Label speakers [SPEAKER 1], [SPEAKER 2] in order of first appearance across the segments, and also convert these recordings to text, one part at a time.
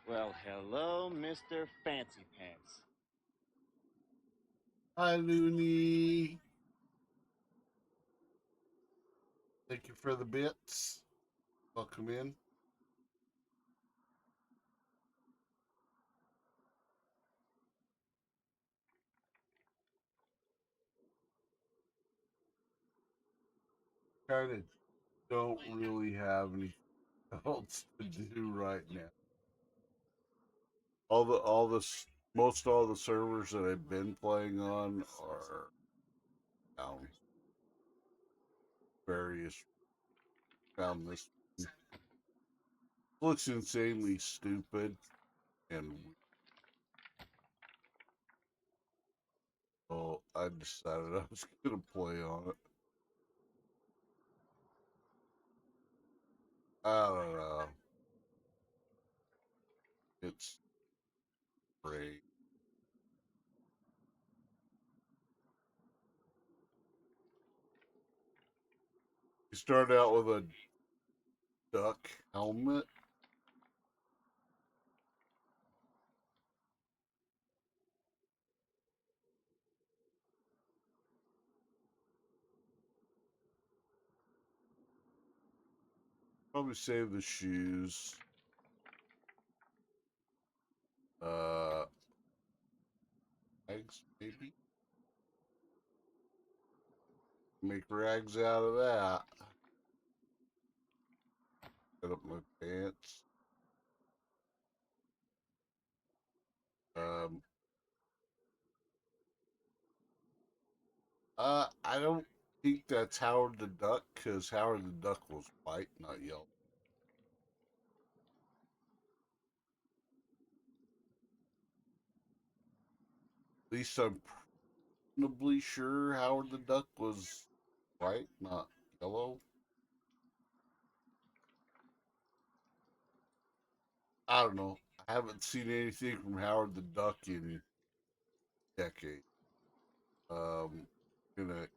[SPEAKER 1] Well, hello, Mr. Fancy Pants.
[SPEAKER 2] Hi, Looney. Thank you for the bits. Welcome in. Kind of don't really have anything else to do right now. Most all the servers that I've been playing on are down. Various found this looks insanely stupid, and well, I decided I was gonna play on it. I don't know. It's great. You start out with a duck helmet. Probably save the shoes. Uh, Eggs, maybe? Make rags out of that. Put up my pants. Um, I don't think that's Howard the Duck, because Howard the Duck was white, not yellow. At least I'm reasonably sure Howard the Duck was white, not yellow. I don't know. I haven't seen anything from Howard the Duck in decades. Um, gonna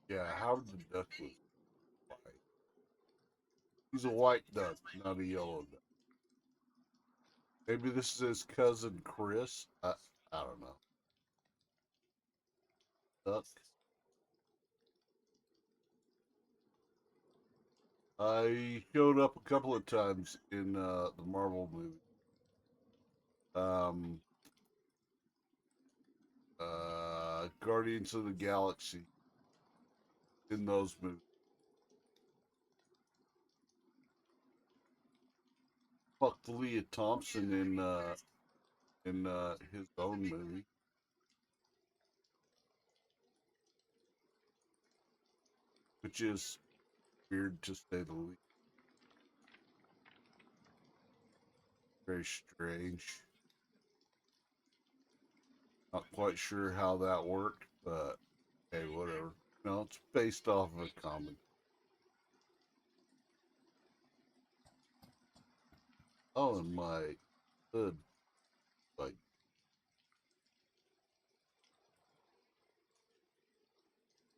[SPEAKER 2] Yeah, Howard the Duck was white. He's a white duck, not a yellow duck. Maybe this is his cousin Chris. I don't know. Duck. He showed up a couple of times in the Marvel movie. Um, Guardians of the Galaxy in those movies. Fucked Leah Thompson in his own movie, which is weird to say the least. Very strange. Not quite sure how that worked, but hey, whatever. No, it's based off of a comic. Oh, and my hood, like,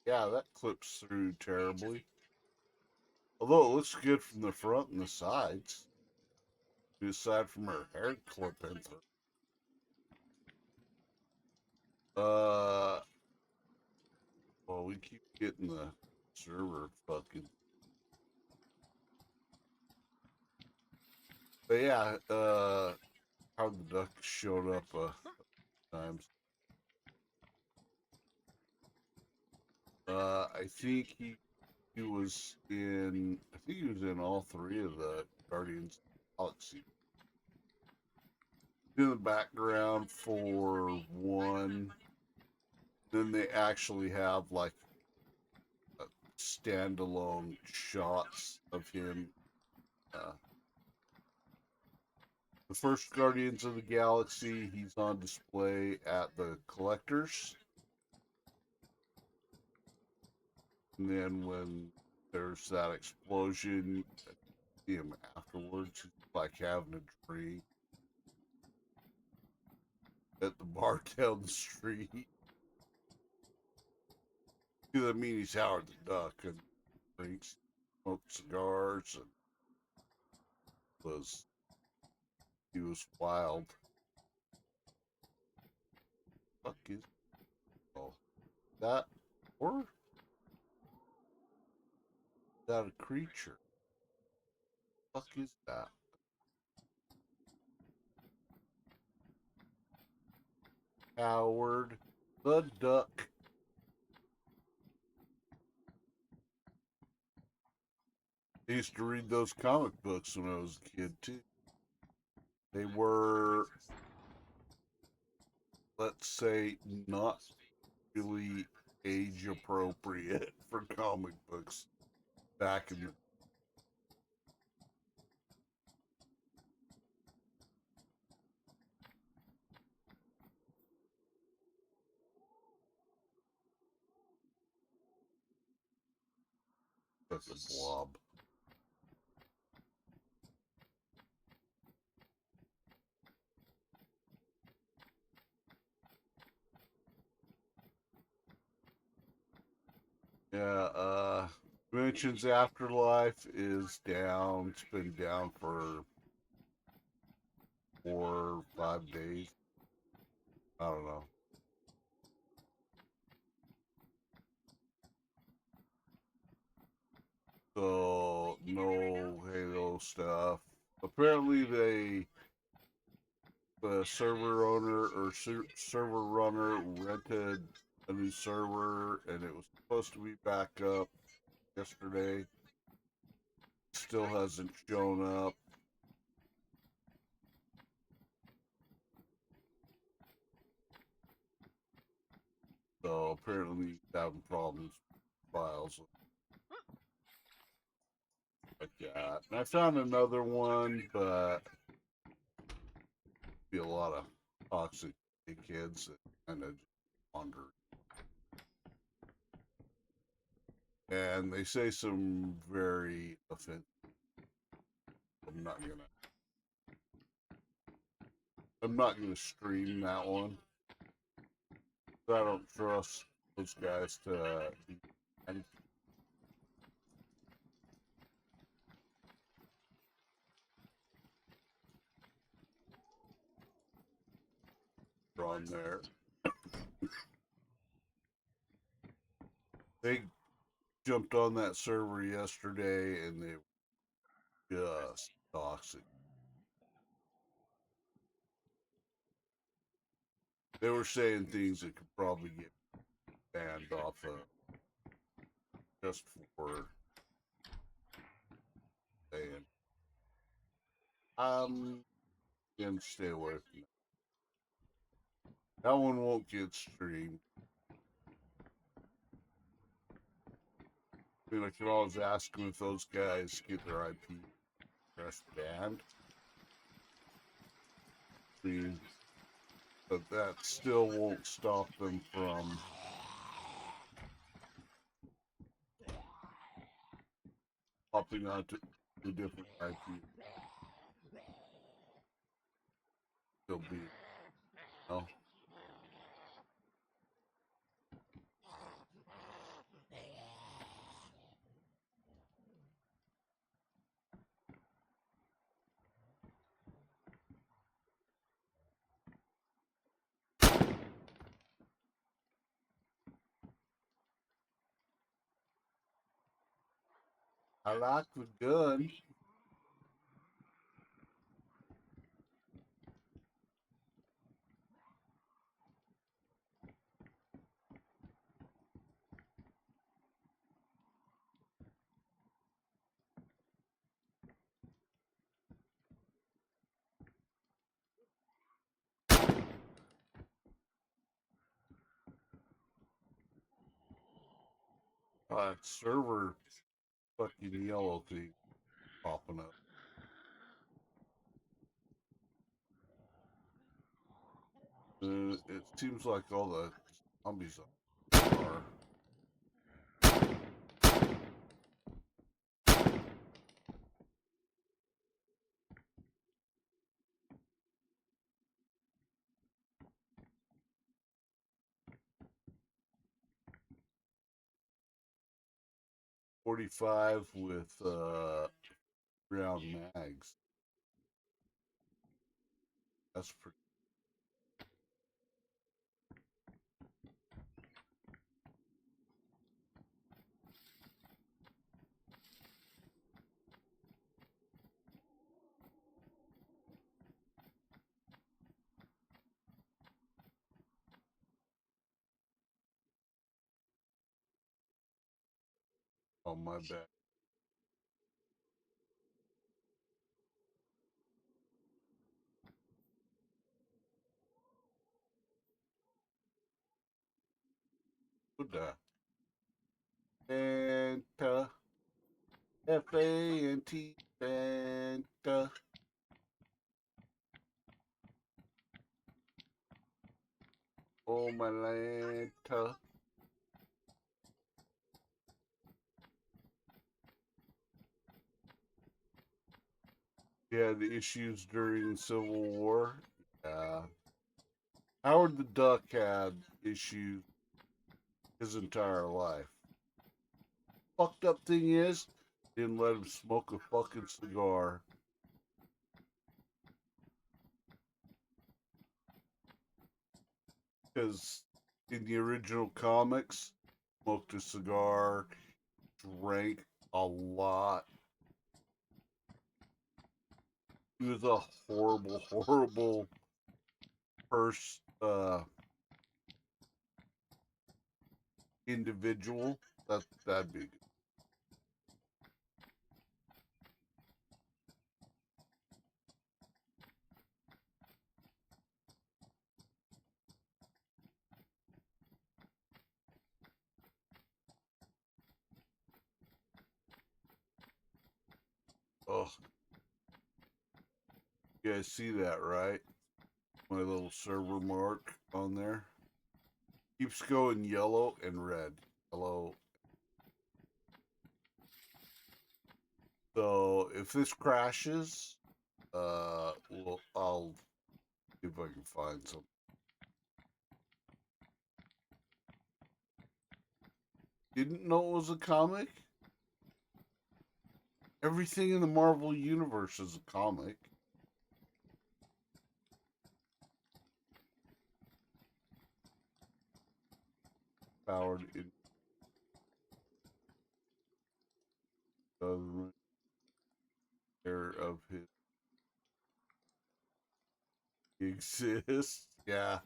[SPEAKER 2] yeah, that clips through terribly. Although it looks good from the front and the sides, aside from her hair clipping through. Uh, well, we keep getting the server fucking. But yeah, how the duck showed up times. I think he was in. I think he was in all three of the Guardians of the Galaxy. In the background for one. Then they actually have like standalone shots of him. Uh, the first Guardians of the Galaxy, he's on display at the collectors. And then when there's that explosion, I see him afterwards, he's like having a drink at the bar down the street. That mean he's Howard the Duck and drinks, smokes cigars, and he was wild. Fuck is that? Or is that a creature? Fuck is that? Howard the Duck. I used to read those comic books when I was a kid too. They were, let's say, not really age appropriate for comic books back in the blob. Yeah, Dimensions Afterlife is down. It's been down for 4 or 5 days. I don't know. So no Halo stuff. Apparently the server owner or server runner rented a new server and it was supposed to be back up yesterday. Still hasn't shown up. So apparently he's having problems with files like that. And I found another one, but be a lot of toxic kids that kind of wander. And they say some very offensive. I'm not gonna stream that one. I don't trust those guys to and on there. They jumped on that server yesterday and they were just toxic. They were saying things that could probably get banned off of just for saying I'm gonna stay away from that. That one won't get streamed. I mean, I can always ask them if those guys get their IP address banned. I mean, but that still won't stop them from hopping onto the different IP. Still be, know. I like the gun. Server fucking yellow thing popping up. It seems like all the zombies are. 45 with round mags. That's pretty. Oh, my bad. Fanta. Fanta. F-A-N-T. Fanta. Oh, my Lanta. Yeah, the issues during the Civil War. Yeah. Howard the Duck had issues his entire life. Fucked up thing is, didn't let him smoke a fucking cigar. Because in the original comics, smoked a cigar, drank a lot. He was a horrible, horrible individual. That'd be good. Oh, you guys see that, right? My little server mark on there keeps going yellow and red. Yellow. So if this crashes, I'll see if I can find some. Didn't know it was a comic? Everything in the Marvel Universe is a comic. Powered in government care of his exists. Yeah.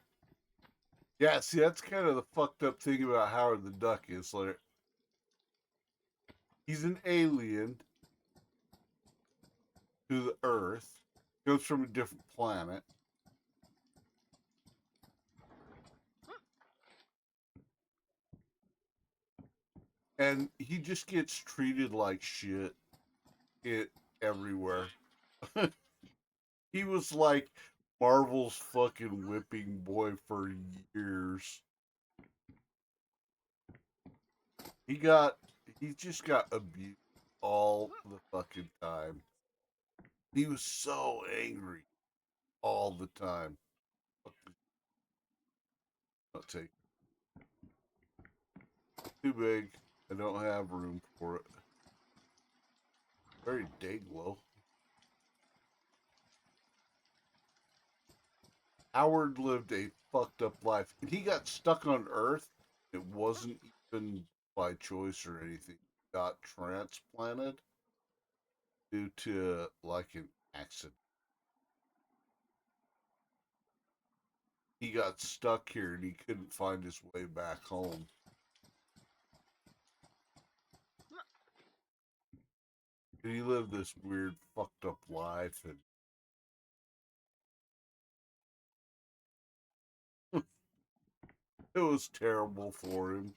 [SPEAKER 2] Yeah, see, that's kind of the fucked up thing about Howard the Duck is like he's an alien to the Earth, goes from a different planet. And he just gets treated like shit everywhere. He was like Marvel's fucking whipping boy for years. He just got abused all the fucking time. He was so angry all the time. I'll take too big. I don't have room for it. Very Dayglow. Howard lived a fucked up life. And he got stuck on Earth. It wasn't even by choice or anything. He got transplanted due to like an accident. He got stuck here and he couldn't find his way back home. And he lived this weird, fucked up life, and it was terrible for him.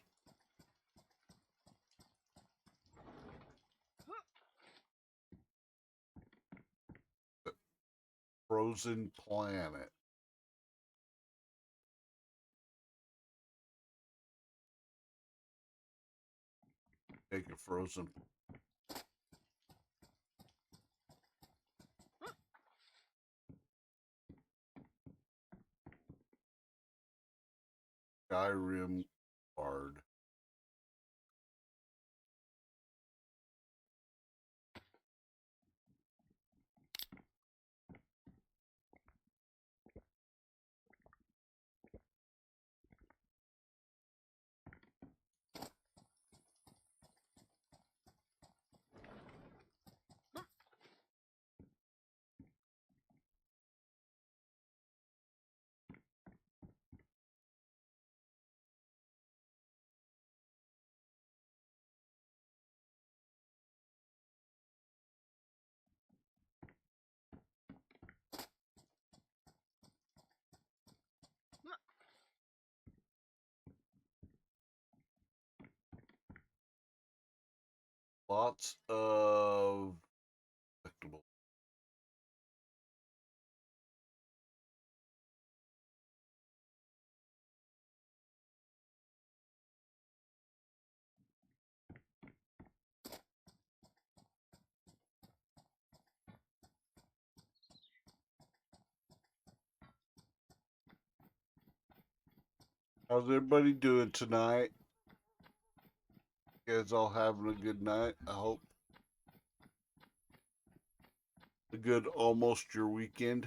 [SPEAKER 2] Frozen planet. Take a frozen. Skyrim card. Lots of collectibles. How's everybody doing tonight? You guys all having a good night? I hope. A good almost your weekend.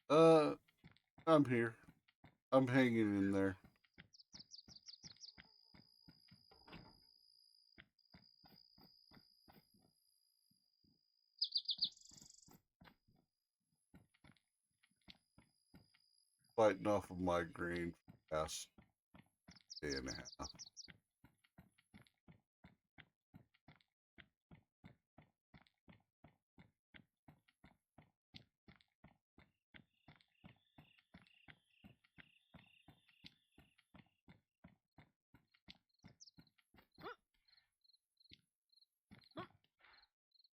[SPEAKER 2] I'm here. I'm hanging in there. Fighting off a migraine for the past day and a half.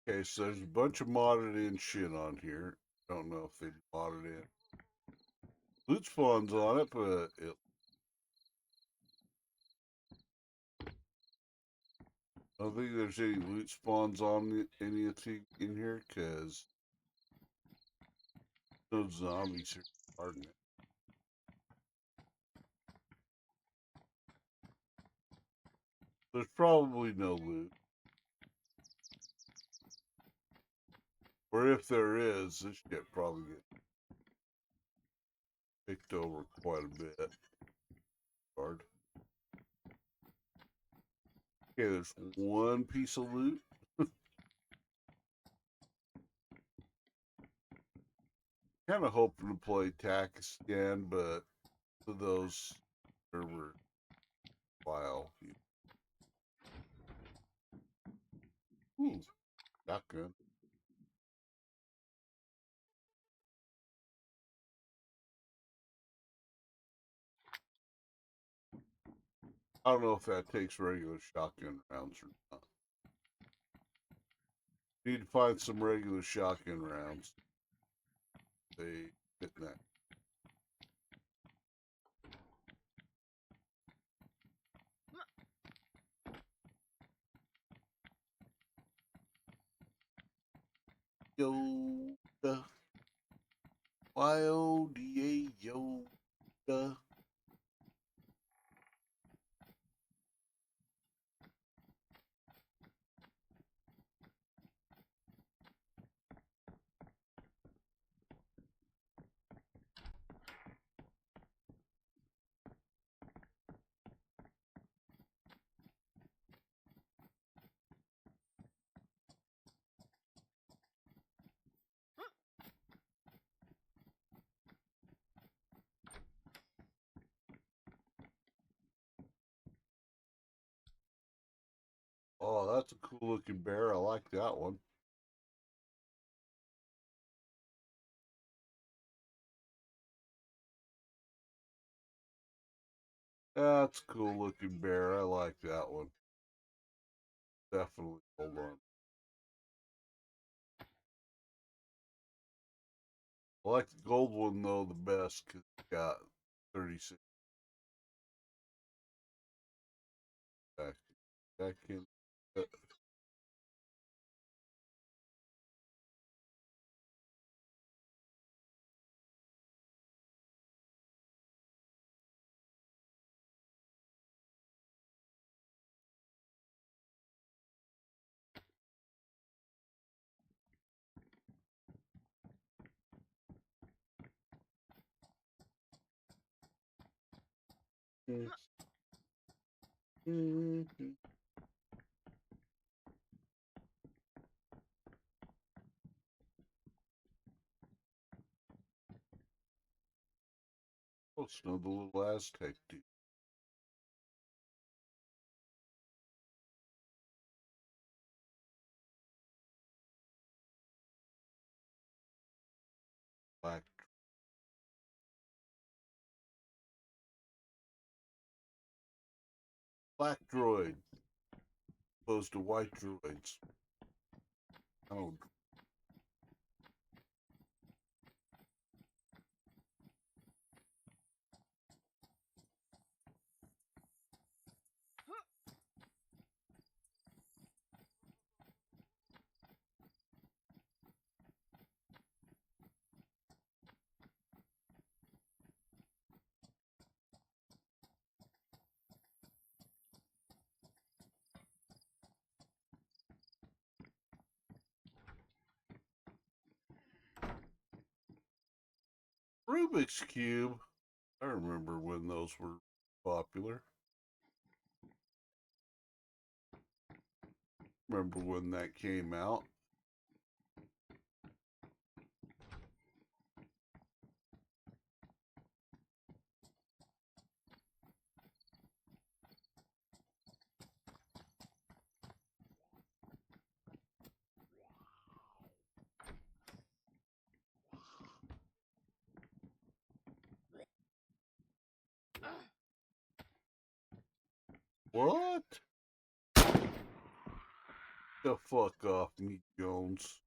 [SPEAKER 2] Okay, so there's a bunch of modded in shit on here. Don't know if they modded in. Loot spawns on it, but I don't think there's any loot spawns on anything in here because no zombies are guarding it. There's probably no loot. Or if there is, this shit probably get picked over quite a bit. Guard. Okay, there's one piece of loot. Kind of hoping to play Takistan, but to those server file. Ooh, shotgun. I don't know if that takes regular shotgun rounds or not. Need to find some regular shotgun rounds. They fit that. Yoda. Y-O-D-A Yoda. Oh, that's a cool looking bear. I like that one. That's a cool looking bear. I like that one. Definitely. Hold on. I like the gold one though the best because it's got 36 back. Back in. Mm-hmm. Oh, it's another little Aztec dude. Black. Black droid opposed to white droids. Oh, Rubik's Cube. I remember when those were popular. Remember when that came out. What? The fuck off me, Jones.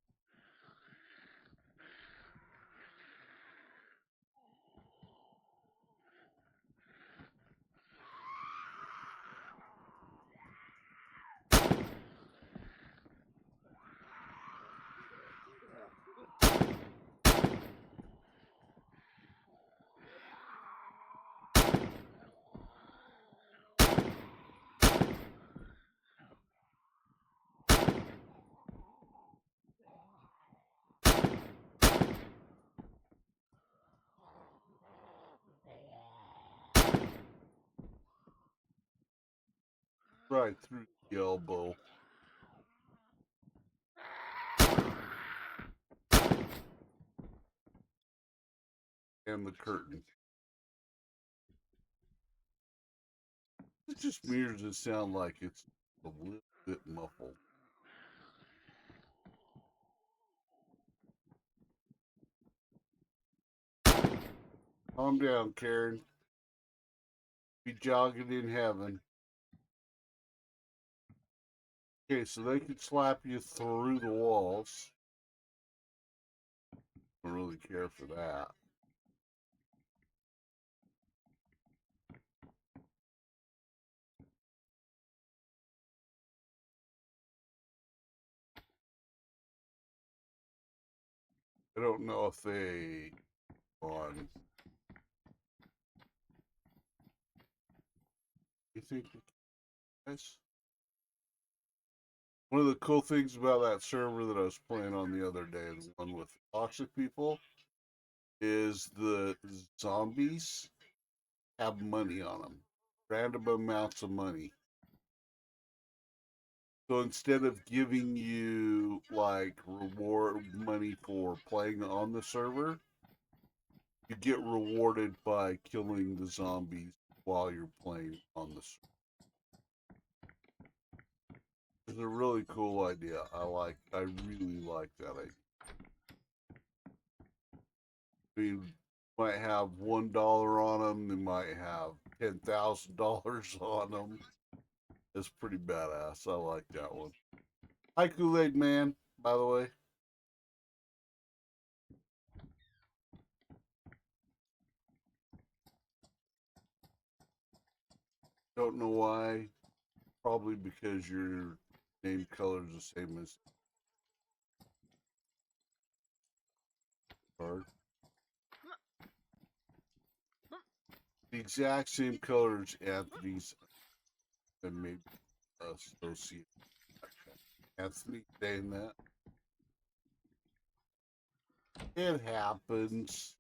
[SPEAKER 2] Right through the elbow. And the curtain. It just mirrors it sound like it's a little bit muffled. Calm down, Karen. Be jogging in heaven. Okay, so they could slap you through the walls. I don't really care for that. I don't know if they on. You think, guys? One of the cool things about that server that I was playing on the other day, the one with toxic people, is the zombies have money on them, random amounts of money. So instead of giving you like reward money for playing on the server, you get rewarded by killing the zombies while you're playing on the server. It's a really cool idea. I really like that idea. You might have $1 on them. They might have $10,000 on them. It's pretty badass. I like that one. Hi, Kool-Aid Man, by the way. Don't know why. Probably because your name color is the same as card. The exact same color as Anthony's, and maybe associate Anthony saying that. It happens.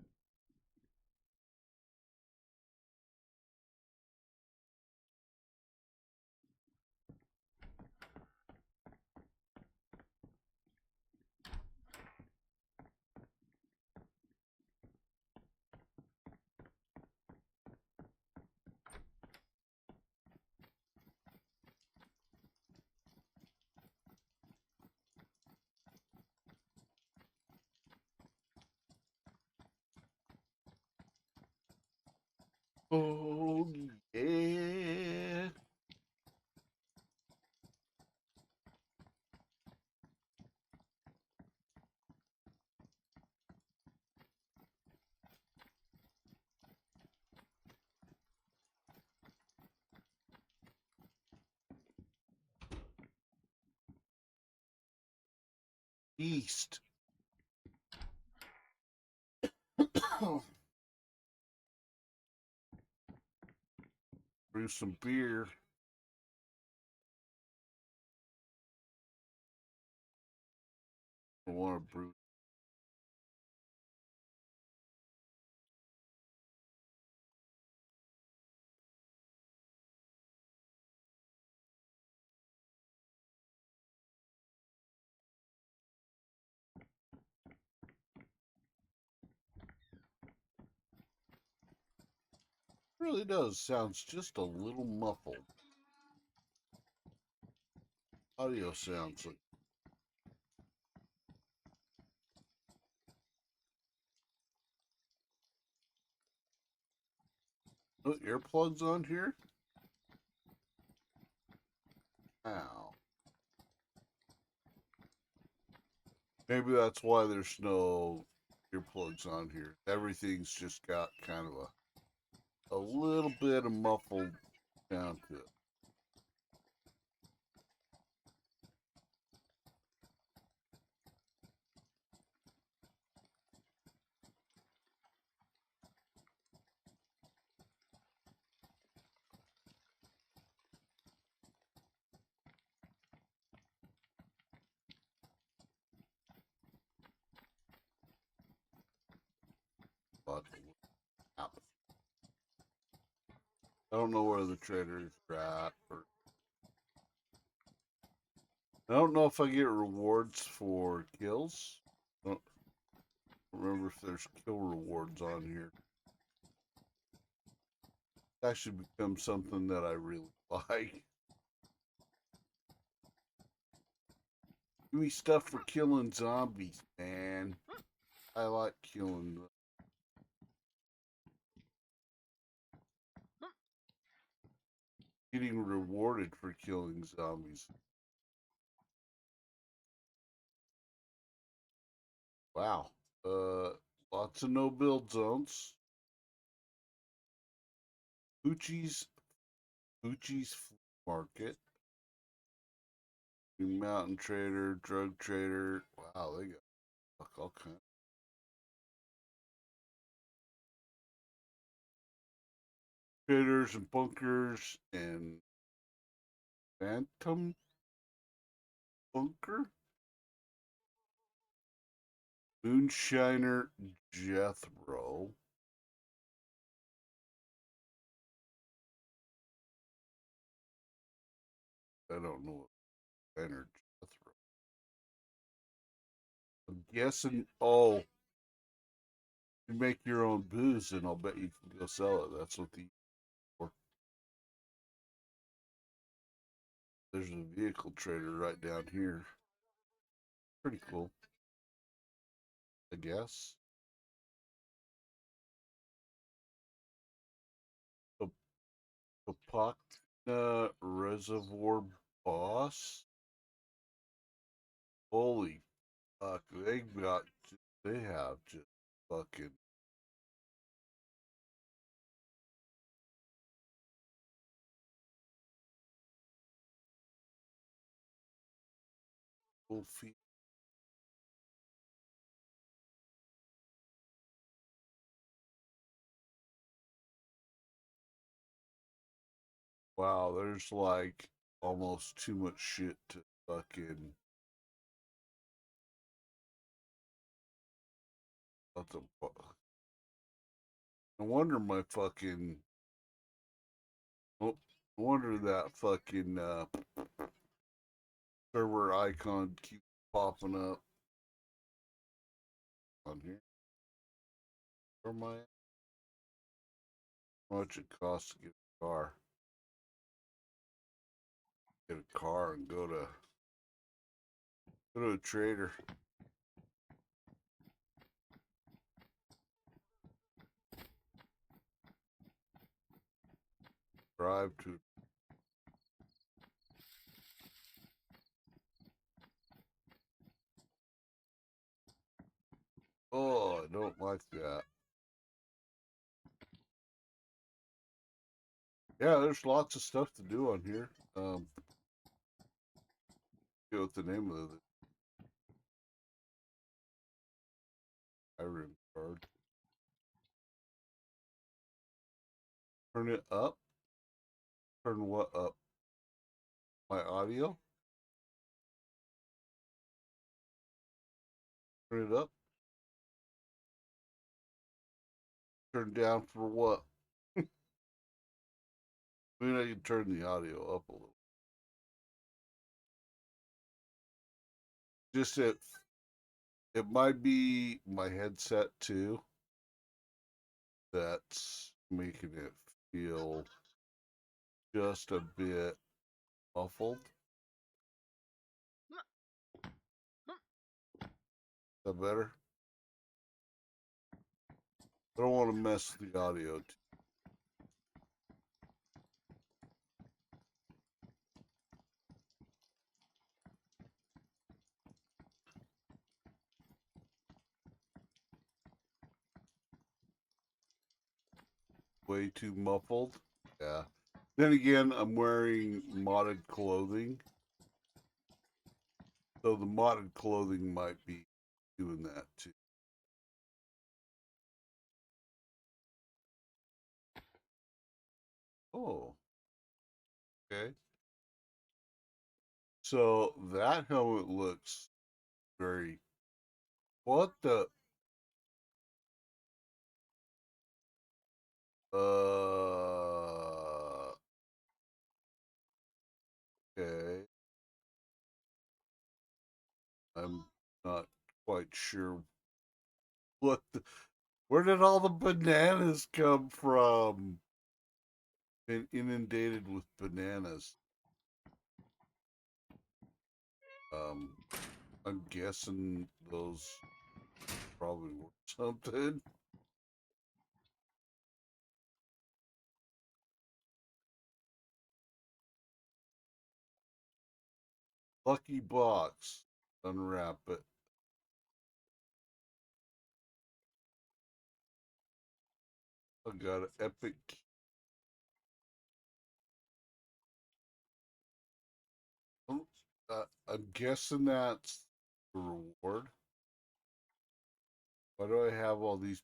[SPEAKER 2] East. Brew some beer. I want to brew. It really does. Sounds just a little muffled. Audio sounds like. No earplugs on here? Wow. Maybe that's why there's no earplugs on here. Everything's just got kind of a little bit of muffled sound to it. But I don't know where the traders are at. I don't know if I get rewards for kills. I don't remember if there's kill rewards on here. That should become something that I really like. Give me stuff for killing zombies, man. I like killing them. Getting rewarded for killing zombies. Wow. Lots of no build zones. Gucci's Flea Market. Mountain Trader, Drug Trader. Wow, they got all kinds. Traders and bunkers and Phantom Bunker. Moonshiner Jethro. I don't know what Moonshiner Jethro. I'm guessing. Oh, you make your own booze, and I'll bet you can go sell it. That's what the. Or there's a vehicle trader right down here. Pretty cool, I guess. Papakna Reservoir Boss. Holy fuck! They have just fucking. Full feet. Wow, there's like almost too much shit to fucking. What the fuck? No wonder my fucking. Oh, no wonder that fucking server icon keeps popping up on here. Where am I at? How much it costs to get a car? Get a car and go to a trader. Drive to. Oh, I don't like that. Yeah, there's lots of stuff to do on here. Get what the name of it. Turn it up. Turn what up? My audio? Turn it up. Turn down for what? I mean, I can turn the audio up a little. Just it might be my headset too that's making it feel just a bit muffled. Is that better? I don't want to mess the audio too. Way too muffled. Yeah. Then again, I'm wearing modded clothing. So the modded clothing might be doing that too. Oh, okay. So that helmet looks very. What the? Okay. I'm not quite sure what the. Where did all the bananas come from? Been inundated with bananas. Um, I'm guessing those probably were something. Lucky box. Unwrap it. I got an epic. I'm guessing that's the reward. Why do I have all these?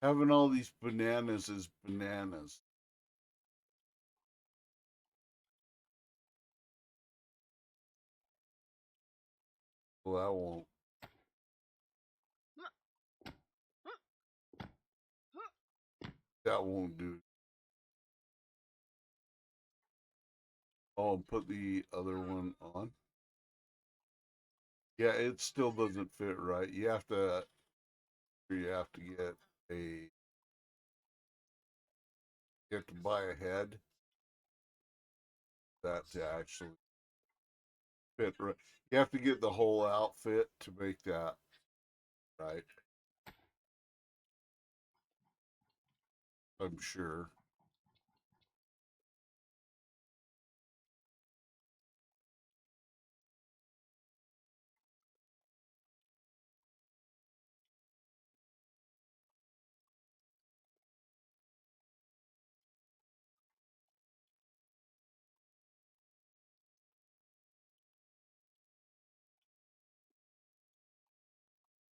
[SPEAKER 2] Having all these bananas is bananas. Well, that won't do. Oh, and put the other one on. Yeah, it still doesn't fit right. You have to get a you have to buy a head that to actually fit right. You have to get the whole outfit to make that right. I'm sure.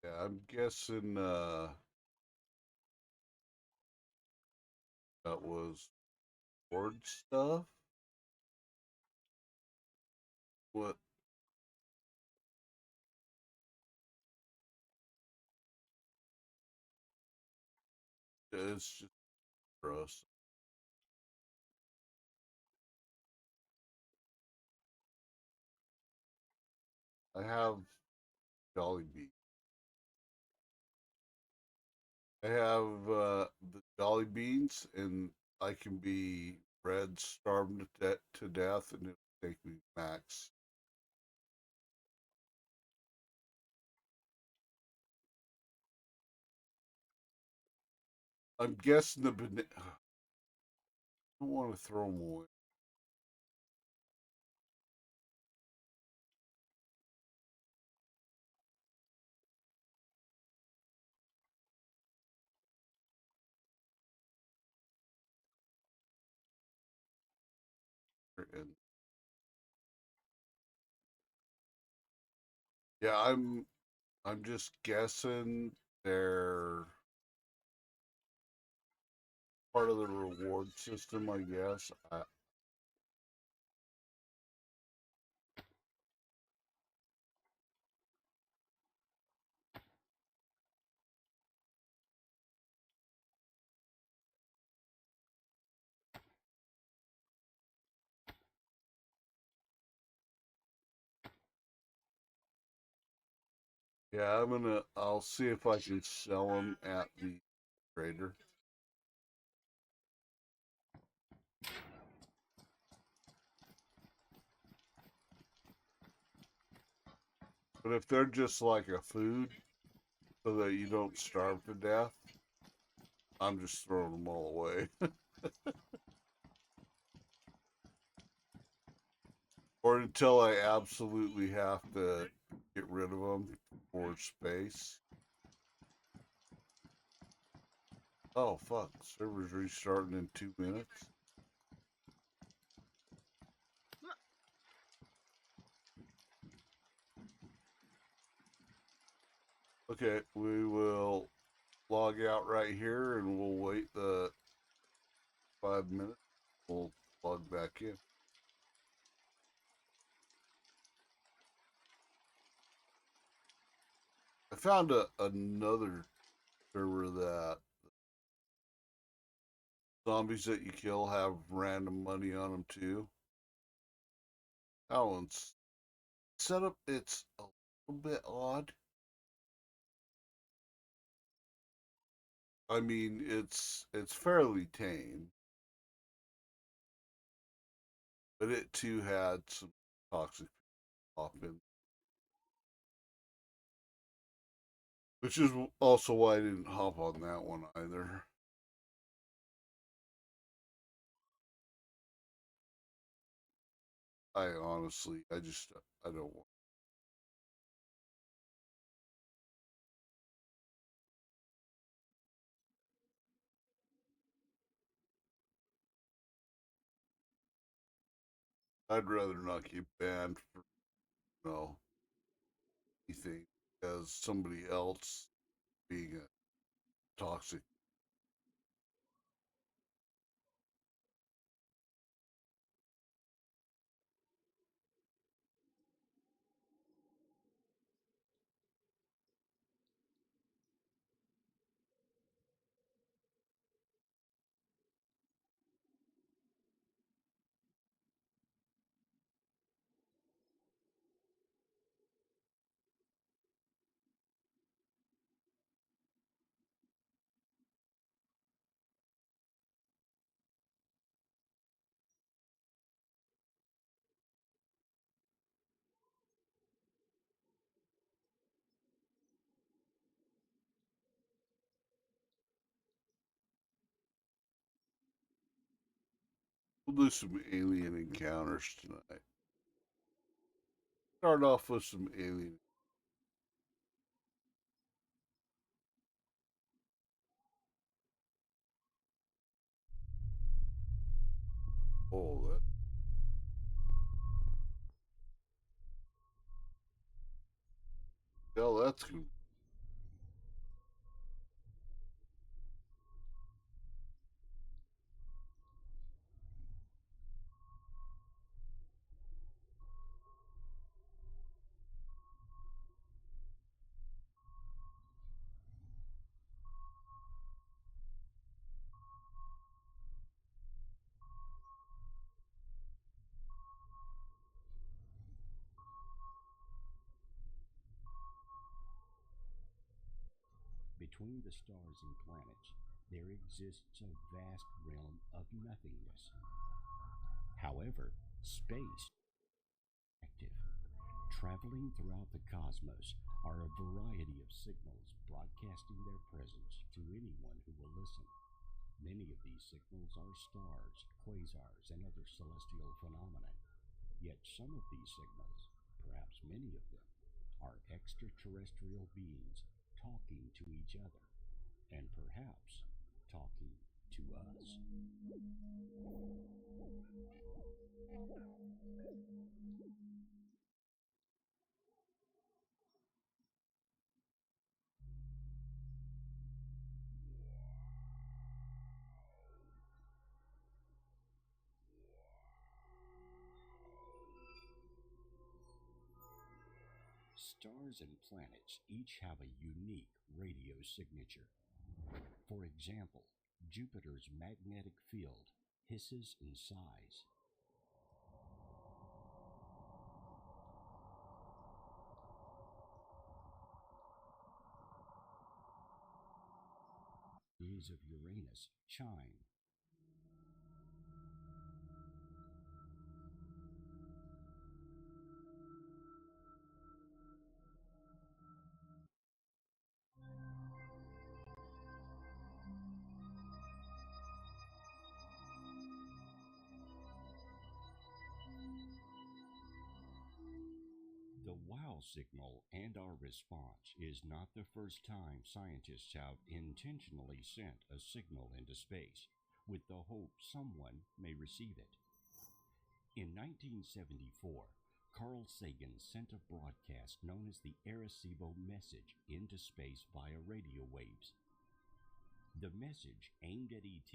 [SPEAKER 2] Yeah, I'm guessing that was board stuff. What it's just gross. I have Jolly Bee. I have the Jolly Beans, and I can be red, starved to death, and it'll take me max. I'm guessing the banana. I don't want to throw them away. And yeah, I'm just guessing they're part of the reward system, I guess. Yeah, I'll see if I can sell them at the trader. But if they're just like a food so that you don't starve to death, I'm just throwing them all away. Or until I absolutely have to get rid of them for space. Oh, fuck. Server's restarting in 2 minutes. Okay, we will log out right here and we'll wait the 5 minutes. We'll log back in. I found another server that zombies that you kill have random money on them too. That one's set up, it's a little bit odd. I mean, it's fairly tame, but it too had some toxic off in, which is also why I didn't hop on that one either. I honestly, I don't want. I'd rather not get banned for anything as somebody else being a toxic. We'll do some alien encounters tonight. Start off with some alien. Oh, that's good.
[SPEAKER 3] Between the stars and planets, there exists a vast realm of nothingness. However, space active. Traveling throughout the cosmos are a variety of signals broadcasting their presence to anyone who will listen. Many of these signals are stars, quasars, and other celestial phenomena. Yet some of these signals, perhaps many of them, are extraterrestrial beings talking to each other, and perhaps talking to us. Stars and planets each have a unique radio signature. For example, Jupiter's magnetic field hisses and sighs. Rays of Uranus chime. The wow signal and our response is not the first time scientists have intentionally sent a signal into space with the hope someone may receive it. In 1974, Carl Sagan sent a broadcast known as the Arecibo message into space via radio waves. The message aimed at ET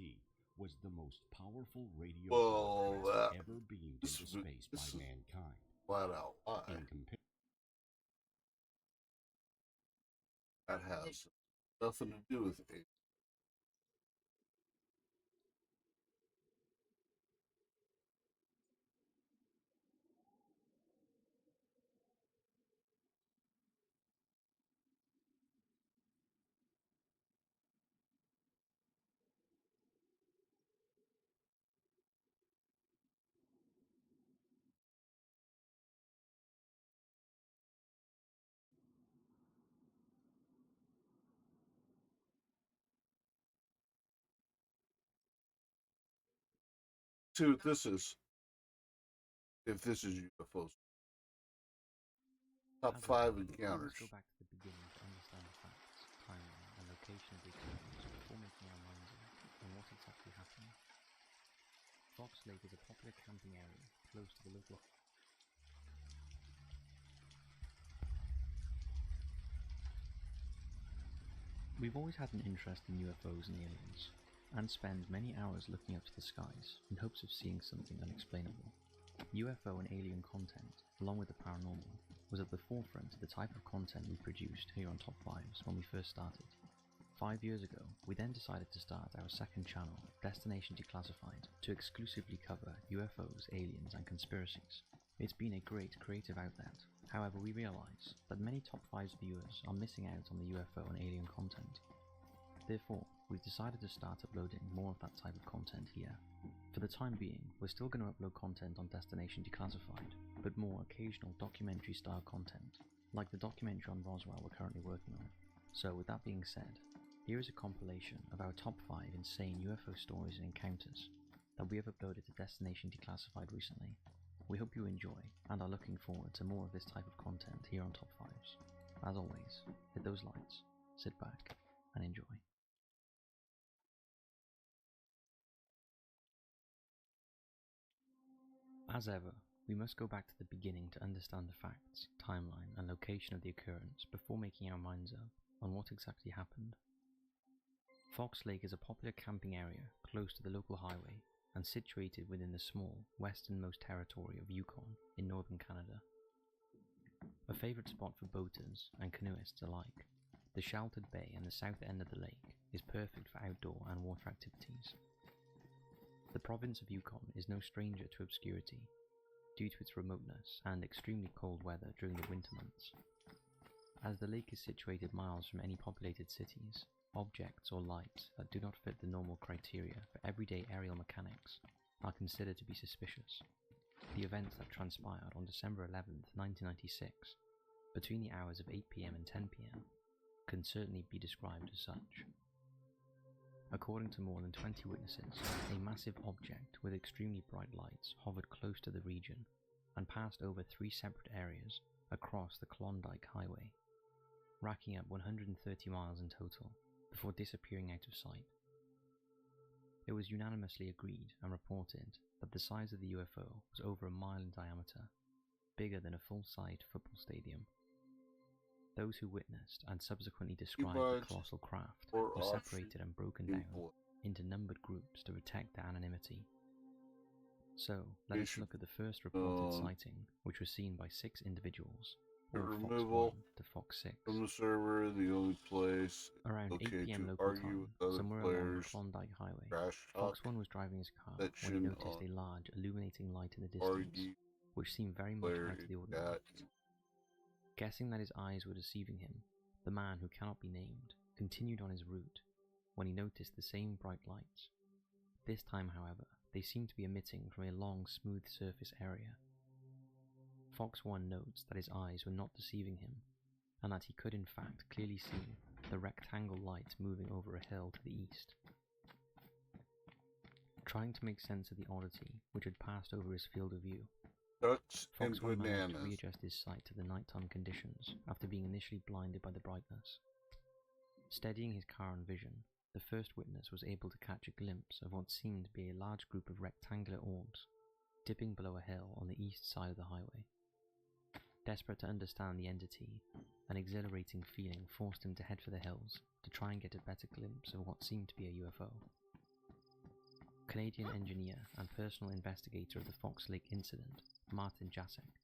[SPEAKER 3] was the most powerful radio broadcast ever beamed into space by mankind.
[SPEAKER 2] Flat out lie.
[SPEAKER 3] In comparison,
[SPEAKER 2] That has nothing to do with it. See what this is. If this is UFOs. Top 5 encounters.
[SPEAKER 4] Let's go back to the beginning to understand the facts, timeline, and location of the occurrence before making our minds up on what exactly happened. Fox Lake is a popular camping area close to the local. We've always had an interest in UFOs and aliens, and spend many hours looking up to the skies in hopes of seeing something unexplainable. UFO and alien content, along with the paranormal, was at the forefront of the type of content we produced here on Top 5s when we first started. 5 years ago, we then decided to start our second channel, Destination Declassified, to exclusively cover UFOs, aliens, and conspiracies. It's been a great creative outlet. However, we realise that many Top 5s viewers are missing out on the UFO and alien content. Therefore, we've decided to start uploading more of that type of content here. For the time being, we're still going to upload content on Destination Declassified, but more occasional documentary-style content, like the documentary on Roswell we're currently working on. So with that being said, here is a compilation of our top 5 insane UFO stories and encounters that we have uploaded to Destination Declassified recently. We hope you enjoy and are looking forward to more of this type of content here on Top 5s. As always, hit those likes, sit back, and enjoy. As ever, we must go back to the beginning to understand the facts, timeline, and location of the occurrence before making our minds up on what exactly happened. Fox Lake is a popular camping area close to the local highway and situated within the small, westernmost territory of Yukon in northern Canada. A favourite spot for boaters and canoeists alike, the sheltered bay and the south end of the lake is perfect for outdoor and water activities. The province of Yukon is no stranger to obscurity, due to its remoteness and extremely cold weather during the winter months. As the lake is situated miles from any populated cities, objects or lights that do not fit the normal criteria for everyday aerial mechanics are considered to be suspicious. The events that transpired on December 11th, 1996, between the hours of 8 p.m. and 10 p.m, can certainly be described as such. According to more than 20 witnesses, a massive object with extremely bright lights hovered close to the region and passed over 3 separate areas across the Klondike Highway, racking up 130 miles in total before disappearing out of sight. It was unanimously agreed and reported that the size of the UFO was over a mile in diameter, bigger than a full-sized football stadium. Those who witnessed and subsequently described the colossal craft were separated and broken down into numbered groups to protect their anonymity. So, let us look at the first reported sighting, which was seen by 6 individuals, or Fox
[SPEAKER 2] removal
[SPEAKER 4] 1 to Fox 6.
[SPEAKER 2] from the server, the only place
[SPEAKER 4] Around 8
[SPEAKER 2] okay
[SPEAKER 4] PM
[SPEAKER 2] to
[SPEAKER 4] local
[SPEAKER 2] argue
[SPEAKER 4] time,
[SPEAKER 2] with other
[SPEAKER 4] somewhere along the
[SPEAKER 2] players,
[SPEAKER 4] Klondike Highway,
[SPEAKER 2] trash talk,
[SPEAKER 4] Fox 1 was driving his car
[SPEAKER 2] that
[SPEAKER 4] when he
[SPEAKER 2] shouldn't
[SPEAKER 4] noticed a large illuminating light in the distance,
[SPEAKER 2] argue
[SPEAKER 4] which seemed very much
[SPEAKER 2] player
[SPEAKER 4] out of the
[SPEAKER 2] in
[SPEAKER 4] ordinary.
[SPEAKER 2] chat.
[SPEAKER 4] Guessing that his eyes were deceiving him, the man who cannot be named continued on his route when he noticed the same bright lights. This time, however, they seemed to be emitting from a long, smooth surface area. Fox 1 notes that his eyes were not deceiving him, and that he could in fact clearly see the rectangle light moving over a hill to the east. Trying to make sense of the oddity which had passed over his field of view,
[SPEAKER 2] Nuts and
[SPEAKER 4] Fox 1 managed to
[SPEAKER 2] bananas.
[SPEAKER 4] readjust his sight to the nighttime conditions after being initially blinded by the brightness. Steadying his car on vision, the first witness was able to catch a glimpse of what seemed to be a large group of rectangular orbs dipping below a hill on the east side of the highway. Desperate to understand the entity, an exhilarating feeling forced him to head for the hills to try and get a better glimpse of what seemed to be a UFO. Canadian engineer and personal investigator of the Fox Lake incident, Martin Jasek,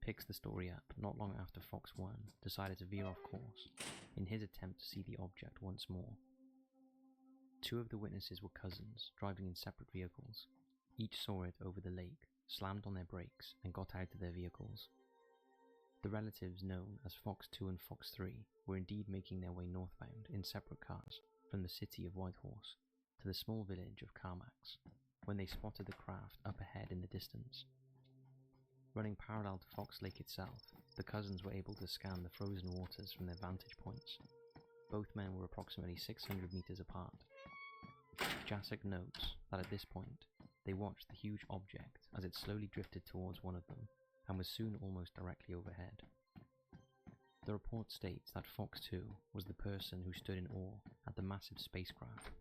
[SPEAKER 4] picks the story up not long after Fox 1 decided to veer off course in his attempt to see the object once more. Two of the witnesses were cousins driving in separate vehicles. Each saw it over the lake, slammed on their brakes, and got out of their vehicles. The relatives known as Fox 2 and Fox 3 were indeed making their way northbound in separate cars from the city of Whitehorse to the small village of Carmax when they spotted the craft up ahead in the distance. Running parallel to Fox Lake itself, the cousins were able to scan the frozen waters from their vantage points. Both men were approximately 600 meters apart. Jasek notes that at this point, they watched the huge object as it slowly drifted towards one of them and was soon almost directly overhead. The report states that Fox 2 was the person who stood in awe at the massive spacecraft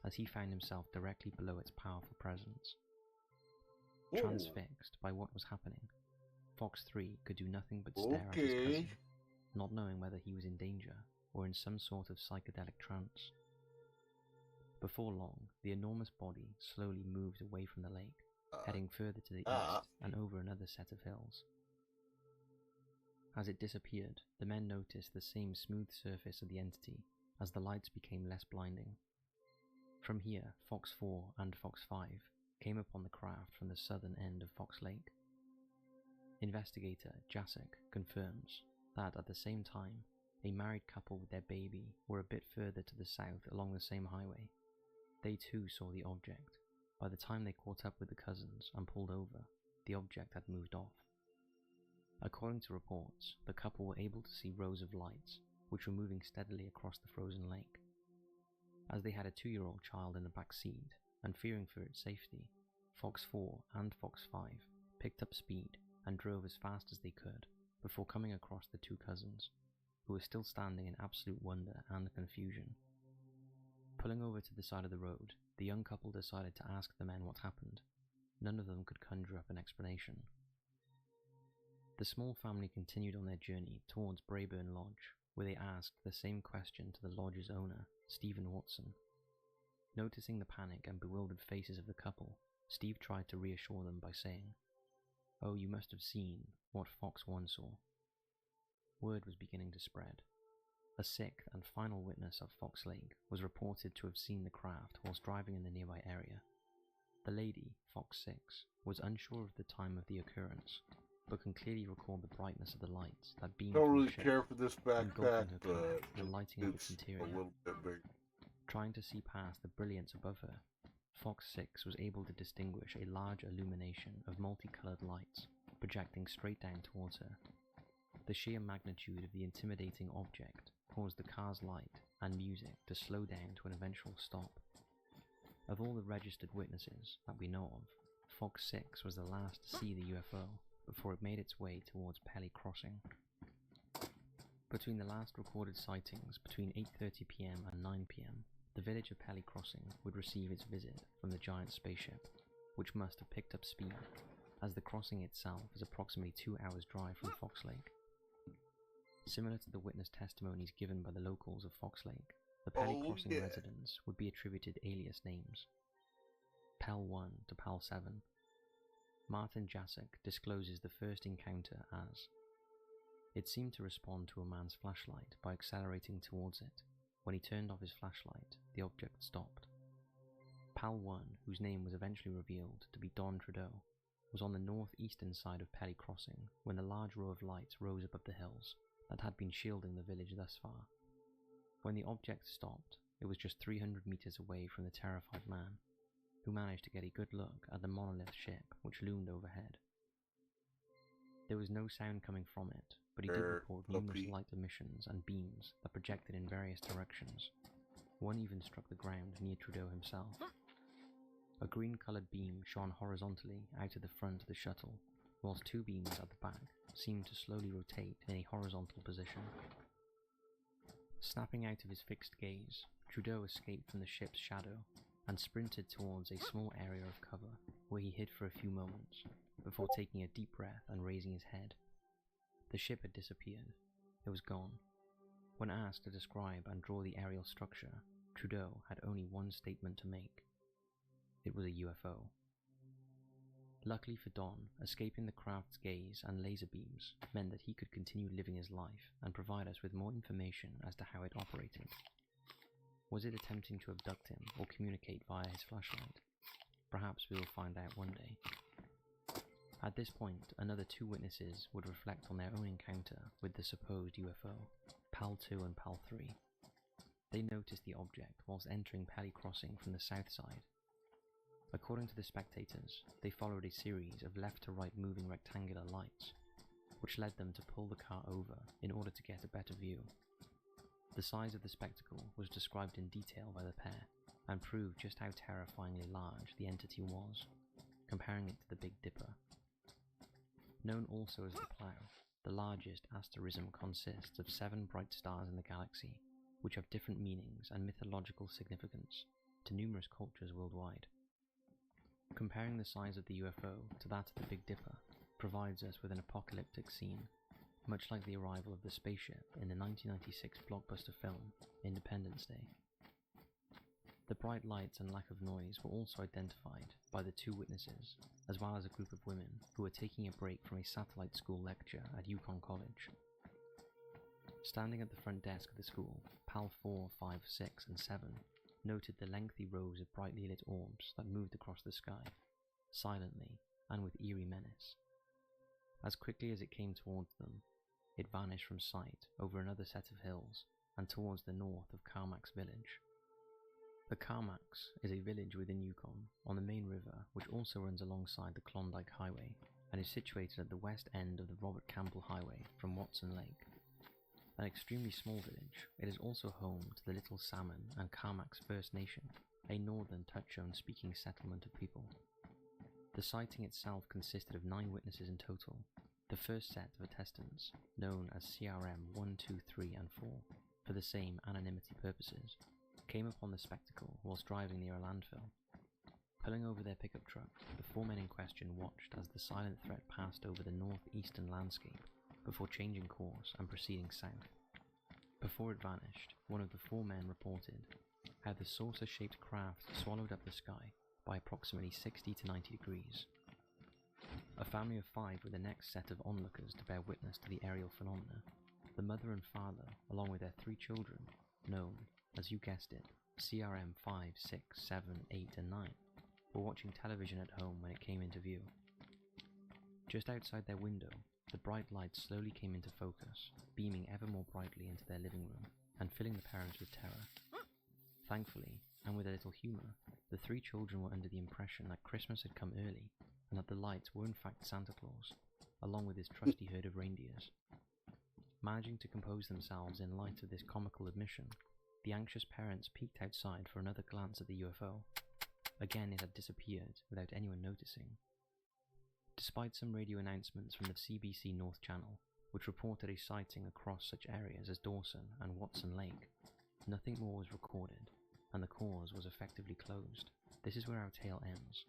[SPEAKER 4] as he found himself directly below its powerful presence. Transfixed by what was happening, Fox 3 could do nothing but stare at his cousin, not knowing whether he was in danger or in some sort of psychedelic trance. Before long, the enormous body slowly moved away from the lake, heading further to the east and over another set of hills. As it disappeared, the men noticed the same smooth surface of the entity as the lights became less blinding. From here, Fox 4 and Fox 5 came upon the craft from the southern end of Fox Lake. Investigator Jasek confirms that at the same time, a married couple with their baby were a bit further to the south along the same highway. They too saw the object. By the time they caught up with the cousins and pulled over, the object had moved off. According to reports, the couple were able to see rows of lights, which were moving steadily across the frozen lake. As they had a 2-year-old child in the back seat, and fearing for its safety, Fox 4 and Fox 5 picked up speed and drove as fast as they could before coming across the two cousins, who were still standing in absolute wonder and confusion. Pulling over to the side of the road, the young couple decided to ask the men what happened. None of them could conjure up an explanation. The small family continued on their journey towards Braeburn Lodge, where they asked the same question to the lodge's owner, Stephen Watson. Noticing the panic and bewildered faces of the couple, Steve tried to reassure them by saying, "Oh, you must have seen what Fox 1 saw." Word was beginning to spread. A sixth and final witness of Fox Lake was reported to have seen the craft whilst driving in the nearby area. The lady, Fox 6, was unsure of the time of the occurrence, but can clearly recall the brightness of the lights that beamed
[SPEAKER 2] Don't
[SPEAKER 4] from
[SPEAKER 2] really
[SPEAKER 4] the ship,
[SPEAKER 2] care for this backpack,
[SPEAKER 4] engulfing her
[SPEAKER 2] but
[SPEAKER 4] craft and lighting up its
[SPEAKER 2] it's a
[SPEAKER 4] interior.
[SPEAKER 2] little bit big.
[SPEAKER 4] Trying to see past the brilliance above her, Fox 6 was able to distinguish a large illumination of multicolored lights projecting straight down towards her. The sheer magnitude of the intimidating object caused the car's light and music to slow down to an eventual stop. Of all the registered witnesses that we know of, Fox 6 was the last to see the UFO before it made its way towards Pelly Crossing. Between the last recorded sightings between 8:30 PM and 9 PM, the village of Pelly Crossing would receive its visit from the giant spaceship, which must have picked up speed, as the crossing itself is approximately 2 hours' drive from Fox Lake. Similar to the witness testimonies given by the locals of Fox Lake, the Pelly Crossing residents would be attributed alias names. Pal 1 to Pal 7. Martin Jasek discloses the first encounter as It seemed to respond to a man's flashlight by accelerating towards it. When he turned off his flashlight, the object stopped. PAL 1, whose name was eventually revealed to be Don Trudeau, was on the northeastern side of Pelly Crossing when the large row of lights rose above the hills that had been shielding the village thus far. When the object stopped, it was just 300 meters away from the terrified man, who managed to get a good look at the monolith ship which loomed overhead. There was no sound coming from it, but he did report numerous light emissions and beams that projected in various directions. One even struck the ground near Trudeau himself. A green-coloured beam shone horizontally out of the front of the shuttle, whilst two beams at the back seemed to slowly rotate in a horizontal position. Snapping out of his fixed gaze, Trudeau escaped from the ship's shadow and sprinted towards a small area of cover where he hid for a few moments before taking a deep breath and raising his head. The ship had disappeared. It was gone. When asked to describe and draw the aerial structure, Trudeau had only one statement to make. It was a UFO. Luckily for Don, escaping the craft's gaze and laser beams meant that he could continue living his life and provide us with more information as to how it operated. Was it attempting to abduct him or communicate via his flashlight? Perhaps we will find out one day. At this point, another two witnesses would reflect on their own encounter with the supposed UFO, PAL 2 and PAL 3. They noticed the object whilst entering Pelly Crossing from the south side. According to the spectators, they followed a series of left to right moving rectangular lights, which led them to pull the car over in order to get a better view. The size of the spectacle was described in detail by the pair, and proved just how terrifyingly large the entity was, comparing it to the Big Dipper. Known also as the Plough, the largest asterism consists of 7 bright stars in the galaxy, which have different meanings and mythological significance to numerous cultures worldwide. Comparing the size of the UFO to that of the Big Dipper provides us with an apocalyptic scene, much like the arrival of the spaceship in the 1996 blockbuster film Independence Day. The bright lights and lack of noise were also identified by the two witnesses, as well as a group of women who were taking a break from a satellite school lecture at Yukon College. Standing at the front desk of the school, PAL 4, 5, 6, and 7 noted the lengthy rows of brightly lit orbs that moved across the sky, silently and with eerie menace. As quickly as it came towards them, it vanished from sight over another set of hills and towards the north of Carmack's village. The Carmacks is a village within Yukon on the main river, which also runs alongside the Klondike Highway and is situated at the west end of the Robert Campbell Highway from Watson Lake. An extremely small village, it is also home to the Little Salmon and Carmacks First Nation, a northern Tutchone-speaking settlement of people. The sighting itself consisted of 9 witnesses in total. The first set of attestants, known as CRM 1, 2, 3, and 4, for the same anonymity purposes, came upon the spectacle whilst driving near a landfill. Pulling over their pickup truck, the 4 men in question watched as the silent threat passed over the northeastern landscape before changing course and proceeding south. Before it vanished, one of the 4 men reported how the saucer-shaped craft swallowed up the sky by approximately 60 to 90 degrees. A family of 5 were the next set of onlookers to bear witness to the aerial phenomena. The mother and father, along with their 3 children, known, as you guessed it, CRM 5, 6, 7, 8, and 9, were watching television at home when it came into view. Just outside their window, the bright lights slowly came into focus, beaming ever more brightly into their living room and filling the parents with terror. Thankfully, and with a little humour, the 3 children were under the impression that Christmas had come early and that the lights were in fact Santa Claus, along with his trusty herd of reindeers. Managing to compose themselves in light of this comical admission, the anxious parents peeked outside for another glance at the UFO. Again, it had disappeared without anyone noticing. Despite some radio announcements from the CBC North Channel, which reported a sighting across such areas as Dawson and Watson Lake, nothing more was recorded, and the cause was effectively closed. This is where our tale ends.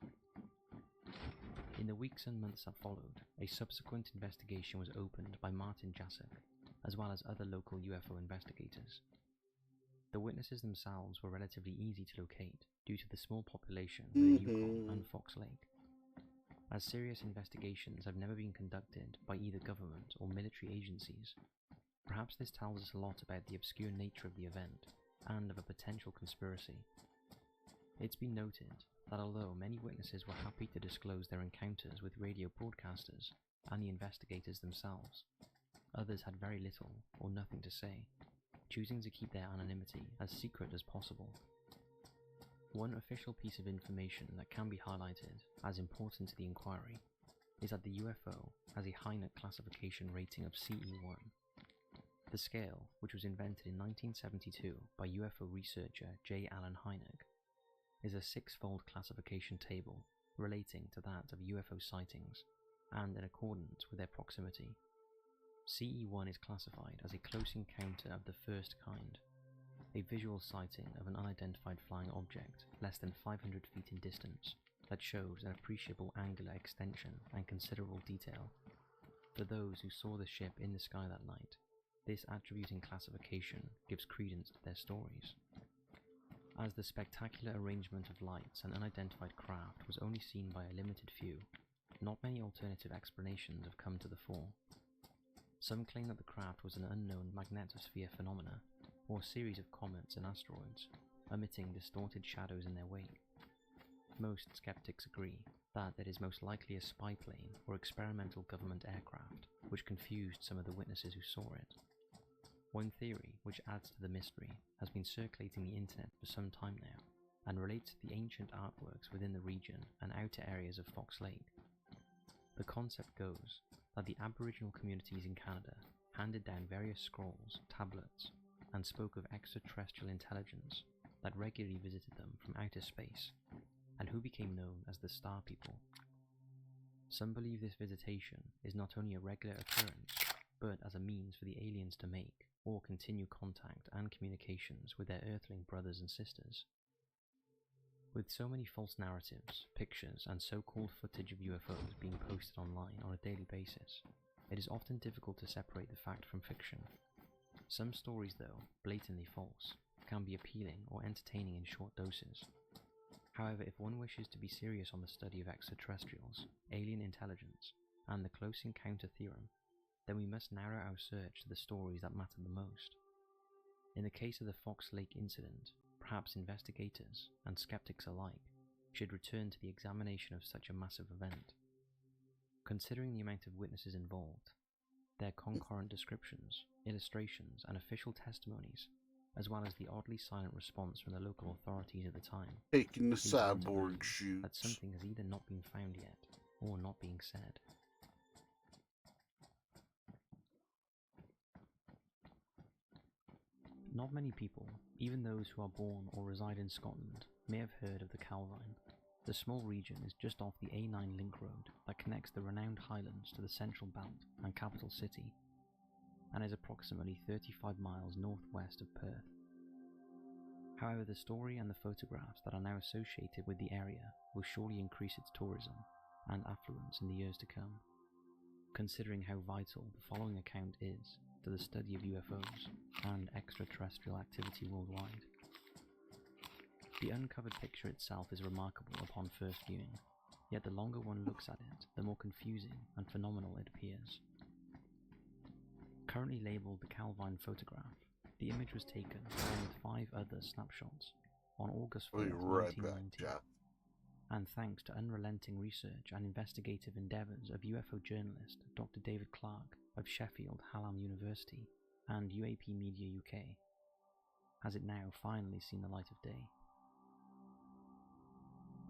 [SPEAKER 4] In the weeks and months that followed, a subsequent investigation was opened by Martin Jasek, as well as other local UFO investigators. The witnesses themselves were relatively easy to locate due to the small population within Yukon and Fox Lake. as serious investigations have never been conducted by either government or military agencies. Perhaps this tells us a lot about the obscure nature of the event and of a potential conspiracy. It's been noted that although many witnesses were happy to disclose their encounters with radio broadcasters and the investigators themselves, others had very little or nothing to say, choosing to keep their anonymity as secret as possible. One official piece of information that can be highlighted as important to the inquiry is that the UFO has a Hynek classification rating of CE1. The scale, which was invented in 1972 by UFO researcher J. Allen Hynek, is a six-fold classification table relating to that of UFO sightings and in accordance with their proximity. CE1 is classified as a close encounter of the first kind, a visual sighting of an unidentified flying object less than 500 feet in distance that shows an appreciable angular extension and considerable detail. For those who saw the ship in the sky that night, this attributing classification gives credence to their stories. As the spectacular arrangement of lights and unidentified craft was only seen by a limited few, not many alternative explanations have come to the fore. Some claim that the craft was an unknown magnetosphere phenomena, or a series of comets and asteroids, emitting distorted shadows in their wake. Most skeptics agree that it is most likely a spy plane or experimental government aircraft, which confused some of the witnesses who saw it. One theory, which adds to the mystery, has been circulating the internet for some time now, and relates to the ancient artworks within the region and outer areas of Fox Lake. The concept goes that the Aboriginal communities in Canada handed down various scrolls, tablets, and spoke of extraterrestrial intelligence that regularly visited them from outer space, and who became known as the Star People. Some believe this visitation is not only a regular occurrence, but as a means for the aliens to make or continue contact and communications with their earthling brothers and sisters. With so many false narratives, pictures, and so-called footage of UFOs being posted online on a daily basis, it is often difficult to separate the fact from fiction. Some stories, though blatantly false, can be appealing or entertaining in short doses. However, if one wishes to be serious on the study of extraterrestrials, alien intelligence, and the close encounter theorem, then we must narrow our search to the stories that matter the most. In the case of the Fox Lake incident, perhaps investigators and skeptics alike should return to the examination of such a massive event. Considering the amount of witnesses involved, their concurrent descriptions, illustrations, and official testimonies, as well as the oddly silent response from the local authorities at the time,
[SPEAKER 2] Taking the
[SPEAKER 4] leads one to
[SPEAKER 2] cyborg
[SPEAKER 4] believe that
[SPEAKER 2] shoots.
[SPEAKER 4] something has either not been found yet, or not being said. Not many people, even those who are born or reside in Scotland, may have heard of the Calvine. The small region is just off the A9 link road that connects the renowned Highlands to the Central Belt and capital city, and is approximately 35 miles northwest of Perth. However, the story and the photographs that are now associated with the area will surely increase its tourism and affluence in the years to come, considering how vital the following account is to the study of UFOs and extraterrestrial activity worldwide. The uncovered picture itself is remarkable upon first viewing, yet the longer one looks at it, the more confusing and phenomenal it appears. Currently labelled the Calvine photograph, the image was taken along with 5 other snapshots on August 4,
[SPEAKER 2] I'll be right back,
[SPEAKER 4] 1990.
[SPEAKER 2] Jack.
[SPEAKER 4] And thanks to unrelenting research and investigative endeavours of UFO journalist Dr. David Clarke of Sheffield Hallam University and UAP Media UK, has it now finally seen the light of day.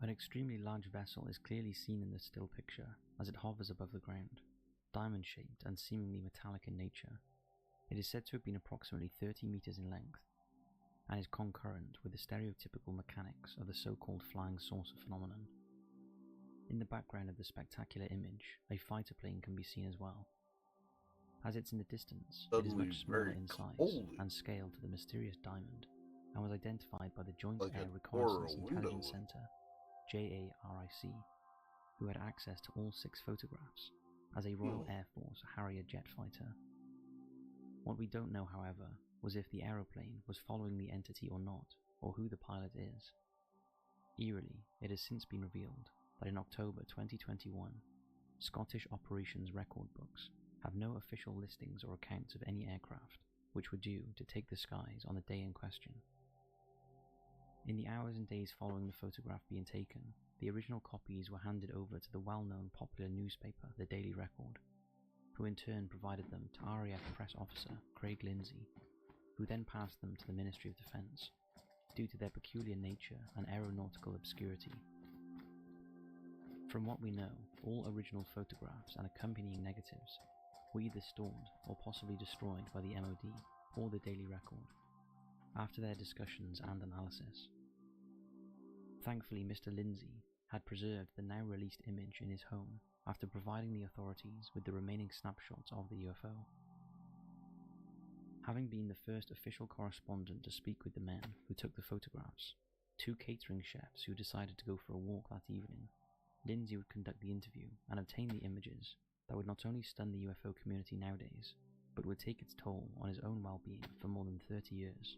[SPEAKER 4] An extremely large vessel is clearly seen in the still picture as it hovers above the ground, diamond-shaped and seemingly metallic in nature. It is said to have been approximately 30 meters in length, and is concurrent with the stereotypical mechanics of the so-called flying saucer phenomenon. In the background of the spectacular image, a fighter plane can be seen as well. As it's in the distance, it is
[SPEAKER 2] Suddenly
[SPEAKER 4] much smaller
[SPEAKER 2] very
[SPEAKER 4] in size
[SPEAKER 2] cold.
[SPEAKER 4] and scale to the mysterious diamond, and was identified by the Joint
[SPEAKER 2] Like
[SPEAKER 4] Air
[SPEAKER 2] a
[SPEAKER 4] Reconnaissance
[SPEAKER 2] door or
[SPEAKER 4] Intelligence
[SPEAKER 2] window.
[SPEAKER 4] Center, JARIC, who had access to all 6 photographs, as a Royal Air Force Harrier jet fighter. What we don't know, however, was if the aeroplane was following the entity or not, or who the pilot is. Eerily, it has since been revealed that in October 2021, Scottish operations record books have no official listings or accounts of any aircraft which were due to take the skies on the day in question. In the hours and days following the photograph being taken, the original copies were handed over to the well-known popular newspaper, the Daily Record, who in turn provided them to RAF press officer Craig Lindsay, who then passed them to the Ministry of Defence, due to their peculiar nature and aeronautical obscurity. From what we know, all original photographs and accompanying negatives were either stored or possibly destroyed by the MOD or the Daily Record, after their discussions and analysis. Thankfully, Mr. Lindsay had preserved the now released image in his home after providing the authorities with the remaining snapshots of the UFO. Having been the first official correspondent to speak with the men who took the photographs, two catering chefs who decided to go for a walk that evening, Lindsay would conduct the interview and obtain the images that would not only stun the UFO community nowadays, but would take its toll on his own well-being for more than 30 years.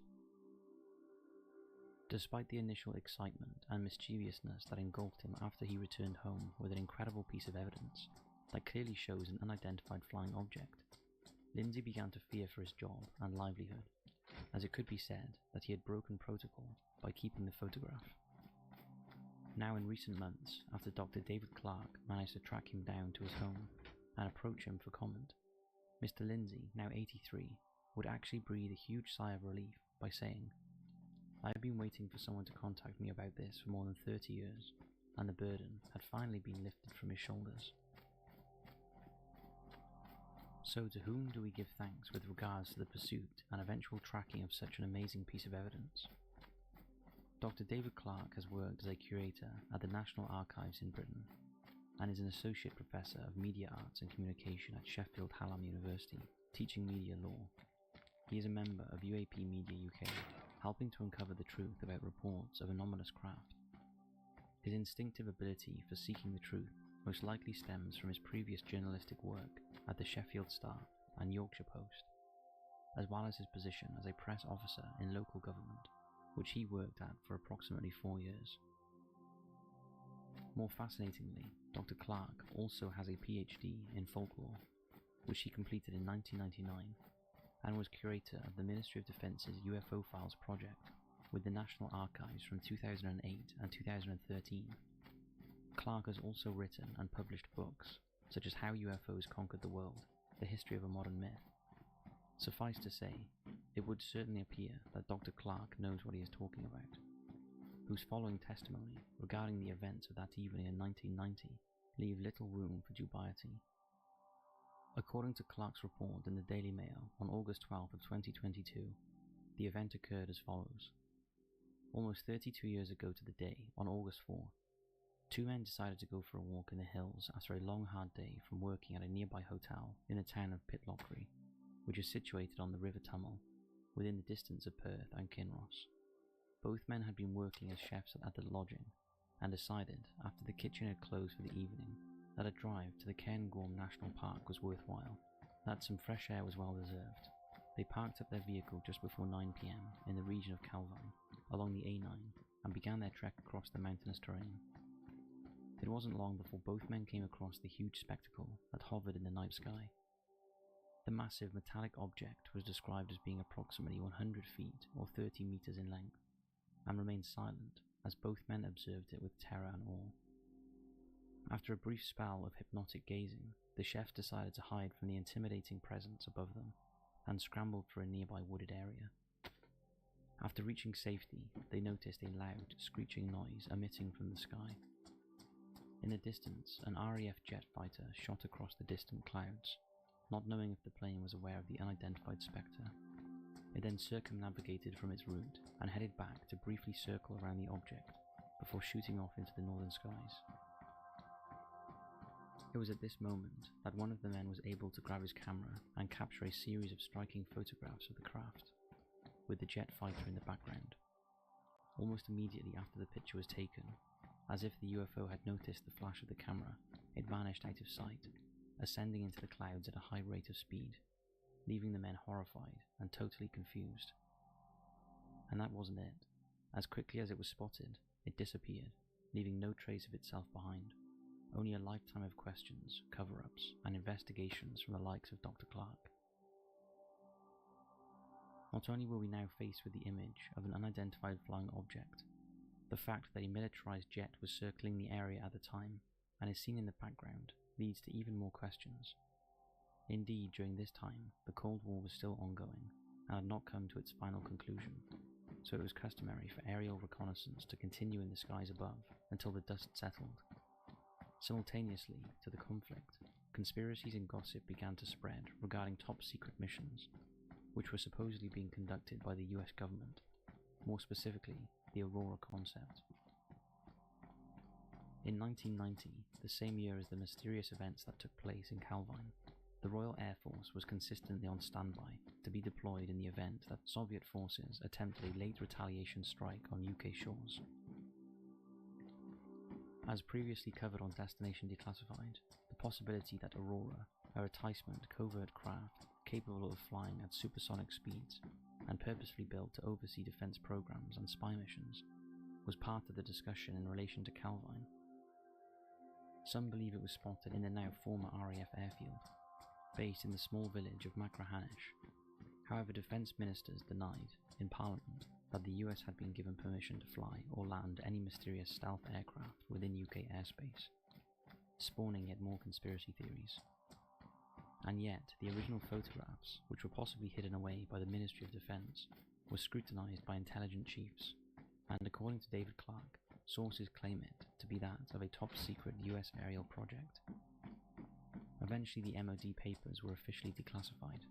[SPEAKER 4] Despite the initial excitement and mischievousness that engulfed him after he returned home with an incredible piece of evidence that clearly shows an unidentified flying object, Lindsay began to fear for his job and livelihood, as it could be said that he had broken protocol by keeping the photograph. Now in recent months, after Dr. David Clarke managed to track him down to his home and approach him for comment, Mr. Lindsay, now 83, would actually breathe a huge sigh of relief by saying, "I have been waiting for someone to contact me about this for more than 30 years, and the burden had finally been lifted from his shoulders." So to whom do we give thanks with regards to the pursuit and eventual tracking of such an amazing piece of evidence? Dr. David Clarke has worked as a curator at the National Archives in Britain and is an associate professor of media arts and communication at Sheffield Hallam University, teaching media law. He is a member of UAP Media UK, helping to uncover the truth about reports of anomalous craft. His instinctive ability for seeking the truth most likely stems from his previous journalistic work at the Sheffield Star and Yorkshire Post, as well as his position as a press officer in local government, which he worked at for approximately 4 years. More fascinatingly, Dr. Clarke also has a PhD in folklore, which he completed in 1999, and was curator of the Ministry of Defence's UFO Files project with the National Archives from 2008 and 2013. Clarke has also written and published books, such as How UFOs Conquered the World, The History of a Modern Myth. Suffice to say, it would certainly appear that Dr. Clarke knows what he is talking about, whose following testimony regarding the events of that evening in 1990 leave little room for dubiety. According to Clarke's report in the Daily Mail on August 12th of 2022, the event occurred as follows. Almost 32 years ago to the day, on August 4th, two men decided to go for a walk in the hills after a long hard day from working at a nearby hotel in the town of Pitlochry, which is situated on the River Tummel, within the distance of Perth and Kinross. Both men had been working as chefs at the lodging, and decided, after the kitchen had closed for the evening, that a drive to the Cairngorm National Park was worthwhile, that some fresh air was well deserved. They parked up their vehicle just before 9 p.m. in the region of Calvine, along the A9, and began their trek across the mountainous terrain. It wasn't long before both men came across the huge spectacle that hovered in the night sky. The massive metallic object was described as being approximately 100 feet or 30 meters in length, and remained silent as both men observed it with terror and awe. After a brief spell of hypnotic gazing, the chefs decided to hide from the intimidating presence above them, and scrambled for a nearby wooded area. After reaching safety, they noticed a loud, screeching noise emitting from the sky. In the distance, an RAF jet fighter shot across the distant clouds, not knowing if the plane was aware of the unidentified spectre. It then circumnavigated from its route and headed back to briefly circle around the object before shooting off into the northern skies. It was at this moment that one of the men was able to grab his camera and capture a series of striking photographs of the craft, with the jet fighter in the background. Almost immediately after the picture was taken, as if the UFO had noticed the flash of the camera, it vanished out of sight, ascending into the clouds at a high rate of speed, leaving the men horrified and totally confused. And that wasn't it. As quickly as it was spotted, it disappeared, leaving no trace of itself behind, only a lifetime of questions, cover-ups, and investigations from the likes of Dr. Clark. Not only were we now faced with the image of an unidentified flying object, the fact that a militarized jet was circling the area at the time and is seen in the background leads to even more questions. Indeed, during this time, the Cold War was still ongoing and had not come to its final conclusion, so it was customary for aerial reconnaissance to continue in the skies above until the dust settled. Simultaneously to the conflict, conspiracies and gossip began to spread regarding top-secret missions, which were supposedly being conducted by the US government, more specifically, the Aurora concept. In 1990, the same year as the mysterious events that took place in Calvine, the Royal Air Force was consistently on standby to be deployed in the event that Soviet forces attempted a late retaliation strike on UK shores. As previously covered on Destination Declassified, the possibility that Aurora, a reticement covert craft capable of flying at supersonic speeds and purposefully built to oversee defense programs and spy missions, was part of the discussion in relation to Calvine. Some believe it was spotted in the now former RAF airfield, based in the small village of Machrihanish. However, defense ministers denied, in Parliament, that the US had been given permission to fly or land any mysterious stealth aircraft within UK airspace, spawning yet more conspiracy theories. And yet, the original photographs, which were possibly hidden away by the Ministry of Defense, were scrutinized by intelligence chiefs, and according to David Clark, sources claim it to be that of a top-secret US aerial project. Eventually, the MOD papers were officially declassified.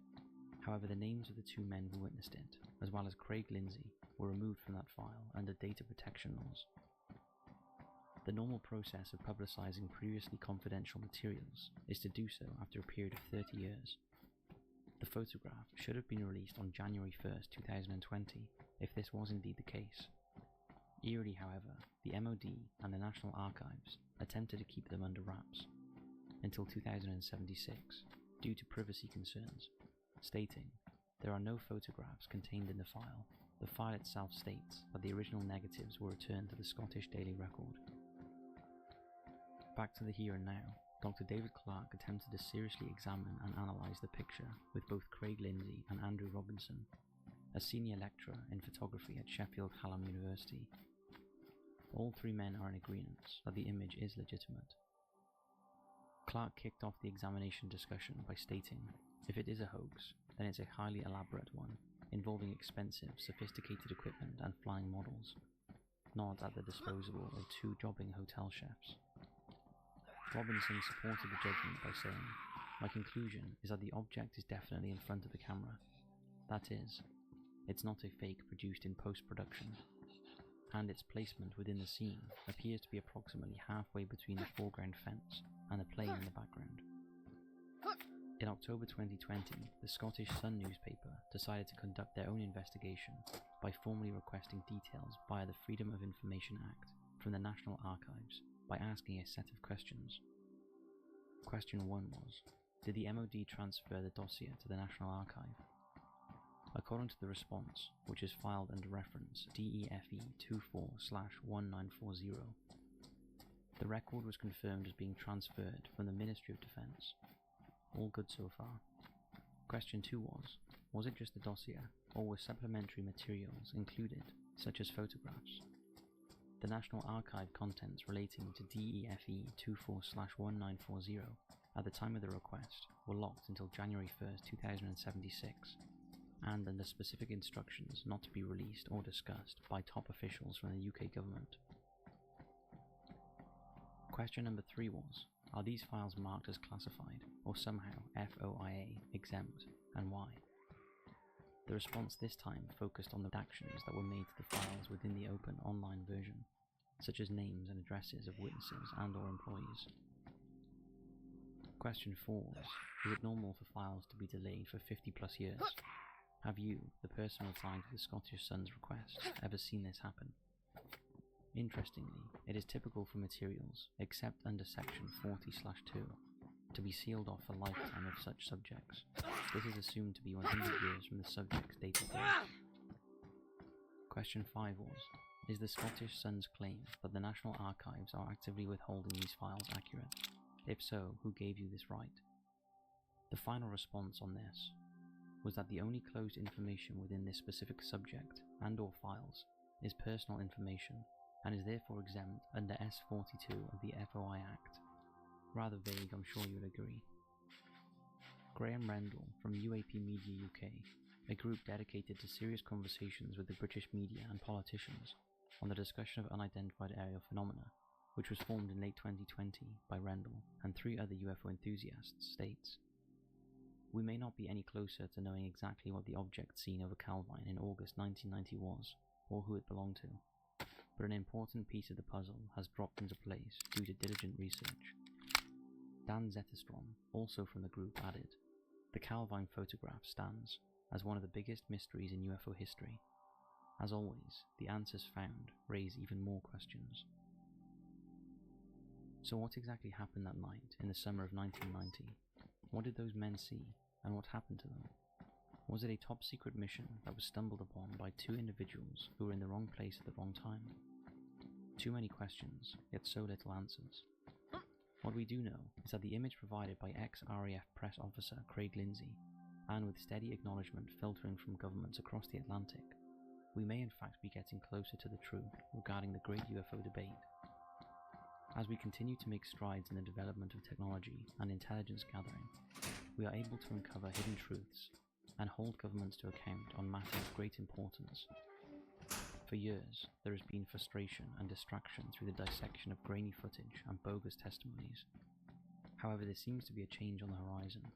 [SPEAKER 4] However, the names of the two men who witnessed it, as well as Craig Lindsay, were removed from that file under data protection laws. The normal process of publicizing previously confidential materials is to do so after a period of 30 years. The photograph should have been released on January 1st, 2020, if this was indeed the case. Eerily, however, the MOD and the National Archives attempted to keep them under wraps until 2076 due to privacy concerns, stating, "There are no photographs contained in the file. The file itself states that the original negatives were returned to the Scottish Daily Record." Back to the here and now, Dr. David Clark attempted to seriously examine and analyse the picture with both Craig Lindsay and Andrew Robinson, a senior lecturer in photography at Sheffield Hallam University. All three men are in agreement that the image is legitimate. Clark kicked off the examination discussion by stating, if it is a hoax, then it's a highly elaborate one, involving expensive, sophisticated equipment and flying models, not at the disposal of two jobbing hotel chefs. Robinson supported the judgment by saying, "My conclusion is that the object is definitely in front of the camera. That is, it's not a fake produced in post-production, and its placement within the scene appears to be approximately halfway between the foreground fence and the plane in the background." In October 2020, the Scottish Sun newspaper decided to conduct their own investigation by formally requesting details via the Freedom of Information Act from the National Archives by asking a set of questions. Question 1 was, did the MOD transfer the dossier to the National Archive? According to the response, which is filed under reference DEFE 24/1940, the record was confirmed as being transferred from the Ministry of Defence. All good so far. Question 2 was it just the dossier, or were supplementary materials included, such as photographs? The National Archive contents relating to DEFE 24/1940 at the time of the request were locked until January 1st, 2076, and under specific instructions not to be released or discussed by top officials from the UK government. Question number 3 was, are these files marked as classified or somehow FOIA exempt, and why? The response this time focused on the redactions that were made to the files within the open online version, such as names and addresses of witnesses and or employees. Question 4 was, is it normal for files to be delayed for 50 plus years? Have you, the person replying to the Scottish Sun's request, ever seen this happen? Interestingly, it is typical for materials, except under section 40/2, to be sealed off a lifetime of such subjects. This is assumed to be 100 years from the subject's date of birth. Question 5 was, Is the Scottish Sun's claim that the National Archives are actively withholding these files accurate? If so, who gave you this right? The final response on this was that the only closed information within this specific subject and/or files is personal information and is therefore exempt under S42 of the FOI Act. Rather vague, I'm sure you'll agree. Graham Rendell from UAP Media UK, a group dedicated to serious conversations with the British media and politicians on the discussion of unidentified aerial phenomena, which was formed in late 2020 by Rendell and 3 other UFO enthusiasts, states, "We may not be any closer to knowing exactly what the object seen over Calvine in August 1990 was, or who it belonged to, but an important piece of the puzzle has dropped into place due to diligent research." Dan Zetterstrom, also from the group, added, "The Calvine photograph stands as one of the biggest mysteries in UFO history. As always, the answers found raise even more questions." So what exactly happened that night in the summer of 1990? What did those men see, and what happened to them? Was it a top-secret mission that was stumbled upon by 2 individuals who were in the wrong place at the wrong time? Too many questions, yet so little answers. What we do know is that the image provided by ex-RAF press officer Craig Lindsay, and with steady acknowledgement filtering from governments across the Atlantic, we may in fact be getting closer to the truth regarding the great UFO debate. As we continue to make strides in the development of technology and intelligence gathering, we are able to uncover hidden truths and hold governments to account on matters of great importance. For years, there has been frustration and distraction through the dissection of grainy footage and bogus testimonies. However, there seems to be a change on the horizon.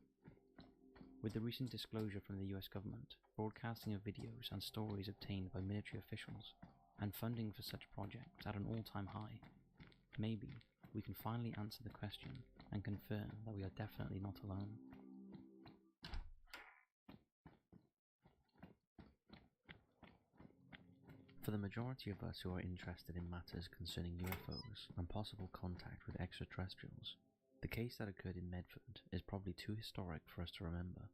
[SPEAKER 4] With the recent disclosure from the US government, broadcasting of videos and stories obtained by military officials, and funding for such projects at an all-time high, maybe we can finally answer the question and confirm that we are definitely not alone. For the majority of us who are interested in matters concerning UFOs and possible contact with extraterrestrials, the case that occurred in Medford is probably too historic for us to remember.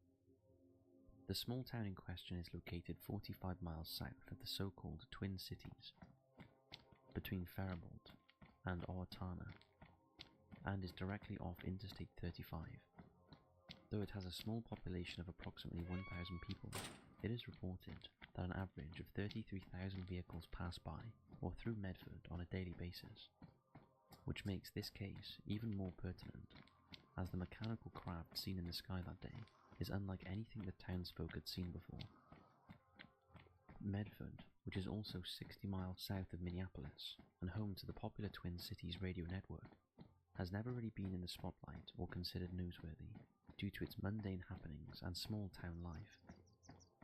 [SPEAKER 4] The small town in question is located 45 miles south of the so-called Twin Cities, between Faribault and Owatonna, and is directly off Interstate 35. Though it has a small population of approximately 1,000 people, it is reported that an average of 33,000 vehicles pass by or through Medford on a daily basis, which makes this case even more pertinent, as the mechanical craft seen in the sky that day is unlike anything the townsfolk had seen before. Medford, which is also 60 miles south of Minneapolis and home to the popular Twin Cities radio network, has never really been in the spotlight or considered newsworthy due to its mundane happenings and small town life.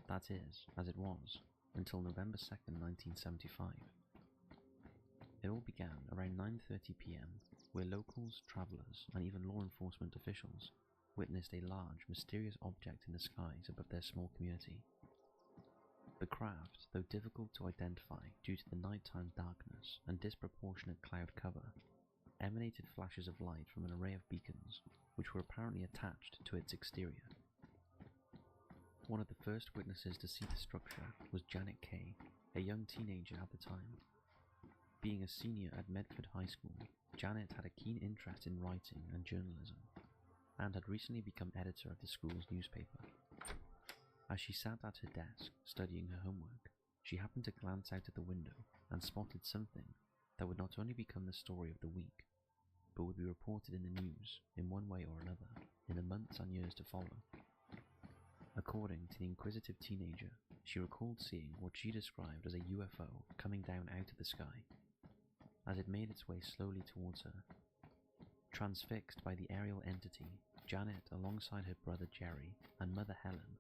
[SPEAKER 4] That is, as it was, until November 2nd, 1975. It all began around 9:30 p.m, where locals, travellers, and even law enforcement officials witnessed a large, mysterious object in the skies above their small community. The craft, though difficult to identify due to the nighttime darkness and disproportionate cloud cover, emanated flashes of light from an array of beacons, which were apparently attached to its exterior. One of the first witnesses to see the structure was Janet Kay, a young teenager at the time. Being a senior at Medford High School, Janet had a keen interest in writing and journalism, and had recently become editor of the school's newspaper. As she sat at her desk, studying her homework, she happened to glance out of the window and spotted something that would not only become the story of the week, but would be reported in the news in one way or another in the months and years to follow. According to the inquisitive teenager, she recalled seeing what she described as a UFO coming down out of the sky, as it made its way slowly towards her. Transfixed by the aerial entity, Janet, alongside her brother Jerry and mother Helen,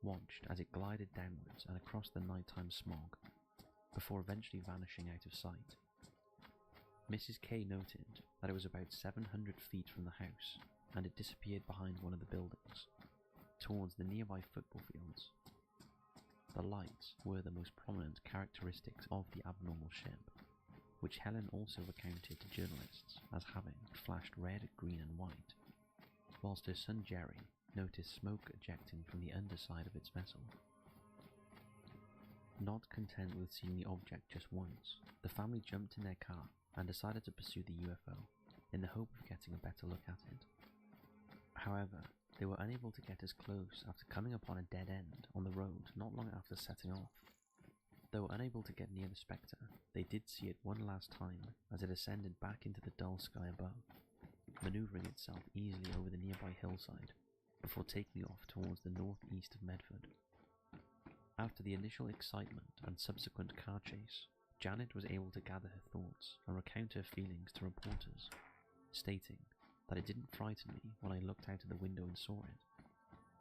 [SPEAKER 4] watched as it glided downwards and across the nighttime smog, before eventually vanishing out of sight. Mrs. Kay noted that it was about 700 feet from the house, and it disappeared behind one of the buildings, towards the nearby football fields. The lights were the most prominent characteristics of the abnormal ship, which Helen also recounted to journalists as having flashed red, green and white, whilst her son Jerry noticed smoke ejecting from the underside of its vessel. Not content with seeing the object just once, the family jumped in their car and decided to pursue the UFO in the hope of getting a better look at it. However, they were unable to get as close after coming upon a dead end on the road not long after setting off. Though unable to get near the spectre, they did see it one last time as it ascended back into the dull sky above, maneuvering itself easily over the nearby hillside before taking off towards the northeast of Medford. After the initial excitement and subsequent car chase, Janet was able to gather her thoughts and recount her feelings to reporters, stating that it didn't frighten me when I looked out of the window and saw it,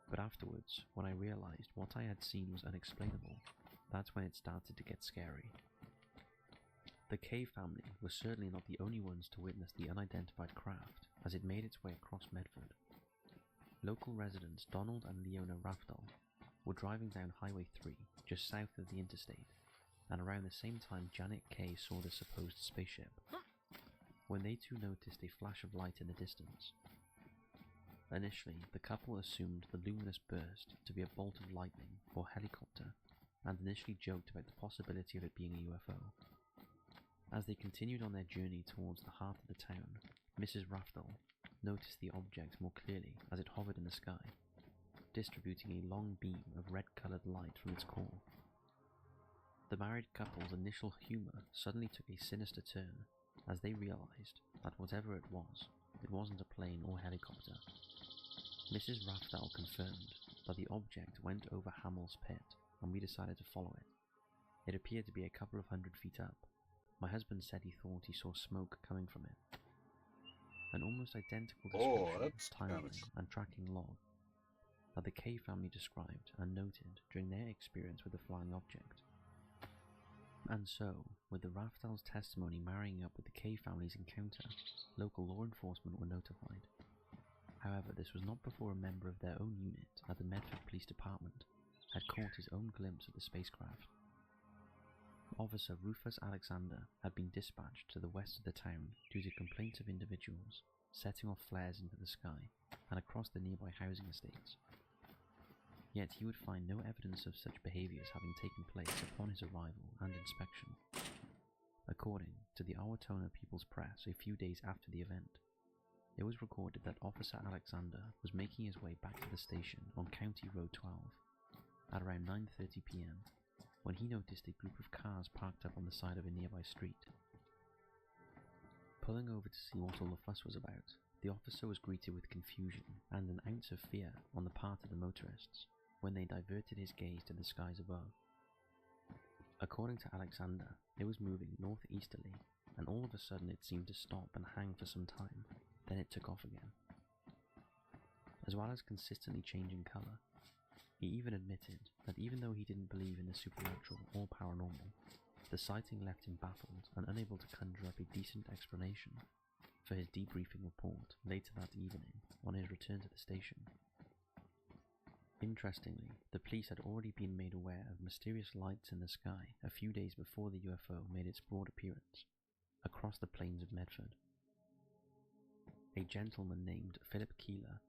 [SPEAKER 4] but afterwards, when I realized what I had seen was unexplainable, that's when it started to get scary. The Kay family were certainly not the only ones to witness the unidentified craft as it made its way across Medford. Local residents Donald and Leona Rafdal were driving down Highway 3 just south of the interstate, and around the same time Janet Kay saw the supposed spaceship, when they too noticed a flash of light in the distance. Initially, the couple assumed the luminous burst to be a bolt of lightning or helicopter, and initially joked about the possibility of it being a UFO. As they continued on their journey towards the heart of the town, Mrs. Rafdal noticed the object more clearly as it hovered in the sky, distributing a long beam of red-coloured light from its core. The married couple's initial humour suddenly took a sinister turn as they realised that whatever it wasn't a plane or helicopter. Mrs. Rafdal confirmed that the object went over Hamel's Pit, and we decided to follow it. It appeared to be a couple of 100 feet up. My husband said he thought he saw smoke coming from it. An almost identical description, timeline, and tracking log that the Kay family described and noted during their experience with the flying object. And so, with the Rafdal's testimony marrying up with the Kay family's encounter, local law enforcement were notified. However, this was not before a member of their own unit at the Medford Police Department had caught his own glimpse of the spacecraft. Officer Rufus Alexander had been dispatched to the west of the town due to complaints of individuals setting off flares into the sky and across the nearby housing estates. Yet he would find no evidence of such behaviours having taken place upon his arrival and inspection. According to the Owatonna People's Press a few days after the event, it was recorded that Officer Alexander was making his way back to the station on County Road 12 at around 9:30 p.m. when he noticed a group of cars parked up on the side of a nearby street. Pulling over to see what all the fuss was about, the officer was greeted with confusion and an ounce of fear on the part of the motorists when they diverted his gaze to the skies above. According to Alexander, it was moving northeasterly, and all of a sudden it seemed to stop and hang for some time, then it took off again. As well as consistently changing colour, he even admitted that even though he didn't believe in the supernatural or paranormal, the sighting left him baffled and unable to conjure up a decent explanation for his debriefing report later that evening on his return to the station. Interestingly, the police had already been made aware of mysterious lights in the sky a few days before the UFO made its broad appearance across the plains of Medford. A gentleman named Philip Keeler,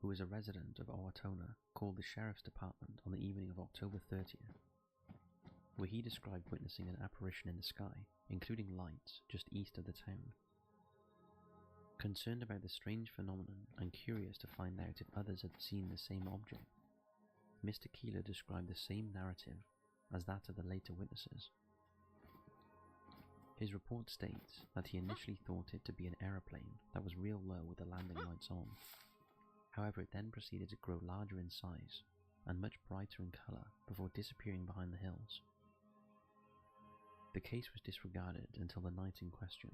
[SPEAKER 4] who was a resident of Owatonna, called the Sheriff's Department on the evening of October 30th, where he described witnessing an apparition in the sky, including lights just east of the town. Concerned about the strange phenomenon and curious to find out if others had seen the same object, Mr. Keeler described the same narrative as that of the later witnesses. His report states that he initially thought it to be an aeroplane that was real low with the landing lights on. However, it then proceeded to grow larger in size and much brighter in colour before disappearing behind the hills. The case was disregarded until the night in question,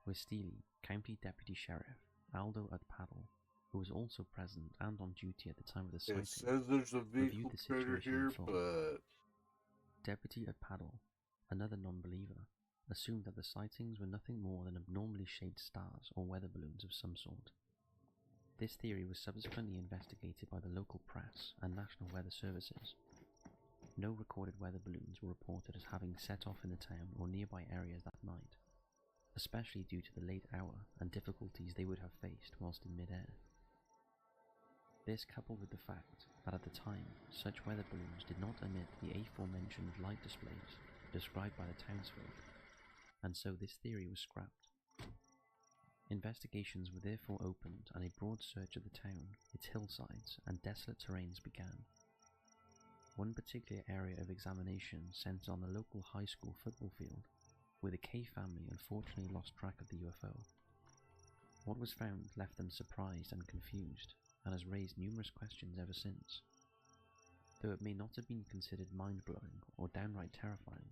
[SPEAKER 4] where Steele County Deputy Sheriff Aldo Udpaddle, who was also present and on duty at the time of the sighting,
[SPEAKER 2] It says there's a
[SPEAKER 4] reviewed
[SPEAKER 2] vehicle
[SPEAKER 4] the
[SPEAKER 2] critter
[SPEAKER 4] situation in
[SPEAKER 2] here,
[SPEAKER 4] full.
[SPEAKER 2] but
[SPEAKER 4] Deputy Udpaddle, another non-believer, assumed that the sightings were nothing more than abnormally shaped stars or weather balloons of some sort. This theory was subsequently investigated by the local press and National Weather Services. No recorded weather balloons were reported as having set off in the town or nearby areas that night, especially due to the late hour and difficulties they would have faced whilst in mid-air. This, coupled with the fact that at the time, such weather balloons did not emit the aforementioned light displays described by the townsfolk, and so this theory was scrapped. Investigations were therefore opened and a broad search of the town, its hillsides, and desolate terrains began. One particular area of examination centered on the local high school football field, where the Kay family unfortunately lost track of the UFO. What was found left them surprised and confused, and has raised numerous questions ever since. Though it may not have been considered mind-blowing or downright terrifying,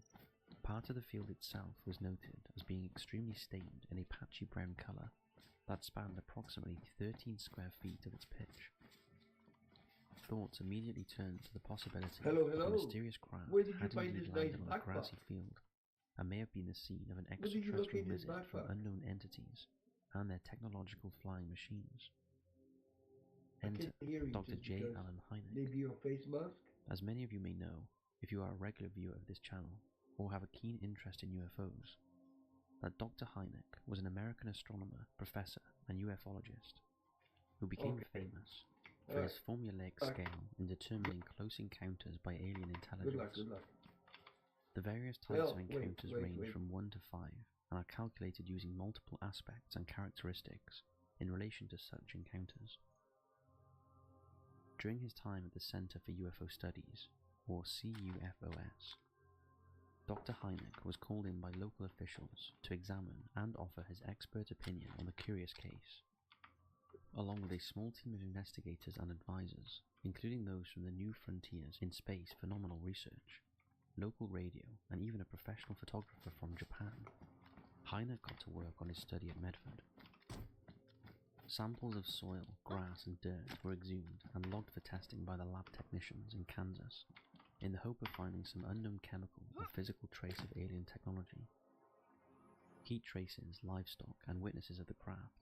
[SPEAKER 4] part of the field itself was noted as being extremely stained in a patchy brown colour that spanned approximately 13 square feet of its pitch. Thoughts immediately turned to the possibility
[SPEAKER 5] Hello,
[SPEAKER 4] that
[SPEAKER 5] hello.
[SPEAKER 4] the mysterious craft
[SPEAKER 5] Where did you
[SPEAKER 4] had
[SPEAKER 5] find
[SPEAKER 4] indeed
[SPEAKER 5] this
[SPEAKER 4] landed
[SPEAKER 5] nice
[SPEAKER 4] on a
[SPEAKER 5] backpack?
[SPEAKER 4] grassy field and may have been the scene of an
[SPEAKER 5] Where did you locate
[SPEAKER 4] extraterrestrial
[SPEAKER 5] this
[SPEAKER 4] visit from
[SPEAKER 5] backpack?
[SPEAKER 4] unknown entities and their technological flying machines.
[SPEAKER 5] I
[SPEAKER 4] Enter
[SPEAKER 5] can't hear you
[SPEAKER 4] Dr.
[SPEAKER 5] just
[SPEAKER 4] J.
[SPEAKER 5] because
[SPEAKER 4] Allen Hynek.
[SPEAKER 5] maybe your face mask?
[SPEAKER 4] As many of you may know, if you are a regular viewer of this channel, or have a keen interest in UFOs, that Dr. Hynek was an American astronomer, professor, and ufologist, who became
[SPEAKER 5] Okay.
[SPEAKER 4] famous for
[SPEAKER 5] Alright.
[SPEAKER 4] his formulaic
[SPEAKER 5] Alright.
[SPEAKER 4] scale in determining close encounters by alien intelligence.
[SPEAKER 5] Good luck, good luck.
[SPEAKER 4] The various types
[SPEAKER 5] Well,
[SPEAKER 4] of
[SPEAKER 5] wait,
[SPEAKER 4] encounters
[SPEAKER 5] wait,
[SPEAKER 4] range
[SPEAKER 5] wait.
[SPEAKER 4] from 1 to 5, and are calculated using multiple aspects and characteristics in relation to such encounters. During his time at the Center for UFO Studies, or CUFOS, Dr. Hynek was called in by local officials to examine and offer his expert opinion on the curious case, along with a small team of investigators and advisors, including those from the New Frontiers in Space Phenomenal Research, local radio, and even a professional photographer from Japan. Hynek got to work on his study at Medford. Samples of soil, grass, and dirt were exhumed and logged for testing by the lab technicians in Kansas, in the hope of finding some unknown chemical or physical trace of alien technology. Heat traces, livestock, and witnesses of the craft,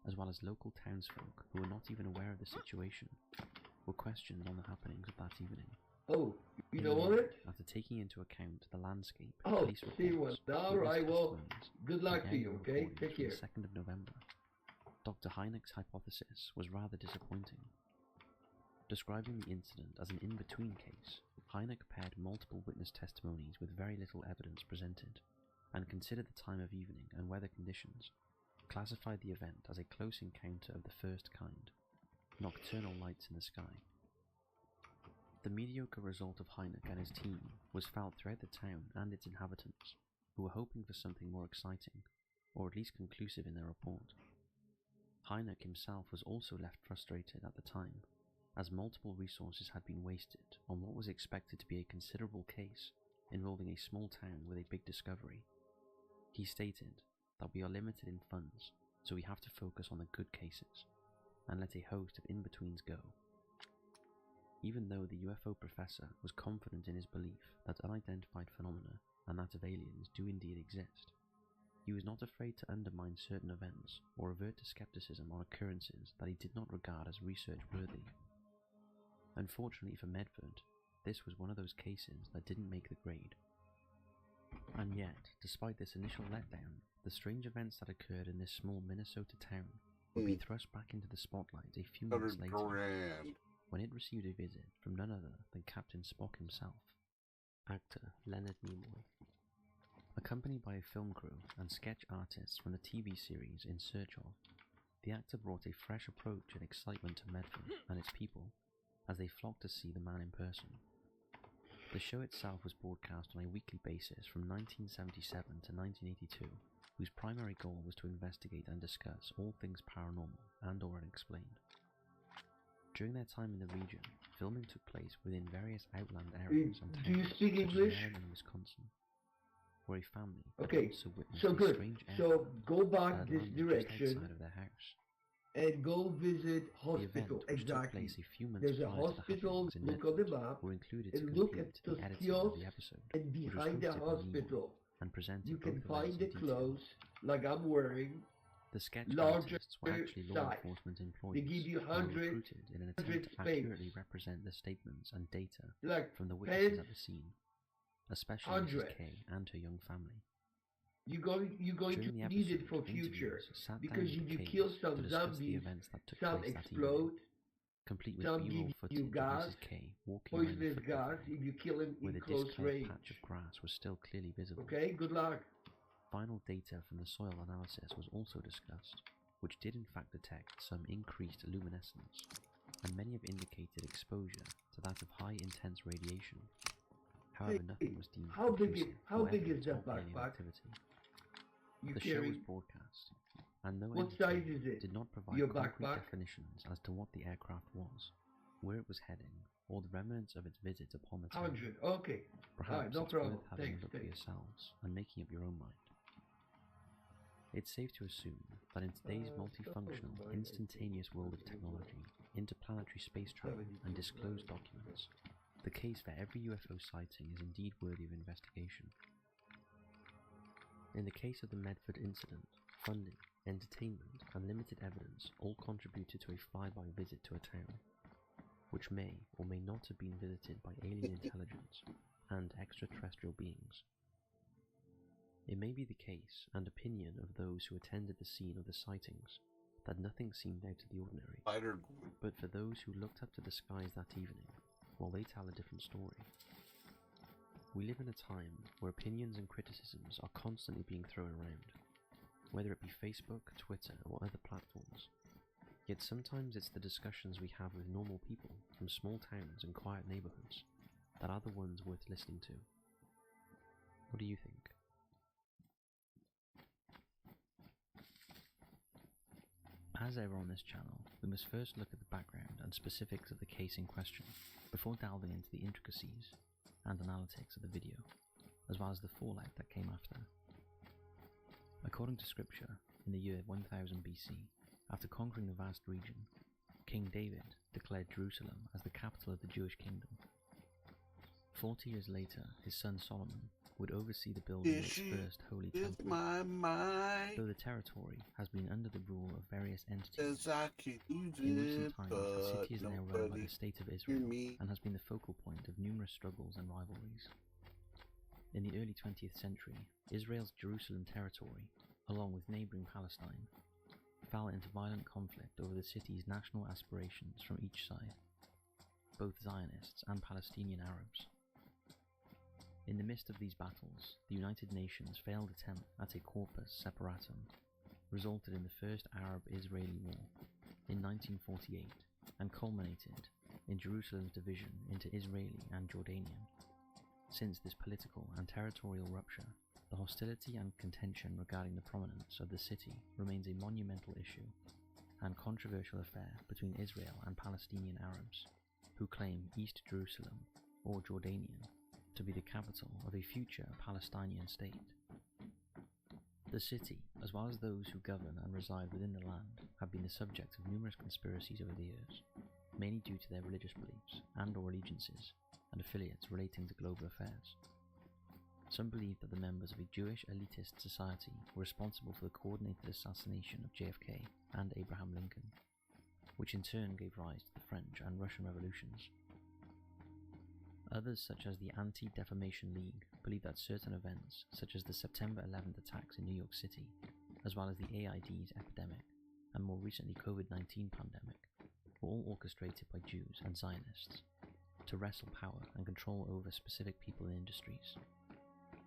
[SPEAKER 4] as well as local townsfolk who were not even aware of the situation, were questioned on the happenings of that evening.
[SPEAKER 5] Oh, you
[SPEAKER 4] In
[SPEAKER 5] don't
[SPEAKER 4] the
[SPEAKER 5] want
[SPEAKER 4] end,
[SPEAKER 5] it?
[SPEAKER 4] after taking into account the landscape,
[SPEAKER 5] Oh,
[SPEAKER 4] police
[SPEAKER 5] see you
[SPEAKER 4] reports,
[SPEAKER 5] one. All
[SPEAKER 4] witness
[SPEAKER 5] right, well,
[SPEAKER 4] testimonies,
[SPEAKER 5] good luck
[SPEAKER 4] and
[SPEAKER 5] to you,
[SPEAKER 4] audio
[SPEAKER 5] okay?
[SPEAKER 4] recordings
[SPEAKER 5] Take
[SPEAKER 4] from
[SPEAKER 5] care.
[SPEAKER 4] the 2nd of November, Dr. Hynek's hypothesis was rather disappointing. Describing the incident as an in-between case, Hynek paired multiple witness testimonies with very little evidence presented, and considered the time of evening and weather conditions, classified the event as a close encounter of the first kind, nocturnal lights in the sky. The mediocre result of Hynek and his team was felt throughout the town and its inhabitants, who were hoping for something more exciting, or at least conclusive in their report. Hynek himself was also left frustrated at the time, as multiple resources had been wasted on what was expected to be a considerable case involving a small town with a big discovery. He stated that we are limited in funds, so we have to focus on the good cases, and let a host of in-betweens go. Even though the UFO professor was confident in his belief that unidentified phenomena and that of aliens do indeed exist, he was not afraid to undermine certain events or revert to skepticism on occurrences that he did not regard as research-worthy. Unfortunately for Medford, this was one of those cases that didn't make the grade. And yet, despite this initial letdown, the strange events that occurred in this small Minnesota town would be thrust back into the spotlight a few months
[SPEAKER 2] 100
[SPEAKER 4] later,
[SPEAKER 2] grand.
[SPEAKER 4] when it received a visit from none other than Captain Spock himself, actor Leonard Nimoy. Accompanied by a film crew and sketch artists from the TV series In Search Of, the actor brought a fresh approach and excitement to Medford and its people as they flocked to see the man in person. The show itself was broadcast on a weekly basis from 1977 to 1982, whose primary goal was to investigate and discuss all things paranormal and or unexplained. During their time in the region, filming took place within various outland areas and
[SPEAKER 5] Do you
[SPEAKER 4] towns
[SPEAKER 5] speak
[SPEAKER 4] such as
[SPEAKER 5] English?
[SPEAKER 4] Maryland and Wisconsin, where a family had
[SPEAKER 5] Okay,
[SPEAKER 4] also witnessed
[SPEAKER 5] so
[SPEAKER 4] a
[SPEAKER 5] good.
[SPEAKER 4] strange
[SPEAKER 5] So go
[SPEAKER 4] that
[SPEAKER 5] back
[SPEAKER 4] had
[SPEAKER 5] this
[SPEAKER 4] landed just
[SPEAKER 5] direction
[SPEAKER 4] outside of their house.
[SPEAKER 5] and go visit
[SPEAKER 4] The event,
[SPEAKER 5] hospital.
[SPEAKER 4] which took
[SPEAKER 5] Exactly.
[SPEAKER 4] place a few months
[SPEAKER 5] There's a
[SPEAKER 4] prior to the
[SPEAKER 5] hospital.
[SPEAKER 4] happenings in
[SPEAKER 5] Look on the
[SPEAKER 4] Medford,
[SPEAKER 5] map
[SPEAKER 4] were included to
[SPEAKER 5] and look
[SPEAKER 4] contribute
[SPEAKER 5] at
[SPEAKER 4] to
[SPEAKER 5] the
[SPEAKER 4] the editing of
[SPEAKER 5] kiosk,
[SPEAKER 4] the episode,
[SPEAKER 5] and
[SPEAKER 4] which was
[SPEAKER 5] behind the
[SPEAKER 4] hosted by Nimoy
[SPEAKER 5] hospital
[SPEAKER 4] and presented
[SPEAKER 5] you can
[SPEAKER 4] both
[SPEAKER 5] find
[SPEAKER 4] events
[SPEAKER 5] the
[SPEAKER 4] in detail.
[SPEAKER 5] clothes like I'm wearing.
[SPEAKER 4] The sketch
[SPEAKER 5] larger
[SPEAKER 4] artists were actually law
[SPEAKER 5] size.
[SPEAKER 4] enforcement
[SPEAKER 5] They
[SPEAKER 4] employees
[SPEAKER 5] give you
[SPEAKER 4] who were
[SPEAKER 5] 100
[SPEAKER 4] recruited in an attempt to
[SPEAKER 5] space.
[SPEAKER 4] accurately represent the statements and data
[SPEAKER 5] Like
[SPEAKER 4] from the witnesses
[SPEAKER 5] pens,
[SPEAKER 4] at the scene, especially
[SPEAKER 5] hundreds.
[SPEAKER 4] Mrs. Kay and her young family.
[SPEAKER 5] You're going
[SPEAKER 4] During the
[SPEAKER 5] to need it
[SPEAKER 4] episode,
[SPEAKER 5] for future
[SPEAKER 4] interviewers sat
[SPEAKER 5] because
[SPEAKER 4] down
[SPEAKER 5] if you
[SPEAKER 4] with
[SPEAKER 5] kill
[SPEAKER 4] Kays to
[SPEAKER 5] some
[SPEAKER 4] discuss the
[SPEAKER 5] zombies,
[SPEAKER 4] events that took
[SPEAKER 5] some
[SPEAKER 4] place that
[SPEAKER 5] explode,
[SPEAKER 4] evening. complete with
[SPEAKER 5] Some
[SPEAKER 4] B-roll
[SPEAKER 5] give
[SPEAKER 4] footage
[SPEAKER 5] you
[SPEAKER 4] of
[SPEAKER 5] gas,
[SPEAKER 4] Mrs. K walking around the
[SPEAKER 5] poisonous
[SPEAKER 4] football
[SPEAKER 5] gas
[SPEAKER 4] field,
[SPEAKER 5] if you kill him
[SPEAKER 4] where
[SPEAKER 5] in
[SPEAKER 4] the
[SPEAKER 5] close
[SPEAKER 4] discolored
[SPEAKER 5] range.
[SPEAKER 4] patch of grass was still clearly visible.
[SPEAKER 5] Okay, good luck.
[SPEAKER 4] Final data from the soil analysis was also discussed, which did in fact detect some increased luminescence, and many have indicated exposure to that of high intense radiation. However, nothing was deemed
[SPEAKER 5] how big
[SPEAKER 4] conclusive
[SPEAKER 5] how
[SPEAKER 4] or
[SPEAKER 5] big is
[SPEAKER 4] evidence
[SPEAKER 5] that
[SPEAKER 4] of alien
[SPEAKER 5] backpack?
[SPEAKER 4] activity.
[SPEAKER 5] You
[SPEAKER 4] The show was
[SPEAKER 5] carry
[SPEAKER 4] broadcast, and though
[SPEAKER 5] what size
[SPEAKER 4] NDT
[SPEAKER 5] is it?
[SPEAKER 4] did not provide
[SPEAKER 5] Your
[SPEAKER 4] concrete
[SPEAKER 5] backpack?
[SPEAKER 4] definitions as to what the aircraft was, where it was heading, or the remnants of its visit upon the town,
[SPEAKER 5] 100. Okay.
[SPEAKER 4] perhaps
[SPEAKER 5] Alright, no
[SPEAKER 4] it's
[SPEAKER 5] problem.
[SPEAKER 4] worth having
[SPEAKER 5] Thanks,
[SPEAKER 4] a look for
[SPEAKER 5] thanks.
[SPEAKER 4] yourselves and making up your own mind. It's safe to assume that in today's multifunctional, instantaneous world of technology, interplanetary space travel, and disclosed documents, the case for every UFO sighting is indeed worthy of investigation. In the case of the Medford incident, funding, entertainment, and limited evidence all contributed to a flyby visit to a town, which may or may not have been visited by alien intelligence and extraterrestrial beings. It may be the case and opinion of those who attended the scene of the sightings that nothing seemed out of the ordinary,
[SPEAKER 2] Spider.
[SPEAKER 4] but for those who looked up to the skies that evening, well, they tell a different story. We live in a time where opinions and criticisms are constantly being thrown around, whether it be Facebook, Twitter, or other platforms. Yet sometimes it's the discussions we have with normal people from small towns and quiet neighborhoods that are the ones worth listening to. What do you think? As ever on this channel, we must first look at the background and specifics of the case in question, before delving into the intricacies and analytics of the video, as well as the fallout that came after. According to scripture, in the year 1000 BC, after conquering the vast region, King David declared Jerusalem as the capital of the Jewish kingdom. 40 years later, his son Solomon would oversee the building of its first holy temple.
[SPEAKER 2] My mind.
[SPEAKER 4] Though the territory has been under the rule of various entities,
[SPEAKER 2] Says I can use
[SPEAKER 4] in
[SPEAKER 2] it,
[SPEAKER 4] recent times the
[SPEAKER 2] but
[SPEAKER 4] city is now run by
[SPEAKER 2] nobody
[SPEAKER 4] the State of
[SPEAKER 2] hear
[SPEAKER 4] Israel
[SPEAKER 2] me.
[SPEAKER 4] and has been the focal point of numerous struggles and rivalries. In the early 20th century, Israel's Jerusalem territory, along with neighbouring Palestine, fell into violent conflict over the city's national aspirations from each side, both Zionists and Palestinian Arabs. In the midst of these battles, the United Nations' failed attempt at a corpus separatum resulted in the First Arab-Israeli War in 1948 and culminated in Jerusalem's division into Israeli and Jordanian. Since this political and territorial rupture, the hostility and contention regarding the prominence of the city remains a monumental issue and controversial affair between Israel and Palestinian Arabs, who claim East Jerusalem, or Jordanian, to be the capital of a future Palestinian state. The city, as well as those who govern and reside within the land, have been the subject of numerous conspiracies over the years, mainly due to their religious beliefs and/or allegiances and affiliates relating to global affairs. Some believe that the members of a Jewish elitist society were responsible for the coordinated assassination of JFK and Abraham Lincoln, which in turn gave rise to the French and Russian revolutions. Others, such as the Anti-Defamation League, believe that certain events, such as the September 11th attacks in New York City, as well as the AIDS epidemic, and more recently COVID-19 pandemic, were all orchestrated by Jews and Zionists to wrestle power and control over specific people and industries.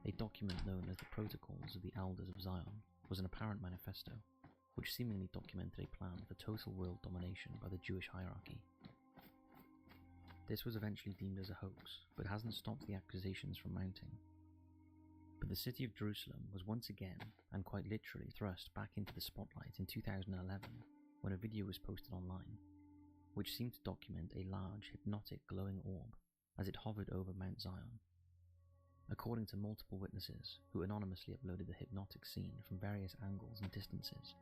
[SPEAKER 4] A document known as the Protocols of the Elders of Zion was an apparent manifesto, which seemingly documented a plan for total world domination by the Jewish hierarchy. This was eventually deemed as a hoax, but hasn't stopped the accusations from mounting. But the city of Jerusalem was once again, and quite literally, thrust back into the spotlight in 2011 when a video was posted online, which seemed to document a large, hypnotic, glowing orb as it hovered over Mount Zion. According to multiple witnesses, who anonymously uploaded the hypnotic scene from various angles and distances,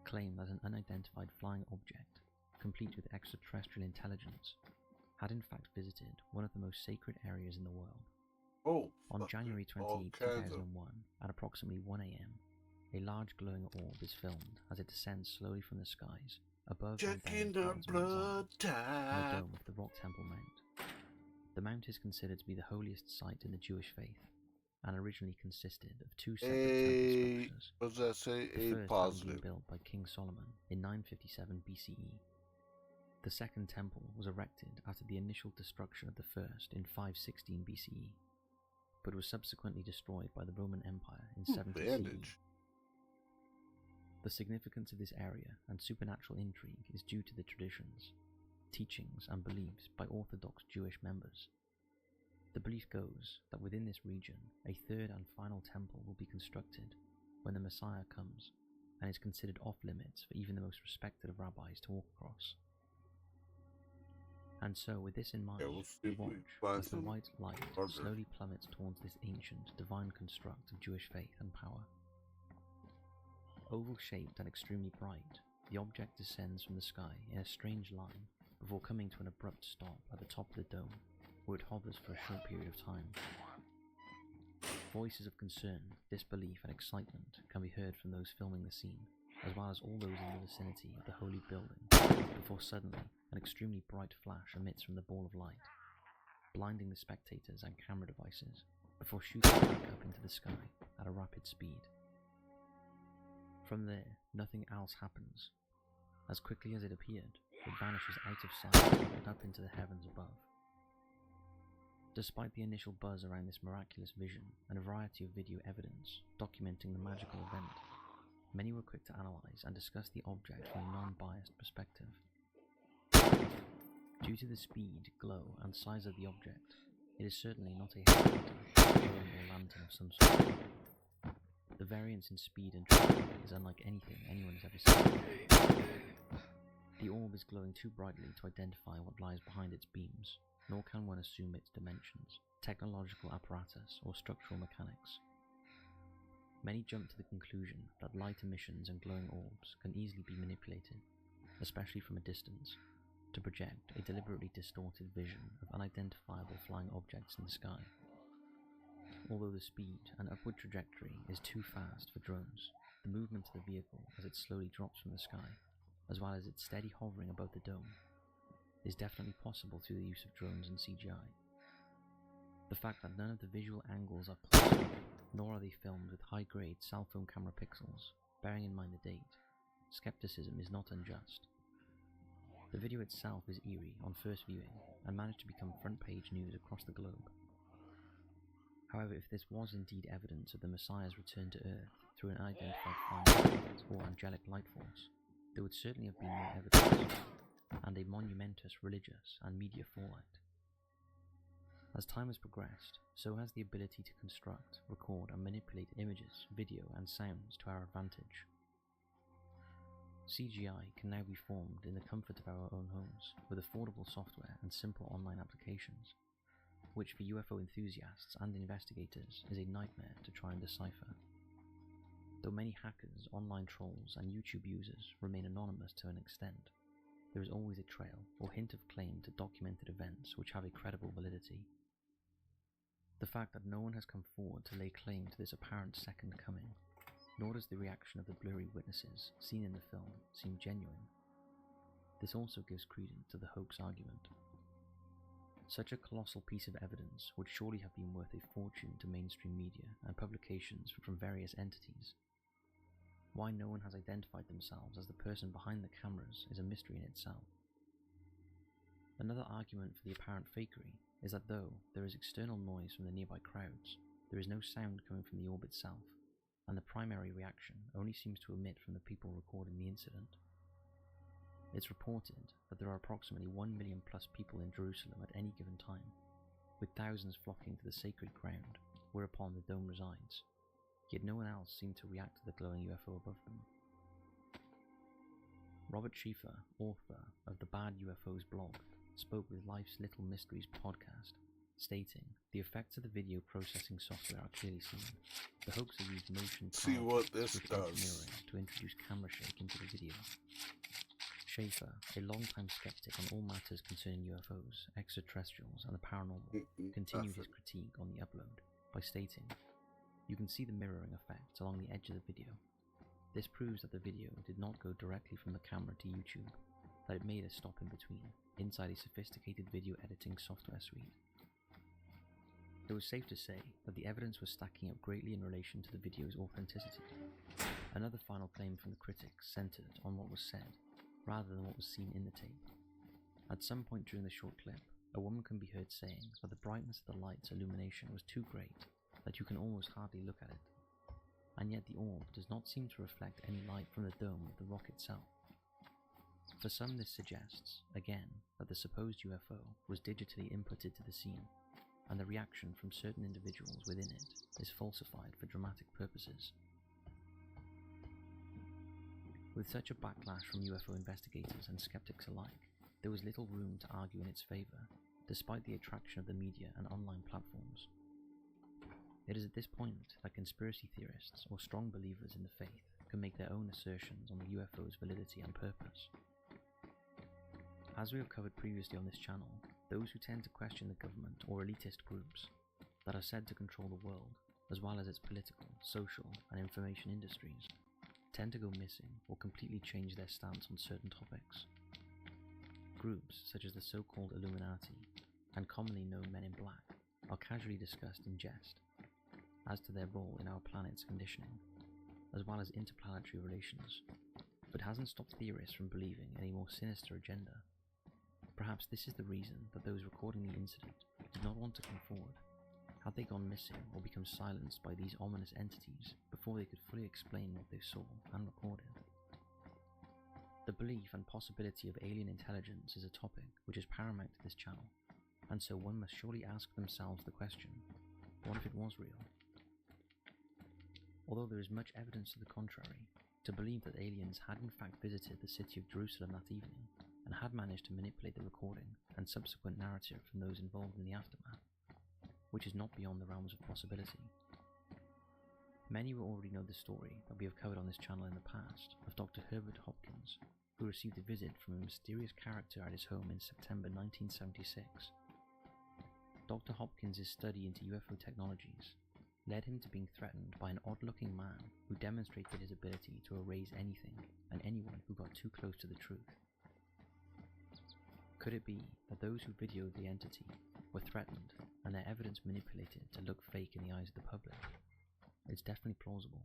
[SPEAKER 4] claim that an unidentified flying object, complete with extraterrestrial intelligence, had in fact visited one of the most sacred areas in the world.
[SPEAKER 2] Oh,
[SPEAKER 4] On January 28, 2001, at approximately 1 AM, a large glowing orb is filmed as it descends slowly from the skies, above and
[SPEAKER 2] checking
[SPEAKER 4] down
[SPEAKER 2] the
[SPEAKER 4] towards Mount
[SPEAKER 2] blood
[SPEAKER 4] Zion, on the
[SPEAKER 2] type.
[SPEAKER 4] dome of the Rock Temple Mount. The mount is considered to be the holiest site in the Jewish faith, and originally consisted of two separate temple structures.
[SPEAKER 2] What does that say?
[SPEAKER 4] The
[SPEAKER 2] A
[SPEAKER 4] first having
[SPEAKER 2] positive.
[SPEAKER 4] been built by King Solomon in 957 BCE, The second temple was erected after the initial destruction of the first in 516 BCE, but was subsequently destroyed by the Roman Empire in 70 CE.
[SPEAKER 2] Bandage.
[SPEAKER 4] The significance of this area and supernatural intrigue is due to the traditions, teachings, and beliefs by Orthodox Jewish members. The belief goes that within this region, a third and final temple will be constructed when the Messiah comes, and is considered off-limits for even the most respected of rabbis to walk across. And so, with this in mind,
[SPEAKER 2] Yeah, we'll see if we
[SPEAKER 4] watch
[SPEAKER 2] find
[SPEAKER 4] as the
[SPEAKER 2] some
[SPEAKER 4] white light
[SPEAKER 2] burger.
[SPEAKER 4] slowly plummets towards this ancient, divine construct of Jewish faith and power. Oval-shaped and extremely bright, the object descends from the sky in a strange line before coming to an abrupt stop at the top of the dome, where it hovers for a short period of time. Voices of concern, disbelief, and excitement can be heard from those filming the scene, as well as all those in the vicinity of the holy building, before suddenly an extremely bright flash emits from the ball of light, blinding the spectators and camera devices, before shooting back up into the sky at a rapid speed. From there, nothing else happens. As quickly as it appeared, it vanishes out of sight and up into the heavens above. Despite the initial buzz around this miraculous vision and a variety of video evidence documenting the magical event, many were quick to analyze and discuss the object from a non-biased perspective. Due to the speed, glow, and size of the object, it is certainly not a helicopter, drone, or lantern of some sort. The variance in speed and trajectory is unlike anything anyone has ever seen. The orb is glowing too brightly to identify what lies behind its beams, nor can one assume its dimensions, technological apparatus, or structural mechanics. Many jump to the conclusion that light emissions and glowing orbs can easily be manipulated, especially from a distance, to project a deliberately distorted vision of unidentifiable flying objects in the sky. Although the speed and upward trajectory is too fast for drones, the movement of the vehicle as it slowly drops from the sky, as well as its steady hovering above the dome, is definitely possible through the use of drones and CGI. The fact that none of the visual angles are played, nor are they filmed with high-grade cell phone camera pixels, bearing in mind the date, skepticism is not unjust. The video itself is eerie on first viewing and managed to become front-page news across the globe. However, if this was indeed evidence of the Messiah's return to Earth through an unidentified flying object or angelic light force, there would certainly have been more evidence, and a monumentous religious and media fallout. As time has progressed, so has the ability to construct, record, and manipulate images, video, and sounds to our advantage. CGI can now be formed in the comfort of our own homes with affordable software and simple online applications, which for UFO enthusiasts and investigators is a nightmare to try and decipher. Though many hackers, online trolls, and YouTube users remain anonymous to an extent, there is always a trail or hint of claim to documented events which have a credible validity. The fact that no one has come forward to lay claim to this apparent second coming, nor does the reaction of the blurry witnesses seen in the film seem genuine. This also gives credence to the hoax argument. Such a colossal piece of evidence would surely have been worth a fortune to mainstream media and publications from various entities. Why no one has identified themselves as the person behind the cameras is a mystery in itself. Another argument for the apparent fakery is that though there is external noise from the nearby crowds, there is no sound coming from the orb itself, and the primary reaction only seems to emit from the people recording the incident. It's reported that there are approximately 1 million plus people in Jerusalem at any given time, with thousands flocking to the sacred ground whereupon the dome resides, yet no one else seemed to react to the glowing UFO above them. Robert Schieffer, author of the Bad UFOs blog, spoke with Life's Little Mysteries podcast, stating, "The effects of the video processing software are clearly seen. The hoaxer used motion
[SPEAKER 2] See what this
[SPEAKER 4] switch
[SPEAKER 2] does.
[SPEAKER 4] engineering to introduce camera shake into the video." Schaefer, a long-time skeptic on all matters concerning UFOs, extraterrestrials, and the paranormal, continued his critique on the upload by stating, "You can see the mirroring effect along the edge of the video. This proves that the video did not go directly from the camera to YouTube, that it made a stop in between, inside a sophisticated video editing software suite." It was safe to say that the evidence was stacking up greatly in relation to the video's authenticity. Another final claim from the critics centered on what was said, rather than what was seen in the tape. At some point during the short clip, a woman can be heard saying that the brightness of the light's illumination was too great that you can almost hardly look at it, and yet the orb does not seem to reflect any light from the dome of the rock itself. For some, this suggests, again, that the supposed UFO was digitally inputted to the scene, and the reaction from certain individuals within it is falsified for dramatic purposes. With such a backlash from UFO investigators and skeptics alike, there was little room to argue in its favour, despite the attraction of the media and online platforms. It is at this point that conspiracy theorists or strong believers in the faith can make their own assertions on the UFO's validity and purpose. As we have covered previously on this channel, those who tend to question the government or elitist groups that are said to control the world, as well as its political, social, and information industries, tend to go missing or completely change their stance on certain topics. Groups such as the so-called Illuminati and commonly known Men in Black are casually discussed in jest as to their role in our planet's conditioning, as well as interplanetary relations, but hasn't stopped theorists from believing in a more sinister agenda. Perhaps this is the reason that those recording the incident did not want to come forward. Had they gone missing or become silenced by these ominous entities before they could fully explain what they saw and recorded? The belief and possibility of alien intelligence is a topic which is paramount to this channel, and so one must surely ask themselves the question, what if it was real? Although there is much evidence to the contrary, to believe that aliens had in fact visited the city of Jerusalem that evening and had managed to manipulate the recording and subsequent narrative from those involved in the aftermath, which is not beyond the realms of possibility. Many will already know the story that we have covered on this channel in the past of Dr. Herbert Hopkins, who received a visit from a mysterious character at his home in September 1976. Dr. Hopkins' study into UFO technologies led him to being threatened by an odd-looking man who demonstrated his ability to erase anything and anyone who got too close to the truth. Could it be that those who videoed the entity were threatened and their evidence manipulated to look fake in the eyes of the public? It's definitely plausible.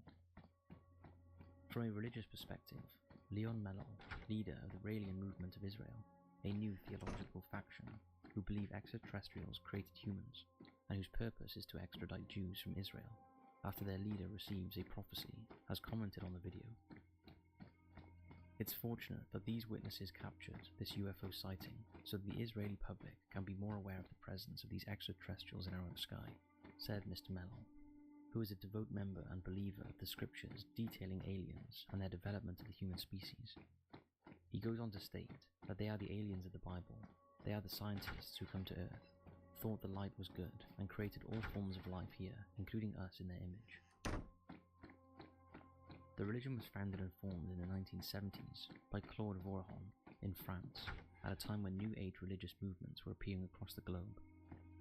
[SPEAKER 4] From a religious perspective, Leon Mellor, leader of the Raelian movement of Israel, a new theological faction who believe extraterrestrials created humans and whose purpose is to extradite Jews from Israel after their leader receives a prophecy, has commented on the video. It's fortunate that these witnesses captured this UFO sighting so that the Israeli public can be more aware of the presence of these extraterrestrials in our own sky, said Mr. Mellor, who is a devout member and believer of the scriptures detailing aliens and their development of the human species. He goes on to state that they are the aliens of the Bible, they are the scientists who come to Earth, thought the light was good, and created all forms of life here, including us in their image. The religion was founded and formed in the 1970s by Claude Vorilhon in France, at a time when New Age religious movements were appearing across the globe,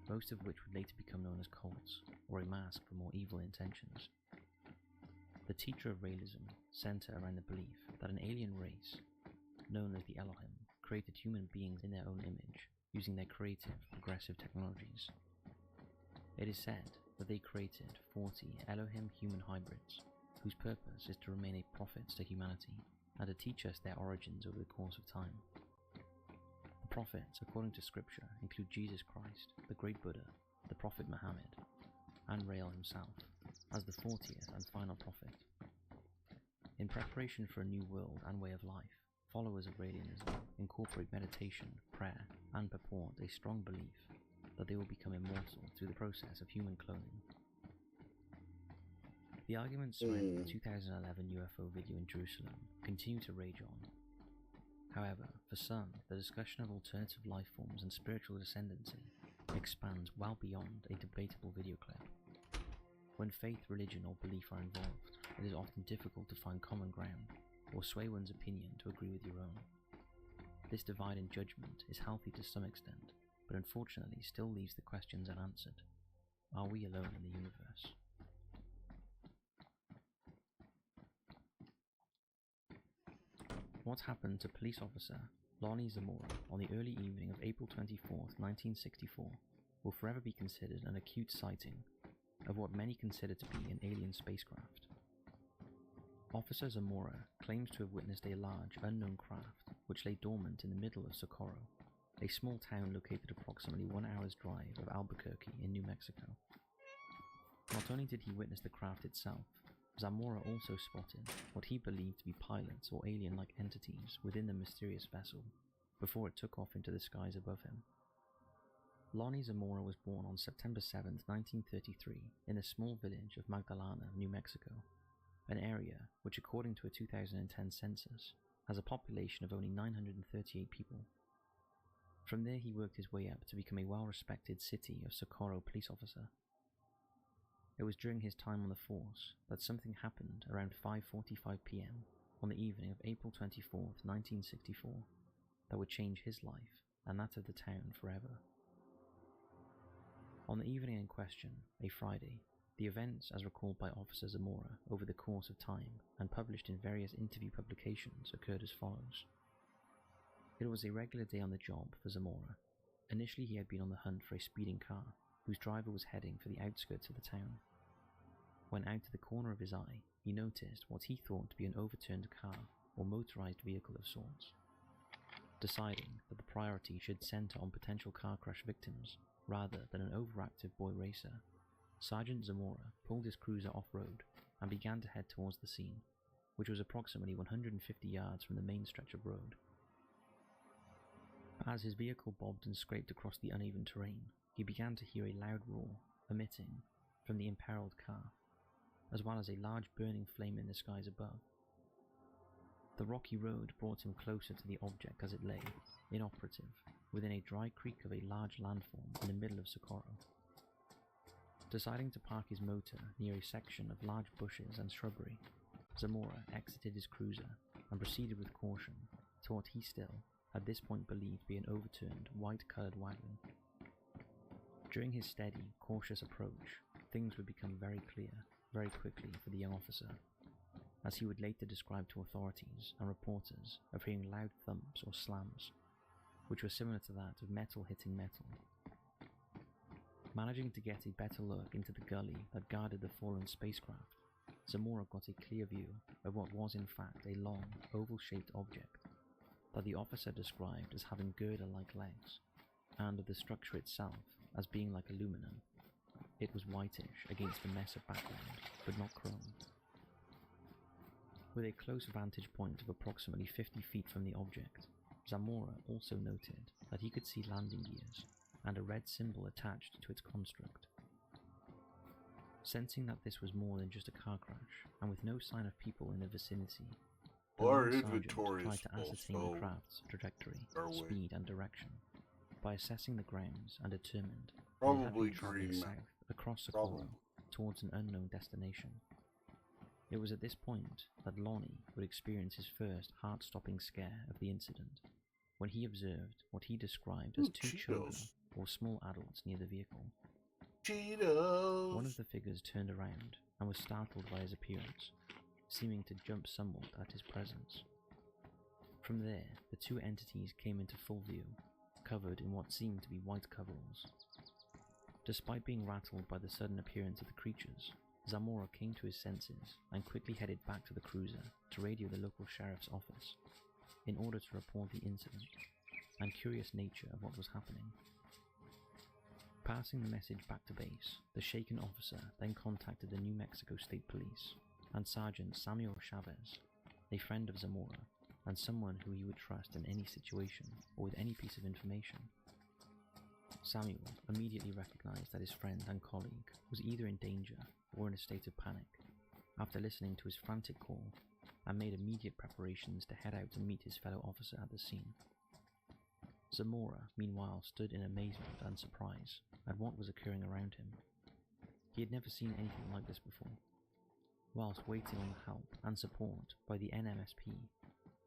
[SPEAKER 4] most of which would later become known as cults, or a mask for more evil intentions. The teacher of Raelism centre around the belief that an alien race, known as the Elohim, created human beings in their own image, using their creative, progressive technologies. It is said that they created 40 Elohim human hybrids, whose purpose is to remain a prophet to humanity, and to teach us their origins over the course of time. The prophets, according to scripture, include Jesus Christ, the great Buddha, the Prophet Muhammad, and Rael himself, as the 40th and final prophet. In preparation for a new world and way of life, followers of Raelianism incorporate meditation, prayer, and purport a strong belief that they will become immortal through the process of human cloning. The arguments surrounding the 2011 UFO video in Jerusalem continue to rage on. However, for some, the discussion of alternative life forms and spiritual descendancy expands well beyond a debatable video clip. When faith, religion, or belief are involved, it is often difficult to find common ground or sway one's opinion to agree with your own. This divide in judgment is healthy to some extent, but unfortunately still leaves the questions unanswered. Are we alone in the universe? What happened to police officer Lonnie Zamora on the early evening of April 24, 1964 will forever be considered an acute sighting of what many consider to be an alien spacecraft. Officer Zamora claims to have witnessed a large, unknown craft which lay dormant in the middle of Socorro, a small town located approximately 1 hour's drive of Albuquerque in New Mexico. Not only did he witness the craft itself, Zamora also spotted what he believed to be pilots or alien-like entities within the mysterious vessel before it took off into the skies above him. Lonnie Zamora was born on September 7, 1933, in the small village of Magdalena, New Mexico, an area which, according to a 2010 census, has a population of only 938 people. From there he worked his way up to become a well-respected City of Socorro police officer. It was during his time on the force that something happened around 5:45 p.m. on the evening of April 24, 1964, that would change his life and that of the town forever. On the evening in question, a Friday, the events as recalled by Officer Zamora over the course of time and published in various interview publications occurred as follows. It was a regular day on the job for Zamora. Initially he had been on the hunt for a speeding car, whose driver was heading for the outskirts of the town. When out to the corner of his eye, he noticed what he thought to be an overturned car or motorized vehicle of sorts. Deciding that the priority should center on potential car crash victims rather than an overactive boy racer, Sergeant Zamora pulled his cruiser off-road and began to head towards the scene, which was approximately 150 yards from the main stretch of road. As his vehicle bobbed and scraped across the uneven terrain, he began to hear a loud roar emitting from the imperiled car, as well as a large burning flame in the skies above. The rocky road brought him closer to the object as it lay, inoperative, within a dry creek of a large landform in the middle of Socorro. Deciding to park his motor near a section of large bushes and shrubbery, Zamora exited his cruiser and proceeded with caution to what he still, at this point, believed to be an overturned, white-coloured wagon. During his steady, cautious approach, things would become very clear very quickly for the young officer, as he would later describe to authorities and reporters of hearing loud thumps or slams, which were similar to that of metal hitting metal. Managing to get a better look into the gully that guarded the fallen spacecraft, Zamora got a clear view of what was in fact a long, oval-shaped object that the officer described as having girder-like legs, and of the structure itself as being like aluminum. It was whitish against the mess of background, but not chrome. With a close vantage point of approximately 50 feet from the object, Zamora also noted that he could see landing gears and a red symbol attached to its construct. Sensing that this was more than just a car crash, and with no sign of people in the vicinity, the
[SPEAKER 2] Our
[SPEAKER 4] lone sergeant
[SPEAKER 2] inventory
[SPEAKER 4] tried
[SPEAKER 2] is
[SPEAKER 4] to
[SPEAKER 2] full,
[SPEAKER 4] ascertain
[SPEAKER 2] so
[SPEAKER 4] the craft's trajectory,
[SPEAKER 2] are we.
[SPEAKER 4] speed and direction by assessing the grounds and determined that it had
[SPEAKER 2] Probably
[SPEAKER 4] been traveling
[SPEAKER 2] green
[SPEAKER 4] south
[SPEAKER 2] map.
[SPEAKER 4] across Socorro
[SPEAKER 2] Probably.
[SPEAKER 4] towards an unknown destination. It was at this point that Lonnie would experience his first heart-stopping scare of the incident, when he observed what he described as
[SPEAKER 2] Ooh,
[SPEAKER 4] two children
[SPEAKER 2] Cheetos.
[SPEAKER 4] or small adults near the vehicle.
[SPEAKER 2] Cheetos!
[SPEAKER 4] One of the figures turned around and was startled by his appearance, seeming to jump somewhat at his presence. From there, the two entities came into full view, covered in what seemed to be white coveralls. Despite being rattled by the sudden appearance of the creatures, Zamora came to his senses and quickly headed back to the cruiser to radio the local sheriff's office in order to report the incident and curious nature of what was happening. Passing the message back to base, the shaken officer then contacted the New Mexico State Police and Sergeant Samuel Chavez, a friend of Zamora and someone who he would trust in any situation or with any piece of information. Samuel immediately recognized that his friend and colleague was either in danger or in a state of panic after listening to his frantic call, and made immediate preparations to head out and meet his fellow officer at the scene. Zamora, meanwhile, stood in amazement and surprise at what was occurring around him. He had never seen anything like this before. Whilst waiting on the help and support by the NMSP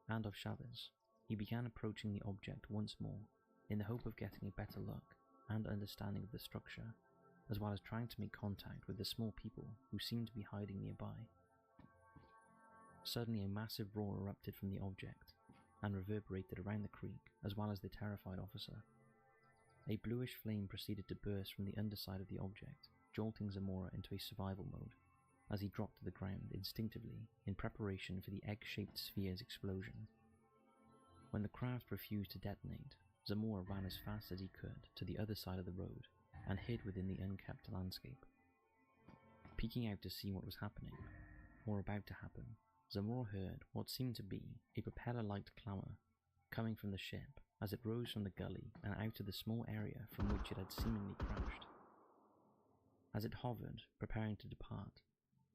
[SPEAKER 4] and of Chavez, he began approaching the object once more in the hope of getting a better look and understanding of the structure, as well as trying to make contact with the small people who seemed to be hiding nearby. Suddenly a massive roar erupted from the object and reverberated around the creek as well as the terrified officer. A bluish flame proceeded to burst from the underside of the object, jolting Zamora into a survival mode as he dropped to the ground instinctively in preparation for the egg-shaped sphere's explosion. When the craft refused to detonate, Zamora ran as fast as he could to the other side of the road and hid within the unkept landscape. Peeking out to see what was happening, or about to happen, Zamora heard what seemed to be a propeller-like clamour coming from the ship as it rose from the gully and out of the small area from which it had seemingly crashed. As it hovered, preparing to depart,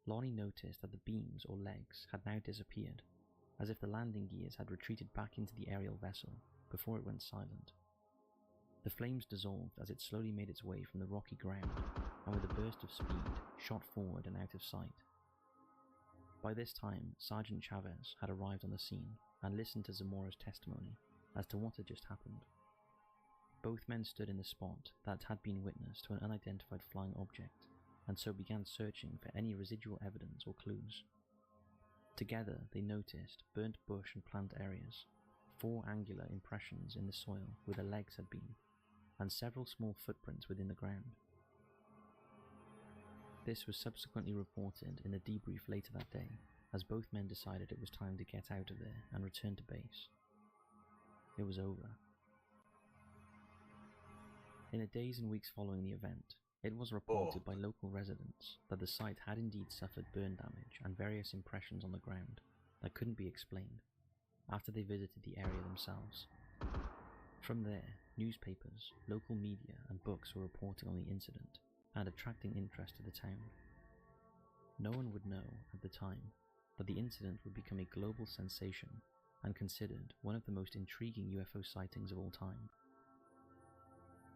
[SPEAKER 4] Lonnie noticed that the beams or legs had now disappeared, as if the landing gears had retreated back into the aerial vessel before it went silent. The flames dissolved as it slowly made its way from the rocky ground, and with a burst of speed, shot forward and out of sight. By this time, Sergeant Chavez had arrived on the scene and listened to Zamora's testimony as to what had just happened. Both men stood in the spot that had been witness to an unidentified flying object, and so began searching for any residual evidence or clues. Together they noticed burnt bush and plant areas, 4 angular impressions in the soil where the legs had been, and several small footprints within the ground. This was subsequently reported in the debrief later that day, as both men decided it was time to get out of there and return to base. It was over. In the days and weeks following the event, it was reported by local residents that the site had indeed suffered burn damage and various impressions on the ground that couldn't be explained after they visited the area themselves. From there, newspapers, local media and books were reporting on the incident and attracting interest to the town. No one would know at the time that the incident would become a global sensation and considered one of the most intriguing UFO sightings of all time.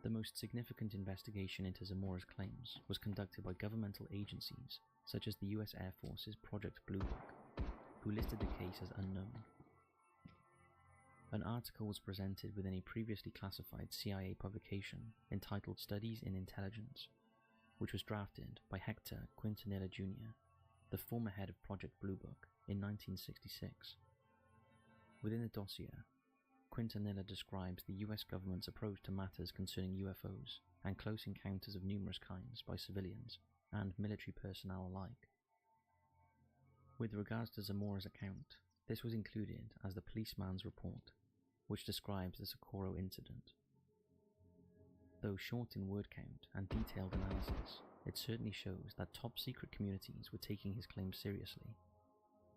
[SPEAKER 4] The most significant investigation into Zamora's claims was conducted by governmental agencies such as the US Air Force's Project Blue Book, who listed the case as unknown. An article was presented within a previously classified CIA publication entitled Studies in Intelligence, which was drafted by Hector Quintanilla Jr., the former head of Project Blue Book, in 1966. Within the dossier, Quintanilla describes the US government's approach to matters concerning UFOs and close encounters of numerous kinds by civilians and military personnel alike. With regards to Zamora's account, this was included as the policeman's report, which describes the Socorro incident. Though short in word count and detailed analysis, it certainly shows that top-secret communities were taking his claims seriously.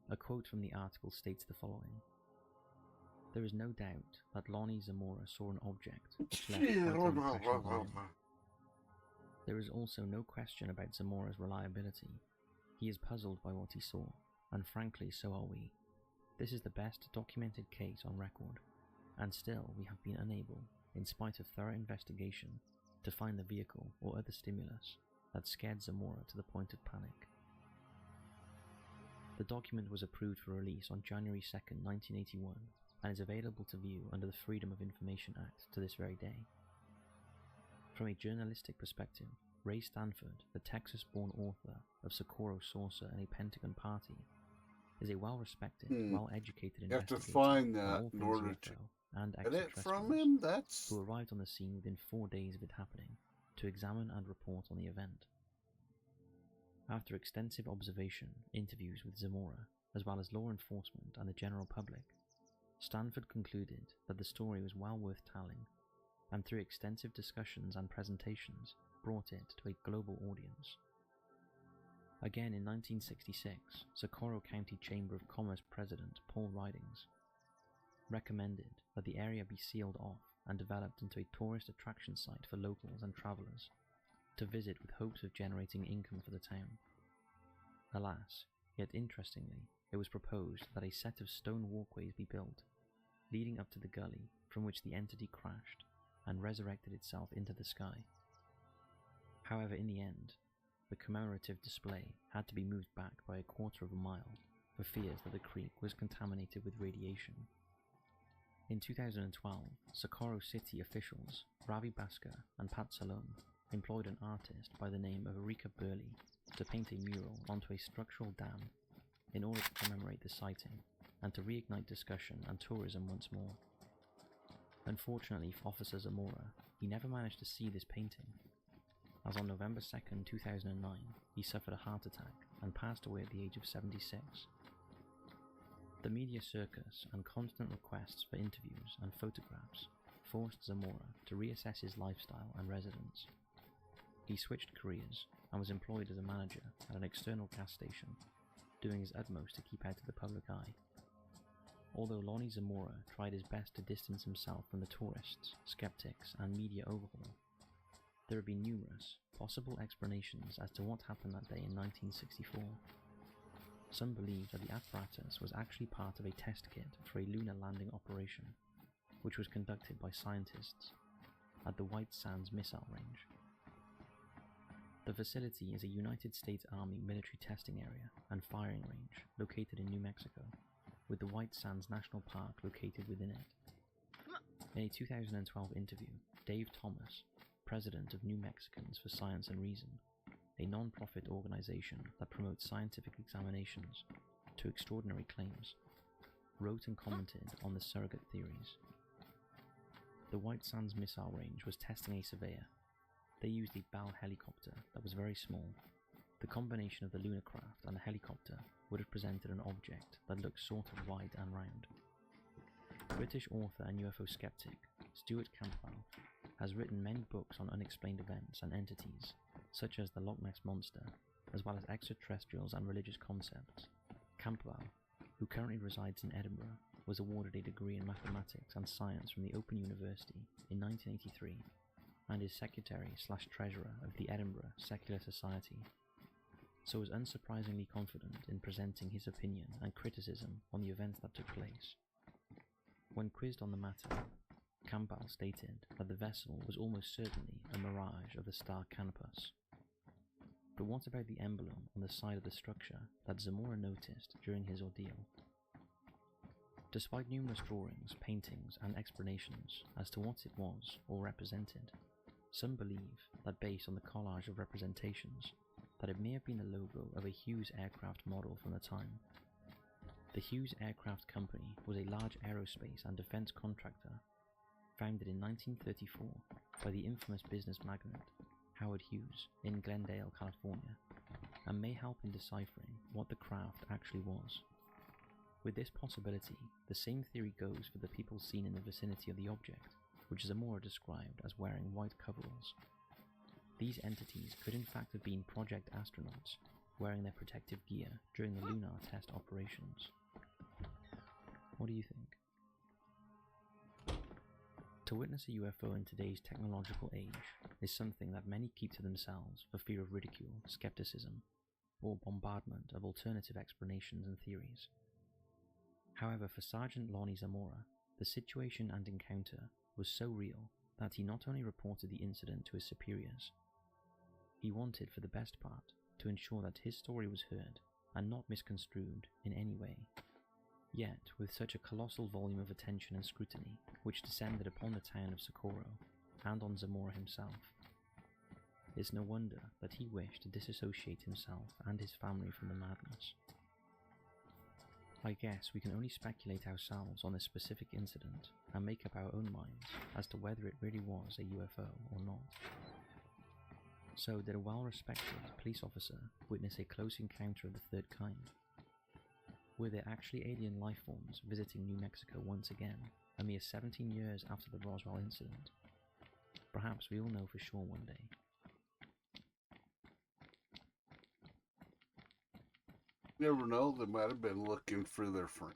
[SPEAKER 4] A quote from the article states the following: "There is no doubt that Lonnie Zamora saw an object which left quite an impression on him. There is also no question about Zamora's reliability. He is puzzled by what he saw, and frankly so are we. This is the best documented case on record, and still we have been unable, in spite of thorough investigation, to find the vehicle or other stimulus that scared Zamora to the point of panic." The document was approved for release on January 2nd, 1981, and is available to view under the Freedom of Information Act to this very day. From a journalistic perspective, Ray Stanford, the Texas-born author of Socorro Saucer and a Pentagon Party, is a well-respected, well-educated
[SPEAKER 2] You have to
[SPEAKER 4] investigator
[SPEAKER 2] find
[SPEAKER 4] on
[SPEAKER 2] that
[SPEAKER 4] all
[SPEAKER 2] in
[SPEAKER 4] things
[SPEAKER 2] order
[SPEAKER 4] UFO
[SPEAKER 2] to
[SPEAKER 4] and
[SPEAKER 2] get it from
[SPEAKER 4] extraterrestrials,
[SPEAKER 2] him. That's
[SPEAKER 4] who arrived on the scene within 4 days of it happening to examine and report on the event. After extensive observation, interviews with Zamora, as well as law enforcement and the general public, Stanford concluded that the story was well worth telling, and through extensive discussions and presentations, brought it to a global audience. Again in 1966, Socorro County Chamber of Commerce President Paul Ridings recommended that the area be sealed off and developed into a tourist attraction site for locals and travelers to visit with hopes of generating income for the town. Alas, yet interestingly, it was proposed that a set of stone walkways be built, leading up to the gully from which the entity crashed and resurrected itself into the sky. However, in the end, the commemorative display had to be moved back by a quarter of a mile for fears that the creek was contaminated with radiation. In 2012, Socorro City officials Ravi Bhaskar and Pat Salome employed an artist by the name of Erika Burley to paint a mural onto a structural dam in order to commemorate the sighting and to reignite discussion and tourism once more. Unfortunately for Officer Zamora, he never managed to see this painting, as on November 2nd, 2009, he suffered a heart attack and passed away at the age of 76. The media circus and constant requests for interviews and photographs forced Zamora to reassess his lifestyle and residence. He switched careers and was employed as a manager at an external gas station, doing his utmost to keep out of the public eye. Although Lonnie Zamora tried his best to distance himself from the tourists, skeptics, and media overhaul, there have been numerous possible explanations as to what happened that day in 1964. Some believe that the apparatus was actually part of a test kit for a lunar landing operation, which was conducted by scientists at the White Sands Missile Range. The facility is a United States Army military testing area and firing range located in New Mexico, with the White Sands National Park located within it. In a 2012 interview, Dave Thomas, president of New Mexicans for Science and Reason, a non-profit organization that promotes scientific examinations to extraordinary claims, wrote and commented on the surrogate theories. The White Sands Missile Range was testing a surveyor. They used a Bell helicopter that was very small. The combination of the lunar craft and the helicopter would have presented an object that looked sort of wide and round. British author and UFO skeptic Stuart Campbell has written many books on unexplained events and entities, such as the Loch Ness Monster, as well as extraterrestrials and religious concepts. Campbell, who currently resides in Edinburgh, was awarded a degree in mathematics and science from the Open University in 1983, and is secretary/treasurer of the Edinburgh Secular Society, so was unsurprisingly confident in presenting his opinion and criticism on the events that took place. When quizzed on the matter, Campbell stated that the vessel was almost certainly a mirage of the star Canopus. But what about the emblem on the side of the structure that Zamora noticed during his ordeal? Despite numerous drawings, paintings, and explanations as to what it was or represented, some believe that based on the collage of representations, that it may have been the logo of a Hughes aircraft model from the time. The Hughes Aircraft Company was a large aerospace and defense contractor founded in 1934 by the infamous business magnate Howard Hughes in Glendale, California, and may help in deciphering what the craft actually was. With this possibility, the same theory goes for the people seen in the vicinity of the object, which Zamora described as wearing white coveralls. These entities could in fact have been project astronauts wearing their protective gear during the lunar test operations. What do you think? To witness a UFO in today's technological age is something that many keep to themselves for fear of ridicule, skepticism, or bombardment of alternative explanations and theories. However, for Sergeant Lonnie Zamora, the situation and encounter was so real that he not only reported the incident to his superiors, he wanted, for the best part, to ensure that his story was heard and not misconstrued in any way. Yet, with such a colossal volume of attention and scrutiny which descended upon the town of Socorro and on Zamora himself, it's no wonder that he wished to disassociate himself and his family from the madness. I guess we can only speculate ourselves on this specific incident and make up our own minds as to whether it really was a UFO or not. So, did a well-respected police officer witness a close encounter of the third kind? Were there actually alien life forms visiting New Mexico once again, a mere 17 years after the Roswell incident? Perhaps we'll know for sure one day.
[SPEAKER 2] You never know, they might have been looking for their friend.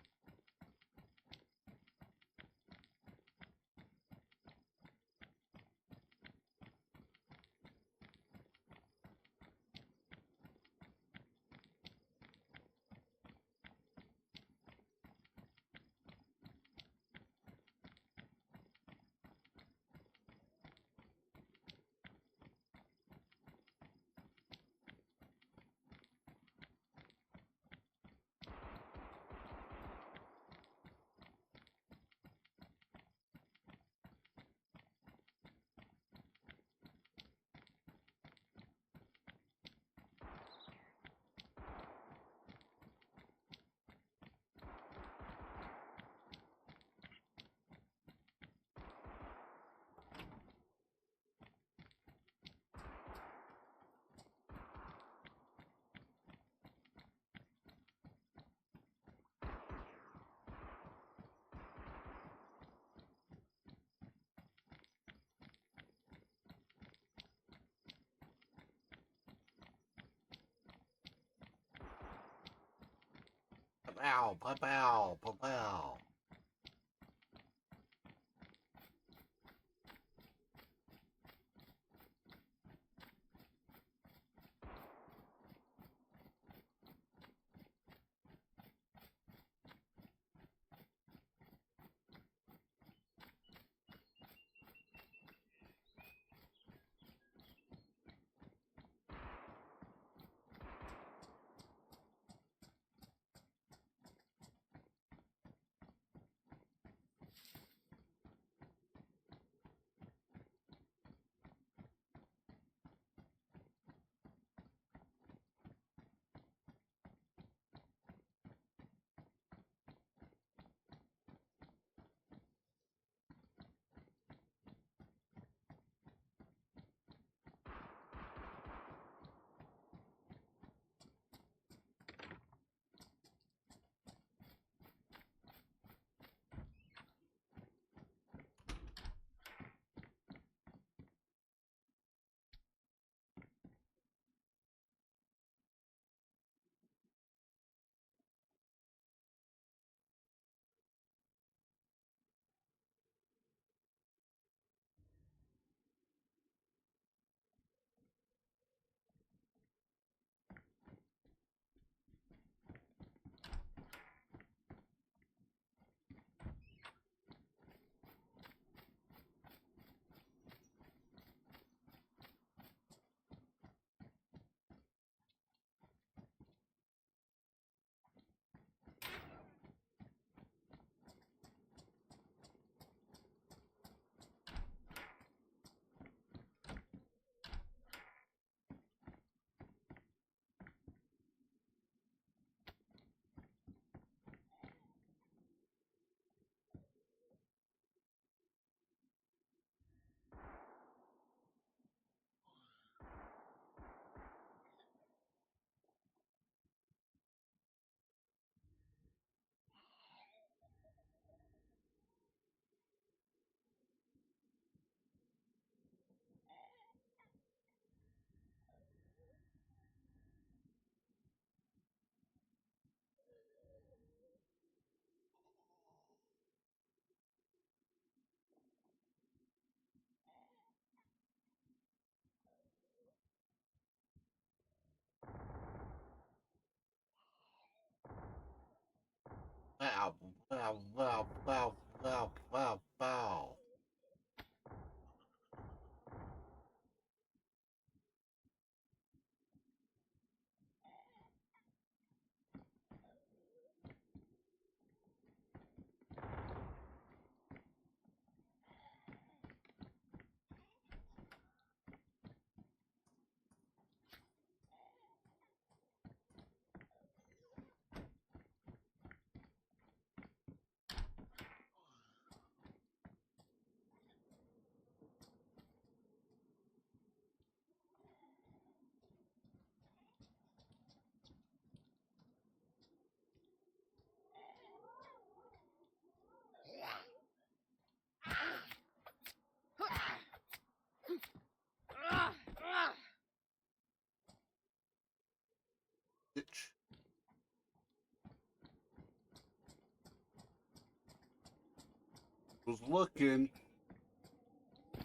[SPEAKER 2] Pow, pow, pow, pow, pow. Wow, wow, wow, wow, wow, wow, wow. Bitch. Was looking,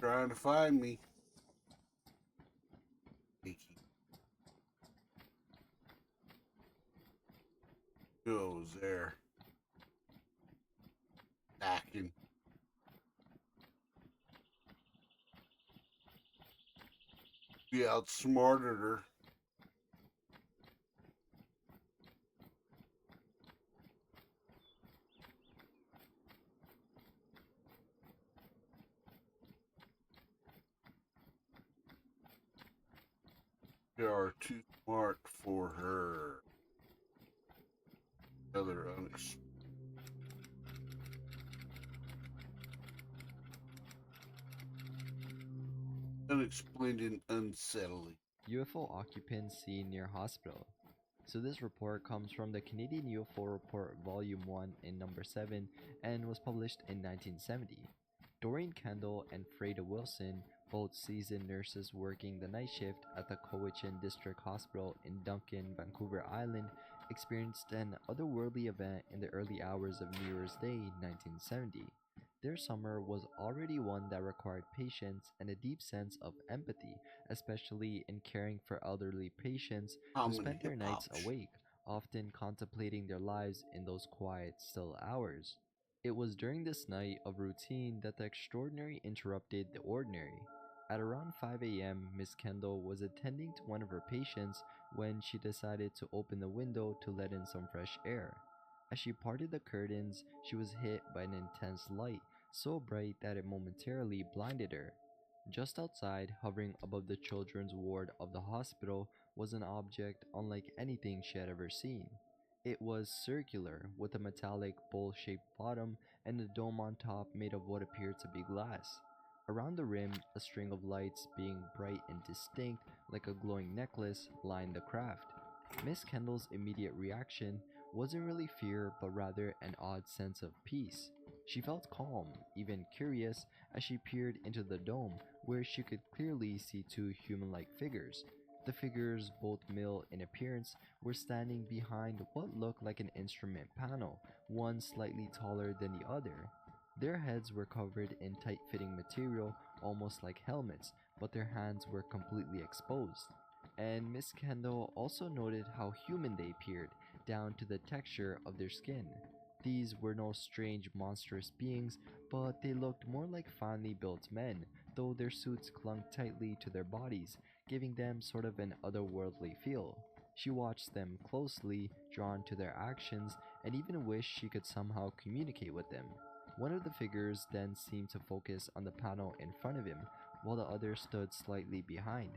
[SPEAKER 2] trying to find me. Goes there. Acting. We outsmarted her. We are too smart for her. Other unexplained and unsettling.
[SPEAKER 6] UFO occupants seen near hospital. So this report comes from the Canadian UFO Report Volume 1 in number 7 and was published in 1970. Doreen Kendall and Freda Wilson, both seasoned nurses working the night shift at the Cowichan District Hospital in Duncan, Vancouver Island, experienced an otherworldly event in the early hours of New Year's Day 1970. Their summer was already one that required patience and a deep sense of empathy, especially in caring for elderly patients
[SPEAKER 2] How
[SPEAKER 6] who
[SPEAKER 2] many
[SPEAKER 6] spent their nights
[SPEAKER 2] hip-hops?
[SPEAKER 6] awake, often contemplating their lives in those quiet, still hours. It was during this night of routine that the extraordinary interrupted the ordinary. At around 5 a.m., Miss Kendall was attending to one of her patients when she decided to open the window to let in some fresh air. As she parted the curtains, she was hit by an intense light, so bright that it momentarily blinded her. Just outside, hovering above the children's ward of the hospital, was an object unlike anything she had ever seen. It was circular, with a metallic bowl-shaped bottom and a dome on top made of what appeared to be glass. Around the rim, a string of lights, being bright and distinct like a glowing necklace, lined the craft. Miss Kendall's immediate reaction wasn't really fear, but rather an odd sense of peace. She felt calm, even curious, as she peered into the dome, where she could clearly see two human-like figures. The figures, both male in appearance, were standing behind what looked like an instrument panel, one slightly taller than the other. Their heads were covered in tight-fitting material, almost like helmets, but their hands were completely exposed. And Miss Kendall also noted how human they appeared, down to the texture of their skin. These were no strange monstrous beings, but they looked more like finely built men, though their suits clung tightly to their bodies, giving them sort of an otherworldly feel. She watched them closely, drawn to their actions, and even wished she could somehow communicate with them. One of the figures then seemed to focus on the panel in front of him, while the other stood slightly behind.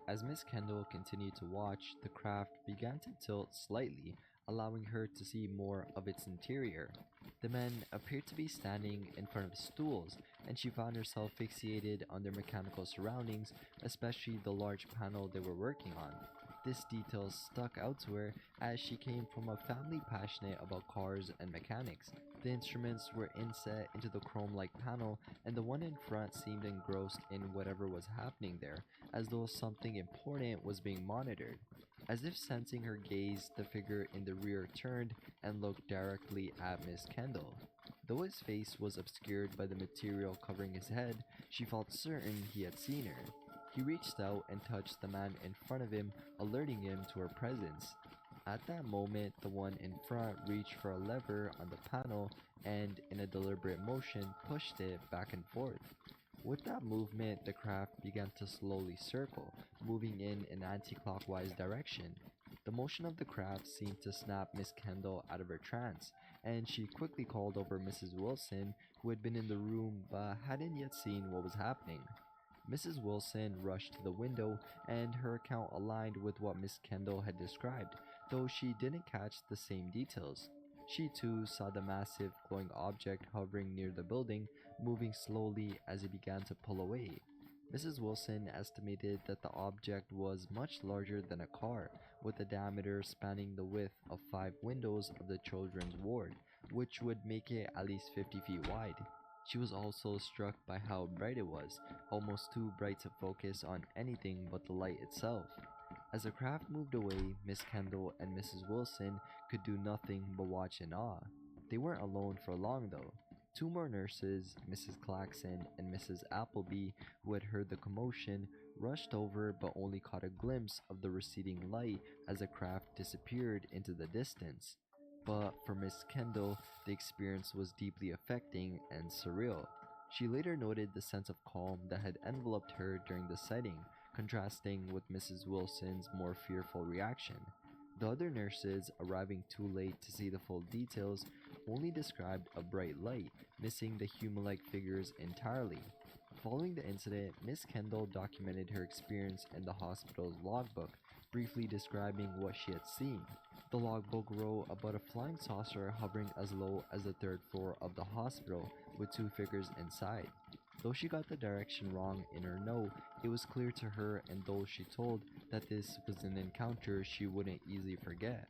[SPEAKER 6] As Miss Kendall continued to watch, the craft began to tilt slightly, allowing her to see more of its interior. The men appeared to be standing in front of stools, and she found herself fixated on their mechanical surroundings, especially the large panel they were working on. This detail stuck out to her as she came from a family passionate about cars and mechanics. The instruments were inset into the chrome-like panel, and the one in front seemed engrossed in whatever was happening there, as though something important was being monitored. As if sensing her gaze, the figure in the rear turned and looked directly at Miss Kendall. Though his face was obscured by the material covering his head, she felt certain he had seen her. He reached out and touched the man in front of him, alerting him to her presence. At that moment, the one in front reached for a lever on the panel and, in a deliberate motion, pushed it back and forth. With that movement, the craft began to slowly circle, moving in an anti-clockwise direction. The motion of the craft seemed to snap Miss Kendall out of her trance, and she quickly called over Mrs. Wilson, who had been in the room but hadn't yet seen what was happening. Mrs. Wilson rushed to the window, and her account aligned with what Miss Kendall had described, though she didn't catch the same details. She too saw the massive glowing object hovering near the building, moving slowly as it began to pull away. Mrs. Wilson estimated that the object was much larger than a car, with a diameter spanning the width of 5 windows of the children's ward, which would make it at least 50 feet wide. She was also struck by how bright it was, almost too bright to focus on anything but the light itself. As the craft moved away, Miss Kendall and Mrs. Wilson could do nothing but watch in awe. They weren't alone for long though. 2 more nurses, Mrs. Claxon and Mrs. Appleby, who had heard the commotion, rushed over but only caught a glimpse of the receding light as the craft disappeared into the distance. But for Miss Kendall, the experience was deeply affecting and surreal. She later noted the sense of calm that had enveloped her during the sighting, contrasting with Mrs. Wilson's more fearful reaction. The other nurses, arriving too late to see the full details, only described a bright light, missing the human-like figures entirely. Following the incident, Miss Kendall documented her experience in the hospital's logbook, briefly describing what she had seen. The logbook wrote about a flying saucer hovering as low as the 3rd floor of the hospital, with 2 figures inside. Though she got the direction wrong in her note, it was clear to her and those she told that this was an encounter she wouldn't easily forget.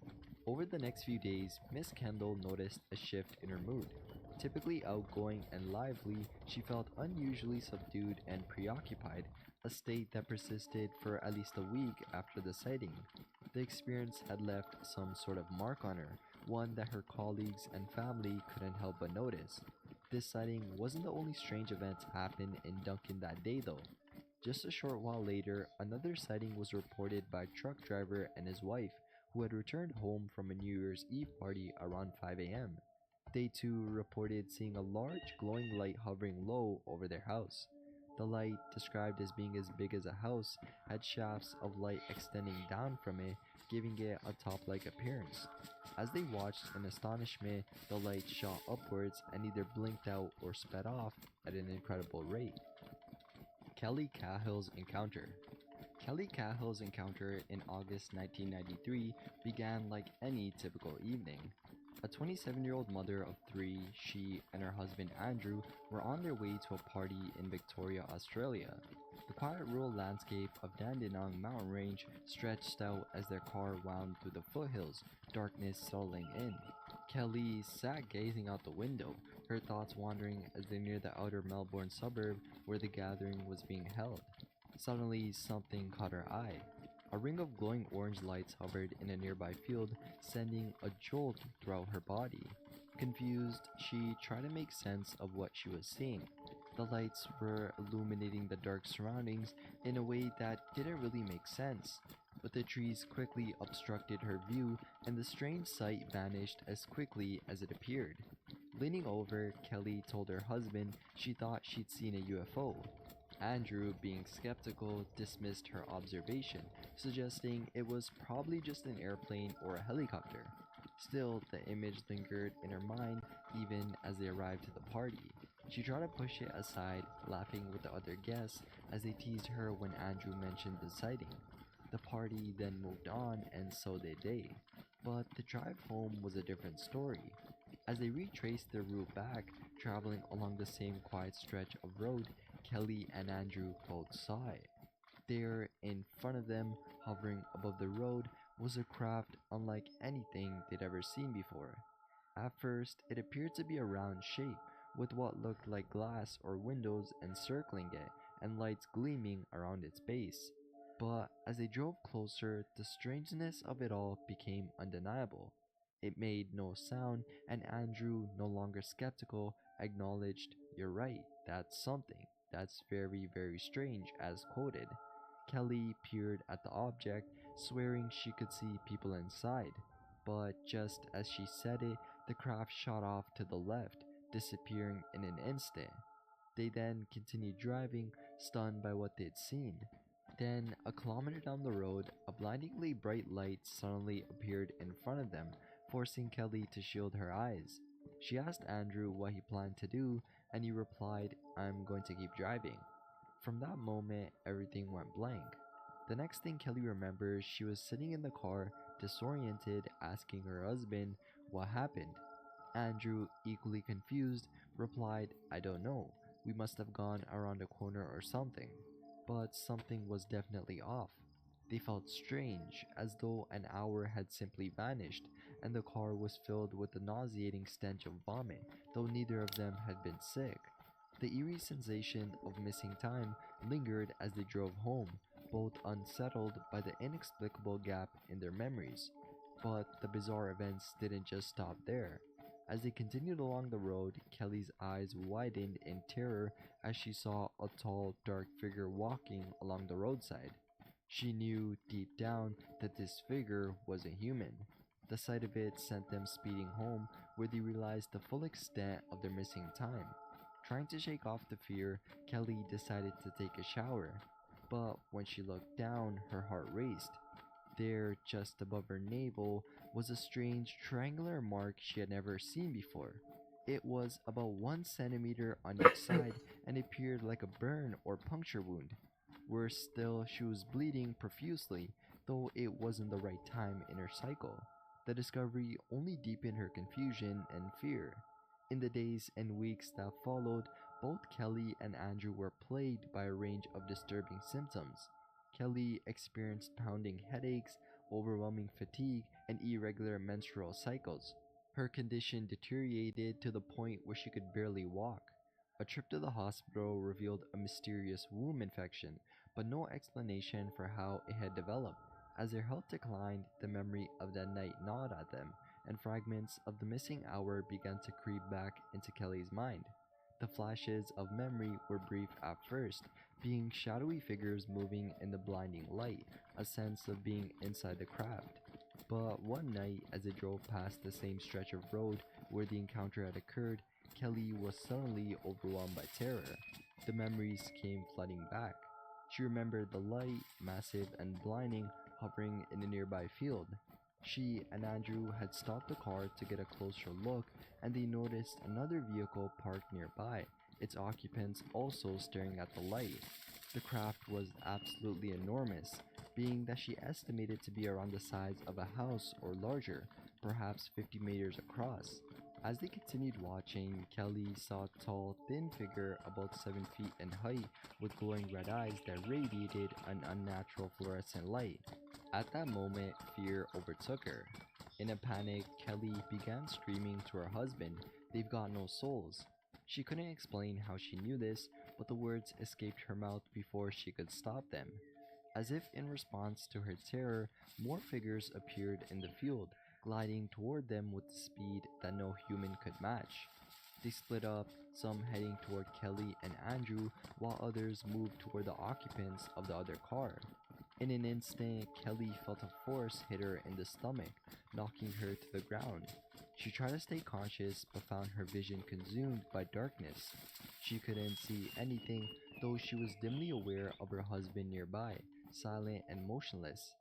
[SPEAKER 6] Over the next few days, Miss Kendall noticed a shift in her mood. Typically outgoing and lively, she felt unusually subdued and preoccupied, a state that persisted for at least a week after the sighting. The experience had left some sort of mark on her, one that her colleagues and family couldn't help but notice. This sighting wasn't the only strange event to happen in Duncan that day though. Just a short while later, another sighting was reported by a truck driver and his wife, who had returned home from a New Year's Eve party around 5 a.m. They too reported seeing a large glowing light hovering low over their house. The light, described as being as big as a house, had shafts of light extending down from it, giving it a top-like appearance. As they watched in astonishment, the light shot upwards and either blinked out or sped off at an incredible rate. Kelly Cahill's encounter. Kelly Cahill's encounter in August 1993 began like any typical evening. A 27-year-old mother of three, she and her husband Andrew were on their way to a party in Victoria, Australia. The quiet rural landscape of Dandenong mountain range stretched out as their car wound through the foothills, darkness settling in. Kelly sat gazing out the window, her thoughts wandering as they neared the outer Melbourne suburb where the gathering was being held. Suddenly, something caught her eye. A ring of glowing orange lights hovered in a nearby field, sending a jolt throughout her body. Confused, she tried to make sense of what she was seeing. The lights were illuminating the dark surroundings in a way that didn't really make sense, but the trees quickly obstructed her view and the strange sight vanished as quickly as it appeared. Leaning over, Kelly told her husband she thought she'd seen a UFO. Andrew, being skeptical, dismissed her observation, suggesting it was probably just an airplane or a helicopter. Still, the image lingered in her mind even as they arrived to the party. She tried to push it aside, laughing with the other guests as they teased her when Andrew mentioned the sighting. The party then moved on, and so did they. But the drive home was a different story. As they retraced their route back, traveling along the same quiet stretch of road, Kelly and Andrew both saw it. There, in front of them, hovering above the road, was a craft unlike anything they'd ever seen before. At first, it appeared to be a round shape, with what looked like glass or windows encircling it, and lights gleaming around its base. But as they drove closer, the strangeness of it all became undeniable. It made no sound, and Andrew, no longer skeptical, acknowledged, "You're right, that's something. That's very, very strange," as quoted. Kelly peered at the object, swearing she could see people inside. But just as she said it, the craft shot off to the left, disappearing in an instant. They then continued driving, stunned by what they'd seen. Then, a kilometer down the road, a blindingly bright light suddenly appeared in front of them, forcing Kelly to shield her eyes. She asked Andrew what he planned to do, and he replied, "I'm going to keep driving." From that moment, everything went blank. The next thing Kelly remembers, she was sitting in the car, disoriented, asking her husband what happened. Andrew, equally confused, replied, "I don't know. We must have gone around a corner or something." But something was definitely off. They felt strange, as though an hour had simply vanished, and the car was filled with the nauseating stench of vomit, though neither of them had been sick. The eerie sensation of missing time lingered as they drove home, both unsettled by the inexplicable gap in their memories. But the bizarre events didn't just stop there. As they continued along the road, Kelly's eyes widened in terror as she saw a tall, dark figure walking along the roadside. She knew deep down that this figure wasn't human. The sight of it sent them speeding home, where they realized the full extent of their missing time. Trying to shake off the fear, Kelly decided to take a shower. But when she looked down, her heart raced. There, just above her navel, was a strange triangular mark she had never seen before. It was about 1 centimeter on each side and appeared like a burn or puncture wound. Worse still, she was bleeding profusely, though it wasn't the right time in her cycle. The discovery only deepened her confusion and fear. In the days and weeks that followed, both Kelly and Andrew were plagued by a range of disturbing symptoms. Kelly experienced pounding headaches, overwhelming fatigue, and irregular menstrual cycles. Her condition deteriorated to the point where she could barely walk. A trip to the hospital revealed a mysterious womb infection, but no explanation for how it had developed. As their health declined, the memory of that night gnawed at them, and fragments of the missing hour began to creep back into Kelly's mind. The flashes of memory were brief at first, being shadowy figures moving in the blinding light, a sense of being inside the craft. But one night, as they drove past the same stretch of road where the encounter had occurred, Kelly was suddenly overwhelmed by terror. The memories came flooding back. She remembered the light, massive and blinding, hovering in a nearby field. She and Andrew had stopped the car to get a closer look, and they noticed another vehicle parked nearby, its occupants also staring at the light. The craft was absolutely enormous, being that she estimated to be around the size of a house or larger, perhaps 50 meters across. As they continued watching, Kelly saw a tall, thin figure about 7 feet in height with glowing red eyes that radiated an unnatural fluorescent light. At that moment, fear overtook her. In a panic, Kelly began screaming to her husband, "They've got no souls." She couldn't explain how she knew this, but the words escaped her mouth before she could stop them. As if in response to her terror, more figures appeared in the field, gliding toward them with the speed that no human could match. They split up, some heading toward Kelly and Andrew, while others moved toward the occupants of the other car. In an instant, Kelly felt a force hit her in the stomach, knocking her to the ground. She tried to stay conscious but found her vision consumed by darkness. She couldn't see anything, though she was dimly aware of her husband nearby, silent and motionless.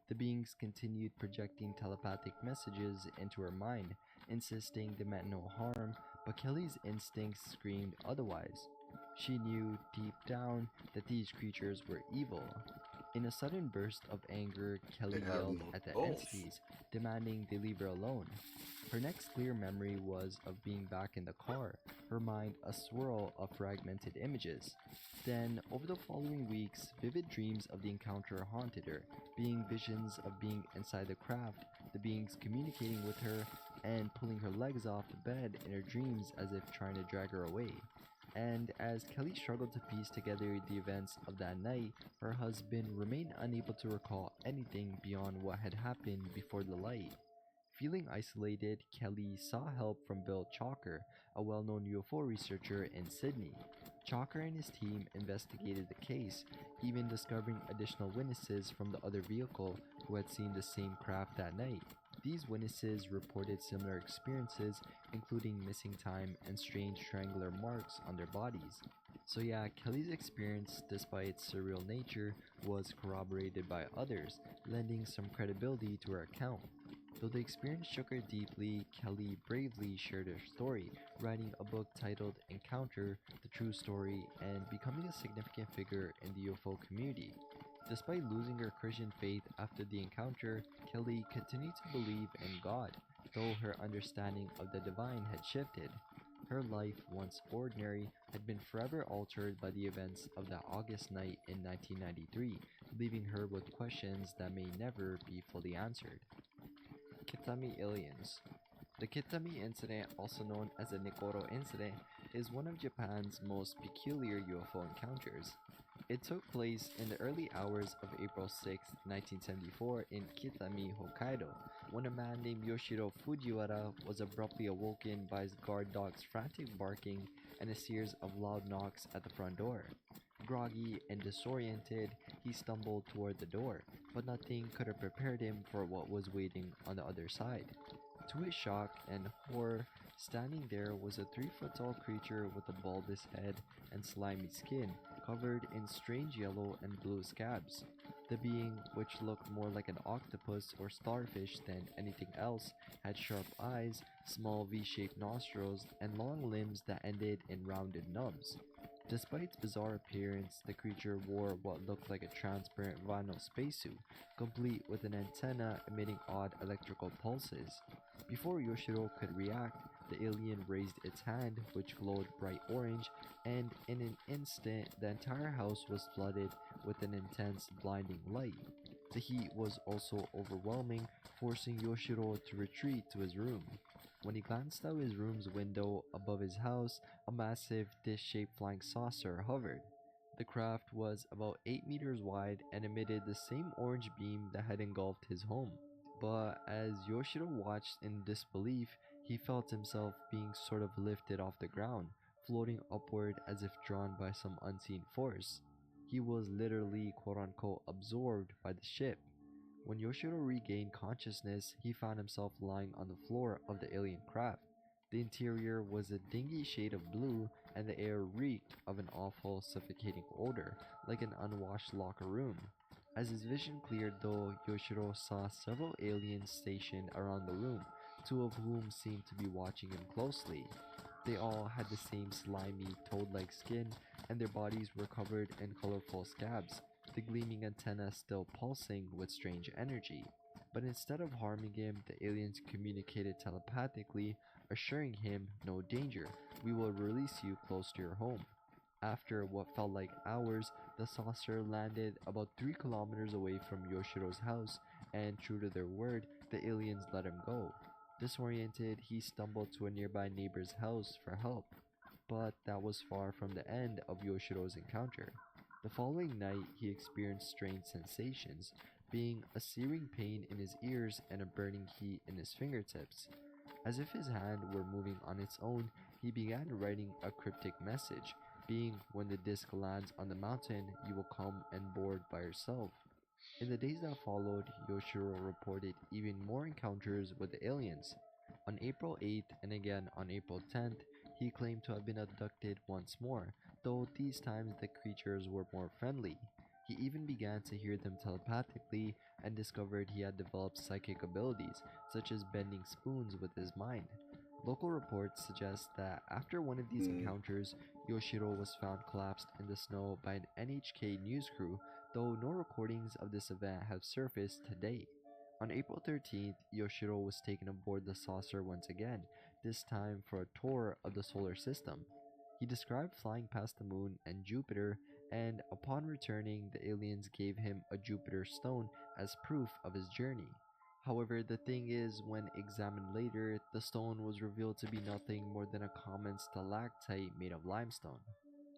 [SPEAKER 6] The beings continued projecting telepathic messages into her mind, insisting they meant no harm, but Kelly's instincts screamed otherwise. She knew deep down that these creatures were evil. In a sudden burst of anger, Kelly
[SPEAKER 2] They have
[SPEAKER 6] yelled
[SPEAKER 2] no
[SPEAKER 6] at the
[SPEAKER 2] souls.
[SPEAKER 6] entities, demanding they leave her alone. Her next clear memory was of being back in the car, her mind a swirl of fragmented images. Then, over the following weeks, vivid dreams of the encounter haunted her, being visions of being inside the craft, the beings communicating with her, and pulling her legs off the bed in her dreams as if trying to drag her away. And as Kelly struggled to piece together the events of that night, her husband remained unable to recall anything beyond what had happened before the light. Feeling isolated, Kelly sought help from Bill Chalker, a well-known UFO researcher in Sydney. Chalker and his team investigated the case, even discovering additional witnesses from the other vehicle who had seen the same craft that night. These witnesses reported similar experiences, including missing time and strange triangular marks on their bodies. So yeah, Kelly's experience, despite its surreal nature, was corroborated by others, lending some credibility to her account. Though the experience shook her deeply, Kelly bravely shared her story, writing a book titled Encounter: The True Story, and becoming a significant figure in the UFO community. Despite losing her Christian faith after the encounter, Kelly continued to believe in God, though her understanding of the divine had shifted. Her life, once ordinary, had been forever altered by the events of that August night in 1993, leaving her with questions that may never be fully answered. Kitami Aliens. The Kitami incident, also known as the Nikoro incident, is one of Japan's most peculiar UFO encounters. It took place in the early hours of April 6, 1974 in Kitami, Hokkaido, when a man named Yoshiro Fujiwara was abruptly awoken by his guard dog's frantic barking and a series of loud knocks at the front door. Groggy and disoriented, he stumbled toward the door, but nothing could have prepared him for what was waiting on the other side. To his shock and horror, standing there was a 3-foot-tall creature with a bulbous head and slimy skin, covered in strange yellow and blue scabs. The being, which looked more like an octopus or starfish than anything else, had sharp eyes, small V-shaped nostrils, and long limbs that ended in rounded nubs. Despite its bizarre appearance, the creature wore what looked like a transparent vinyl spacesuit, complete with an antenna emitting odd electrical pulses. Before Yoshiro could react, the alien raised its hand, which glowed bright orange, and in an instant, the entire house was flooded with an intense, blinding light. The heat was also overwhelming, forcing Yoshiro to retreat to his room. When he glanced out his room's window above his house, a massive dish-shaped flying saucer hovered. The craft was about 8 meters wide and emitted the same orange beam that had engulfed his home. But as Yoshiro watched in disbelief, he felt himself being sort of lifted off the ground, floating upward as if drawn by some unseen force. He was literally quote-unquote absorbed by the ship. When Yoshiro regained consciousness, he found himself lying on the floor of the alien craft. The interior was a dingy shade of blue, and the air reeked of an awful, suffocating odor, like an unwashed locker room. As his vision cleared though, Yoshiro saw several aliens stationed around the room, two of whom seemed to be watching him closely. They all had the same slimy, toad-like skin, and their bodies were covered in colorful scabs, the gleaming antenna still pulsing with strange energy. But instead of harming him, the aliens communicated telepathically, assuring him, "No danger, we will release you close to your home." After what felt like hours, the saucer landed about 3 kilometers away from Yoshiro's house, and true to their word, the aliens let him go. Disoriented, he stumbled to a nearby neighbor's house for help, but that was far from the end of Yoshiro's encounter. The following night, he experienced strange sensations, being a searing pain in his ears and a burning heat in his fingertips. As if his hand were moving on its own, he began writing a cryptic message, being, "When the disc lands on the mountain, you will come and board by yourself." In the days that followed, Yoshiro reported even more encounters with the aliens. On April 8th and again on April 10th, he claimed to have been abducted once more, though these times the creatures were more friendly. He even began to hear them telepathically and discovered he had developed psychic abilities, such as bending spoons with his mind. Local reports suggest that after one of these encounters, Yoshiro was found collapsed in the snow by an NHK news crew, though no recordings of this event have surfaced to date. On April 13th, Yoshiro was taken aboard the saucer once again, this time for a tour of the solar system. He described flying past the moon and Jupiter, and upon returning, the aliens gave him a Jupiter stone as proof of his journey. However, the thing is, when examined later, the stone was revealed to be nothing more than a common stalactite made of limestone.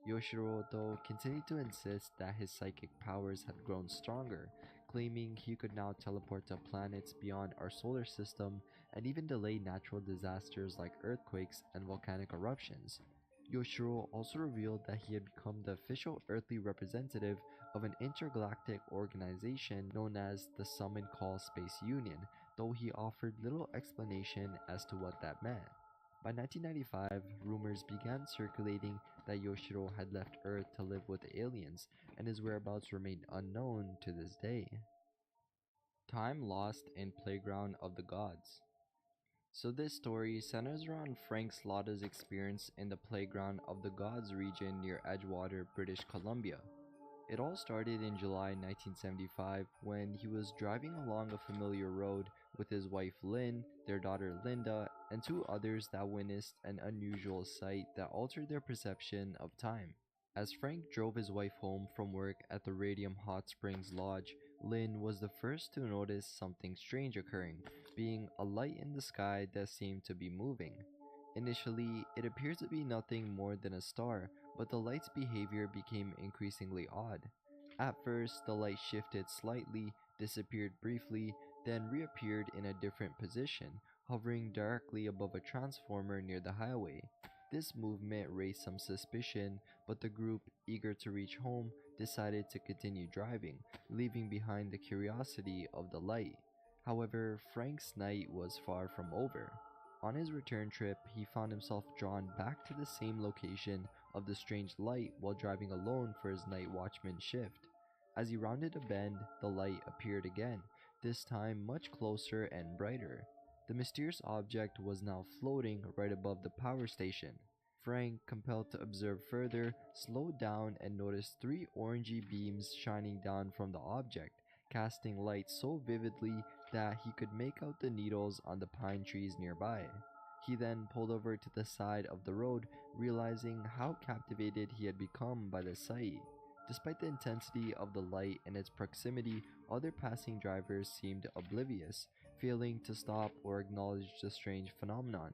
[SPEAKER 6] Yoshiro, though, continued to insist that his psychic powers had grown stronger, claiming he could now teleport to planets beyond our solar system and even delay natural disasters like earthquakes and volcanic eruptions. Yoshiro also revealed that he had become the official earthly representative of an intergalactic organization known as the Summon Call Space Union, though he offered little explanation as to what that meant. By 1995, rumors began circulating that Yoshiro had left Earth to live with the aliens, and his whereabouts remained unknown to this day. Time lost in Playground of the Gods. So this story centers around Frank Slaughter's experience in the Playground of the Gods region near Edgewater, British Columbia. It all started in July 1975 when he was driving along a familiar road with his wife Lynn, their daughter Linda, and 2 others that witnessed an unusual sight that altered their perception of time. As Frank drove his wife home from work at the Radium Hot Springs Lodge, Lynn was the first to notice something strange occurring, being a light in the sky that seemed to be moving. Initially, it appeared to be nothing more than a star, but the light's behavior became increasingly odd. At first, the light shifted slightly, disappeared briefly, then reappeared in a different position, hovering directly above a transformer near the highway. This movement raised some suspicion, but the group, eager to reach home, decided to continue driving, leaving behind the curiosity of the light. However, Frank's night was far from over. On his return trip, he found himself drawn back to the same location of the strange light while driving alone for his night watchman shift. As he rounded a bend, the light appeared again, this time much closer and brighter. The mysterious object was now floating right above the power station. Frank, compelled to observe further, slowed down and noticed 3 orangey beams shining down from the object, casting light so vividly that he could make out the needles on the pine trees nearby. He then pulled over to the side of the road, realizing how captivated he had become by the sight. Despite the intensity of the light and its proximity, other passing drivers seemed oblivious, failing to stop or acknowledge the strange phenomenon.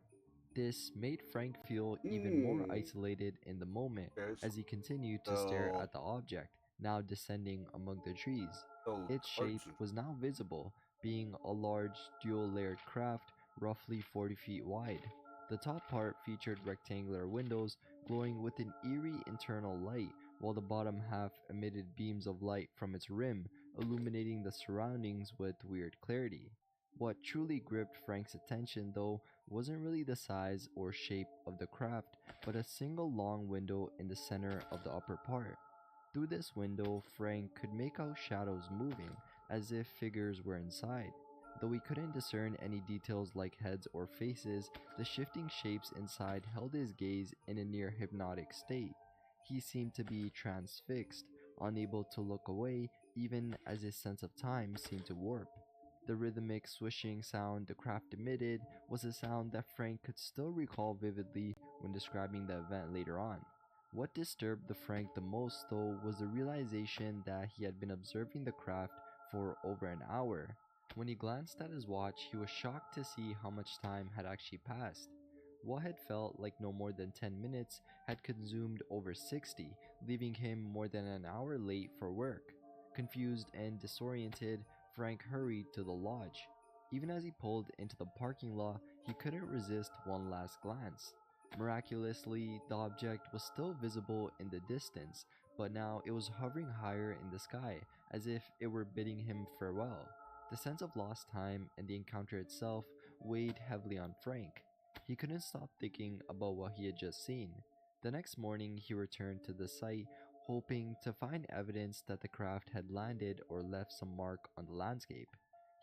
[SPEAKER 6] This made Frank feel even more
[SPEAKER 2] Hmm.
[SPEAKER 6] isolated in the moment
[SPEAKER 2] Okay,
[SPEAKER 6] as he continued to stare
[SPEAKER 2] so
[SPEAKER 6] at the object, now descending among the trees.
[SPEAKER 2] those
[SPEAKER 6] Its shape
[SPEAKER 2] cards are
[SPEAKER 6] was now visible, being a large dual-layered craft roughly 40 feet wide. The top part featured rectangular windows glowing with an eerie internal light, while the bottom half emitted beams of light from its rim, illuminating the surroundings with weird clarity. What truly gripped Frank's attention, though, wasn't really the size or shape of the craft, but a single long window in the center of the upper part. Through this window, Frank could make out shadows moving, as if figures were inside. Though he couldn't discern any details like heads or faces, the shifting shapes inside held his gaze in a near hypnotic state. He seemed to be transfixed, unable to look away, even as his sense of time seemed to warp. The rhythmic swishing sound the craft emitted was a sound that Frank could still recall vividly when describing the event later on. What disturbed the Frank the most, though, was the realization that he had been observing the craft for over an hour. When he glanced at his watch, he was shocked to see how much time had actually passed. What had felt like no more than 10 minutes had consumed over 60, leaving him more than an hour late for work. Confused and disoriented, Frank hurried to the lodge. Even as he pulled into the parking lot, he couldn't resist one last glance. Miraculously, the object was still visible in the distance, but now it was hovering higher in the sky, as if it were bidding him farewell. The sense of lost time and the encounter itself weighed heavily on Frank. He couldn't stop thinking about what he had just seen. The next morning, he returned to the site, hoping to find evidence that the craft had landed or left some mark on the landscape.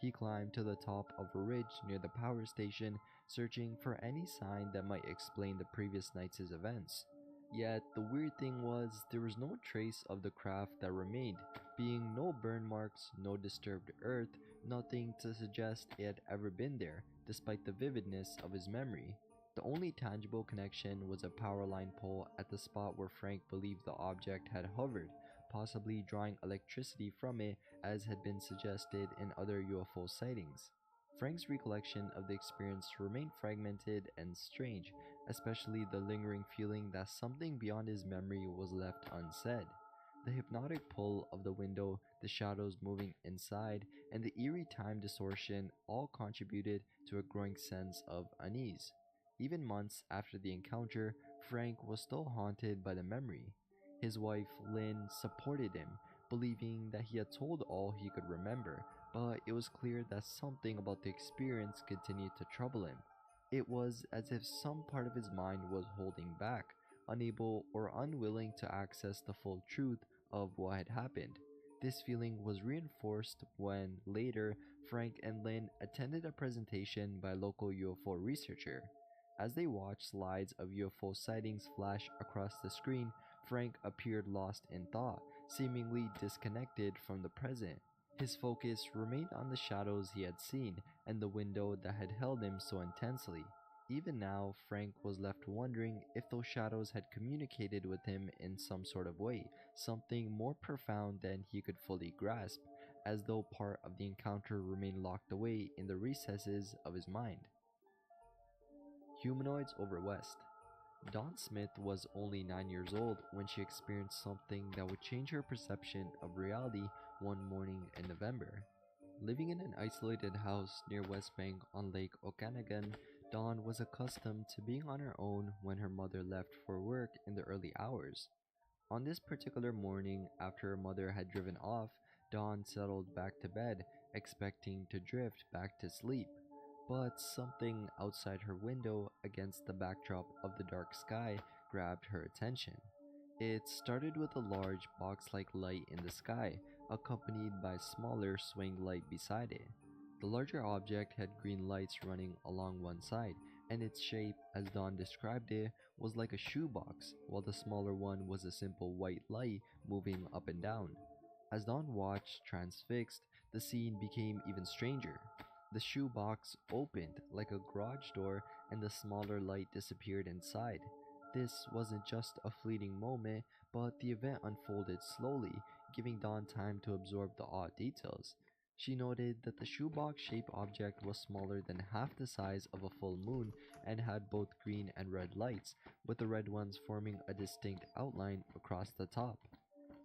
[SPEAKER 6] He climbed to the top of a ridge near the power station, searching for any sign that might explain the previous night's events. Yet, the weird thing was, there was no trace of the craft that remained, being no burn marks, no disturbed earth, nothing to suggest it had ever been there, despite the vividness of his memory. The only tangible connection was a power line pole at the spot where Frank believed the object had hovered, possibly drawing electricity from it as had been suggested in other UFO sightings. Frank's recollection of the experience remained fragmented and strange, especially the lingering feeling that something beyond his memory was left unsaid. The hypnotic pull of the window, the shadows moving inside, and the eerie time distortion all contributed to a growing sense of unease. Even months after the encounter, Frank was still haunted by the memory. His wife, Lynn, supported him, believing that he had told all he could remember, but it was clear that something about the experience continued to trouble him. It was as if some part of his mind was holding back, unable or unwilling to access the full truth of what had happened. This feeling was reinforced when, later, Frank and Lynn attended a presentation by a local UFO researcher. As they watched slides of UFO sightings flash across the screen, Frank appeared lost in thought, seemingly disconnected from the present. His focus remained on the shadows he had seen and the window that had held him so intensely. Even now, Frank was left wondering if those shadows had communicated with him in some sort of way, something more profound than he could fully grasp, as though part of the encounter remained locked away in the recesses of his mind. Humanoids over West. Dawn Smith was only 9 years old when she experienced something that would change her perception of reality one morning in November. Living in an isolated house near West Bank on Lake Okanagan, Dawn was accustomed to being on her own when her mother left for work in the early hours. On this particular morning, after her mother had driven off, Dawn settled back to bed, expecting to drift back to sleep. But something outside her window, against the backdrop of the dark sky, grabbed her attention. It started with a large box-like light in the sky, accompanied by a smaller swing light beside it. The larger object had green lights running along one side, and its shape, as Dawn described it, was like a shoebox, while the smaller one was a simple white light moving up and down. As Dawn watched, transfixed, the scene became even stranger. The shoebox opened like a garage door and the smaller light disappeared inside. This wasn't just a fleeting moment, but the event unfolded slowly, giving Dawn time to absorb the odd details. She noted that the shoebox-shaped object was smaller than half the size of a full moon and had both green and red lights, with the red ones forming a distinct outline across the top.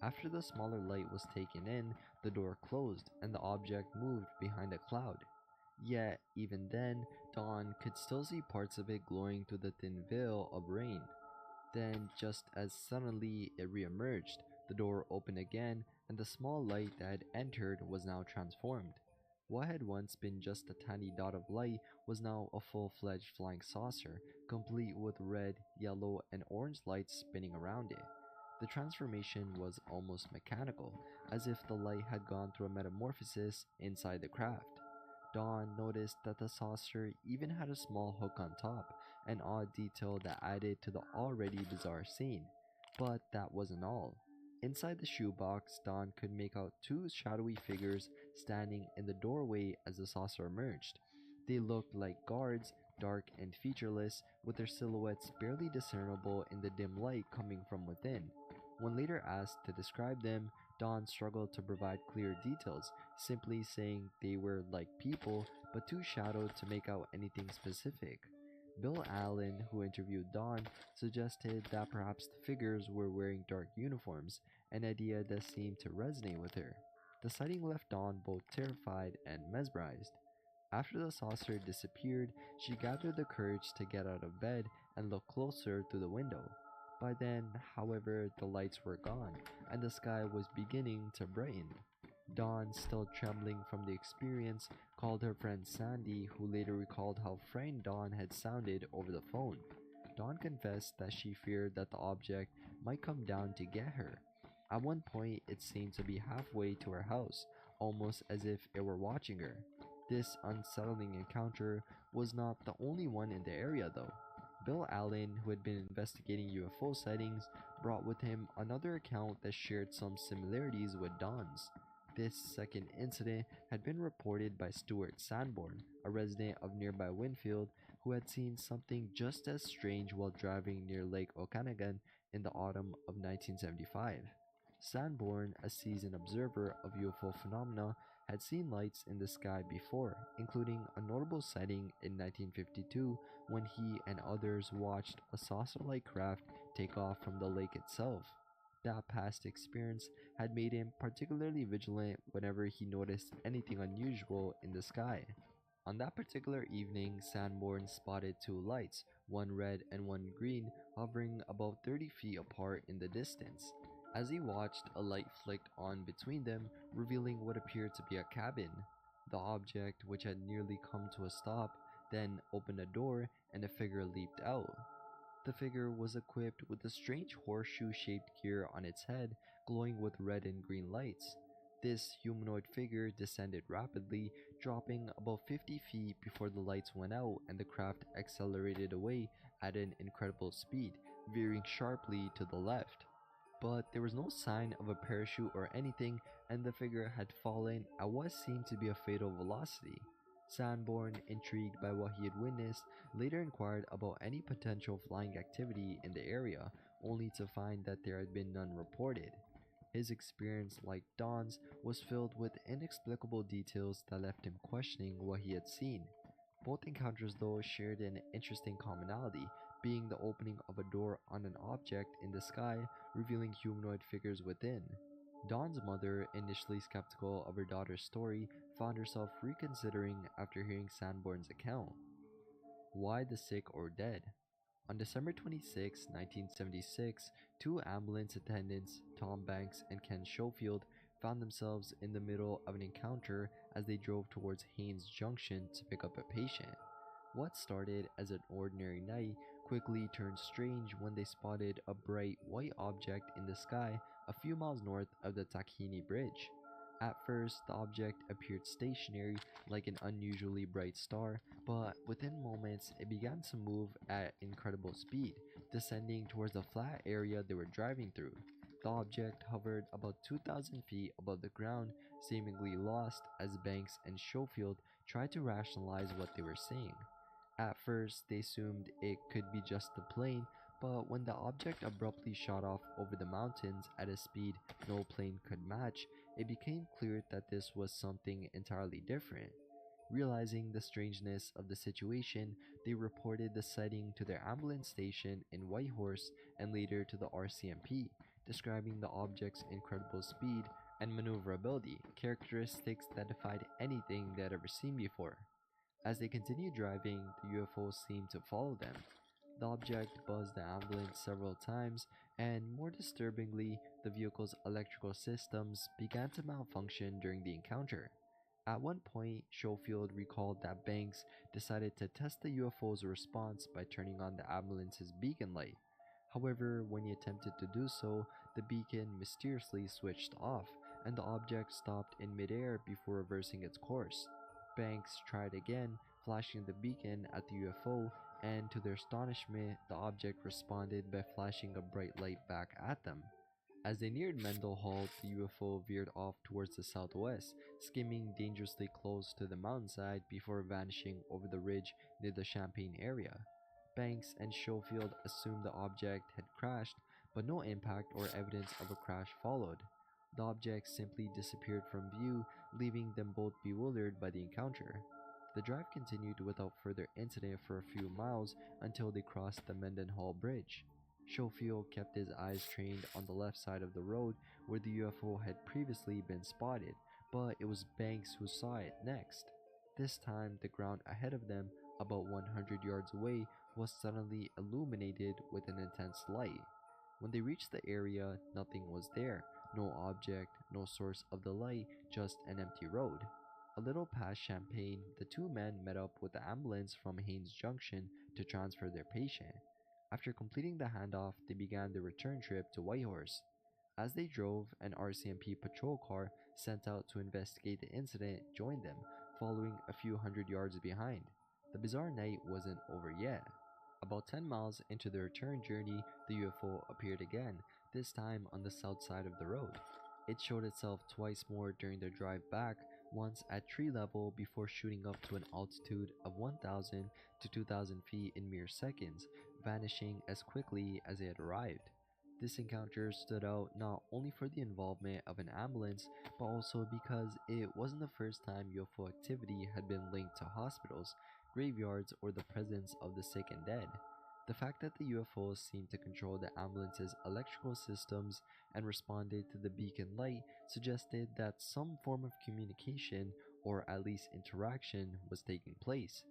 [SPEAKER 6] After the smaller light was taken in, the door closed and the object moved behind a cloud. Yet, even then, Dawn could still see parts of it glowing through the thin veil of rain. Then, just as suddenly it reemerged, the door opened again, and the small light that had entered was now transformed. What had once been just a tiny dot of light was now a full-fledged flying saucer, complete with red, yellow, and orange lights spinning around it. The transformation was almost mechanical, as if the light had gone through a metamorphosis inside the craft. Dawn noticed that the saucer even had a small hook on top, an odd detail that added to the already bizarre scene. But that wasn't all. Inside the shoebox, Dawn could make out two shadowy figures standing in the doorway as the saucer emerged. They looked like guards, dark and featureless, with their silhouettes barely discernible in the dim light coming from within. When later asked to describe them, Dawn struggled to provide clear details, simply saying they were like people, but too shadowed to make out anything specific. Bill Allen, who interviewed Dawn, suggested that perhaps the figures were wearing dark uniforms, an idea that seemed to resonate with her. The sighting left Dawn both terrified and mesmerized. After the saucer disappeared, she gathered the courage to get out of bed and look closer through the window. By then, however, the lights were gone, and the sky was beginning to brighten. Dawn, still trembling from the experience, called her friend Sandy, who later recalled how frightened Dawn had sounded over the phone. Dawn confessed that she feared that the object might come down to get her. At one point, it seemed to be halfway to her house, almost as if it were watching her. This unsettling encounter was not the only one in the area, though. Bill Allen, who had been investigating UFO sightings, brought with him another account that shared some similarities with Dawn's. This second incident had been reported by Stuart Sanborn, a resident of nearby Winfield, who had seen something just as strange while driving near Lake Okanagan in the autumn of 1975. Sanborn, a seasoned observer of UFO phenomena, had seen lights in the sky before, including a notable sighting in 1952 when he and others watched a saucer-like craft take off from the lake itself. That past experience had made him particularly vigilant whenever he noticed anything unusual in the sky. On that particular evening, Sanborn spotted two lights, one red and one green, hovering about 30 feet apart in the distance. As he watched, a light flicked on between them, revealing what appeared to be a cabin. The object, which had nearly come to a stop, then opened a door and a figure leaped out. The figure was equipped with a strange horseshoe-shaped gear on its head, glowing with red and green lights. This humanoid figure descended rapidly, dropping about 50 feet before the lights went out and the craft accelerated away at an incredible speed, veering sharply to the left. But there was no sign of a parachute or anything, and the figure had fallen at what seemed to be a fatal velocity. Sanborn, intrigued by what he had witnessed, later inquired about any potential flying activity in the area, only to find that there had been none reported. His experience, like Dawn's, was filled with inexplicable details that left him questioning what he had seen. Both encounters, though, shared an interesting commonality, being the opening of a door on an object in the sky, revealing humanoid figures within. Dawn's mother, initially skeptical of her daughter's story, found herself reconsidering after hearing Sanborn's account. Why the sick or dead? On December 26, 1976, two ambulance attendants, Tom Banks and Ken Schofield, found themselves in the middle of an encounter as they drove towards Haines Junction to pick up a patient. What started as an ordinary night quickly turned strange when they spotted a bright white object in the sky a few miles north of the Takini Bridge. At first, the object appeared stationary like an unusually bright star, but within moments it began to move at incredible speed, descending towards the flat area they were driving through. The object hovered about 2,000 feet above the ground, seemingly lost as Banks and Schofield tried to rationalize what they were seeing. At first, they assumed it could be just the plane, but when the object abruptly shot off over the mountains at a speed no plane could match, it became clear that this was something entirely different. Realizing the strangeness of the situation, they reported the sighting to their ambulance station in Whitehorse and later to the RCMP, describing the object's incredible speed and maneuverability, characteristics that defied anything they had ever seen before. As they continued driving, the UFO seemed to follow them. The object buzzed the ambulance several times, and more disturbingly, the vehicle's electrical systems began to malfunction during the encounter. At one point, Schofield recalled that Banks decided to test the UFO's response by turning on the ambulance's beacon light. However, when he attempted to do so, the beacon mysteriously switched off, and the object stopped in midair before reversing its course. Banks tried again, flashing the beacon at the UFO, and to their astonishment, the object responded by flashing a bright light back at them. As they neared Mendenhall, the UFO veered off towards the southwest, skimming dangerously close to the mountainside before vanishing over the ridge near the Champaign area. Banks and Schofield assumed the object had crashed, but no impact or evidence of a crash followed. The object simply disappeared from view, leaving them both bewildered by the encounter. The drive continued without further incident for a few miles until they crossed the Mendenhall Bridge. Schofield kept his eyes trained on the left side of the road where the UFO had previously been spotted, but it was Banks who saw it next. This time, the ground ahead of them, about 100 yards away, was suddenly illuminated with an intense light. When they reached the area, nothing was there, no object, no source of the light, just an empty road. A little past Champaign, the two men met up with the ambulance from Haines Junction to transfer their patient. After completing the handoff, they began their return trip to Whitehorse. As they drove, an RCMP patrol car sent out to investigate the incident joined them, following a few hundred yards behind. The bizarre night wasn't over yet. About 10 miles into the return journey, the UFO appeared again, this time on the south side of the road. It showed itself twice more during their drive back, once at tree level before shooting up to an altitude of 1,000 to 2,000 feet in mere seconds, vanishing as quickly as it had arrived. This encounter stood out not only for the involvement of an ambulance, but also because it wasn't the first time UFO activity had been linked to hospitals, graveyards, or the presence of the sick and dead. The fact that the UFOs seemed to control the ambulance's electrical systems and responded to the beacon light suggested that some form of communication, or at least interaction, was taking place.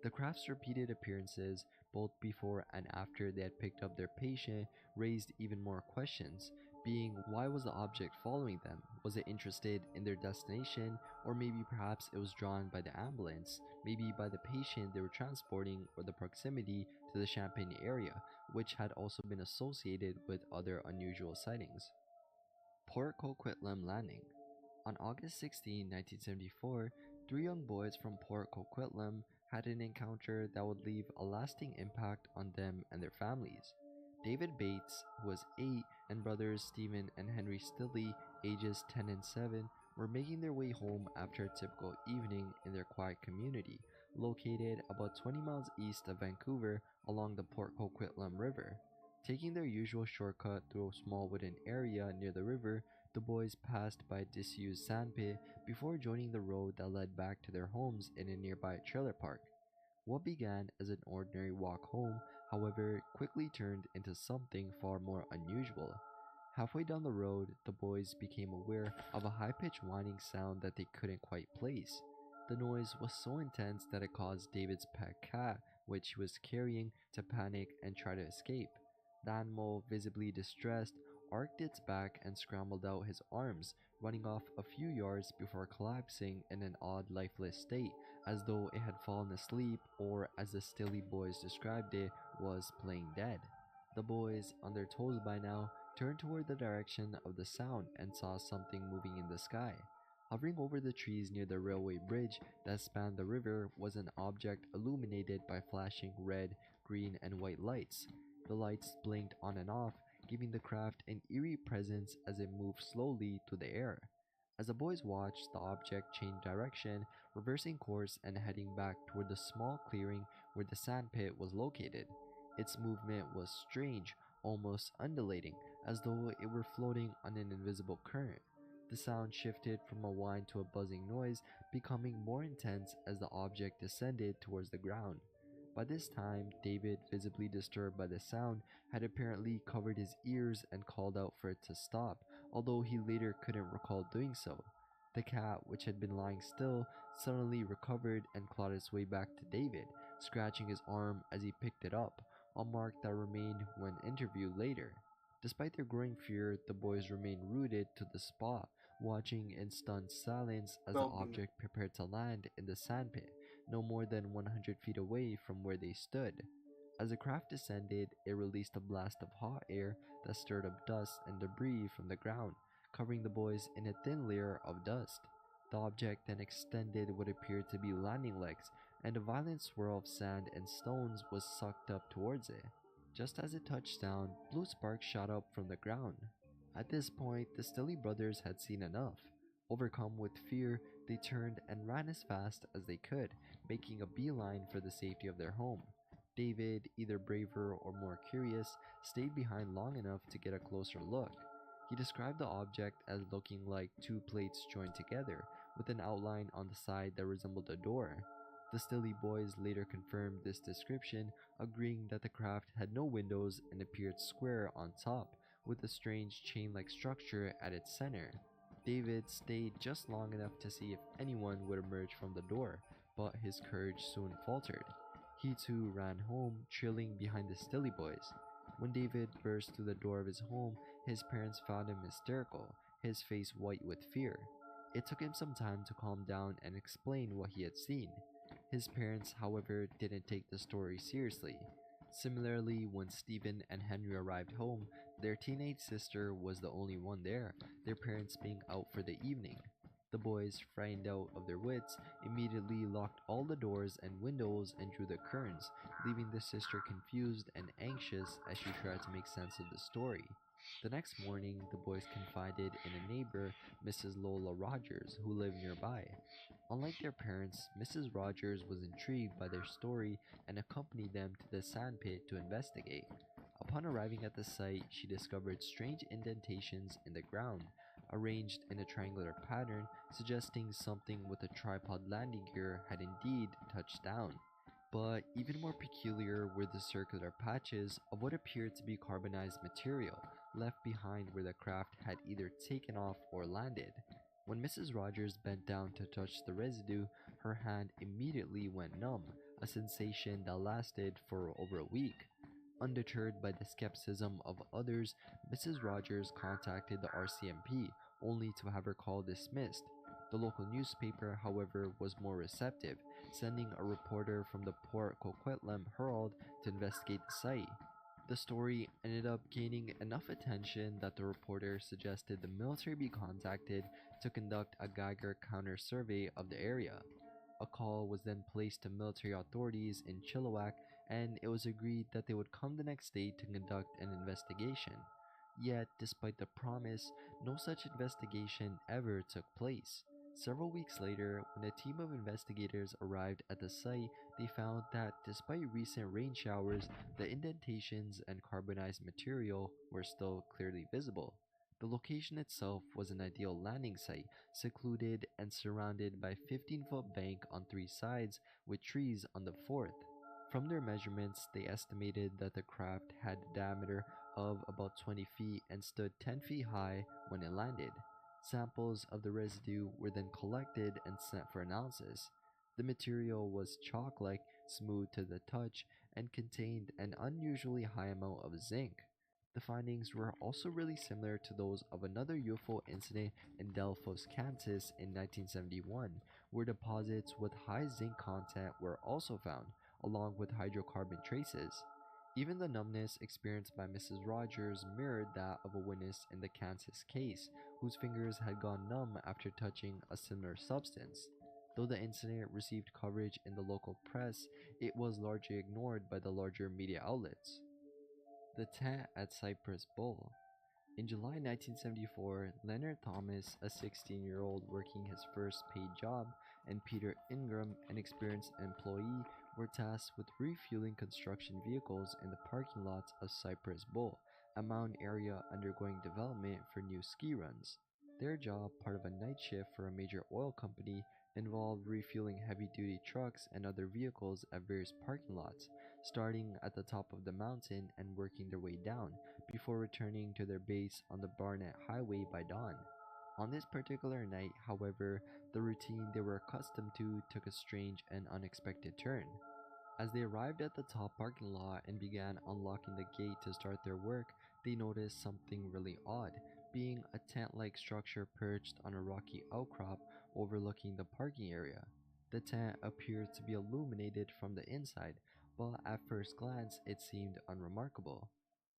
[SPEAKER 6] The craft's repeated appearances, both before and after they had picked up their patient, raised even more questions, being why was the object following them? Was it interested in their destination, or maybe perhaps it was drawn by the ambulance, maybe by the patient they were transporting, or the proximity to the Champaign area, which had also been associated with other unusual sightings. Port Coquitlam Landing. On August 16, 1974, three young boys from Port Coquitlam had an encounter that would leave a lasting impact on them and their families. David Bates, who was 8, and brothers Stephen and Henry Stilley, ages 10 and 7, were making their way home after a typical evening in their quiet community, located about 20 miles east of Vancouver along the Port Coquitlam River. Taking their usual shortcut through a small wooden area near the river, the boys passed by a disused sandpit before joining the road that led back to their homes in a nearby trailer park. What began as an ordinary walk home, however, quickly turned into something far more unusual. Halfway down the road, the boys became aware of a high-pitched whining sound that they couldn't quite place. The noise was so intense that it caused David's pet cat, which he was carrying, to panic and try to escape. The animal, visibly distressed, arched its back and scrambled out his arms, running off a few yards before collapsing in an odd lifeless state, as though it had fallen asleep or, as the Stilley boys described it, was playing dead. The boys, on their toes by now, turned toward the direction of the sound and saw something moving in the sky. Hovering over the trees near the railway bridge that spanned the river was an object illuminated by flashing red, green, and white lights. The lights blinked on and off, giving the craft an eerie presence as it moved slowly through the air. As the boys watched, the object changed direction, reversing course and heading back toward the small clearing where the sandpit was located. Its movement was strange, almost undulating, as though it were floating on an invisible current. The sound shifted from a whine to a buzzing noise, becoming more intense as the object descended towards the ground. By this time, David, visibly disturbed by the sound, had apparently covered his ears and called out for it to stop, although he later couldn't recall doing so. The cat, which had been lying still, suddenly recovered and clawed its way back to David, scratching his arm as he picked it up, a mark that remained when interviewed later. Despite their growing fear, the boys remained rooted to the spot, watching in stunned silence as the object prepared to land in the sandpit, no more than 100 feet away from where they stood. As the craft descended, it released a blast of hot air that stirred up dust and debris from the ground, covering the boys in a thin layer of dust. The object then extended what appeared to be landing legs, and a violent swirl of sand and stones was sucked up towards it. Just as it touched down, blue sparks shot up from the ground. At this point, the Stilly brothers had seen enough. Overcome with fear, they turned and ran as fast as they could, making a beeline for the safety of their home. David, either braver or more curious, stayed behind long enough to get a closer look. He described the object as looking like two plates joined together, with an outline on the side that resembled a door. The Stilly boys later confirmed this description, agreeing that the craft had no windows and appeared square on top, with a strange chain-like structure at its center. David stayed just long enough to see if anyone would emerge from the door, but his courage soon faltered. He too ran home, trailing behind the Stilly boys. When David burst through the door of his home, his parents found him hysterical, his face white with fear. It took him some time to calm down and explain what he had seen. His parents, however, didn't take the story seriously. Similarly, when Stephen and Henry arrived home, their teenage sister was the only one there, their parents being out for the evening. The boys, frightened out of their wits, immediately locked all the doors and windows and drew the curtains, leaving the sister confused and anxious as she tried to make sense of the story. The next morning, the boys confided in a neighbor, Mrs. Lola Rogers, who lived nearby. Unlike their parents, Mrs. Rogers was intrigued by their story and accompanied them to the sandpit to investigate. Upon arriving at the site, she discovered strange indentations in the ground, arranged in a triangular pattern, suggesting something with a tripod landing gear had indeed touched down. But even more peculiar were the circular patches of what appeared to be carbonized material left behind where the craft had either taken off or landed. When Mrs. Rogers bent down to touch the residue, her hand immediately went numb, a sensation that lasted for over a week. Undeterred by the skepticism of others, Mrs. Rogers contacted the RCMP, only to have her call dismissed. The local newspaper, however, was more receptive, sending a reporter from the Port Coquitlam Herald to investigate the site. The story ended up gaining enough attention that the reporter suggested the military be contacted to conduct a Geiger counter survey of the area. A call was then placed to military authorities in Chilliwack, and it was agreed that they would come the next day to conduct an investigation. Yet, despite the promise, no such investigation ever took place. Several weeks later, when a team of investigators arrived at the site, they found that despite recent rain showers, the indentations and carbonized material were still clearly visible. The location itself was an ideal landing site, secluded and surrounded by a 15-foot bank on three sides with trees on the fourth. From their measurements, they estimated that the craft had a diameter of about 20 feet and stood 10 feet high when it landed. Samples of the residue were then collected and sent for analysis. The material was chalk-like, smooth to the touch, and contained an unusually high amount of zinc. The findings were also really similar to those of another UFO incident in Delphos, Kansas in 1971, where deposits with high zinc content were also found, along with hydrocarbon traces. Even the numbness experienced by Mrs. Rogers mirrored that of a witness in the Kansas case, whose fingers had gone numb after touching a similar substance. Though the incident received coverage in the local press, it was largely ignored by the larger media outlets. The tent at Cypress Bowl. In July 1974, Leonard Thomas, a 16-year-old working his first paid job, and Peter Ingram, an experienced employee, were tasked with refueling construction vehicles in the parking lots of Cypress Bowl, a mountain area undergoing development for new ski runs. Their job, part of a night shift for a major oil company, involved refueling heavy-duty trucks and other vehicles at various parking lots, starting at the top of the mountain and working their way down, before returning to their base on the Barnett Highway by dawn. On this particular night, however, the routine they were accustomed to took a strange and unexpected turn. As they arrived at the top parking lot and began unlocking the gate to start their work, they noticed something really odd, being a tent-like structure perched on a rocky outcrop overlooking the parking area. The tent appeared to be illuminated from the inside, but at first glance it seemed unremarkable.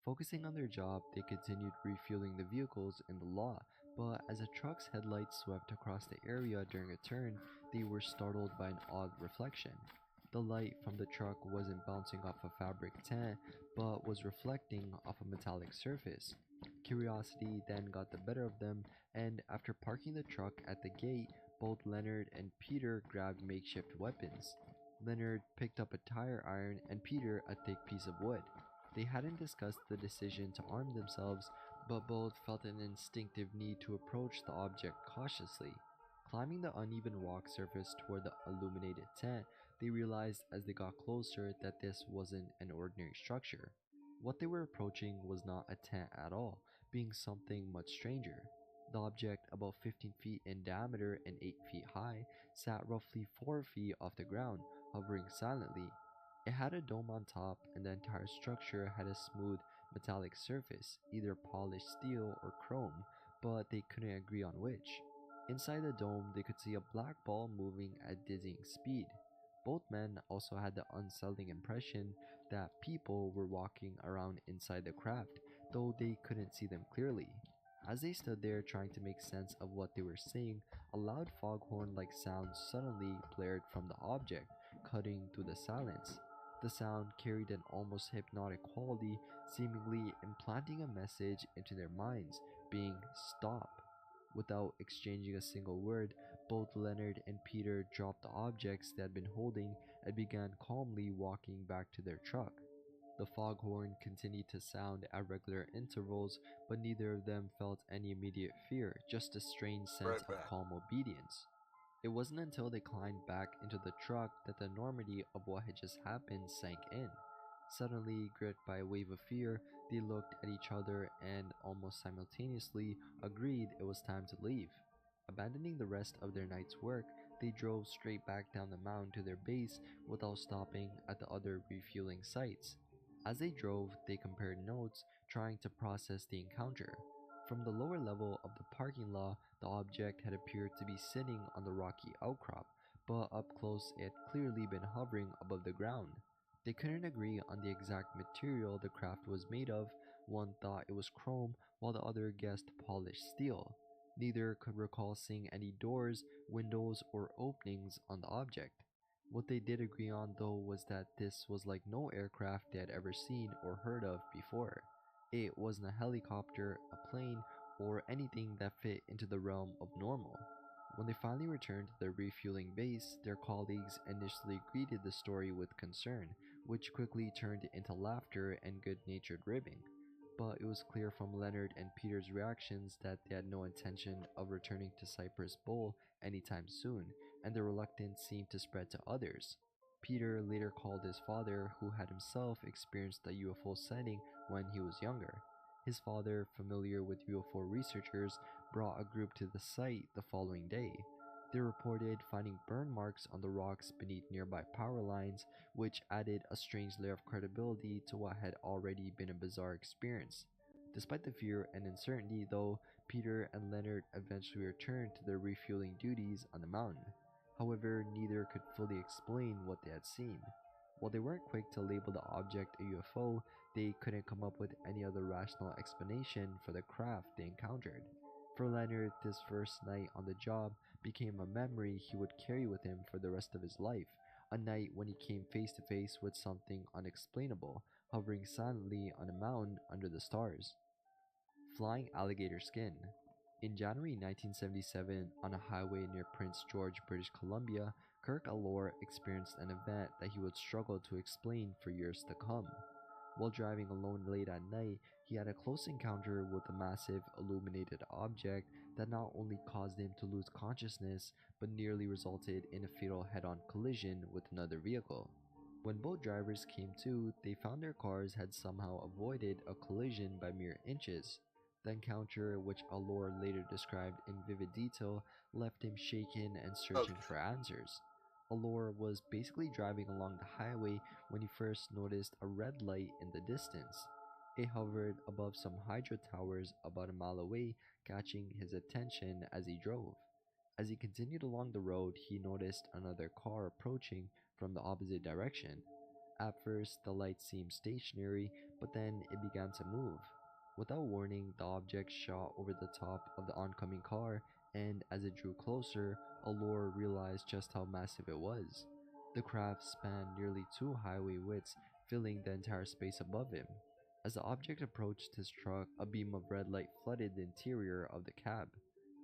[SPEAKER 6] Focusing on their job, they continued refueling the vehicles in the lot, but as a truck's headlights swept across the area during a turn, they were startled by an odd reflection. The light from the truck wasn't bouncing off a fabric tent, but was reflecting off a metallic surface. Curiosity then got the better of them, and after parking the truck at the gate, both Leonard and Peter grabbed makeshift weapons. Leonard picked up a tire iron and Peter a thick piece of wood. They hadn't discussed the decision to arm themselves, but both felt an instinctive need to approach the object cautiously. Climbing the uneven rock surface toward the illuminated tent, they realized as they got closer that this wasn't an ordinary structure. What they were approaching was not a tent at all, being something much stranger. The object, about 15 feet in diameter and 8 feet high, sat roughly 4 feet off the ground, hovering silently. It had a dome on top, and the entire structure had a smooth, metallic surface, either polished steel or chrome, but they couldn't agree on which. Inside the dome, they could see a black ball moving at dizzying speed. Both men also had the unsettling impression that people were walking around inside the craft, though they couldn't see them clearly. As they stood there trying to make sense of what they were seeing, a loud foghorn-like sound suddenly blared from the object, cutting through the silence. The sound carried an almost hypnotic quality, seemingly implanting a message into their minds, being "stop." Without exchanging a single word, both Leonard and Peter dropped the objects they had been holding and began calmly walking back to their truck. The foghorn continued to sound at regular intervals, but neither of them felt any immediate fear, just a strange sense
[SPEAKER 2] Right
[SPEAKER 6] of
[SPEAKER 2] back.
[SPEAKER 6] calm obedience. It wasn't until they climbed back into the truck that the enormity of what had just happened sank in. Suddenly, gripped by a wave of fear, they looked at each other and almost simultaneously agreed it was time to leave. Abandoning the rest of their night's work, they drove straight back down the mountain to their base without stopping at the other refueling sites. As they drove, they compared notes, trying to process the encounter. From the lower level of the parking lot, the object had appeared to be sitting on the rocky outcrop, but up close it had clearly been hovering above the ground. They couldn't agree on the exact material the craft was made of. One thought it was chrome, while the other guessed polished steel. Neither could recall seeing any doors, windows, or openings on the object. What they did agree on, though, was that this was like no aircraft they had ever seen or heard of before. It wasn't a helicopter, a plane, or anything that fit into the realm of normal. When they finally returned to their refueling base, their colleagues initially greeted the story with concern, which quickly turned into laughter and good-natured ribbing. But it was clear from Leonard and Peter's reactions that they had no intention of returning to Cypress Bowl anytime soon, and their reluctance seemed to spread to others. Peter later called his father, who had himself experienced a UFO sighting when he was younger. His father, familiar with UFO researchers, brought a group to the site the following day. They reported finding burn marks on the rocks beneath nearby power lines, which added a strange layer of credibility to what had already been a bizarre experience. Despite the fear and uncertainty, though, Peter and Leonard eventually returned to their refueling duties on the mountain. However, neither could fully explain what they had seen. While they weren't quick to label the object a UFO, they couldn't come up with any other rational explanation for the craft they encountered. For Leonard, this first night on the job became a memory he would carry with him for the rest of his life, a night when he came face to face with something unexplainable, hovering silently on a mountain under the stars. Flying alligator skin. In January 1977, on a highway near Prince George, British Columbia, Kirk Allure experienced an event that he would struggle to explain for years to come. While driving alone late at night, he had a close encounter with a massive illuminated object that not only caused him to lose consciousness but nearly resulted in a fatal head-on collision with another vehicle. When both drivers came to, they found their cars had somehow avoided a collision by mere inches. The encounter, which Allure later described in vivid detail, left him shaken and searching for answers. Allure was basically driving along the highway when he first noticed a red light in the distance. It hovered above some hydro towers about a mile away, catching his attention as he drove. As he continued along the road, he noticed another car approaching from the opposite direction. At first, the light seemed stationary, but then it began to move. Without warning, the object shot over the top of the oncoming car, and as it drew closer, Allure realized just how massive it was. The craft spanned nearly 2 highway widths, filling the entire space above him. As the object approached his truck, a beam of red light flooded the interior of the cab.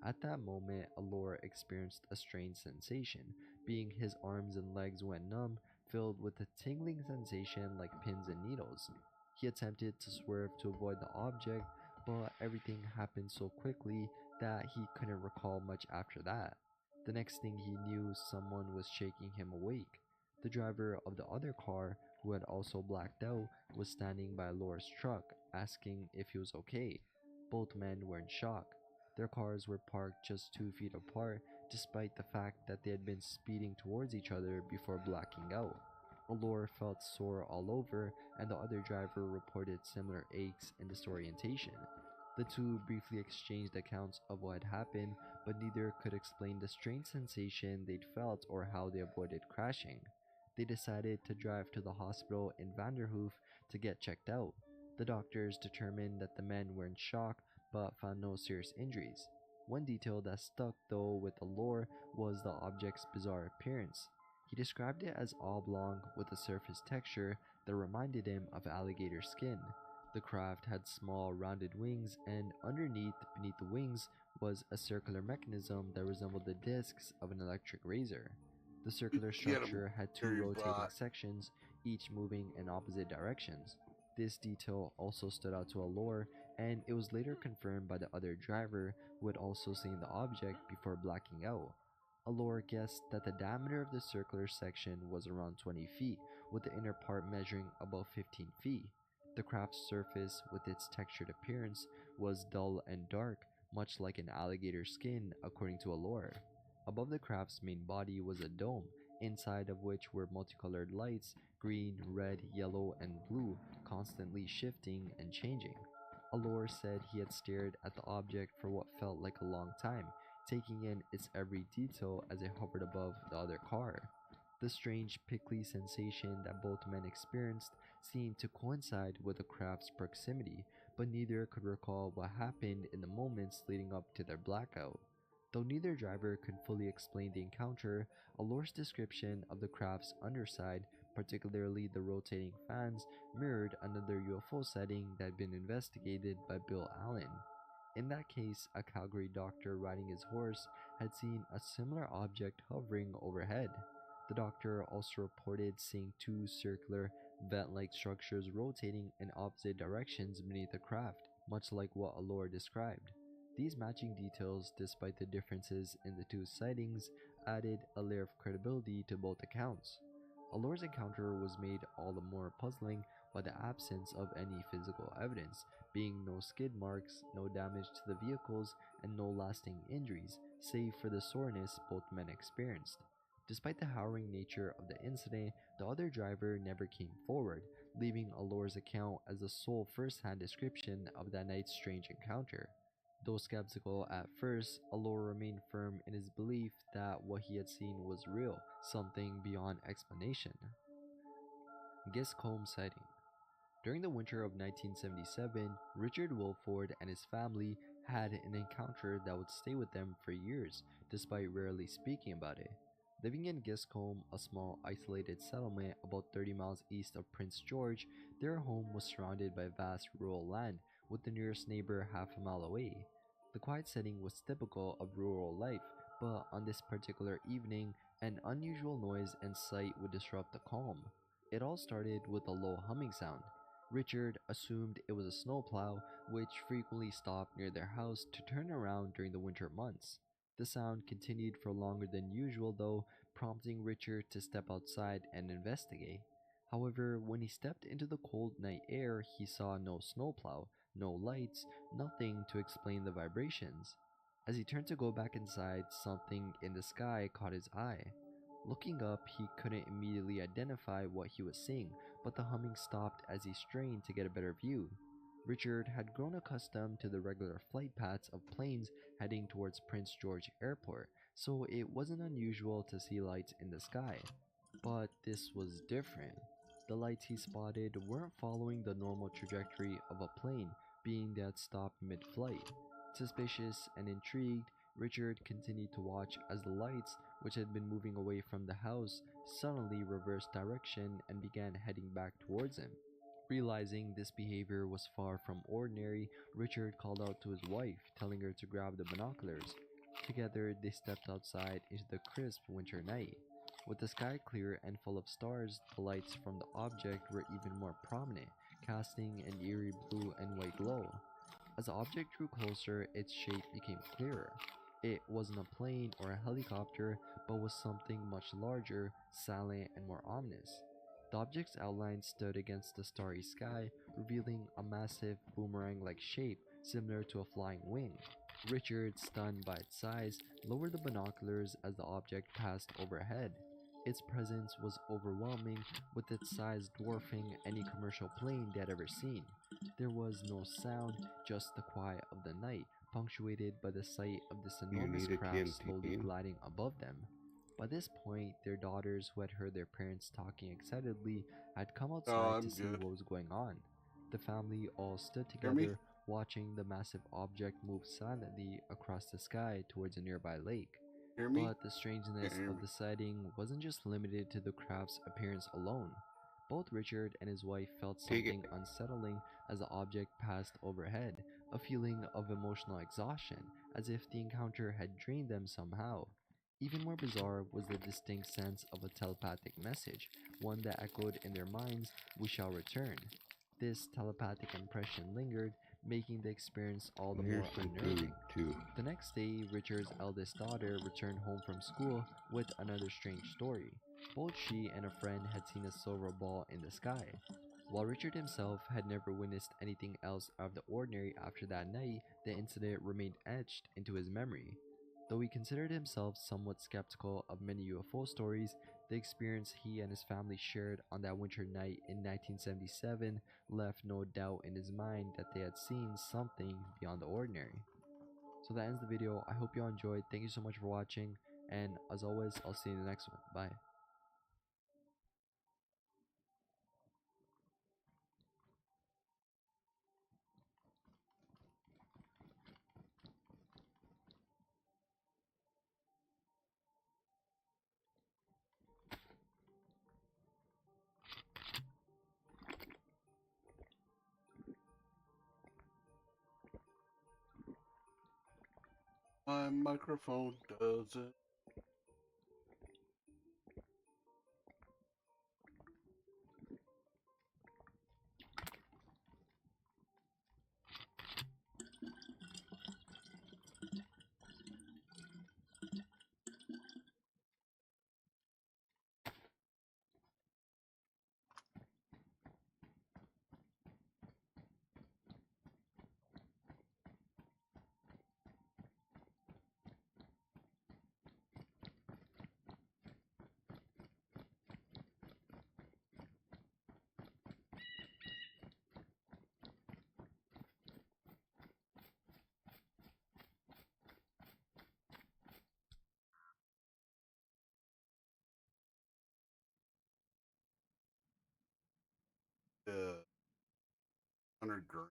[SPEAKER 6] At that moment, Allure experienced a strange sensation, being his arms and legs went numb, filled with a tingling sensation like pins and needles. He attempted to swerve to avoid the object, but everything happened so quickly that he couldn't recall much after that. The next thing he knew, someone was shaking him awake. The driver of the other car, who had also blacked out, was standing by Allure's truck, asking if he was okay. Both men were in shock. Their cars were parked just 2 feet apart, despite the fact that they had been speeding towards each other before blacking out. Allure felt sore all over, and the other driver reported similar aches and disorientation. The two briefly exchanged accounts of what had happened, but neither could explain the strange sensation they'd felt or how they avoided crashing. They decided to drive to the hospital in Vanderhoof to get checked out. The doctors determined that the men were in shock but found no serious injuries. One detail that stuck though with Allure was the object's bizarre appearance. He described it as oblong with a surface texture that reminded him of alligator skin. The craft had small rounded wings, and beneath the wings was a circular mechanism that resembled the discs of an electric razor. The circular structure had 2 rotating sections, each moving in opposite directions. This detail also stood out to Allure, and it was later confirmed by the other driver who had also seen the object before blacking out. Allure guessed that the diameter of the circular section was around 20 feet, with the inner part measuring about 15 feet. The craft's surface, with its textured appearance, was dull and dark, much like an alligator skin, according to Allure. Above the craft's main body was a dome, inside of which were multicolored lights, green, red, yellow, and blue, constantly shifting and changing. Allure said he had stared at the object for what felt like a long time, taking in its every detail as it hovered above the other car. The strange prickly sensation that both men experienced seemed to coincide with the craft's proximity, but neither could recall what happened in the moments leading up to their blackout. Though neither driver could fully explain the encounter, Allure's description of the craft's underside, particularly the rotating fans, mirrored another UFO sighting that had been investigated by Bill Allen. In that case, a Calgary doctor riding his horse had seen a similar object hovering overhead. The doctor also reported seeing 2 circular, vent-like structures rotating in opposite directions beneath the craft, much like what Allure described. These matching details, despite the differences in the 2 sightings, added a layer of credibility to both accounts. Allure's encounter was made all the more puzzling by the absence of any physical evidence, being no skid marks, no damage to the vehicles, and no lasting injuries, save for the soreness both men experienced. Despite the harrowing nature of the incident, the other driver never came forward, leaving Allure's account as the sole first-hand description of that night's strange encounter. Though skeptical at first, Allure remained firm in his belief that what he had seen was real, something beyond explanation. Giscombe sighting. During the winter of 1977, Richard Wilford and his family had an encounter that would stay with them for years, despite rarely speaking about it. Living in Giscombe, a small isolated settlement about 30 miles east of Prince George, their home was surrounded by vast rural land, with the nearest neighbor half a mile away. The quiet setting was typical of rural life, but on this particular evening, an unusual noise and sight would disrupt the calm. It all started with a low humming sound. Richard assumed it was a snowplow, which frequently stopped near their house to turn around during the winter months. The sound continued for longer than usual, though, prompting Richard to step outside and investigate. However, when he stepped into the cold night air, he saw no snowplow, no lights, nothing to explain the vibrations. As he turned to go back inside, something in the sky caught his eye. Looking up, he couldn't immediately identify what he was seeing, but the humming stopped as he strained to get a better view. Richard had grown accustomed to the regular flight paths of planes heading towards Prince George Airport, so it wasn't unusual to see lights in the sky. But this was different. The lights he spotted weren't following the normal trajectory of a plane, being that stopped mid-flight. Suspicious and intrigued, Richard continued to watch as the lights, which had been moving away from the house, suddenly reversed direction and began heading back towards him. Realizing this behavior was far from ordinary, Richard called out to his wife, telling her to grab the binoculars. Together, they stepped outside into the crisp winter night. With the sky clear and full of stars, the lights from the object were even more prominent, casting an eerie blue and white glow. As the object drew closer, its shape became clearer. It wasn't a plane or a helicopter, but was something much larger, silent, and more ominous. The object's outline stood against the starry sky, revealing a massive boomerang-like shape similar to a flying wing. Richard, stunned by its size, lowered the binoculars as the object passed overhead. Its presence was overwhelming, with its size dwarfing any commercial plane they had ever seen. There was no sound, just the quiet of the night, punctuated by the sight of this enormous
[SPEAKER 7] need a
[SPEAKER 6] craft
[SPEAKER 7] TNT
[SPEAKER 6] slowly
[SPEAKER 7] team?
[SPEAKER 6] gliding above them. By this point, their daughters, who had heard their parents talking excitedly, had come
[SPEAKER 2] Oh,
[SPEAKER 6] outside
[SPEAKER 2] I'm
[SPEAKER 6] to see
[SPEAKER 2] good.
[SPEAKER 6] what was going on. The family all stood
[SPEAKER 2] Hear me?
[SPEAKER 6] together, watching the massive object move silently across the sky towards a nearby lake.
[SPEAKER 2] Hear me?
[SPEAKER 6] But the strangeness
[SPEAKER 2] hear
[SPEAKER 6] of
[SPEAKER 2] me.
[SPEAKER 6] the sighting wasn't just limited to the craft's appearance alone. Both Richard and his wife felt
[SPEAKER 7] Take it.
[SPEAKER 6] something unsettling as the object passed overhead, a feeling of emotional exhaustion, as if the encounter had drained them somehow. Even more bizarre was the distinct sense of a telepathic message, one that echoed in their minds, "We shall return." This telepathic impression lingered, making the experience all the more
[SPEAKER 7] Here's some
[SPEAKER 6] unnerving.
[SPEAKER 7] food too.
[SPEAKER 6] The next day, Richard's eldest daughter returned home from school with another strange story. Both she and a friend had seen a silver ball in the sky. While Richard himself had never witnessed anything else out of the ordinary after that night, the incident remained etched into his memory. Though he considered himself somewhat skeptical of many UFO stories, the experience he and his family shared on that winter night in 1977 left no doubt in his mind that they had seen something beyond the ordinary. So that ends the video. I hope you all enjoyed. Thank you so much for watching, and as always, I'll see you in the next one. Bye.
[SPEAKER 2] My microphone does it. Uh, 100 grand.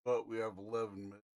[SPEAKER 2] But we have 11 minutes.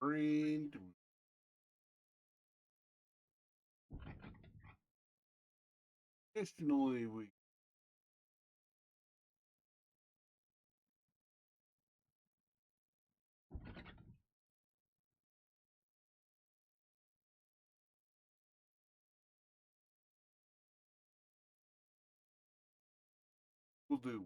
[SPEAKER 2] Green. Additionally, we will do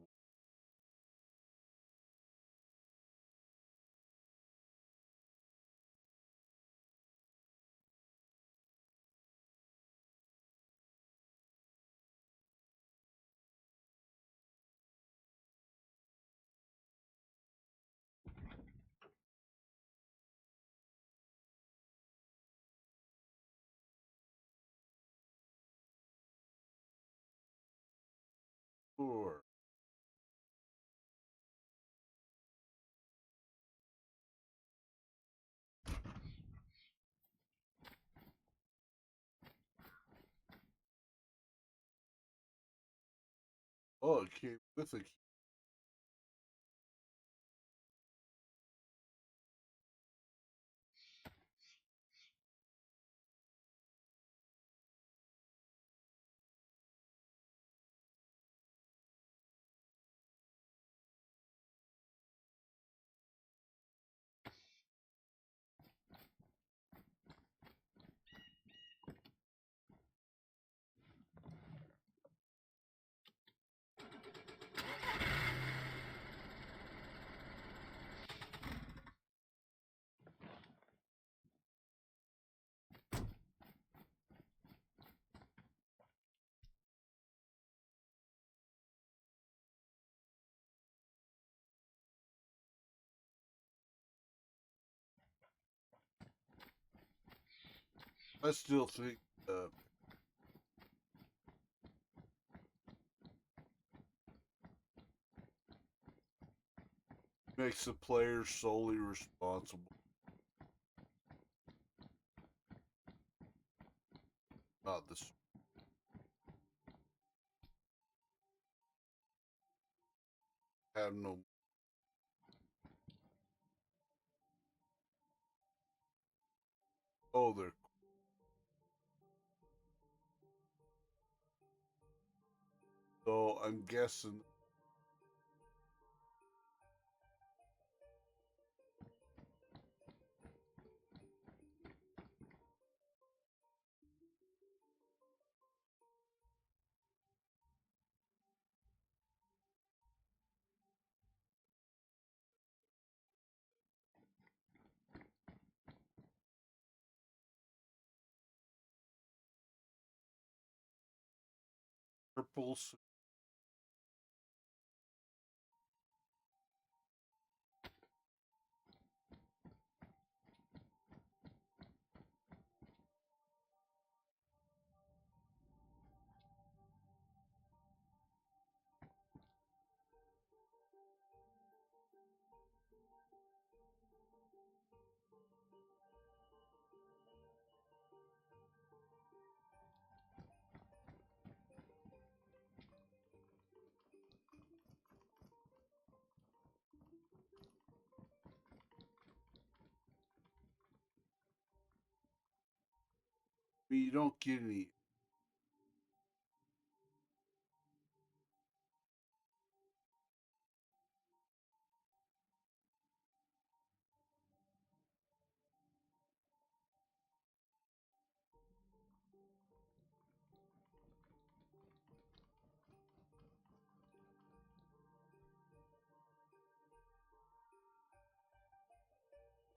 [SPEAKER 2] four. Oh, it came with a key. I still think makes the player solely responsible. Not this. Have no. Oh, they're. So I'm guessing. Purples. You don't get any.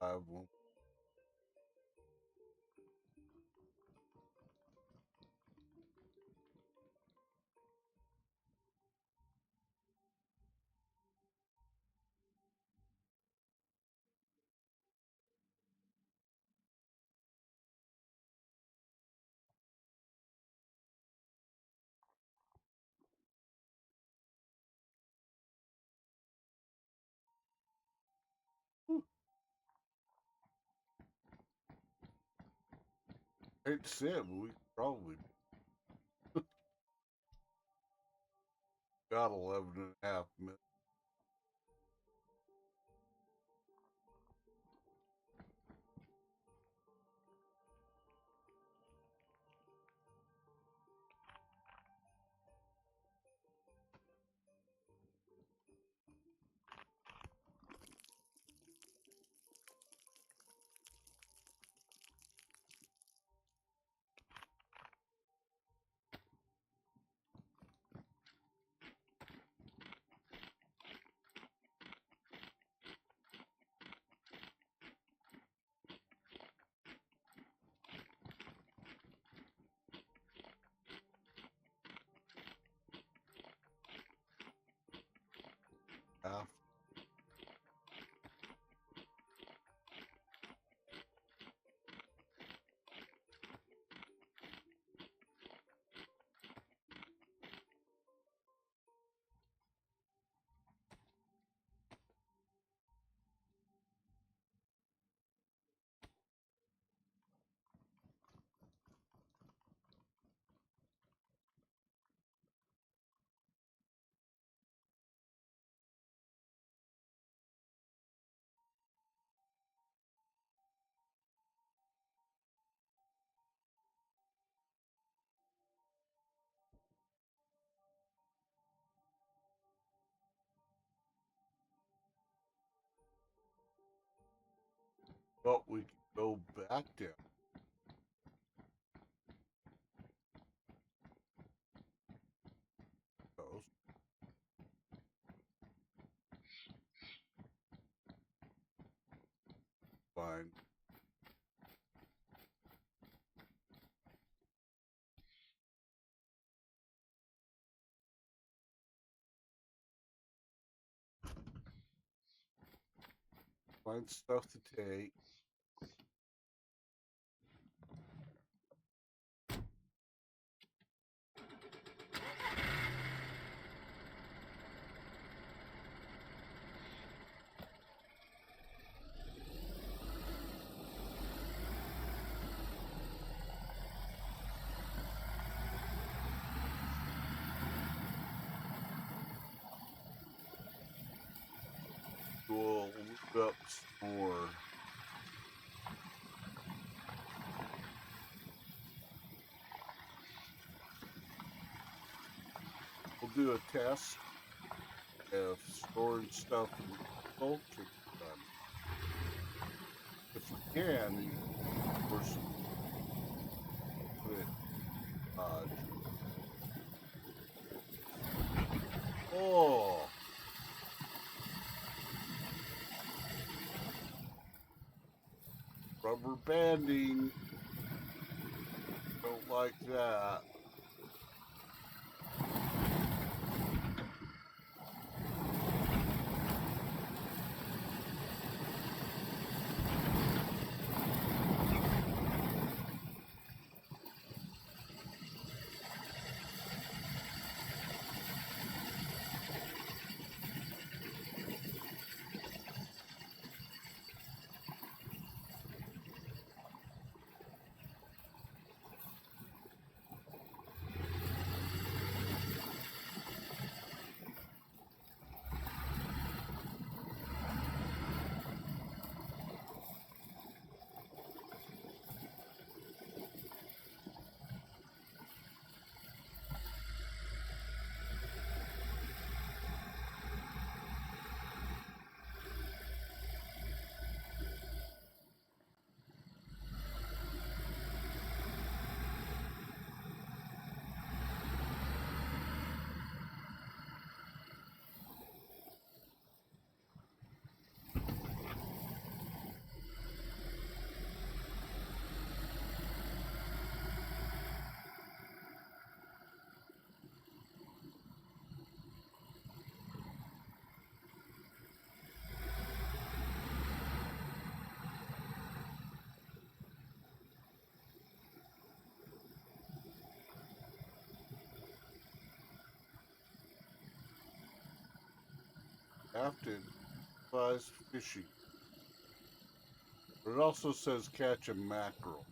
[SPEAKER 2] I won't. Hate to say it, but we probably got 11.5 minutes. Half. But we can go back down. Goes. Fine. Find stuff to take. up some more. We'll do a test if storing stuff in the vault can be done. If we can, of course, put it, oh! Rubber banding. Don't like that. After flies fishing. But it also says catch a mackerel.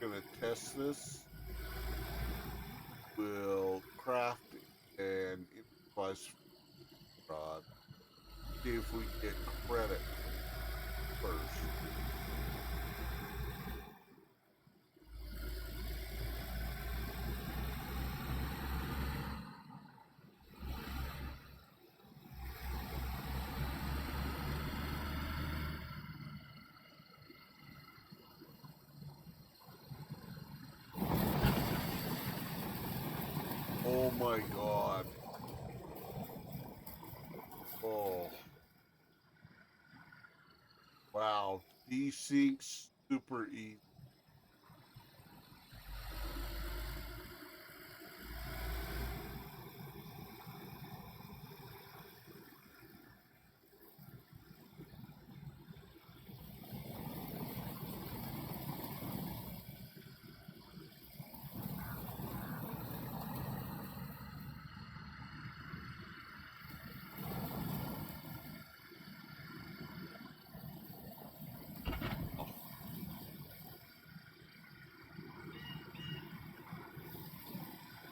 [SPEAKER 2] Gonna test this. We'll craft an improvised rod. See if we get credit first. Oh my god. Oh. Wow. Desync super easy.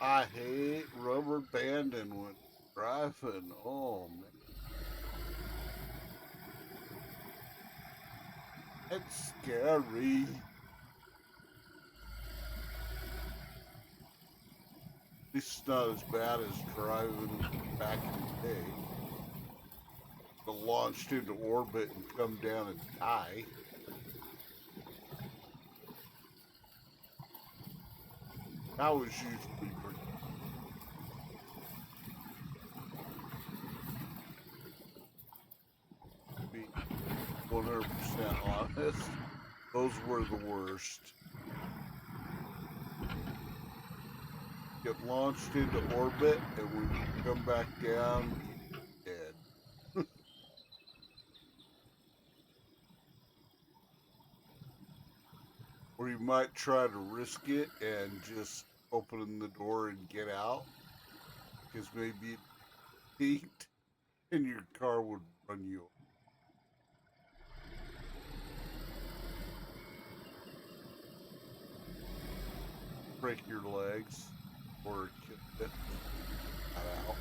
[SPEAKER 2] I hate rubber banding when driving. Oh man. It's scary. At least it's not as bad as driving back in the day. Get launched into orbit and come down and die. That was usually pretty. To be 100% honest, those were the worst. Get launched into orbit, and when you come back down, you're dead. Or you might try to risk it and just open the door and get out, because maybe it peaked and your car would run you over. Break your legs or kill it. Not out.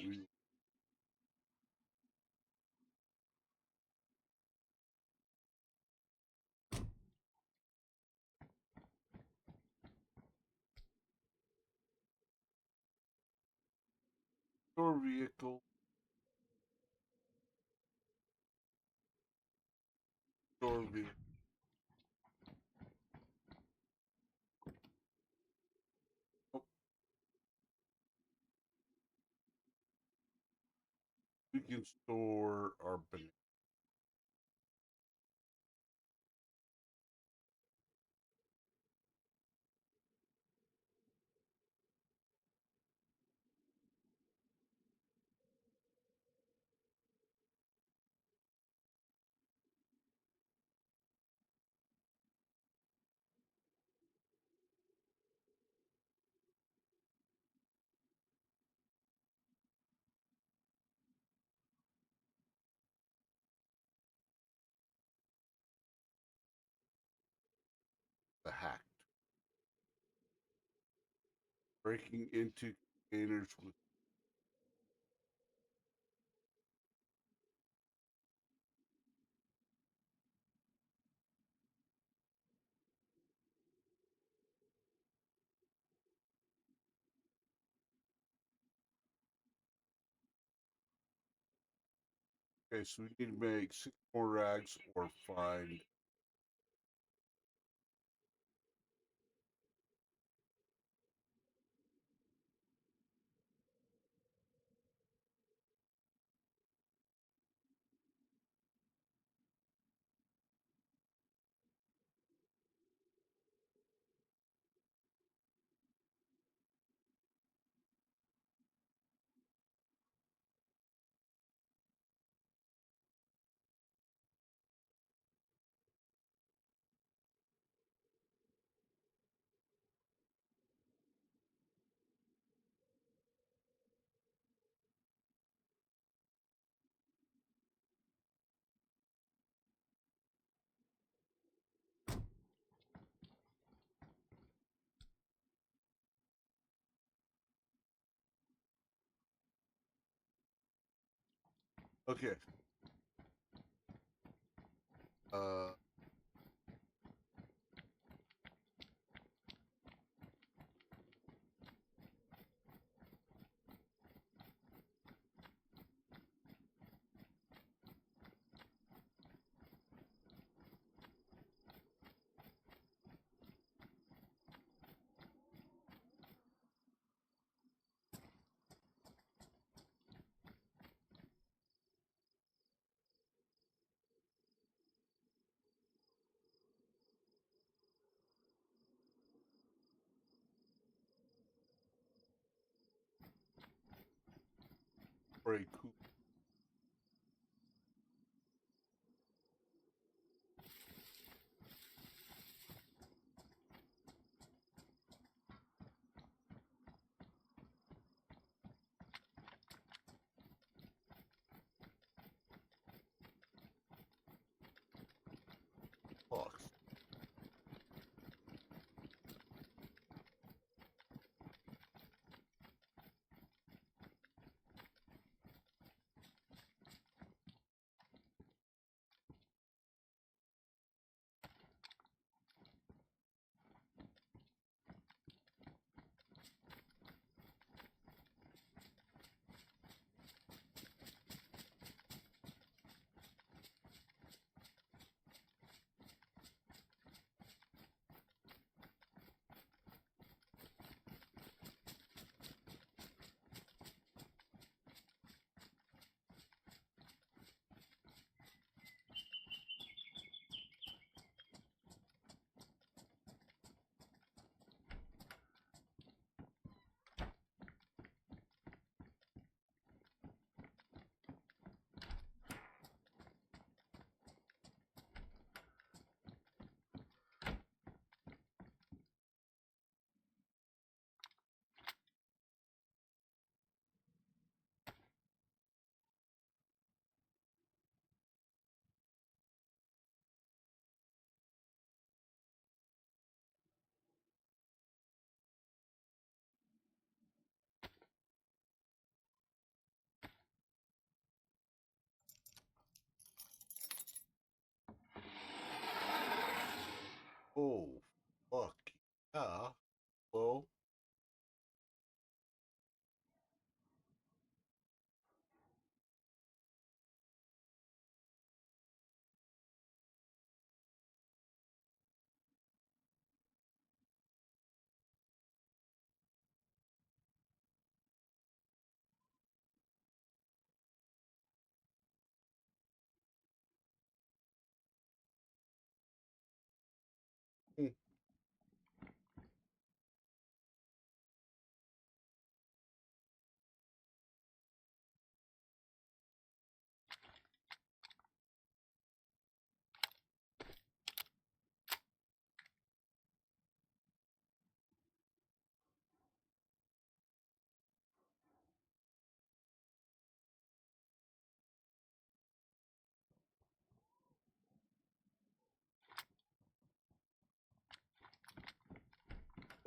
[SPEAKER 2] we your vehicle, your vehicle. We can store our banana. The hacked. Breaking into containers with okay, so we need to make 6 more rags or find okay. Uh for a coup. Box.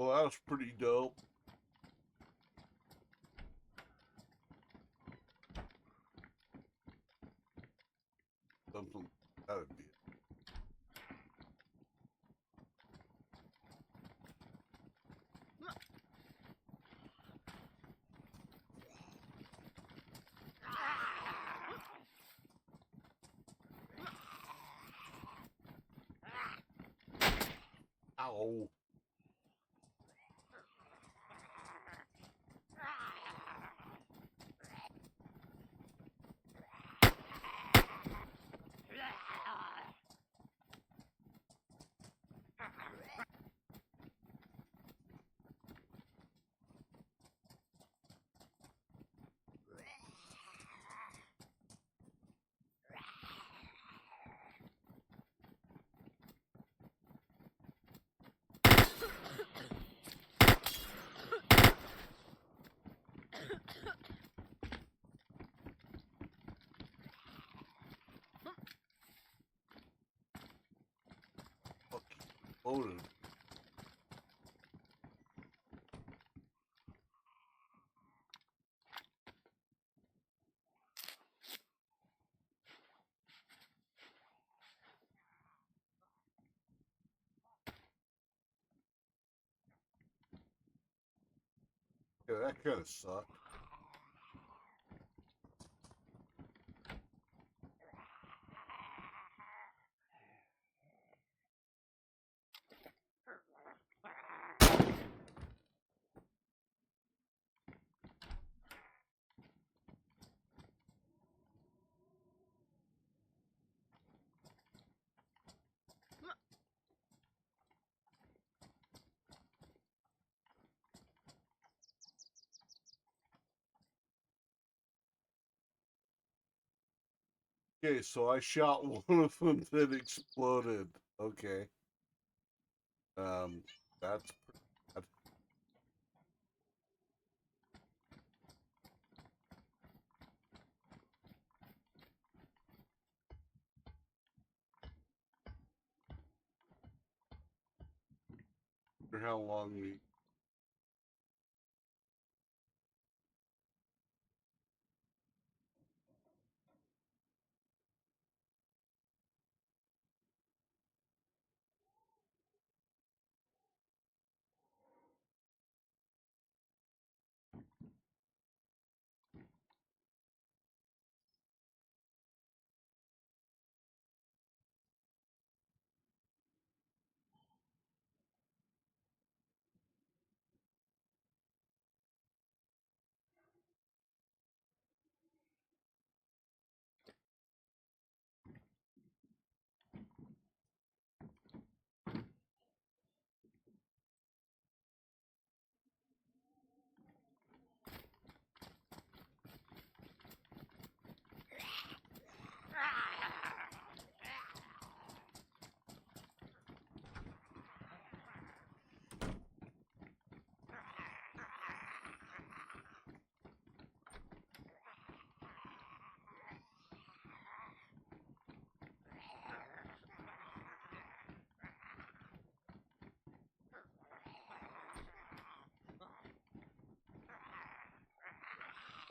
[SPEAKER 2] Well, that was pretty dope. Something that would be it. Ow. Fucking loaded. Yeah, that kind of sucked. Okay, so I shot one of them that exploded. Okay. That's pretty bad. Wonder how long we.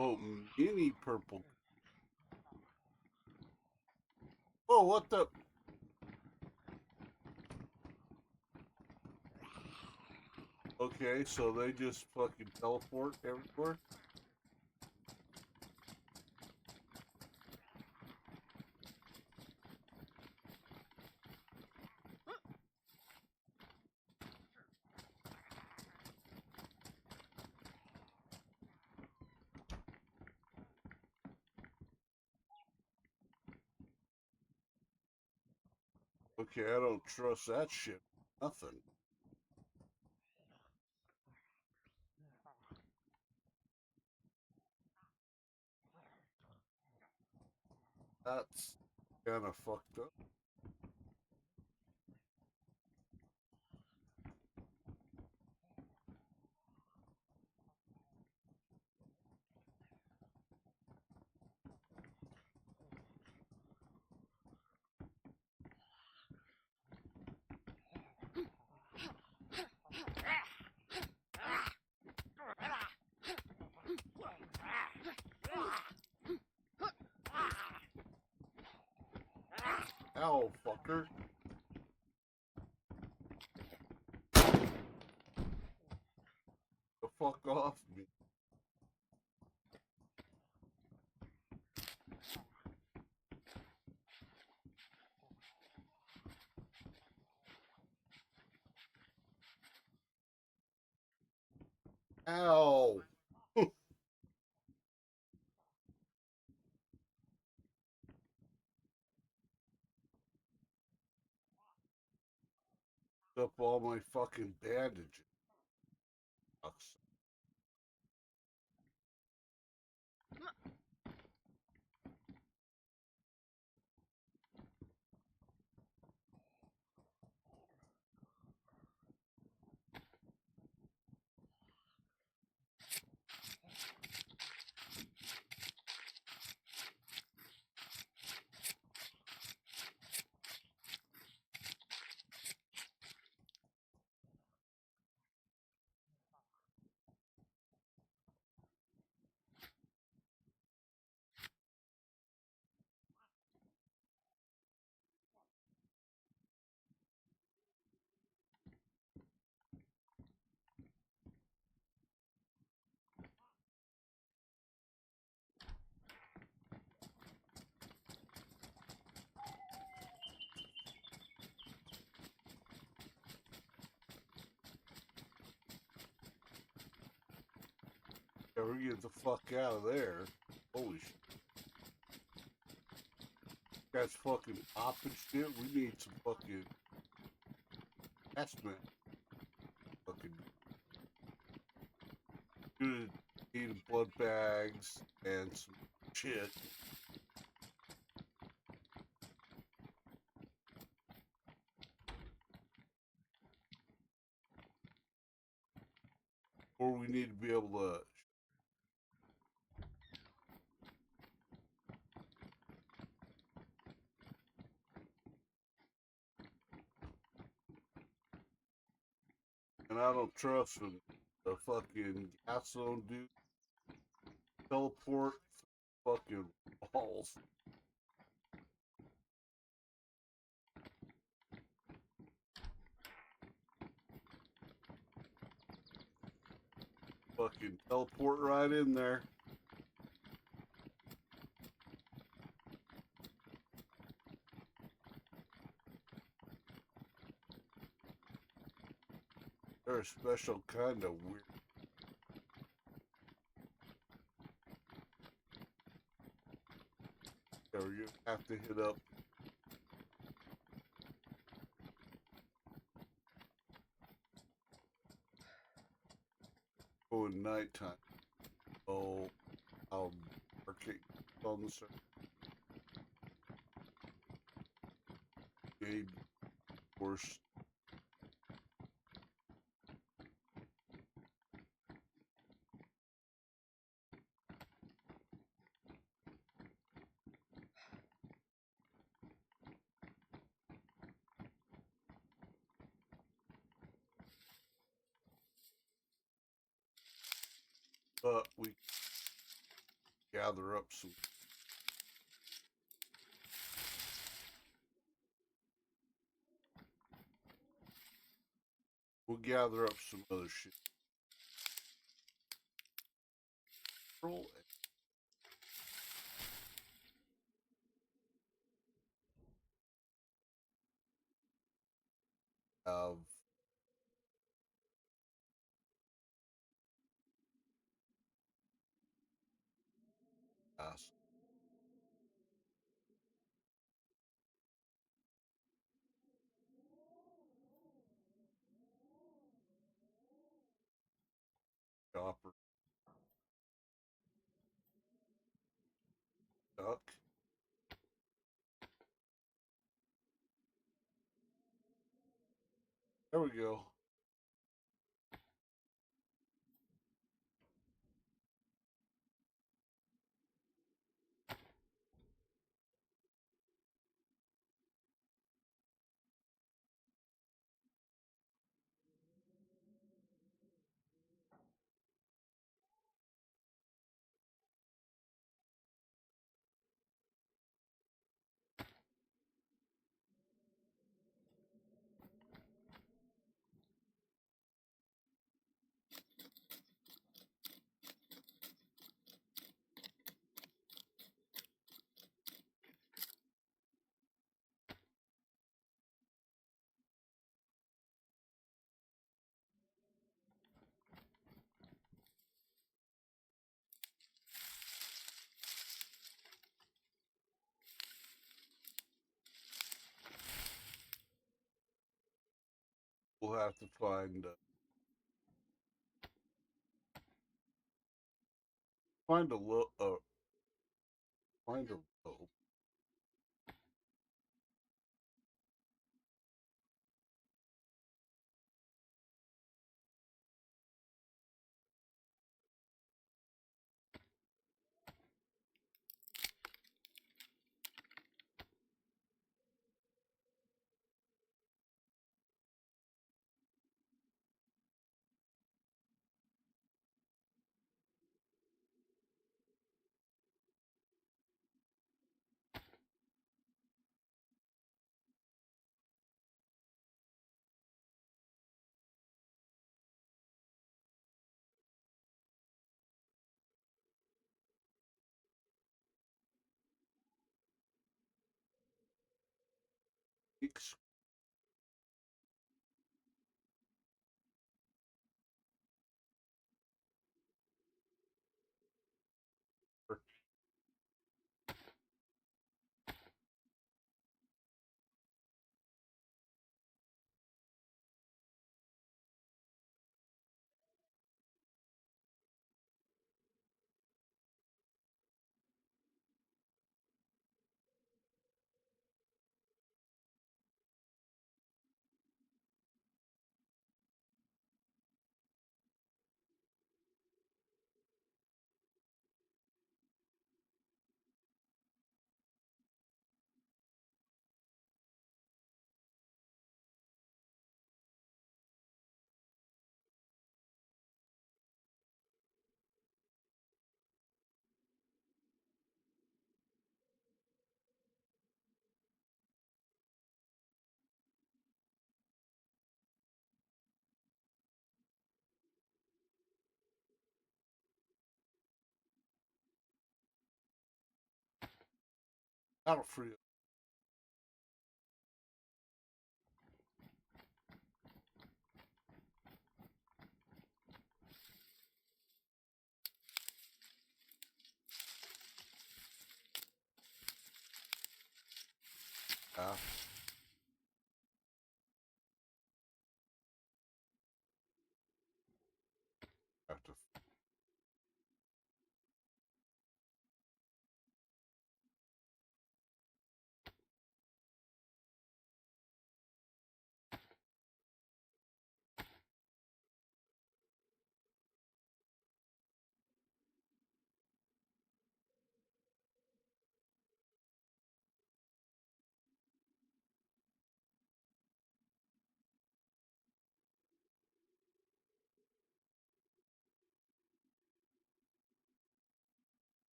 [SPEAKER 2] Oh, mini purple. Oh, what the? Okay, so they just fucking teleport everywhere? Okay, I don't trust that shit. Nothing. That's kind of fucked up. fucker. The fuck off me. Ow. Up all my fucking bandages. Sucks. Yeah, we get the fuck out of there. Holy shit. That's fucking popping shit. We need some fucking estimate. Fucking good need blood bags and some shit. Or we need to be able to and I don't trust them. The fucking gas zone dude teleport fucking walls. Fucking teleport right in there. They're a special kind of weird. So you have to hit up. Oh, in nighttime. Oh, I'll arcade on the surface. Of course. But we gather up some. We'll gather up some other shit. Roll it. Of us. Chopper. Duck. There we go. We'll have to find find a rope. Ex- Out free. Have to.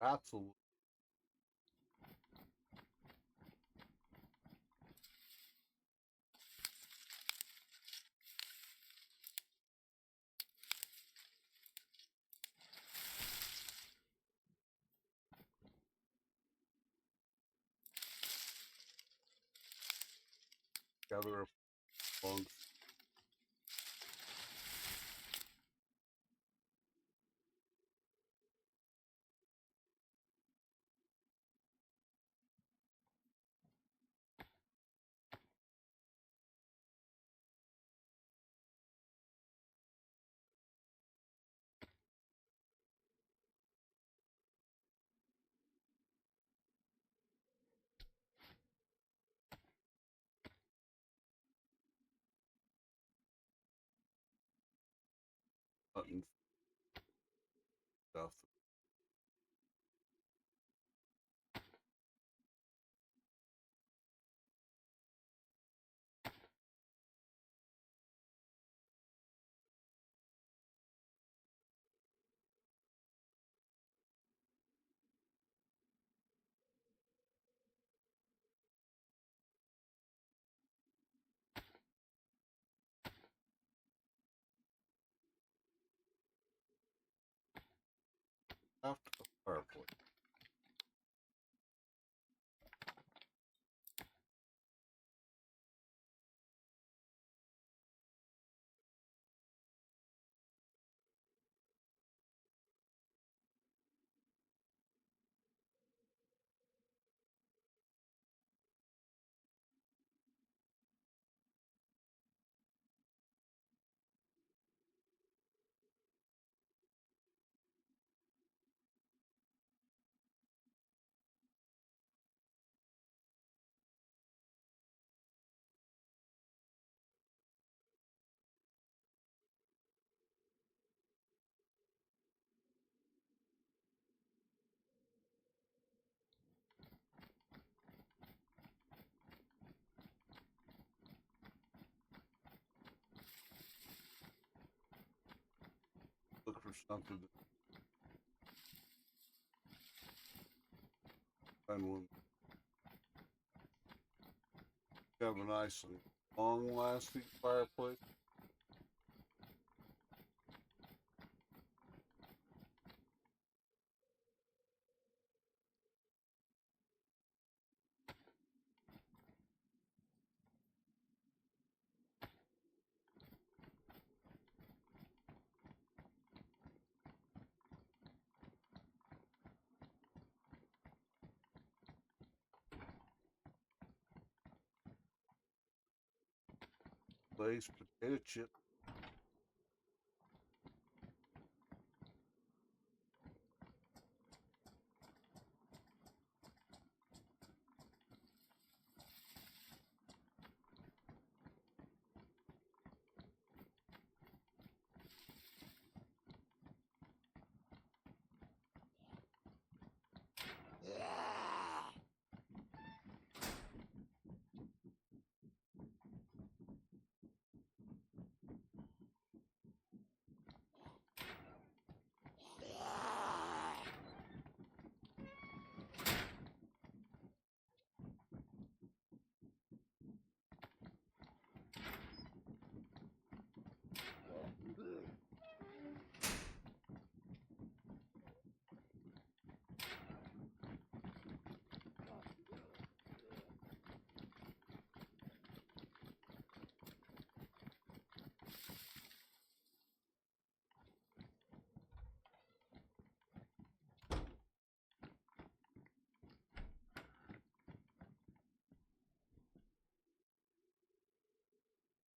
[SPEAKER 2] Absolutely. Gather up amongst. After the fireplace. Look for something to find one. Have a nice long lasting fireplace. Glazed potato chip.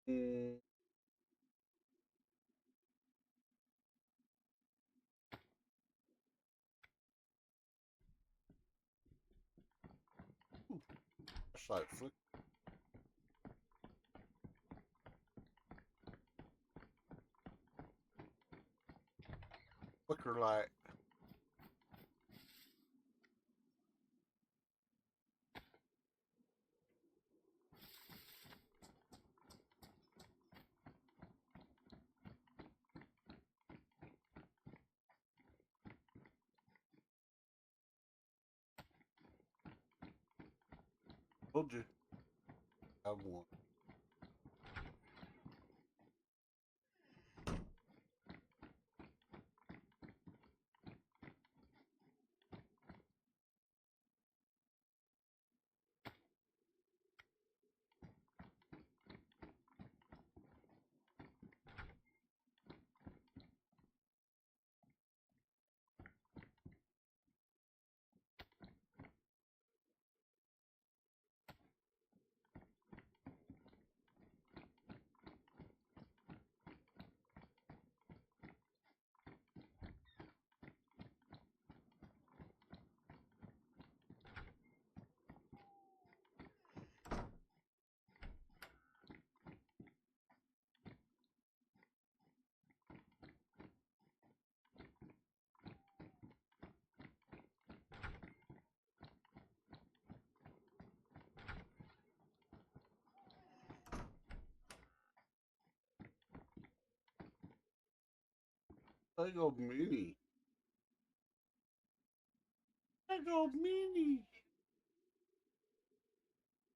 [SPEAKER 2] Mm. Flashlight flicker light. Told you. Have one. Lego Mini. Lego Mini.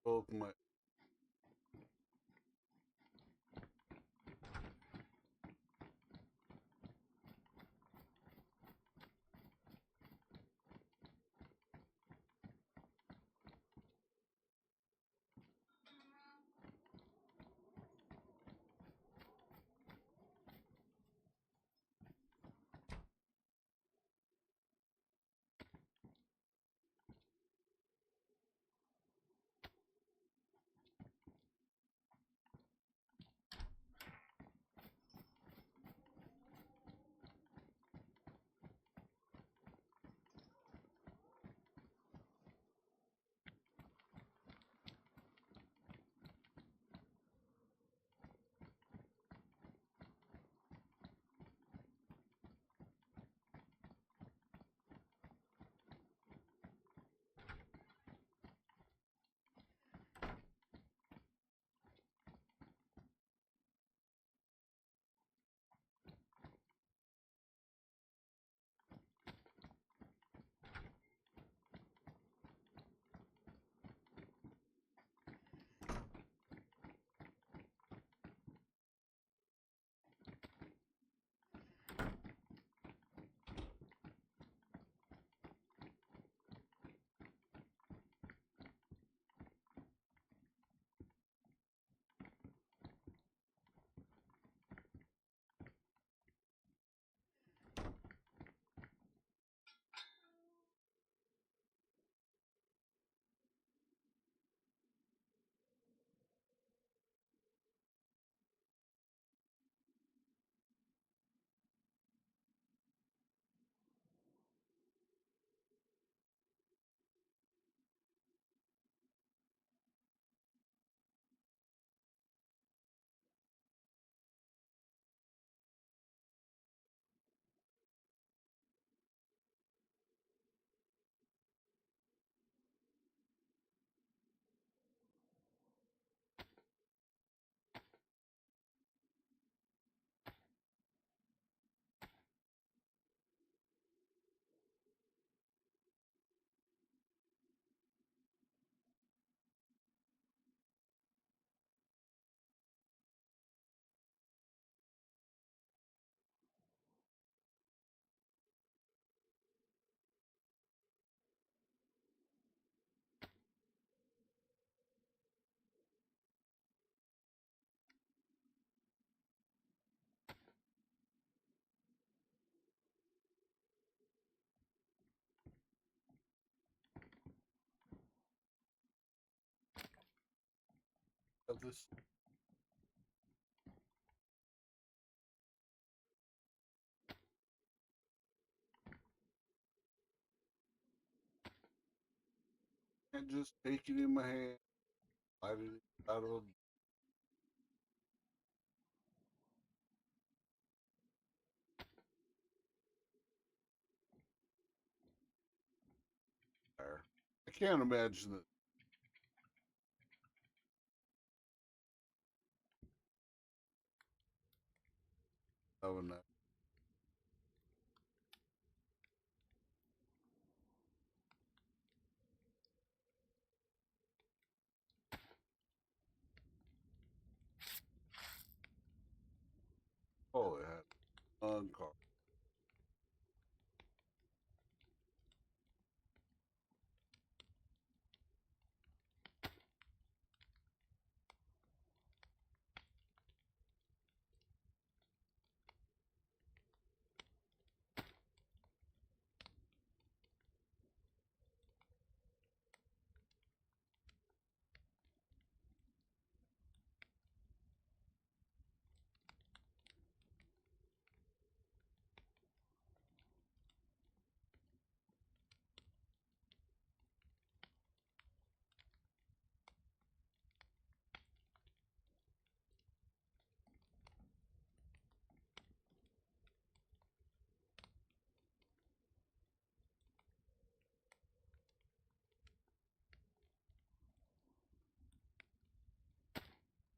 [SPEAKER 2] Both my this. And just take it in my hand, light it out of there. I can't imagine that having that. Oh, it had uncar.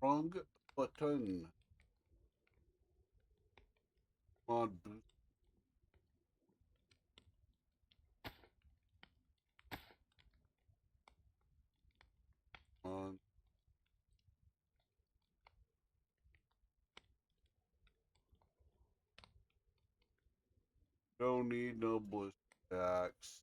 [SPEAKER 2] Wrong button. Come on, boost on. Don't need no blister packs.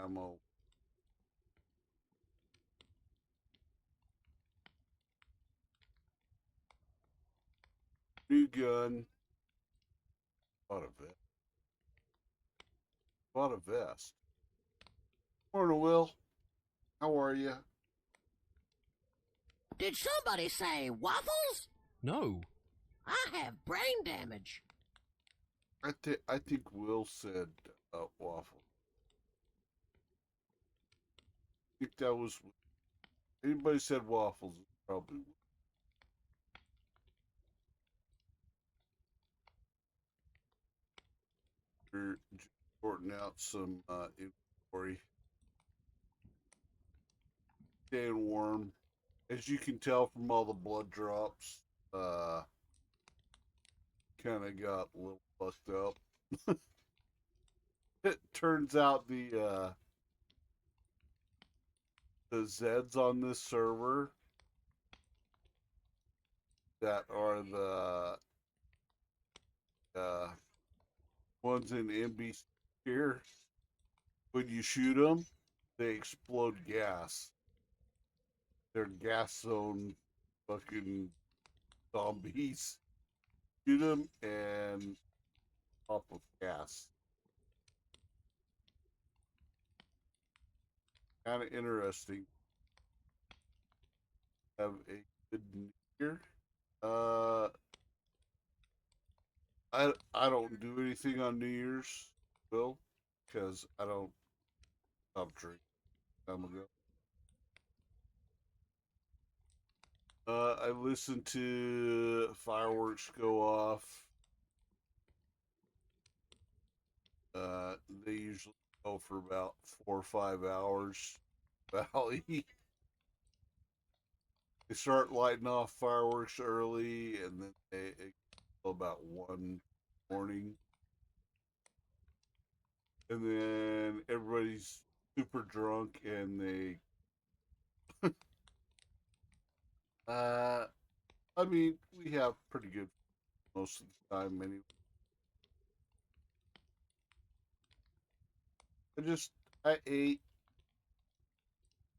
[SPEAKER 2] Ammo. New gun. Bought a vest. Bought a vest. Morning, Will. How are you?
[SPEAKER 7] Did somebody say waffles?
[SPEAKER 8] No.
[SPEAKER 7] I have brain damage.
[SPEAKER 2] I think Will said waffle. I think that was anybody said waffles. Probably. We're sorting out some inventory. Staying warm. As you can tell from all the blood drops, kind of got a little fucked up. It turns out the Zeds on this server that are the ones in NBC here, when you shoot them, they explode gas. They're gas zone fucking zombies. Shoot them and pop of gas. Kind of interesting. Have a good New Year. I don't do anything on New Year's, Will, because I don't stop drinking time ago. I listen to fireworks go off. They usually go for about 4 or 5 hours. Valley. They start lighting off fireworks early, and then it go about 1 morning, and then everybody's super drunk, and they. I mean, we have pretty good most of the time anyway. I ate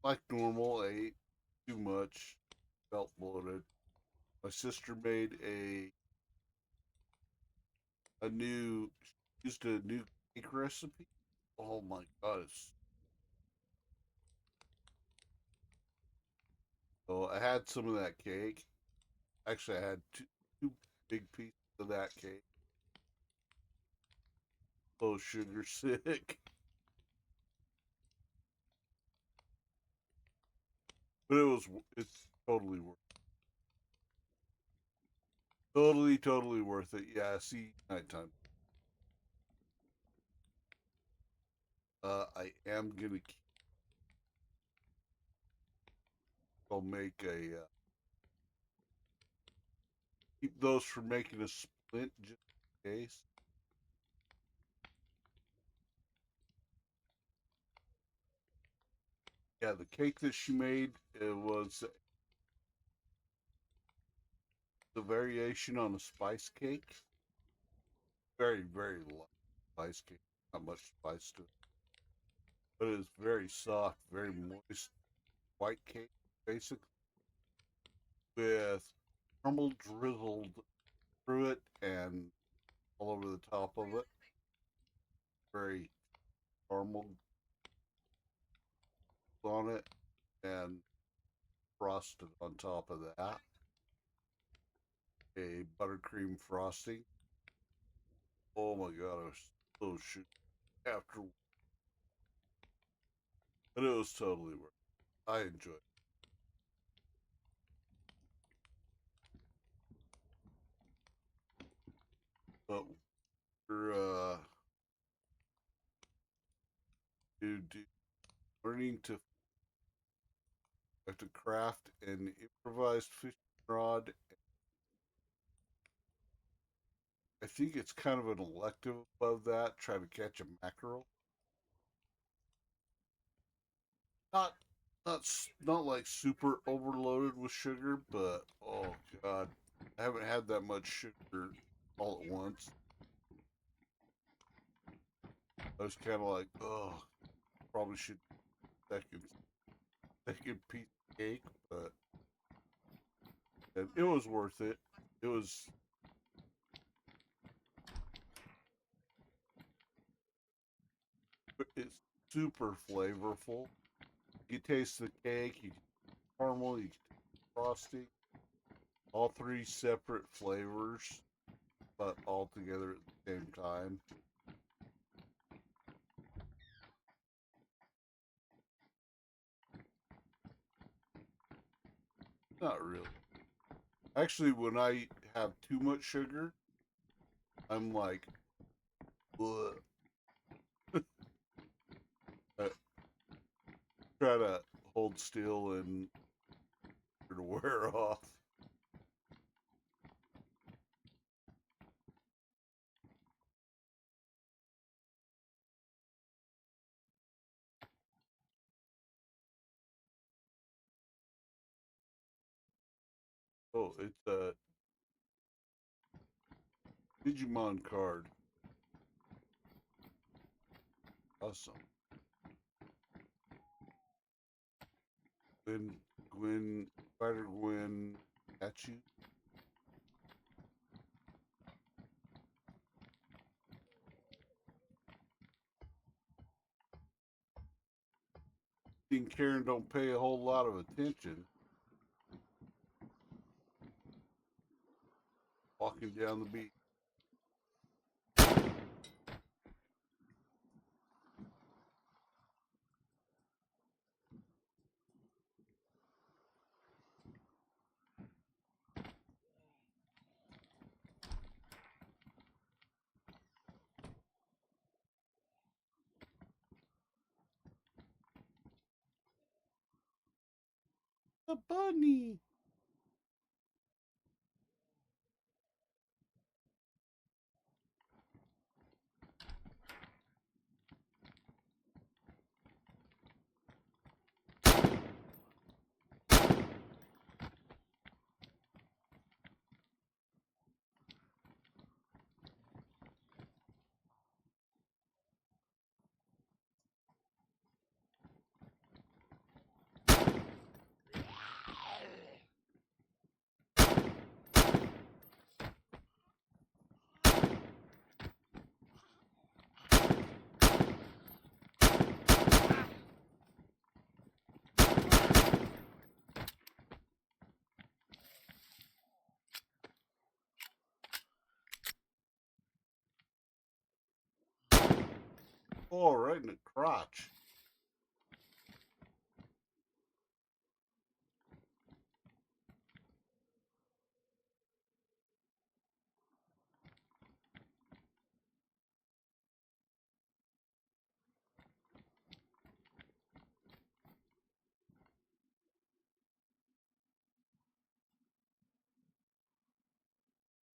[SPEAKER 2] like normal. I ate too much, felt bloated. My sister made a new used a new cake recipe. Oh my god! So I had some of that cake. Actually, I had two big pieces of that cake. So sugar sick. But it's totally worth it. Totally worth it. Yeah, see, nighttime. I am gonna I'll make a keep those from making a splint just in case. Yeah, the cake that she made, it was the variation on a spice cake. Very light spice cake. Not much spice to it. But it's very soft, very moist white cake, basically, with caramel drizzled through it and all over the top of it. Very caramel on it and frosted on top of that. A buttercream frosting. Oh my god, I was so shit after, but it was totally worth it. I enjoyed it. But we're do learning to have to craft an improvised fishing rod. I think it's kind of an elective above that. Try to catch a mackerel. Not not like super overloaded with sugar, but oh god, I haven't had that much sugar all at once. I was kind of like, oh, probably should second piece of cake, but and it was worth it. It was. It's super flavorful. You taste the cake, you caramel, you frosting, all three separate flavors, but all together at the same time. Not really. Actually, when I have too much sugar, I'm like, ugh. I try to hold still and to wear off. Oh, it's a Digimon card. Awesome. Gwen, Spider Gwen, Pikachu. And Karen don't pay a whole lot of attention. Walking down the beach. A bunny. Oh, right in the crotch.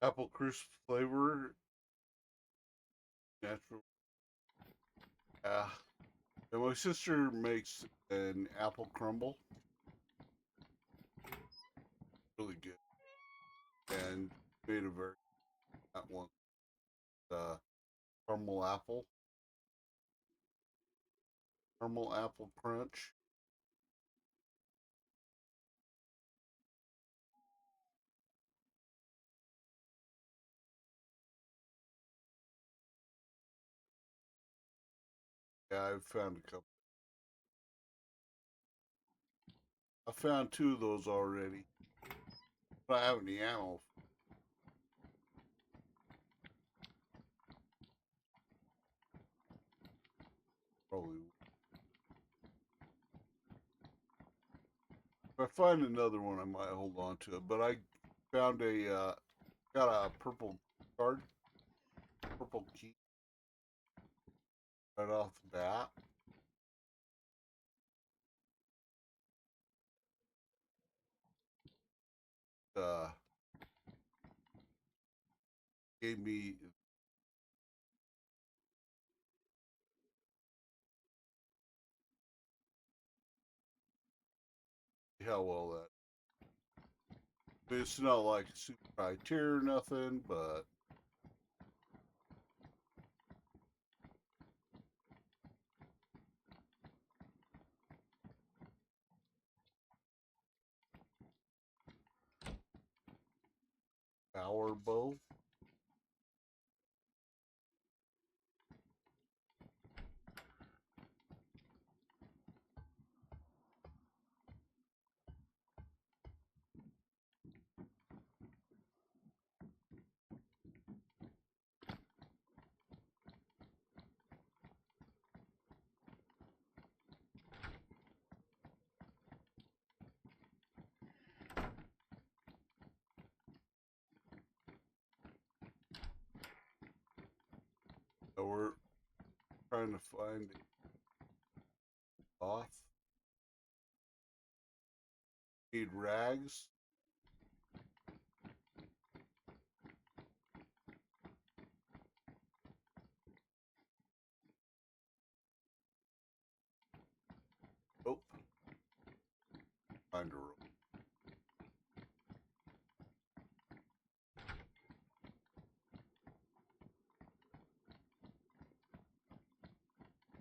[SPEAKER 2] Apple crisp flavor. Natural. Yeah. And my sister makes an apple crumble. Really good. And made a very that one. Caramel apple. Caramel apple crunch. Yeah, I've found a couple. I found 2 of those already. But I have any ammo. Probably. If I find another one, I might hold on to it. But I found got a purple card, purple key right off the bat. Uh, Gave me how well that. It's not like super high tier or nothing, but power bow. So we're trying to find a cloth. Need rags. Nope. Find a rope.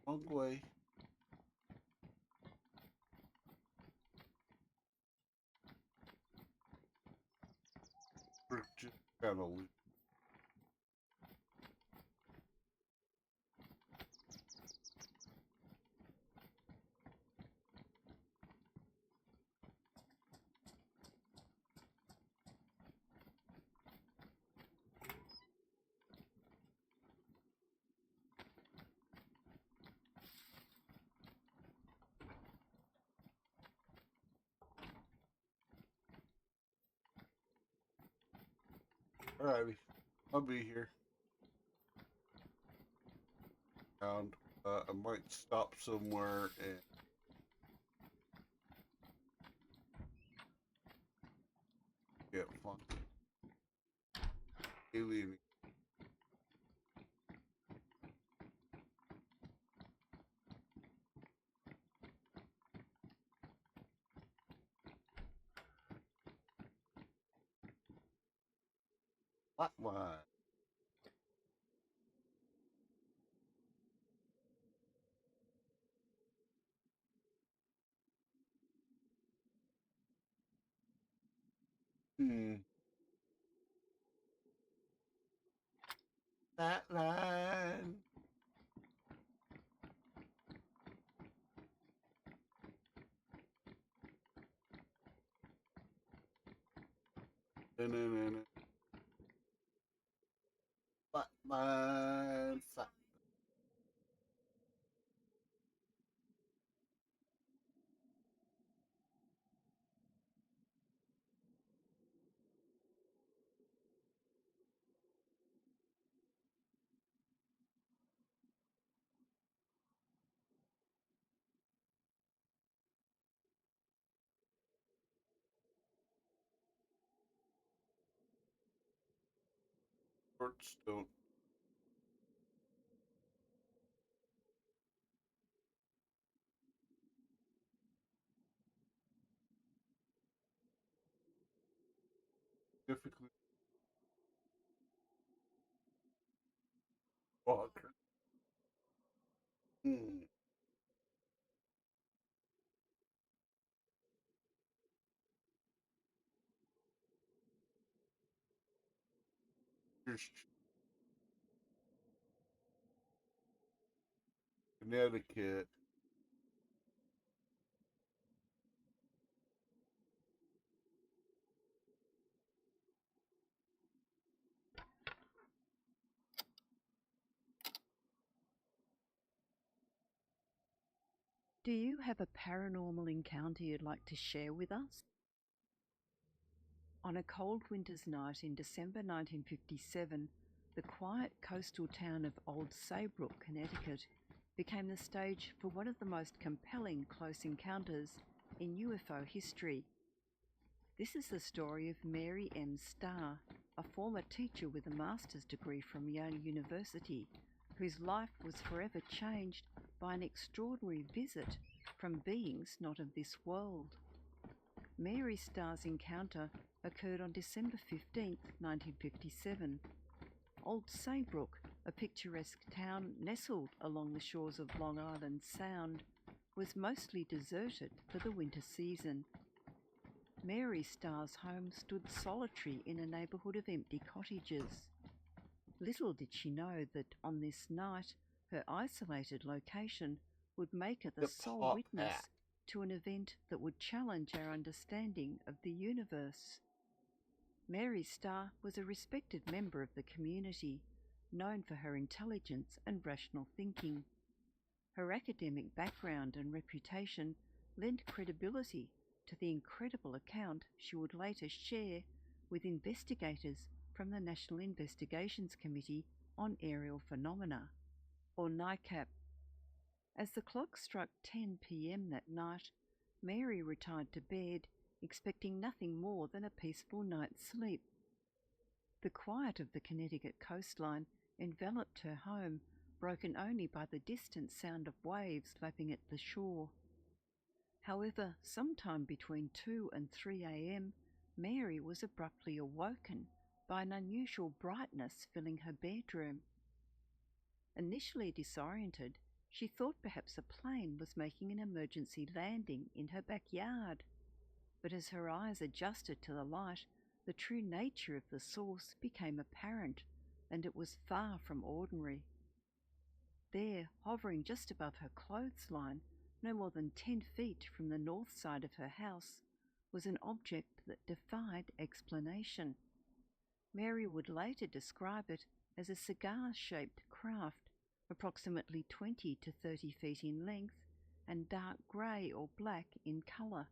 [SPEAKER 2] Wrong way. We're just kind of loose. Alrighty, I'll be here. And I might stop somewhere and get fun. Alien. What one? That line. Batman. Reports don't. Significantly Walker. Hmm. Here's Connecticut.
[SPEAKER 8] Do you have a paranormal encounter you'd like to share with us? On a cold winter's night in December 1957, the quiet coastal town of Old Saybrook, Connecticut, became the stage for one of the most compelling close encounters in UFO history. This is the story of Mary M. Starr, a former teacher with a master's degree from Yale University, whose life was forever changed by an extraordinary visit from beings not of this world. Mary Starr's encounter occurred on December 15, 1957. Old Saybrook, a picturesque town nestled along the shores of Long Island Sound, was mostly deserted for the winter season. Mary Starr's home stood solitary in a neighbourhood of empty cottages. Little did she know that on this night, her isolated location would make her the
[SPEAKER 2] The
[SPEAKER 8] sole
[SPEAKER 2] top
[SPEAKER 8] witness
[SPEAKER 2] hat.
[SPEAKER 8] to an event that would challenge our understanding of the universe. Mary Starr was a respected member of the community, known for her intelligence and rational thinking. Her academic background and reputation lent credibility to the incredible account she would later share with investigators from the National Investigations Committee on Aerial Phenomena, or NICAP. As the clock struck 10 p.m. that night, Mary retired to bed, expecting nothing more than a peaceful night's sleep. The quiet of the Connecticut coastline enveloped her home, broken only by the distant sound of waves lapping at the shore. However, sometime between 2 and 3 a.m., Mary was abruptly awoken by an unusual brightness filling her bedroom. Initially disoriented, she thought perhaps a plane was making an emergency landing in her backyard. But as her eyes adjusted to the light, the true nature of the source became apparent, and it was far from ordinary. There, hovering just above her clothesline, no more than 10 feet from the north side of her house, was an object that defied explanation. Mary would later describe it as a cigar-shaped craft, approximately 20 to 30 feet in length and dark grey or black in colour.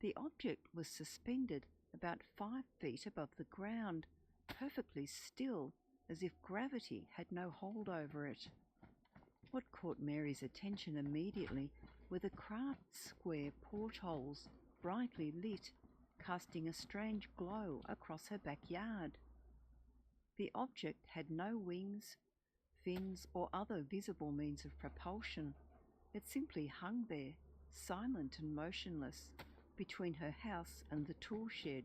[SPEAKER 8] The object was suspended about 5 feet above the ground, perfectly still, as if gravity had no hold over it. What caught Mary's attention immediately were the craft's square portholes, brightly lit, casting a strange glow across her backyard. The object had no wings, fins, or other visible means of propulsion. It simply hung there, silent and motionless, between her house and the tool shed.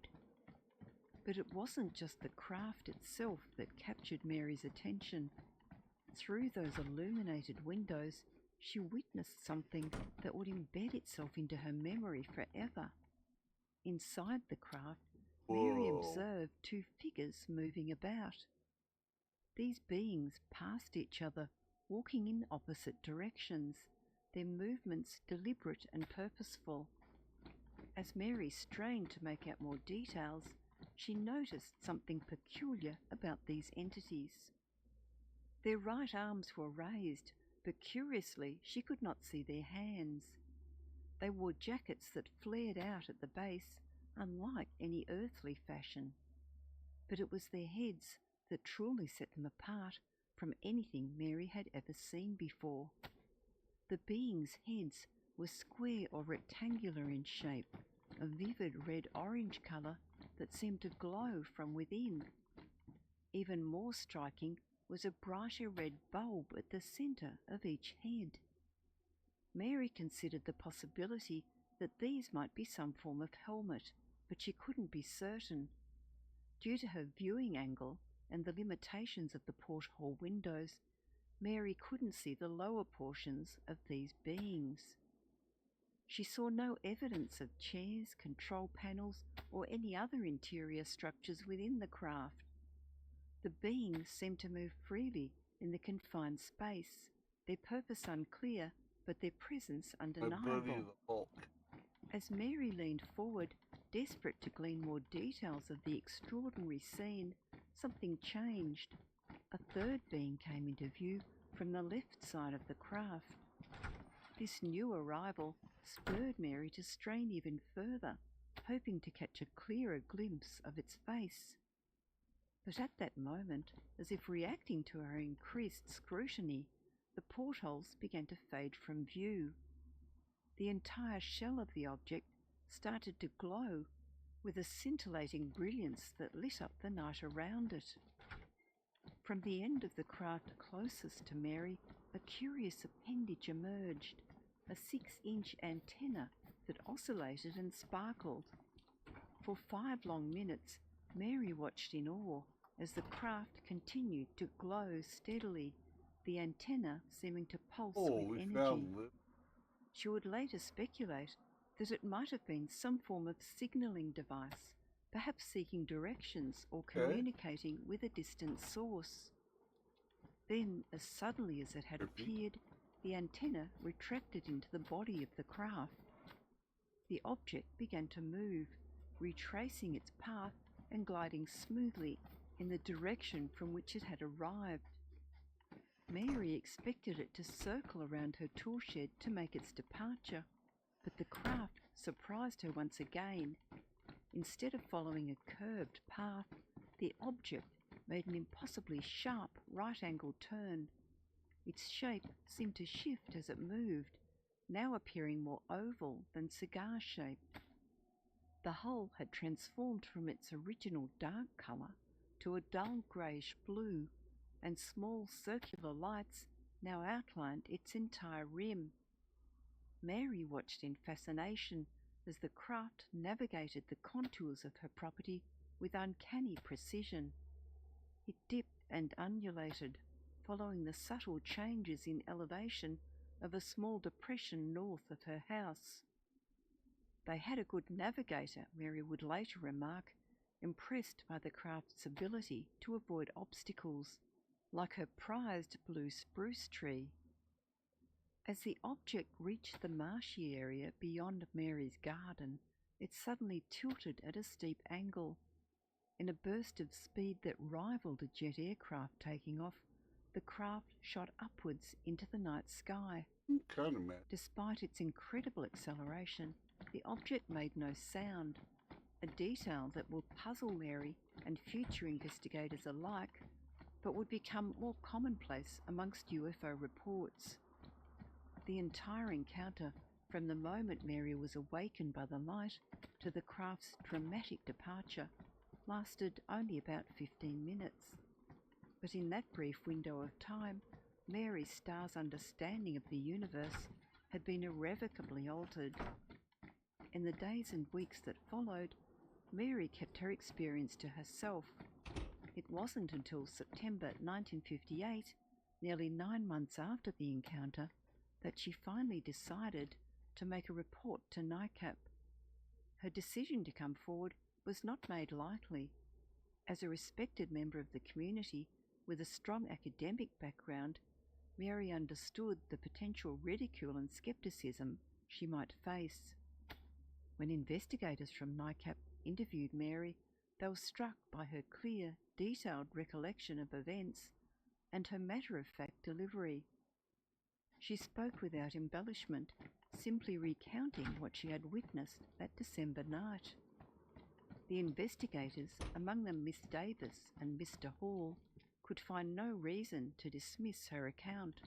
[SPEAKER 8] But it wasn't just the craft itself that captured Mary's attention. Through those illuminated windows, she witnessed something that would embed itself into her memory forever. Inside the craft, Mary
[SPEAKER 2] Whoa.
[SPEAKER 8] observed 2 figures moving about. These beings passed each other, walking in opposite directions, their movements deliberate and purposeful. As Mary strained to make out more details, she noticed something peculiar about these entities. Their right arms were raised, but curiously she could not see their hands. They wore jackets that flared out at the base, unlike any earthly fashion. But it was their heads that truly set them apart from anything Mary had ever seen before. The beings' heads were square or rectangular in shape, a vivid red-orange colour that seemed to glow from within. Even more striking was a brighter red bulb at the centre of each head. Mary considered the possibility that these might be some form of helmet, but she couldn't be certain. Due to her viewing angle and the limitations of the porthole windows, Mary couldn't see the lower portions of these beings. She saw no evidence of chairs, control panels, or any other interior structures within the craft. The beings seemed to move freely in the confined space, their purpose unclear, but their presence
[SPEAKER 2] My buddy
[SPEAKER 8] undeniable.
[SPEAKER 2] the Hulk.
[SPEAKER 8] As Mary leaned forward, desperate to glean more details of the extraordinary scene, something changed. A third being came into view from the left side of the craft. This new arrival spurred Mary to strain even further, hoping to catch a clearer glimpse of its face. But at that moment, as if reacting to her increased scrutiny, the portholes began to fade from view. The entire shell of the object started to glow with a scintillating brilliance that lit up the night around it. From the end of the craft closest to Mary, a curious appendage emerged, a 6-inch antenna that oscillated and sparkled. For 5 long minutes, Mary watched in awe as the craft continued to glow steadily, the antenna seeming to pulse
[SPEAKER 2] Oh,
[SPEAKER 8] with
[SPEAKER 2] we
[SPEAKER 8] energy.
[SPEAKER 2] found Lip.
[SPEAKER 8] She would later speculate that it might have been some form of signalling device, perhaps seeking directions or communicating with a distant source. Then, as suddenly as it had appeared, the antenna retracted into the body of the craft. The object began to move, retracing its path and gliding smoothly in the direction from which it had arrived. Mary expected it to circle around her tool shed to make its departure, but the craft surprised her once again. Instead of following a curved path, the object made an impossibly sharp right-angled turn. Its shape seemed to shift as it moved, now appearing more oval than cigar-shaped. The hull had transformed from its original dark colour to a dull greyish blue, and small circular lights now outlined its entire rim. Mary watched in fascination as the craft navigated the contours of her property with uncanny precision. It dipped and undulated, following the subtle changes in elevation of a small depression north of her house. They had a good navigator, Mary would later remark, impressed by the craft's ability to avoid obstacles, like her prized blue spruce tree. As the object reached the marshy area beyond Mary's garden, it suddenly tilted at a steep angle. In a burst of speed that rivaled a jet aircraft taking off, the craft shot upwards into the night sky.
[SPEAKER 2] Kind of mad.
[SPEAKER 8] Despite its incredible acceleration, the object made no sound, a detail that will puzzle Mary and future investigators alike, but would become more commonplace amongst UFO reports. The entire encounter, from the moment Mary was awakened by the light to the craft's dramatic departure, lasted only about 15 minutes. But in that brief window of time, Mary Starr's understanding of the universe had been irrevocably altered. In the days and weeks that followed, Mary kept her experience to herself. It wasn't until September 1958, nearly 9 months after the encounter, that she finally decided to make a report to NICAP. Her decision to come forward was not made lightly. As a respected member of the community with a strong academic background, Mary understood the potential ridicule and skepticism she might face. When investigators from NICAP interviewed Mary, they were struck by her clear, detailed recollection of events and her matter-of-fact delivery. She spoke without embellishment, simply recounting what she had witnessed that December night. The investigators, among them Miss Davis and Mr. Hall, could find no reason to dismiss her account.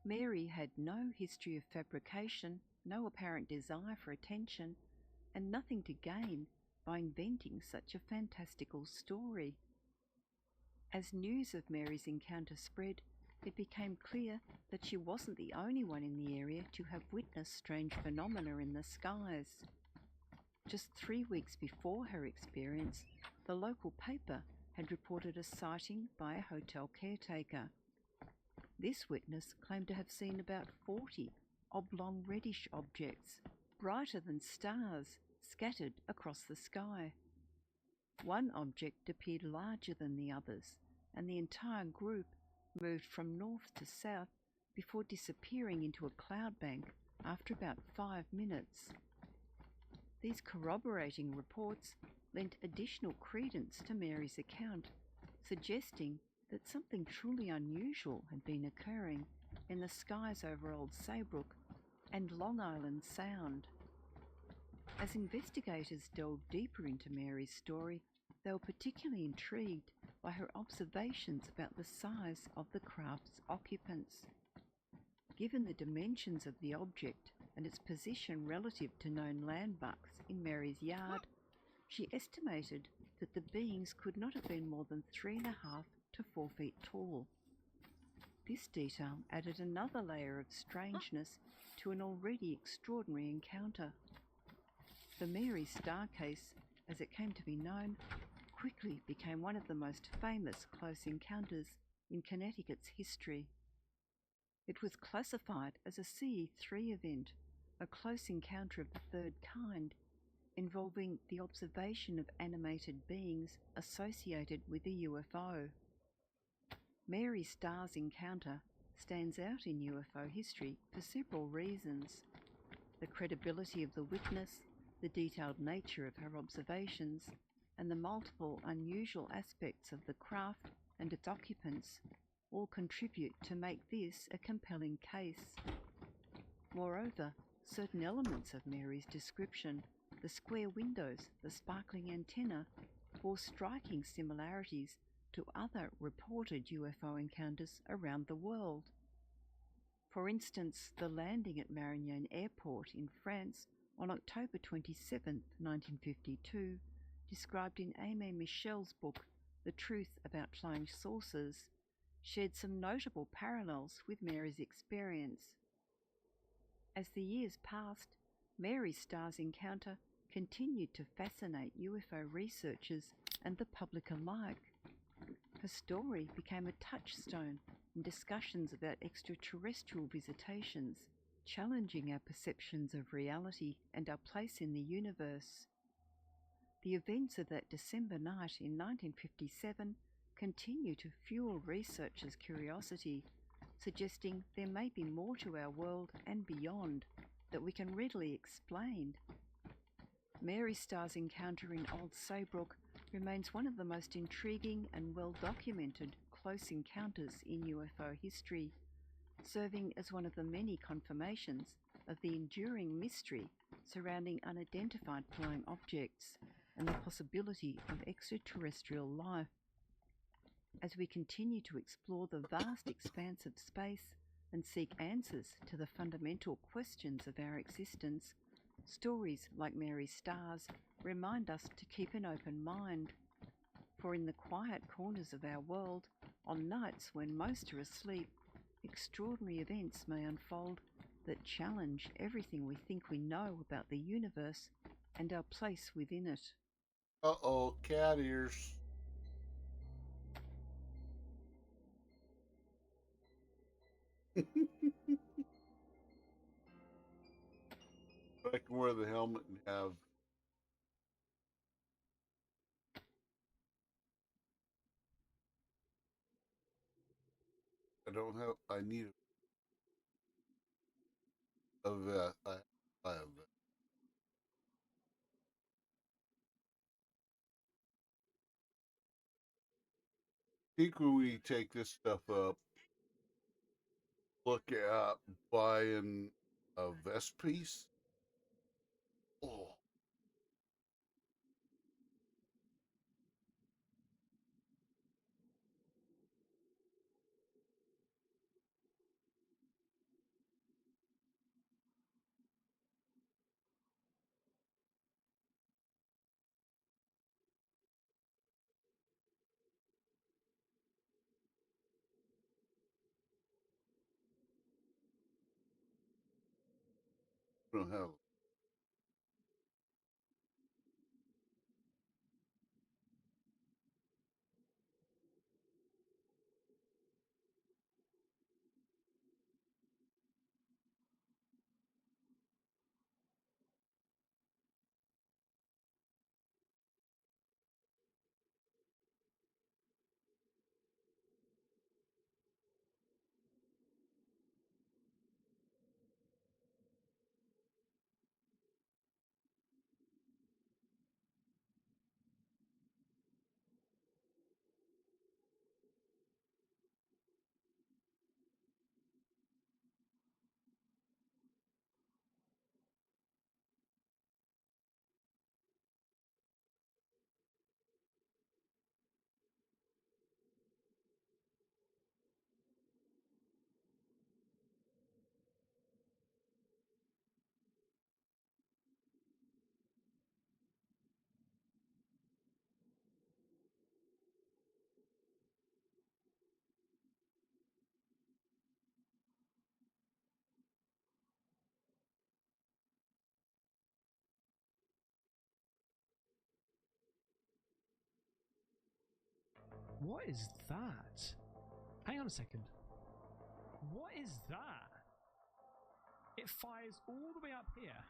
[SPEAKER 8] Mary had no history of fabrication, no apparent desire for attention, and nothing to gain by inventing such a fantastical story. As news of Mary's encounter spread, it became clear that she wasn't the only one in the area to have witnessed strange phenomena in the skies. Just 3 weeks before her experience, the local paper had reported a sighting by a hotel caretaker. This witness claimed to have seen about 40 oblong reddish objects, brighter than stars, scattered across the sky. One object appeared larger than the others, and the entire group moved from north to south before disappearing into a cloud bank after about 5 minutes. These corroborating reports lent additional credence to Mary's account, suggesting that something truly unusual had been occurring in the skies over Old Saybrook and Long Island Sound. As investigators delved deeper into Mary's story, they were particularly intrigued by her observations about the size of the craft's occupants. Given the dimensions of the object and its position relative to known landmarks in Mary's yard, she estimated that the beings could not have been more than 3.5 to 4 feet tall. This detail added another layer of strangeness to an already extraordinary encounter. The Mary Starr case, as it came to be known, quickly became one of the most famous close encounters in Connecticut's history. It was classified as a CE3 event, a close encounter of the third kind, involving the observation of animated beings associated with a UFO. Mary Starr's encounter stands out in UFO history for several reasons: the credibility of the witness, the detailed nature of her observations, and the multiple unusual aspects of the craft and its occupants all contribute to make this a compelling case. Moreover, certain elements of Mary's description, the square windows, the sparkling antenna, bore striking similarities to other reported UFO encounters around the world. For instance, the landing at Marignane Airport in France on October 27, 1952, described in Aimé Michel's book The Truth About Flying Saucers, shared some notable parallels with Mary's experience. As the years passed, Mary Starr's encounter continued to fascinate UFO researchers and the public alike. Her story became a touchstone in discussions about extraterrestrial visitations, challenging our perceptions of reality and our place in the universe. The events of that December night in 1957 continue to fuel researchers' curiosity, suggesting there may be more to our world and beyond that we can readily explain. Mary Starr's encounter in Old Saybrook remains one of the most intriguing and well-documented close encounters in UFO history, serving as one of the many confirmations of the enduring mystery surrounding unidentified flying objects and the possibility of extraterrestrial life. As we continue to explore the vast expanse of space and seek answers to the fundamental questions of our existence, stories like Mary Starr's remind us to keep an open mind. For in the quiet corners of our world, on nights when most are asleep, extraordinary events may unfold that challenge everything we think we know about the universe and our place within it.
[SPEAKER 2] Uh-oh, cat ears. I can wear the helmet and have I need a vest. I have it. I think when we take this stuff up, look at buying a vest piece. Oh, don't have.
[SPEAKER 9] What is that? Hang on a second. What is that? It fires all the way up here.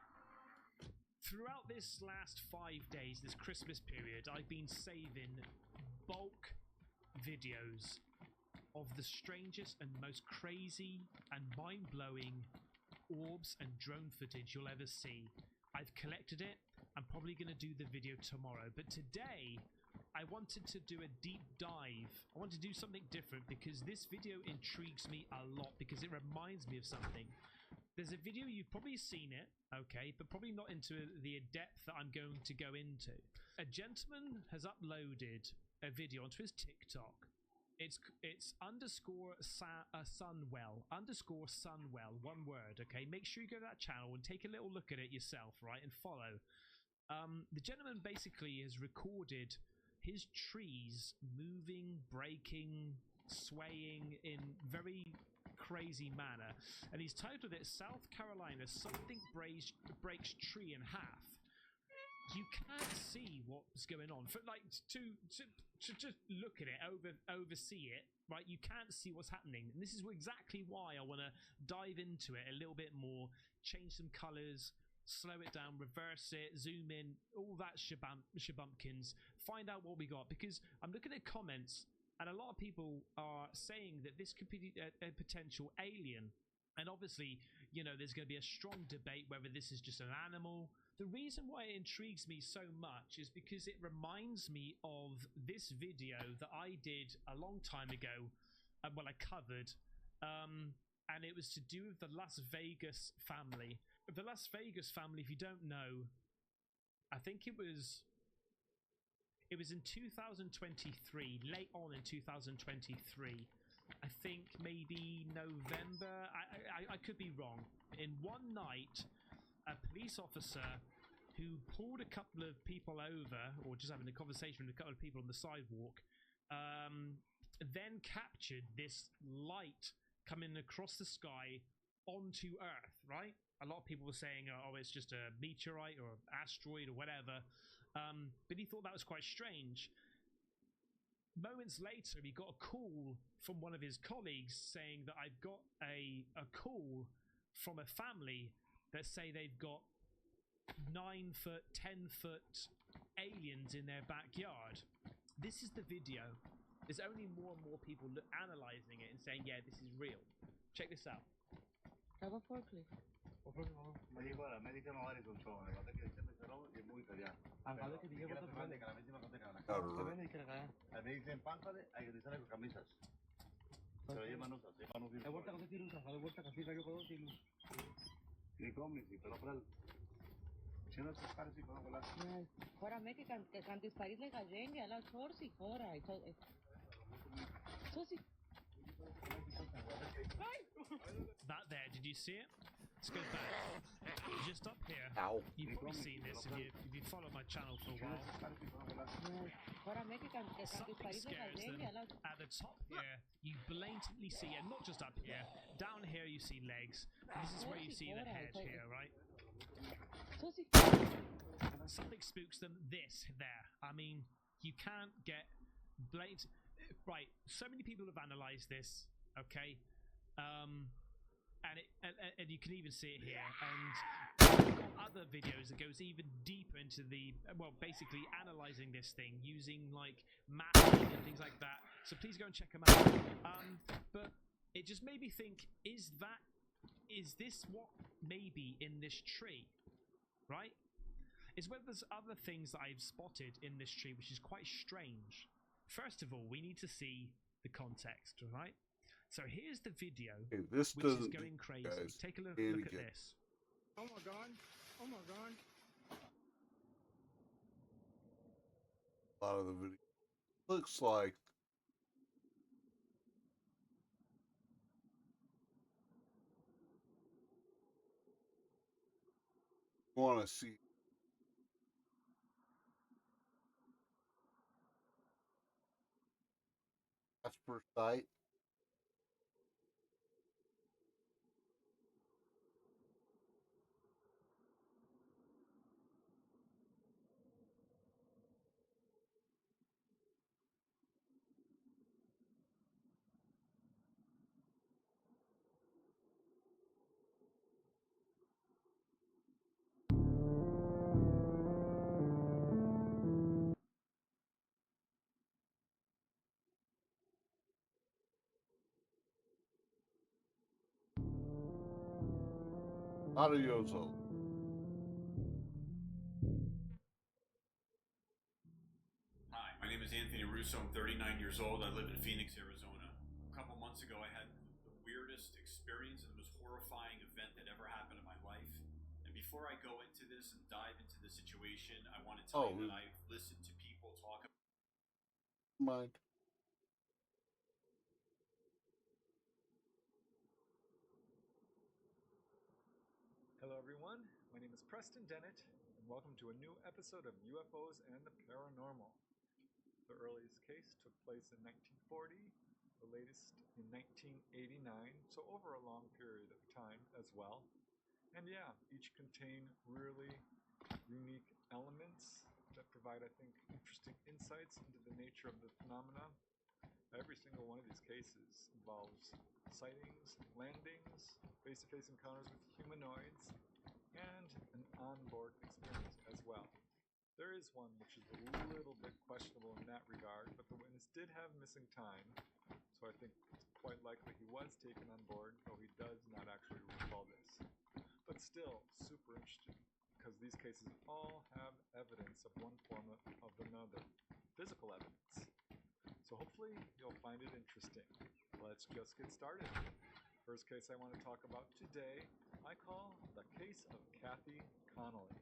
[SPEAKER 9] Throughout this last 5 days, this Christmas period, I've been saving bulk videos of the strangest and most crazy and mind-blowing orbs and drone footage you'll ever see. I've collected it. I'm probably going to do the video tomorrow, but today I wanted to do a deep dive. I want to do something different because this video intrigues me a lot because it reminds me of something. There's a video, you've probably seen it, okay, but probably not into the depth that I'm going to go into. A gentleman has uploaded a video onto his TikTok. It's underscore Sunwell, one word, okay? Make sure you go to that channel and take a little look at it yourself, right, and follow. The gentleman basically has recorded his trees moving, breaking, swaying in very crazy manner, and he's titled it South Carolina Something breaks tree in half. You can't see what's going on. For like to just look at it, oversee it, right? You can't see what's happening, and this is exactly why I want to dive into it a little bit more, change some colors, slow it down, reverse it, zoom in, all that shabumpkins, find out what we got, because I'm looking at comments and a lot of people are saying that this could be a potential alien. And obviously, you know, there's going to be a strong debate whether this is just an animal. The reason why it intrigues me so much is because it reminds me of this video that I did a long time ago, well, I covered, and it was to do with the Las Vegas family. The Las Vegas family, if you don't know, I think it was in 2023, late on in 2023. I think maybe November. I could be wrong. In one night, a police officer who pulled a couple of people over, or just having a conversation with a couple of people on the sidewalk, then captured this light coming across the sky onto Earth, right? A lot of people were saying, oh, it's just a meteorite or asteroid or whatever. But he thought that was quite strange. Moments later, he got a call from one of his colleagues saying that I've got a call from a family that say they've got 9-foot, 10-foot aliens in their backyard. This is the video. There's only more and more people analyzing it and saying, yeah, this is real. Check this out.
[SPEAKER 10] Have a forklift. Χώρα με και καν τις παρείς λεγαζένια, αλλά τσόρσι χώρα. Τσόρσι.
[SPEAKER 9] That there, did you see it? Let's go back. Just up here.
[SPEAKER 2] Ow.
[SPEAKER 9] You've probably seen this if you followed my channel for a while. Something scares them. At the top here, you blatantly see, and not just up here, down here you see legs. This is where you see the head here, right? Something spooks them. This there. I mean, you can't get blamed. Right. So many people have analysed this. Okay. And you can even see it here. And I've got other videos that goes even deeper into the basically analysing this thing using like mapping and things like that. So please go and check them out. But it just made me think: is this what may be in this tree? Right? Is whether there's other things that I've spotted in this tree, which is quite strange. First of all, we need to see the context, right? So here's the video,
[SPEAKER 2] Okay, this
[SPEAKER 9] which is
[SPEAKER 2] doesn't do
[SPEAKER 9] going crazy.
[SPEAKER 2] guys
[SPEAKER 9] Take a look
[SPEAKER 2] any
[SPEAKER 9] at
[SPEAKER 2] good.
[SPEAKER 9] this.
[SPEAKER 11] Oh my god! Oh my god!
[SPEAKER 2] A lot of the video looks like you want to see. Jasper site. Adioso.
[SPEAKER 12] Hi, my name is Anthony Russo. I'm 39 years old. I live in Phoenix, Arizona. A couple months ago, I had the weirdest experience and the most horrifying event that ever happened in my life. And before I go into this and dive into the situation, I want to tell you that I've listened to people talk about.
[SPEAKER 2] Mind.
[SPEAKER 11] Hello everyone, my name is Preston Dennett, and welcome to a new episode of UFOs and the Paranormal. The earliest case took place in 1940, the latest in 1989, so over a long period of time as well. And yeah, each contain really unique elements that provide, I think, interesting insights into the nature of the phenomena. Every single one of these cases involves sightings, landings, face-to-face encounters with humanoids, and an onboard experience as well. There is one which is a little bit questionable in that regard, but the witness did have missing time, so I think it's quite likely he was taken on board, though he does not actually recall this. But still, super interesting, because these cases all have evidence of one form of another, physical evidence. So hopefully you'll find it interesting. Let's just get started. First case I want to talk about today, I call the case of Kathy Connolly.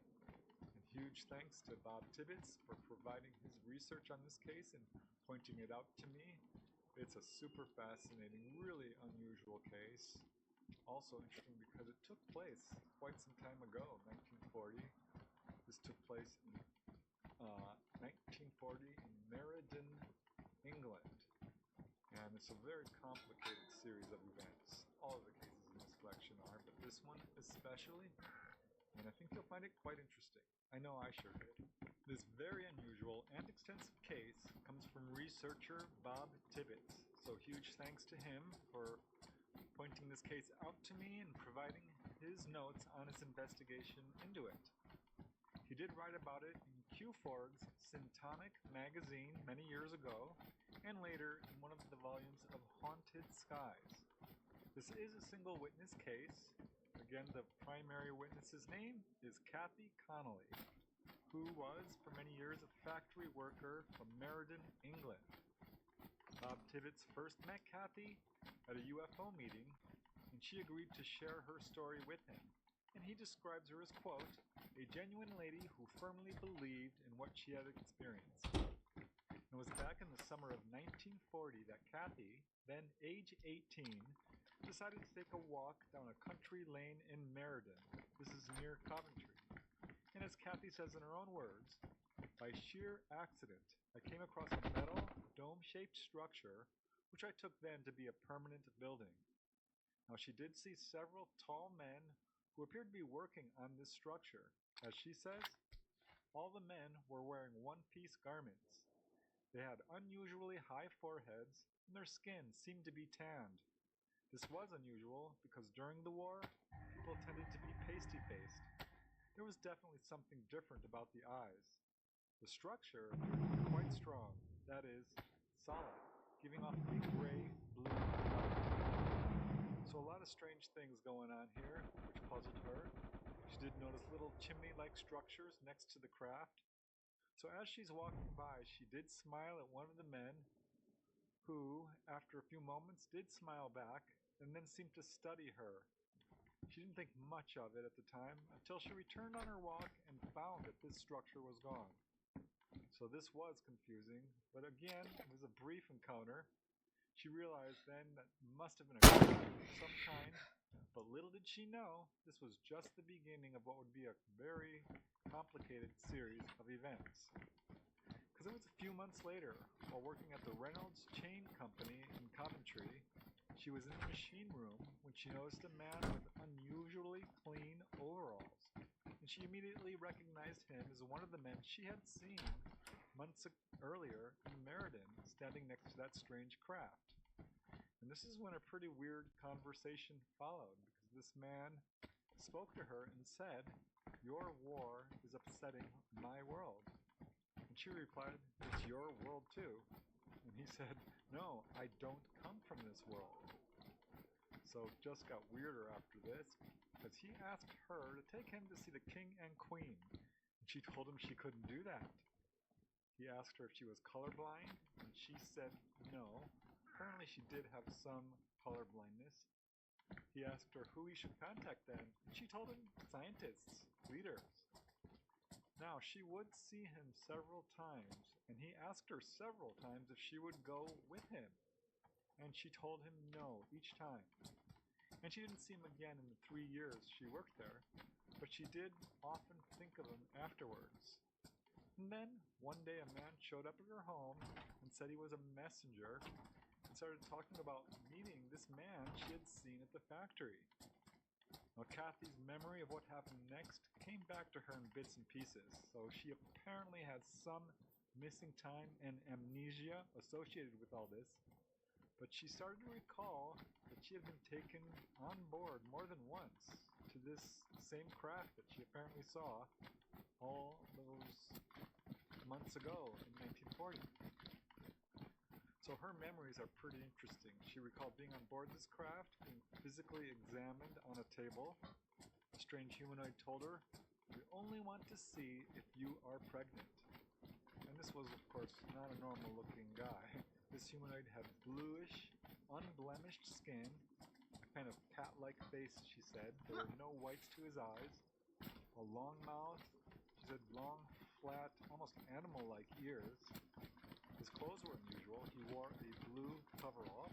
[SPEAKER 11] And huge thanks to Bob Tibbetts for providing his research on this case and pointing it out to me. It's a super fascinating, really unusual case. Also interesting because it took place quite some time ago, 1940. This took place in 1940 in Meriden, England. And it's a very complicated series of events. All of the cases in this collection are, but this one especially. And I think you'll find it quite interesting. I know I sure did. This very unusual and extensive case comes from researcher Bob Tibbetts. So huge thanks to him for pointing this case out to me and providing his notes on his investigation into it. He did write about it in Q Forg's Syntonic magazine many years ago, and later in one of the volumes of Haunted Skies. This is a single witness case. Again, the primary witness's name is Kathy Connolly, who was for many years a factory worker from Meriden, England. Bob Tibbetts first met Kathy at a UFO meeting, and she agreed to share her story with him. And he describes her as, quote, a genuine lady who firmly believed in what she had experienced. It was back in the summer of 1940 that Kathy, then age 18, decided to take a walk down a country lane in Meriden. This is near Coventry. And as Kathy says in her own words, by sheer accident, I came across a metal, dome-shaped structure, which I took then to be a permanent building. Now she did see several tall men who appeared to be working on this structure. As she says, all the men were wearing one-piece garments. They had unusually high foreheads, and their skin seemed to be tanned. This was unusual because during the war, people tended to be pasty-faced. There was definitely something different about the eyes. The structure appeared quite strong, that is, solid, giving off a gray-blue color. So a lot of strange things going on here, which puzzled her. She did notice little chimney-like structures next to the craft. So as she's walking by, she did smile at one of the men, who, after a few moments, did smile back and then seemed to study her. She didn't think much of it at the time until she returned on her walk and found that this structure was gone. So this was confusing, but again, it was a brief encounter. She realized then that must have been a crime of some kind, but little did she know this was just the beginning of what would be a very complicated series of events. Because it was a few months later, while working at the Reynolds Chain Company in Coventry, she was in the machine room when she noticed a man with unusually clean overalls, and she immediately recognized him as one of the men she had seen months earlier in Meriden, standing next to that strange craft. And this is when a pretty weird conversation followed, because this man spoke to her and said, "Your war is upsetting my world." And she replied, "It's your world too." And he said, "No, I don't come from this world." So it just got weirder after this, because he asked her to take him to see the king and queen, and she told him she couldn't do that. He asked her if she was colorblind, and she said no. Apparently she did have some color blindness. He asked her who he should contact then, and she told him scientists, leaders. Now, she would see him several times, and he asked her several times if she would go with him, and she told him no each time. And she didn't see him again in the 3 years she worked there, but she did often think of him afterwards. And then, one day a man showed up at her home and said he was a messenger and started talking about meeting this man she had seen at the factory. Now, Kathy's memory of what happened next came back to her in bits and pieces, so she apparently had some missing time and amnesia associated with all this, but she started to recall that she had been taken on board more than once to this same craft that she apparently saw all those months ago in 1940. So her memories are pretty interesting. She recalled being on board this craft, being physically examined on a table. A strange humanoid told her, "We only want to see if you are pregnant." And this was, of course, not a normal-looking guy. This humanoid had bluish, unblemished skin, a kind of cat-like face, she said. There were no whites to his eyes, a long mouth, she said long, flat, almost animal-like ears. His clothes were unusual. He wore a blue coverall.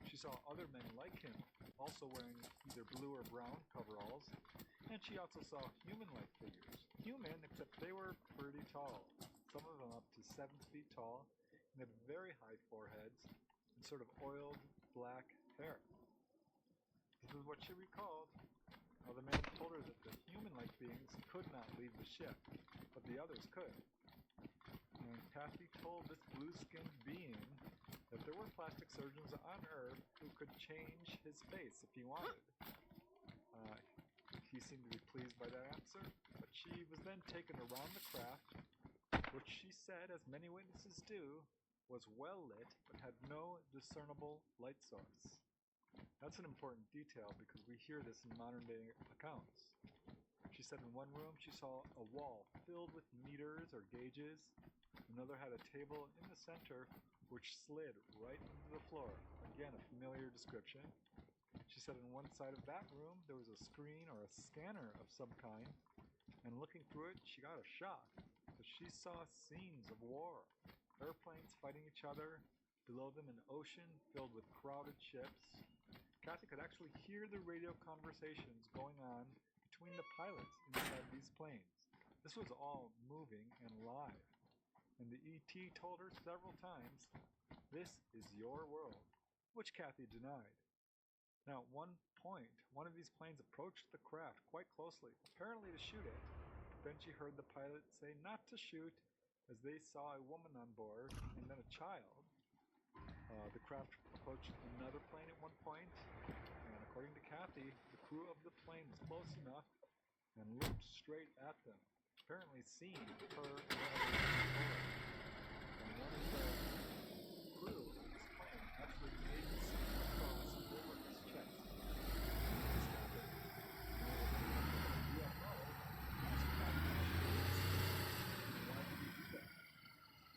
[SPEAKER 11] She saw other men like him, also wearing either blue or brown coveralls, and she also saw human-like figures. Human, except they were pretty tall, some of them up to 7 feet tall, and had very high foreheads and sort of oiled black hair. This is what she recalled. Now, the man told her that the human-like beings could not leave the ship, but the others could. And Kathy told this blue-skinned being that there were plastic surgeons on Earth who could change his face if he wanted. He seemed to be pleased by that answer, but she was then taken around the craft, which she said, as many witnesses do, was well lit but had no discernible light source. That's an important detail because we hear this in modern-day accounts. She said in one room she saw a wall filled with meters or gauges. Another had a table in the center which slid right into the floor. Again, a familiar description. She said on one side of that room there was a screen or a scanner of some kind, and looking through it she got a shock because she saw scenes of war. Airplanes fighting each other, below them an ocean filled with crowded ships. Kathy could actually hear the radio conversations going on between the pilots inside these planes. This was all moving and live. And the ET told her several times, "This is your world," which Kathy denied. Now, one point, one of these planes approached the craft quite closely, apparently to shoot it. Then she heard the pilot say not to shoot, as they saw a woman on board and then a child. The craft approached another plane at one point, and according to Kathy, the crew of the plane was close enough and looked straight at them, apparently seeing her and one of the crew of this plane actually made the sign across over his chest. When this happened, the UFO asked Kathy why did he do that?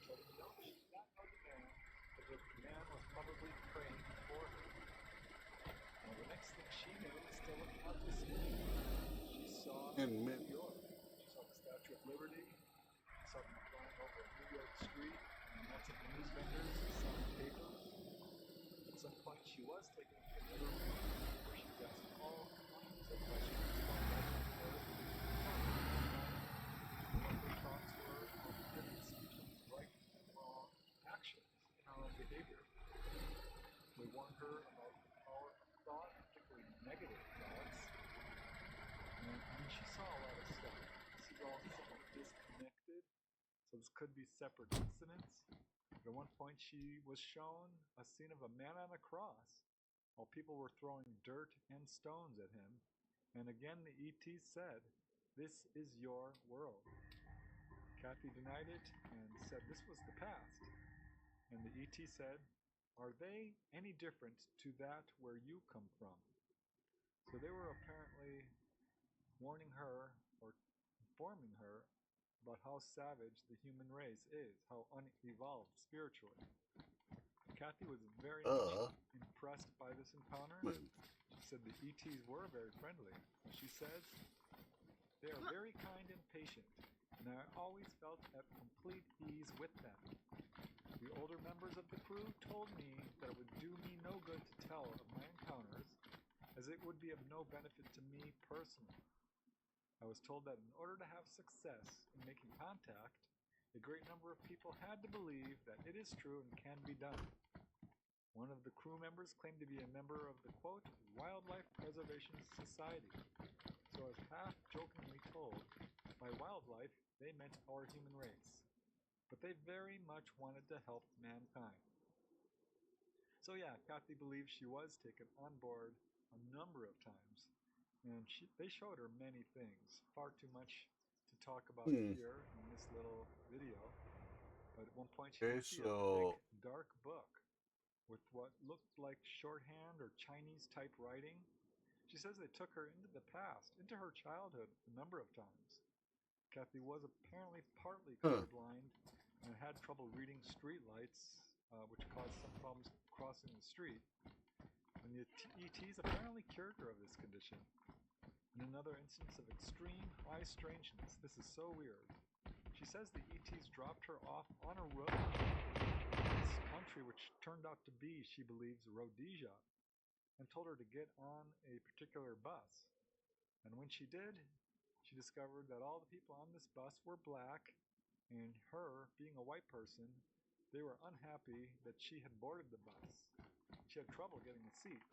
[SPEAKER 11] But no, she did not know the man, but the man was probably praying for her. Now the next thing she knew, still looking out the screen, she saw
[SPEAKER 2] In
[SPEAKER 11] New
[SPEAKER 2] mid-
[SPEAKER 11] York. She saw the Statue of Liberty. She saw them flying over New York Street, and lots of news vendors selling papers. At some point, she was taken to another room where she was asked all kinds of questions about life on Earth, and what her thoughts were on the difference between right and wrong actions in our own behavior. They warned her about the power of thought, particularly negative thoughts. And I mean, she saw a lot of stuff. This is all somewhat disconnected, so this could be separate incidents. At one point, she was shown a scene of a man on a cross while people were throwing dirt and stones at him. And again, the ET said, "This is your world." Kathy denied it and said this was the past. And the ET said, "Are they any different to that where you come from?" So they were apparently warning her or informing her about how savage the human race is, how unevolved spiritually. Kathy was very much impressed by this encounter. She said the ETs were very friendly. She says, "They are very kind and patient, and I always felt at complete ease with them. The older members of the crew told me that it would do me no good to tell of my encounters, as it would be of no benefit to me personally. I was told that in order to have success in making contact, a great number of people had to believe that it is true and can be done." One of the crew members claimed to be a member of the, quote, Wildlife Preservation Society. So as half-jokingly told, by wildlife, they meant our human race. But they very much wanted to help mankind. So yeah, Kathy believes she was taken on board a number of times. And they showed her many things, far too much to talk about here in this little video. But at one point she could see a thick, dark book with what looked like shorthand or Chinese type writing. She says they took her into the past, into her childhood, a number of times. Kathy was apparently partly colorblind and had trouble reading street lights, which caused some problems crossing the street. And the ETs apparently cured her of this condition. In another instance of extreme high strangeness, this is so weird. She says the ETs dropped her off on a road in this country which turned out to be, she believes, Rhodesia, and told her to get on a particular bus. And when she did, she discovered that all the people on this bus were black, and her, being a white person, they were unhappy that she had boarded the bus. She had trouble getting a seat.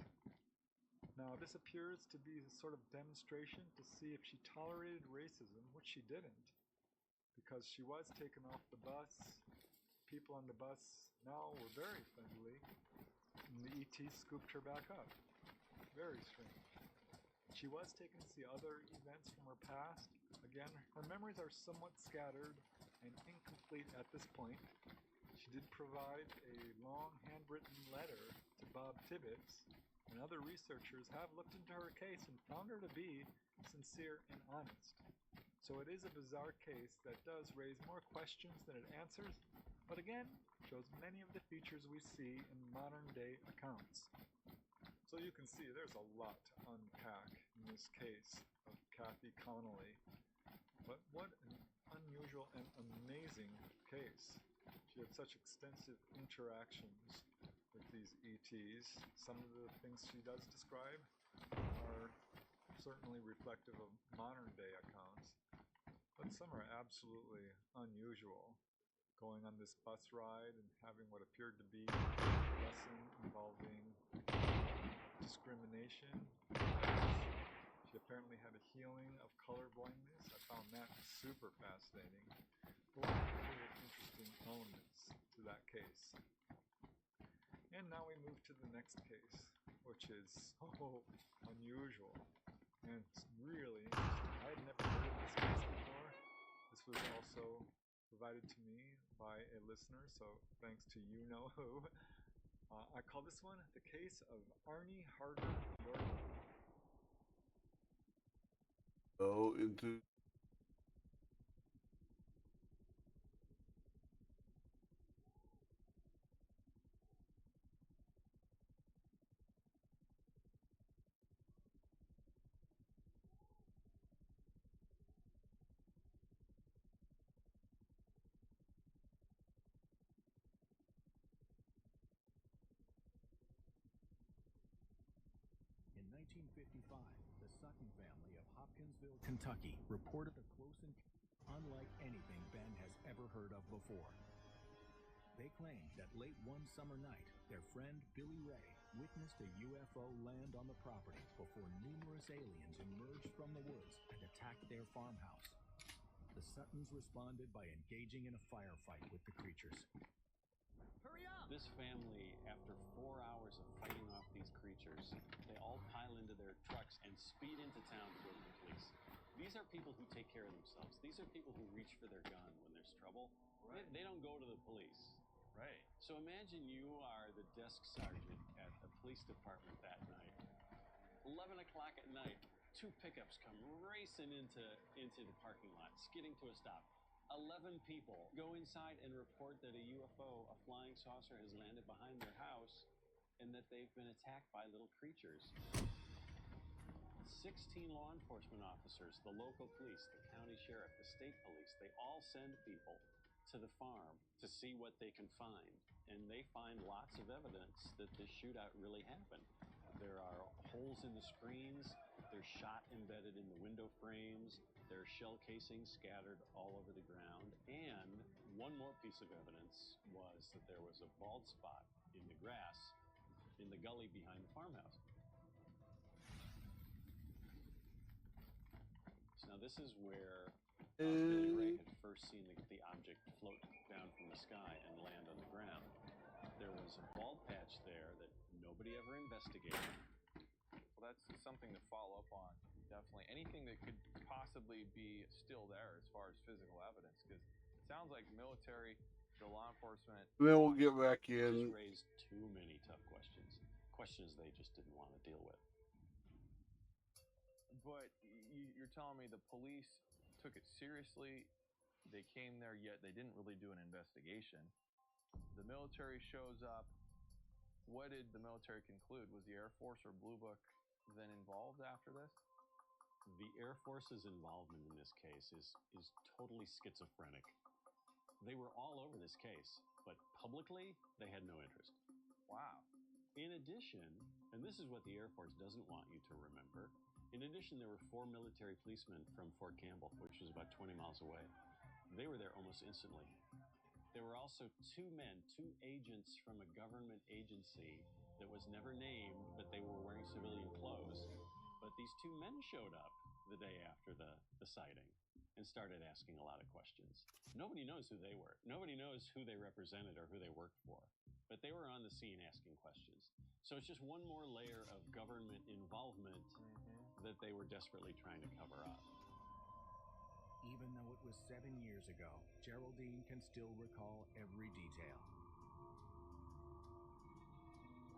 [SPEAKER 11] Now, this appears to be a sort of demonstration to see if she tolerated racism, which she didn't, because she was taken off the bus. People on the bus now were very friendly, and the ET scooped her back up. Very strange. She was taken to see other events from her past. Again, her memories are somewhat scattered and incomplete at this point. She did provide a long handwritten letter to Bob Tibbetts, and other researchers have looked into her case and found her to be sincere and honest. So it is a bizarre case that does raise more questions than it answers, but again, shows many of the features we see in modern day accounts. So you can see there's a lot to unpack in this case of Kathy Connolly. But what an unusual and amazing case. She had such extensive interactions with these ETs. Some of the things she does describe are certainly reflective of modern day accounts, but some are absolutely unusual. going on this bus ride and having what appeared to be a lesson involving discrimination. She apparently had a healing of color blindness. I found that super fascinating. A lot of really interesting elements to that case. And now we move to the next case, which is so unusual and it's really interesting. I had never heard of this case before. This was also provided to me by a listener, so thanks to you know who. I call this one the case of Arnie Harder Jordan.
[SPEAKER 2] Go into
[SPEAKER 13] In 1955, the Sutton family of Hopkinsville, Kentucky, reported a close encounter unlike anything Ben has ever heard of before. They claimed that late one summer night, their friend Billy Ray witnessed a UFO land on the property before numerous aliens emerged from the woods and attacked their farmhouse. The Suttons responded by engaging in a firefight with the creatures.
[SPEAKER 3] Hurry up! This family, after 4 hours of fighting off these creatures, they all pile into their trucks and speed into town to go to the police. These are people who take care of themselves. These are people who reach for their gun when there's trouble. Right. They don't go to the police. Right. So imagine you are the desk sergeant at the police department that night. 11 o'clock at night, 2 pickups come racing into the parking lot, skidding to a stop. 11 people go inside and report that a UFO, a flying saucer, has landed behind their house and that they've been attacked by little creatures. 16 law enforcement officers, the local police, the county sheriff, the state police, they all send people to the farm to see what they can find. And they find lots of evidence that this shootout really happened. There are holes in the screens, there's shot embedded in the window frames, there are shell casings scattered all over the ground, and one more piece of evidence was that there was a bald spot in the grass in the gully behind the farmhouse. So now this is where Billy Ray had first seen the object float down from the sky and land on the ground. There was a bald patch there that nobody ever investigated.
[SPEAKER 14] Well, that's something to follow up on, definitely. Anything that could possibly be still there as far as physical evidence, because it sounds like military, the law enforcement...
[SPEAKER 2] Then we'll get back in.
[SPEAKER 3] Just raised too many tough questions. Questions they just didn't want to deal with.
[SPEAKER 14] But you're telling me the police took it seriously, they came there, yet they didn't really do an investigation. The military shows up. What did the military conclude? Was the Air Force or Blue Book then involved after this?
[SPEAKER 3] The Air Force's involvement in this case is totally schizophrenic. They were all over this case, but publicly, they had no interest.
[SPEAKER 14] Wow.
[SPEAKER 3] In addition, and this is what the Air Force doesn't want you to remember, in addition, there were 4 military policemen from Fort Campbell, which was about 20 miles away. They were there almost instantly. There were also 2 men, 2 agents from a government agency that was never named, but they were wearing civilian clothes. But these 2 men showed up the day after the sighting and started asking a lot of questions. Nobody knows who they were. Nobody knows who they represented or who they worked for. But they were on the scene asking questions. So it's just one more layer of government involvement that they were desperately trying to cover up.
[SPEAKER 13] Even though it was 7 years ago, Geraldine can still recall every detail.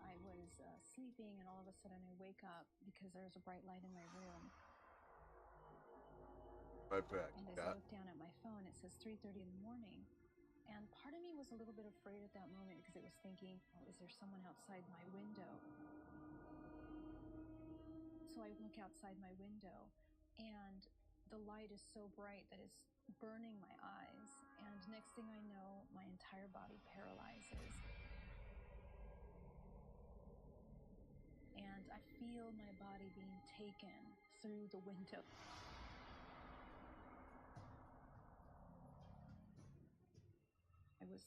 [SPEAKER 15] I was sleeping, and all of a sudden I wake up because there's a bright light in my room.
[SPEAKER 2] Right back.
[SPEAKER 15] And as I look down at my phone, it says 3:30 in the morning. And part of me was a little bit afraid at that moment because it was thinking, oh, is there someone outside my window? So I look outside my window, and the light is so bright that it's burning my eyes. And next thing I know, my entire body paralyzes. And I feel my body being taken through the window. was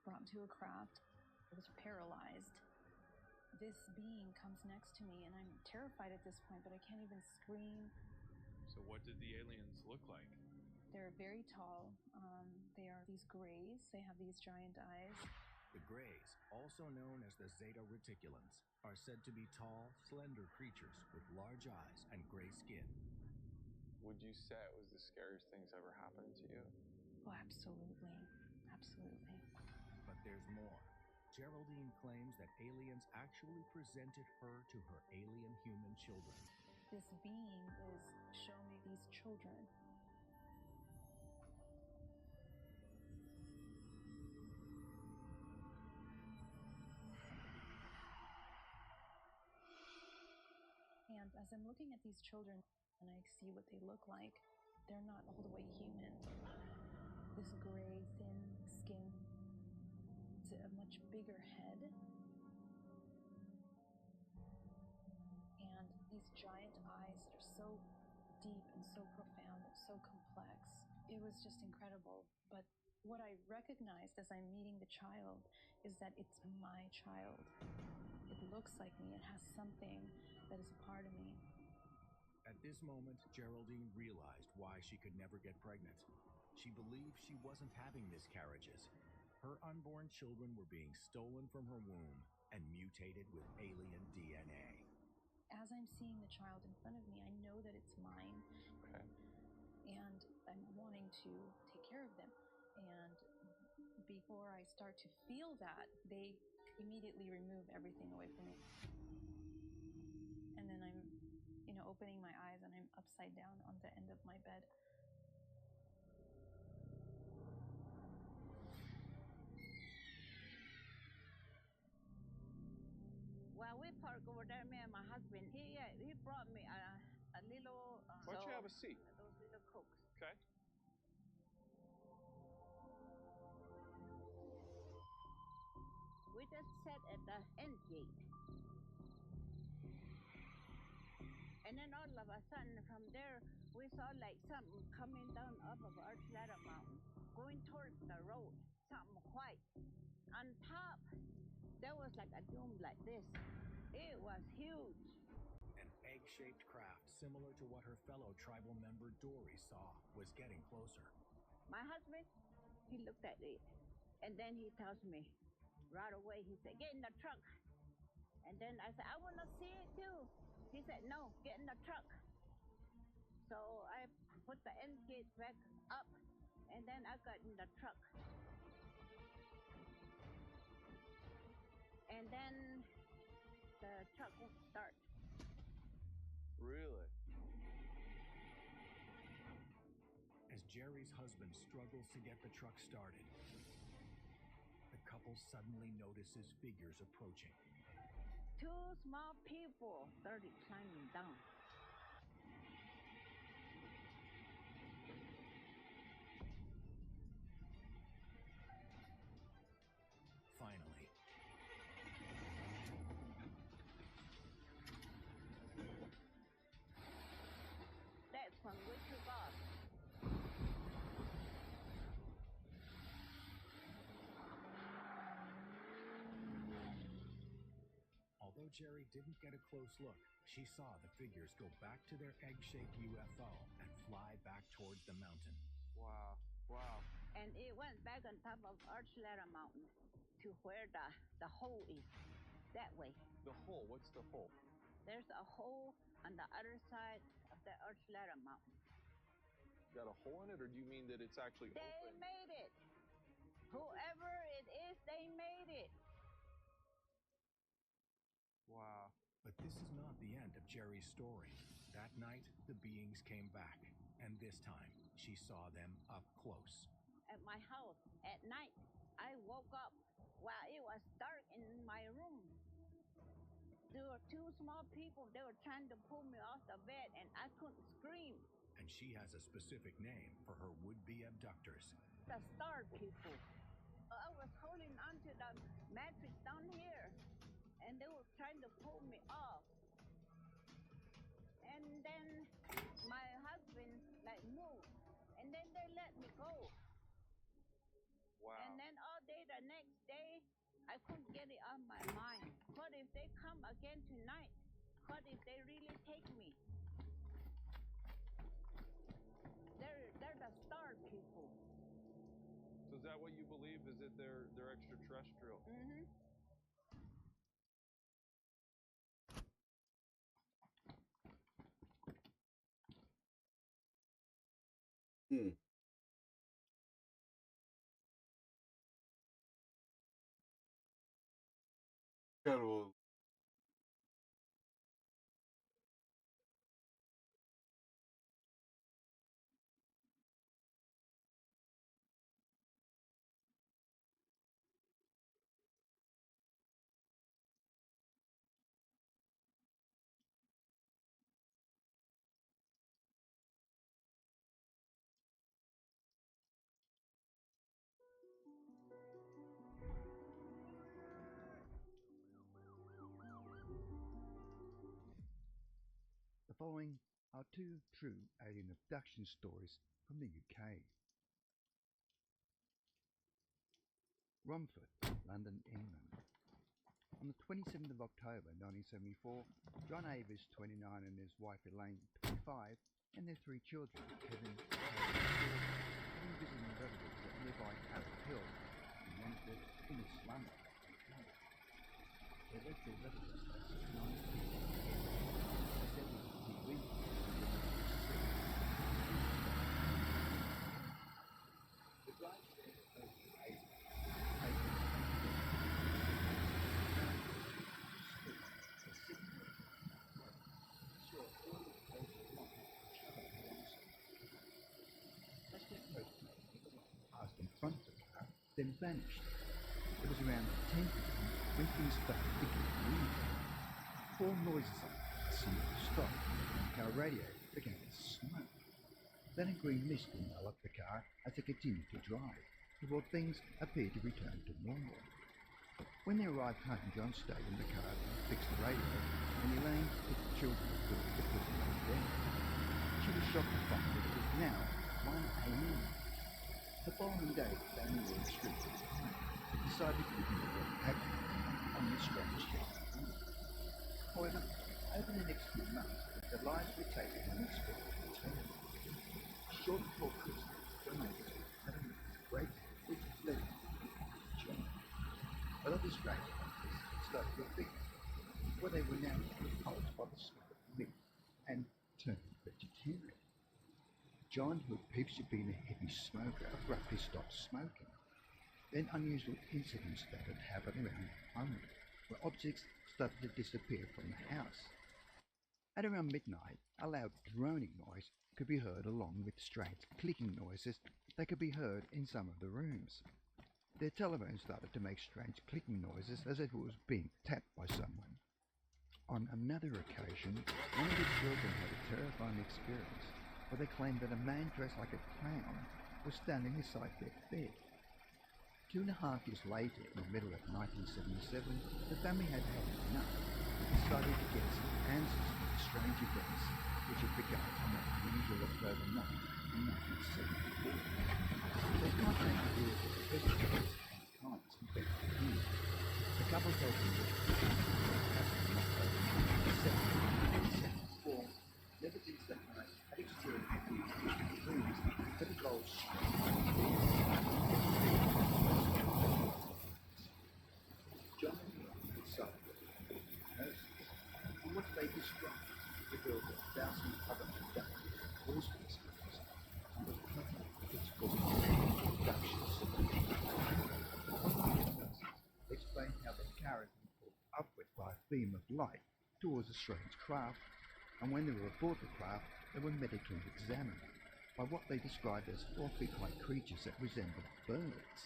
[SPEAKER 15] brought to a craft. I was paralyzed. This being comes next to me, and I'm terrified at this point, but I can't even scream.
[SPEAKER 14] So what did the aliens look like?
[SPEAKER 15] They're very tall. They are these grays. They have these giant eyes.
[SPEAKER 13] The Greys, also known as the Zeta Reticulans, are said to be tall, slender creatures with large eyes and gray skin.
[SPEAKER 14] Would you say it was the scariest things ever happened to you?
[SPEAKER 15] Oh, absolutely. Absolutely.
[SPEAKER 13] But there's more. Geraldine claims that aliens actually presented her to her alien human children.
[SPEAKER 15] This being is showing me these children. And as I'm looking at these children and I see what they look like, they're not all the way human. This gray, thin skin, it's a much bigger head. And these giant eyes that are so deep and so profound and so complex. It was just incredible. But what I recognized as I'm meeting the child is that it's my child. It looks like me. It has something that is a part of me.
[SPEAKER 13] At this moment, Geraldine realized why she could never get pregnant. She believed she wasn't having miscarriages. Her unborn children were being stolen from her womb and mutated with alien DNA.
[SPEAKER 15] As I'm seeing the child in front of me, I know that it's mine.
[SPEAKER 14] Okay.
[SPEAKER 15] And I'm wanting to take care of them. And before I start to feel that, they immediately remove everything away from me. And then I'm, opening my eyes and I'm upside down on the end of my bed.
[SPEAKER 10] Well, we parked over there, me and my husband. He brought me a little.
[SPEAKER 14] Why don't you have a seat?
[SPEAKER 10] Those little cokes.
[SPEAKER 14] Okay.
[SPEAKER 10] We just sat at the end gate. And then all of a sudden from there, we saw like something coming down off of Archuleta Mountain, going towards the road, something white. On top, there was like a dome like this. It was huge.
[SPEAKER 13] An egg-shaped craft similar to what her fellow tribal member Dory saw was getting closer.
[SPEAKER 10] My husband, he looked at it, and then he tells me, right away, he said, get in the truck. And then I said, I want to see it too. He said, no, get in the truck. So I put the end gate back up, and then I got in the truck. And then the truck won't start.
[SPEAKER 14] Really?
[SPEAKER 13] As Jerry's husband struggles to get the truck started, the couple suddenly notices figures approaching.
[SPEAKER 10] Two small people started climbing down.
[SPEAKER 13] Finally,
[SPEAKER 10] That's when we took off.
[SPEAKER 13] although Jerry didn't get a close look, she saw the figures go back to their egg-shaped UFO and fly back towards the mountain.
[SPEAKER 14] Wow. Wow.
[SPEAKER 10] And it went back on top of Archuleta Mountain to where the hole is. That way.
[SPEAKER 14] The hole? What's the hole?
[SPEAKER 10] There's a hole on the other side of the Archuleta Mountain.
[SPEAKER 14] Got a hole in it, or do you mean that it's actually
[SPEAKER 10] They
[SPEAKER 14] open?
[SPEAKER 10] made it. Whoever it is, they made it.
[SPEAKER 14] Wow.
[SPEAKER 13] But this is not the end of Jerry's story. That night, the beings came back, and this time, she saw them up close.
[SPEAKER 10] At my house at night, I woke up while it was dark in my room. There were two small people. They were trying to pull me off the bed, and I couldn't scream.
[SPEAKER 13] And she has a specific name for her would-be abductors.
[SPEAKER 10] The star people. I was holding onto the mattress down here, and they were trying to pull me off. And then my husband moved, and then they let me go.
[SPEAKER 14] Wow.
[SPEAKER 10] And then all I couldn't get it on my mind. What if they come again tonight? What if they really take me? They're the star people.
[SPEAKER 14] So is that what you believe? Is that they're extraterrestrial?
[SPEAKER 10] Mm-hmm.
[SPEAKER 2] Hmm. Kind of a
[SPEAKER 16] The following are two true alien abduction stories from the UK. Romford, London, England. On the 27th of October 1974, John Avis, 29, and his wife Elaine, 25, and their three children, Kevin, Kate, and George, having visiting relatives at nearby Carrot Hill in Romford, in East London. They left their relatives at 9 p.m. They said it was TV. The drive there over 8 in front of the car, then vanished. It was around 10 p.m. when things started to get weird. Four noises seemed to stop, and the car radio began to smoke. Then a green mist enveloped the car as they continued to drive, before things appeared to return to normal. When they arrived home, John stayed in the car and fixed the radio, and Elaine took the children to put them on bed. She was shocked to find that it was now 1 a.m. The following day, Danny Ward Street decided to ignore what happened on this strange trip. However, over the next few months, their lives were taken in unexpected turns. Short before Christmas, John Avis had a great which led him to John. But other strange factors started to affect them, where they were now repulsed by the smell of meat and turned vegetarian. John, who had previously been a heavy smoker, abruptly stopped smoking. Then unusual incidents started happening around the home, where objects started to disappear from the house. At around midnight, a loud droning noise could be heard along with strange clicking noises that could be heard in some of the rooms. Their telephone started to make strange clicking noises as if it was being tapped by someone. On another occasion, one of the children had a terrifying experience where they claimed that a man dressed like a clown was standing beside their bed. 2.5 years later, in the middle of 1977, the family had had enough and decided to get some answers to the strange events which had begun on that unusual October night in 1974. They contacted the investigators and clients in Bedford. The couple told them that what happened in October 1974 never since that night had experienced these dreams that involved John and Elaine decided that nurses, and what they described to build 1,000 other abducted voice experiences under the cover of its called abduction solution. Explained how the car had been pulled upward by a beam of light towards a strange craft, and when they were aboard the craft, they were medically examined by what they described as 4-feet-high creatures that resembled birds.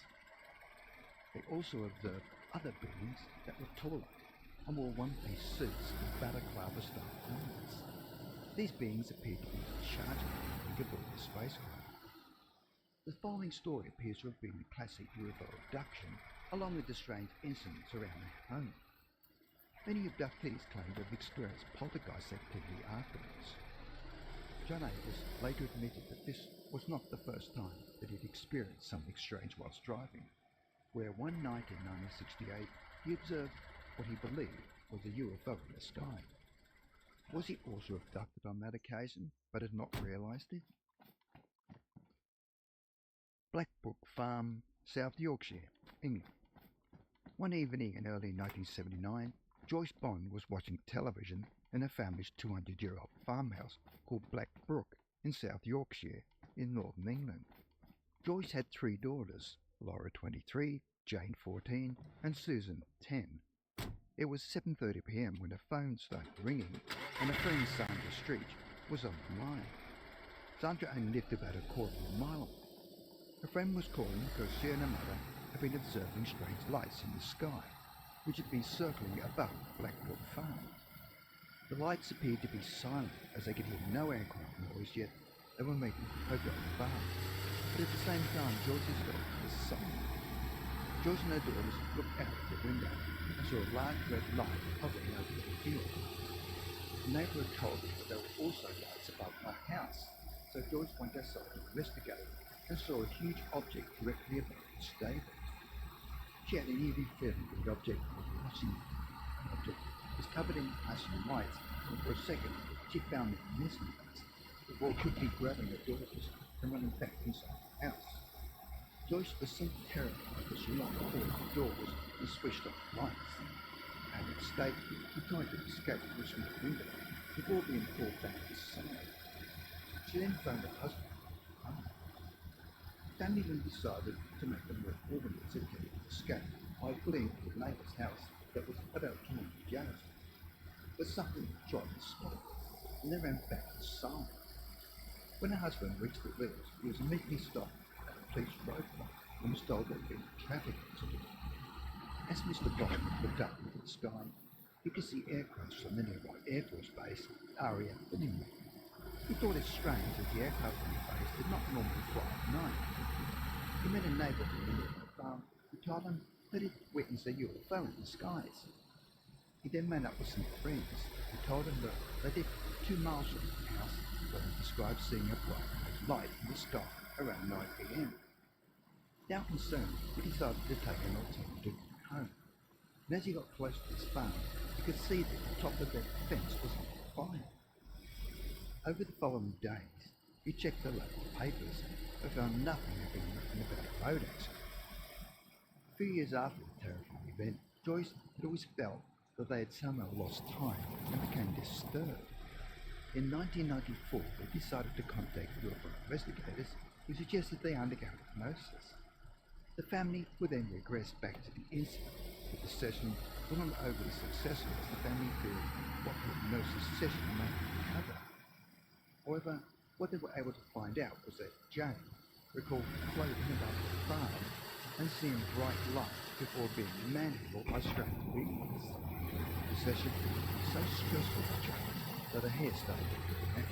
[SPEAKER 16] They also observed other beings that were taller and wore one-piece suits and balaclava-style helmets. These beings appeared to be charging aboard the spacecraft. The following story appears to have been a classic UFO abduction, along with the strange incidents around their home. Many abductees claim to have experienced poltergeist activity afterwards. John Avis later admitted that this was not the first time that he'd experienced something strange whilst driving. where one night in 1968 he observed what he believed was a UFO in the sky. Was he also abducted on that occasion, but had not realised it? Blackbrook Farm, South Yorkshire, England. One evening in early 1979, Joyce Bond was watching television in her family's 200-year-old farmhouse called Blackbrook in South Yorkshire in northern England. Joyce had 3 daughters, Laura 23, Jane 14 and Susan 10. It was 7:30 p.m. when the phone started ringing and a friend, Sandra Street, was on the line. Sandra only lived about a quarter of a mile. Her friend was calling because she and her mother had been observing strange lights in the sky, which had been circling above Blackbrook Farm. The lights appeared to be silent as they could hear no aircraft noise, yet they were making over the farm. But at the same time, Joyce's dog was silent. Joyce and her daughters looked out the window and saw a large red light hovering over the field. The neighbour had told them that there were also lights above her house, so Joyce went outside to investigate and saw a huge object directly above the stable. She had an eerie feeling that the object was covered in flashing lights, and for a second she found it mesmerising, before quickly grabbing her daughters and running back inside the house. Joyce was so terrified that she locked all the doors and switched off the lights. At that state, she tried to escape through the window before being pulled back inside. She then phoned her husband. Danny then decided to make a more organized attempt to escape by fleeing to a neighbour's house that was about 200 yards. But something tried to stop her, and they ran back inside. When her husband reached the wheels, he was immediately stopped at a police roadblock and was told there had been a traffic accident. As Mr. Bond looked up into the sky, he could see aircraft from the nearby Air Force Base, Aria Bingham. He thought it strange that the aircraft on the base did not normally fly at night. He met a neighbour from the nearby farm who told him that he'd witnessed a UFO in the skies. He then met up with some friends who told him that they lived 2 miles from the house where he described seeing a bright red light in the sky around 9 p.m. Now concerned, he decided to take an alternative route home. And as he got close to his farm, he could see that the top of their fence was on fire. Over the following days, he checked the local papers but found nothing had been written about a road accident. A few years after the terrifying event, Joyce had always felt that they had somehow lost time and became disturbed. In 1994, they decided to contact UFO investigators who suggested they undergo hypnosis. The family would then regress back to the incident, but the session was not overly successful as the family feared what the hypnosis session might uncover. However, what they were able to find out was that Jane recalled floating above the farm and seeing bright lights before being manhandled by strange beings. The session was so stressful for Jane that her hair started to grow back.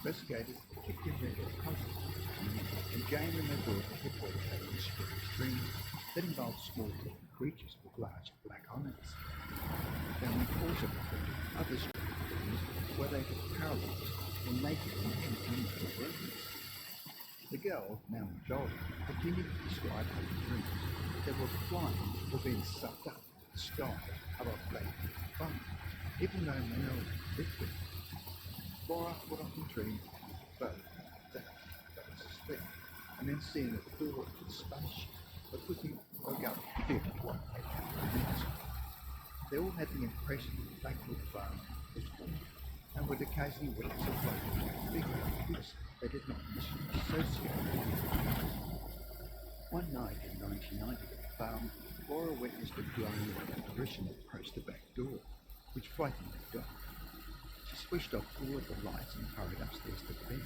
[SPEAKER 16] Investigators kept their record constantly, and Jane and her daughter reported having strange dreams that involved small living creatures with large black eyes. The family also reported other strange dreams where they were paralyzed or naked in empty rooms. The girl, now much older, continued to describe her dreams that were flying or being sucked up into the sky above Blackbrook Farm, even though no one lived there. Laura would often dream both that was a slip, and then seeing the door to the spaceship, but quickly woke up feeling what they had. They all had the impression that Blackbrook Farm was haunted, and would occasionally witness a floating figure which they did not initially associate with. One night in 1990 at the farm, Laura witnessed a glowing apparition approach the back door, which frightened the dog. She switched off all of the lights and hurried upstairs to bed.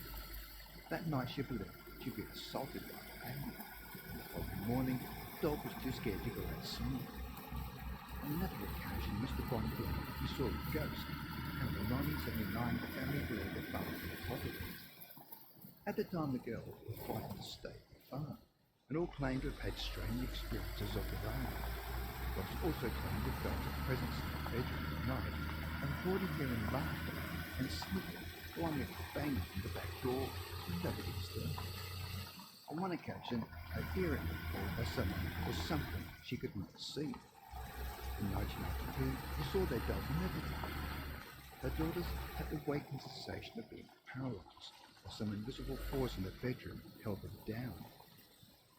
[SPEAKER 16] That night she believed she'd been assaulted by the animal. The following morning, the dog was too scared to go outside. On another occasion, Mr. Bond believed he saw a ghost, and in 1979 the family believed the farm was haunted. At the time, the girls were frightened to stay at the farm, and all claimed to have had strange experiences of their own. Dogs also claimed to have felt a presence in the bedroom at night, and reported hearing laughter and sniffling, along with banging on the back door when nobody was there. On one occasion, her hearing recalled by someone or something she could not see. In 1982, she saw their dog Nevertheless. Her daughters had the waking sensation of being paralyzed, or some invisible force in the bedroom held them down.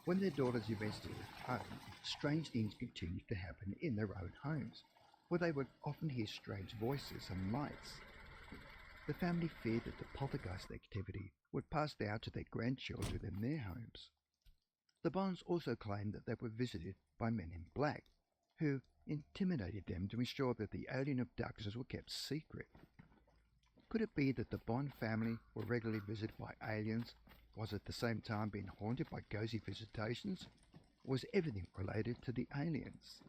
[SPEAKER 16] When their daughters eventually returned, strange things continued to happen in their own homes, where they would often hear strange voices and lights. The family feared that the poltergeist activity would pass down to their grandchildren in their homes. The Bonds also claimed that they were visited by men in black, who intimidated them to ensure that the alien abductions were kept secret. Could it be that the Bond family were regularly visited by aliens, was at the same time being haunted by ghostly visitations? Was everything related to the aliens?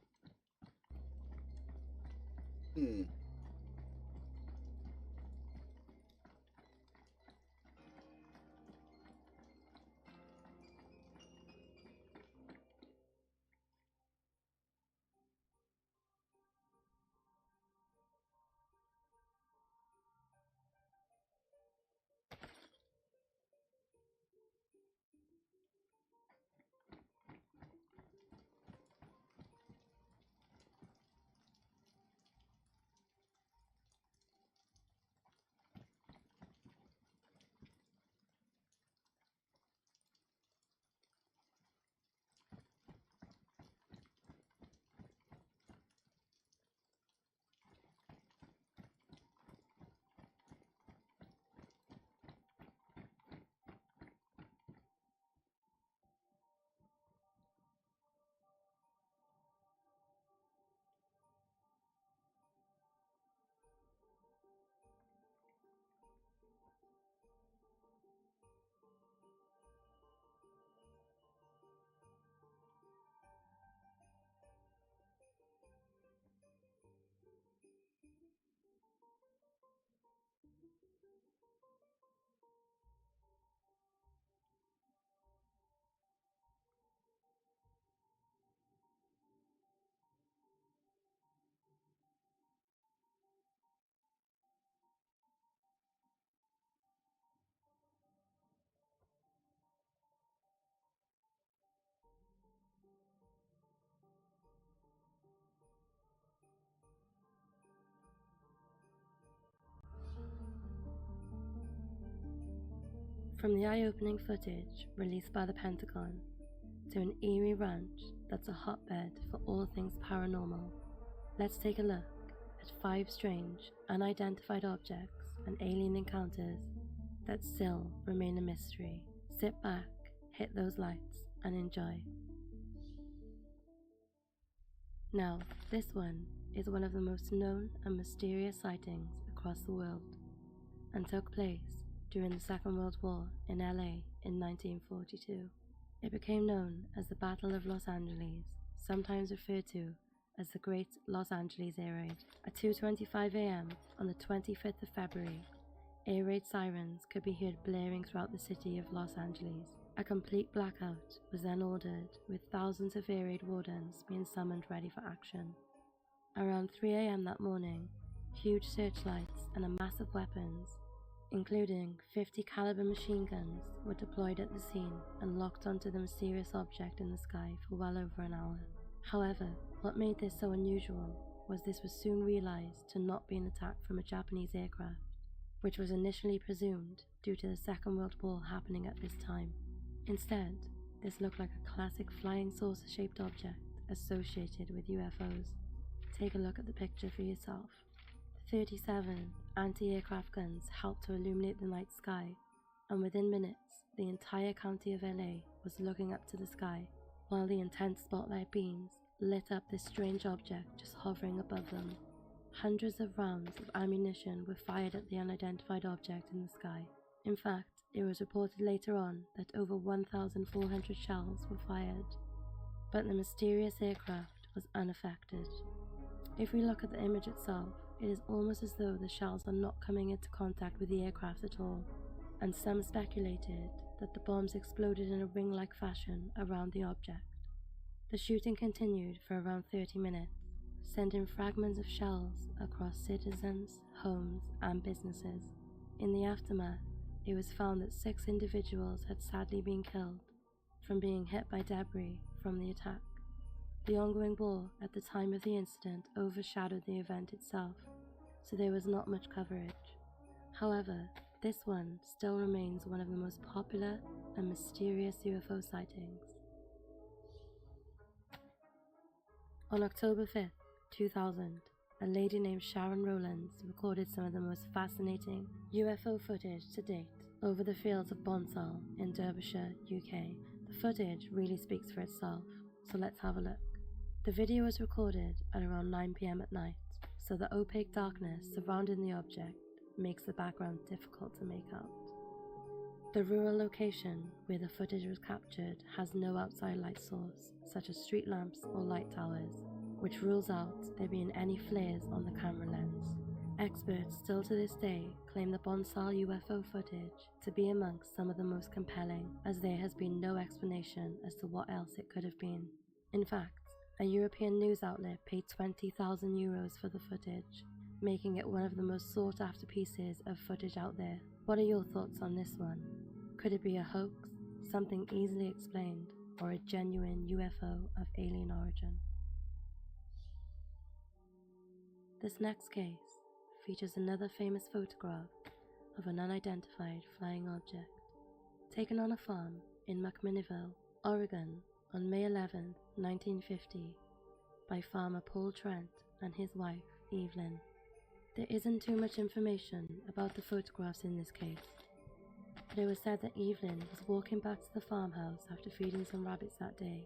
[SPEAKER 17] From the eye-opening footage released by the Pentagon to an eerie ranch that's a hotbed for all things paranormal, let's take a look at 5 strange, unidentified objects and alien encounters that still remain a mystery. Sit back, hit those lights, and enjoy. Now, this one is one of the most known and mysterious sightings across the world, and took place during the Second World War in LA in 1942. It became known as the Battle of Los Angeles, sometimes referred to as the Great Los Angeles Air Raid. At 2:25 a.m. on the 25th of February, air raid sirens could be heard blaring throughout the city of Los Angeles. A complete blackout was then ordered, with thousands of air raid wardens being summoned ready for action. Around 3 a.m. that morning, huge searchlights and a massive weapons, including 50 caliber machine guns, were deployed at the scene and locked onto the mysterious object in the sky for well over an hour. However, what made this so unusual was this was soon realized to not be an attack from a Japanese aircraft, which was initially presumed due to the Second World War happening at this time. Instead, this looked like a classic flying saucer-shaped object associated with UFOs. Take a look at the picture for yourself. 37 anti-aircraft guns helped to illuminate the night sky, and within minutes, the entire county of LA was looking up to the sky, while the intense spotlight beams lit up this strange object just hovering above them. Hundreds of rounds of ammunition were fired at the unidentified object in the sky. In fact, it was reported later on that over 1,400 shells were fired, but the mysterious aircraft was unaffected. If we look at the image itself, it is almost as though the shells are not coming into contact with the aircraft at all, and some speculated that the bombs exploded in a ring-like fashion around the object. The shooting continued for around 30 minutes, sending fragments of shells across citizens, homes, and businesses. In the aftermath, it was found that 6 individuals had sadly been killed, from being hit by debris from the attack. The ongoing war at the time of the incident overshadowed the event itself, so there was not much coverage. However, this one still remains one of the most popular and mysterious UFO sightings. On October 5th, 2000, a lady named Sharon Rowlands recorded some of the most fascinating UFO footage to date over the fields of Bonsall in Derbyshire, UK. The footage really speaks for itself, so let's have a look. The video was recorded at around 9 PM at night, so the opaque darkness surrounding the object makes the background difficult to make out. The rural location where the footage was captured has no outside light source, such as street lamps or light towers, which rules out there being any flares on the camera lens. Experts still to this day claim the Bonsall UFO footage to be amongst some of the most compelling, as there has been no explanation as to what else it could have been. In fact, a European news outlet paid €20,000 for the footage, making it one of the most sought after pieces of footage out there. What are your thoughts on this one? Could it be a hoax, something easily explained, or a genuine UFO of alien origin? This next case features another famous photograph of an unidentified flying object taken on a farm in McMinnville, Oregon on May 11, 1950 by farmer Paul Trent and his wife Evelyn. There isn't too much information about the photographs in this case, but it was said that Evelyn was walking back to the farmhouse after feeding some rabbits that day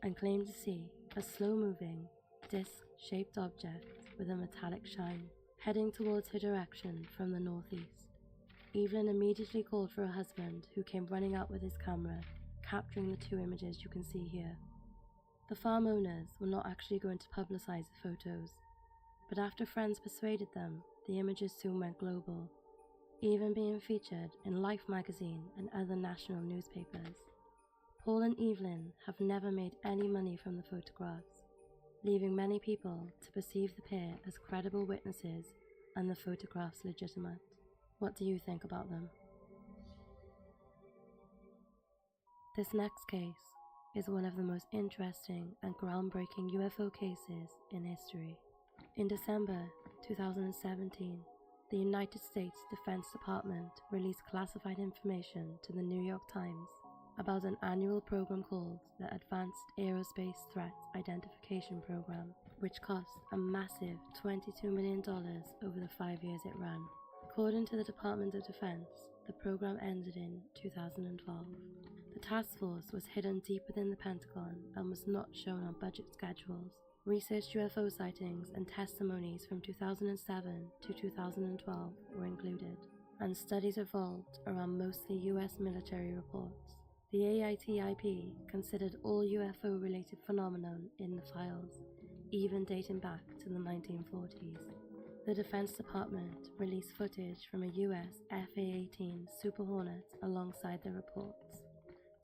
[SPEAKER 17] and claimed to see a slow-moving, disc-shaped object with a metallic shine heading towards her direction from the northeast. Evelyn immediately called for her husband, who came running out with his camera, capturing the two images you can see here. The farm owners were not actually going to publicize the photos, but after friends persuaded them, the images soon went global, even being featured in Life magazine and other national newspapers. Paul and Evelyn have never made any money from the photographs, leaving many people to perceive the pair as credible witnesses and the photographs legitimate. What do you think about them? This next case is one of the most interesting and groundbreaking UFO cases in history. In December 2017, the United States Defense Department released classified information to the New York Times about an annual program called the Advanced Aerospace Threat Identification Program, which cost a massive $22 million over the 5 years it ran. According to the Department of Defense, the program ended in 2012. The task force was hidden deep within the Pentagon and was not shown on budget schedules. Researched UFO sightings and testimonies from 2007 to 2012 were included, and studies revolved around mostly US military reports. The AITIP considered all UFO-related phenomenon in the files, even dating back to the 1940s. The Defense Department released footage from a US FA-18 Super Hornet alongside the reports.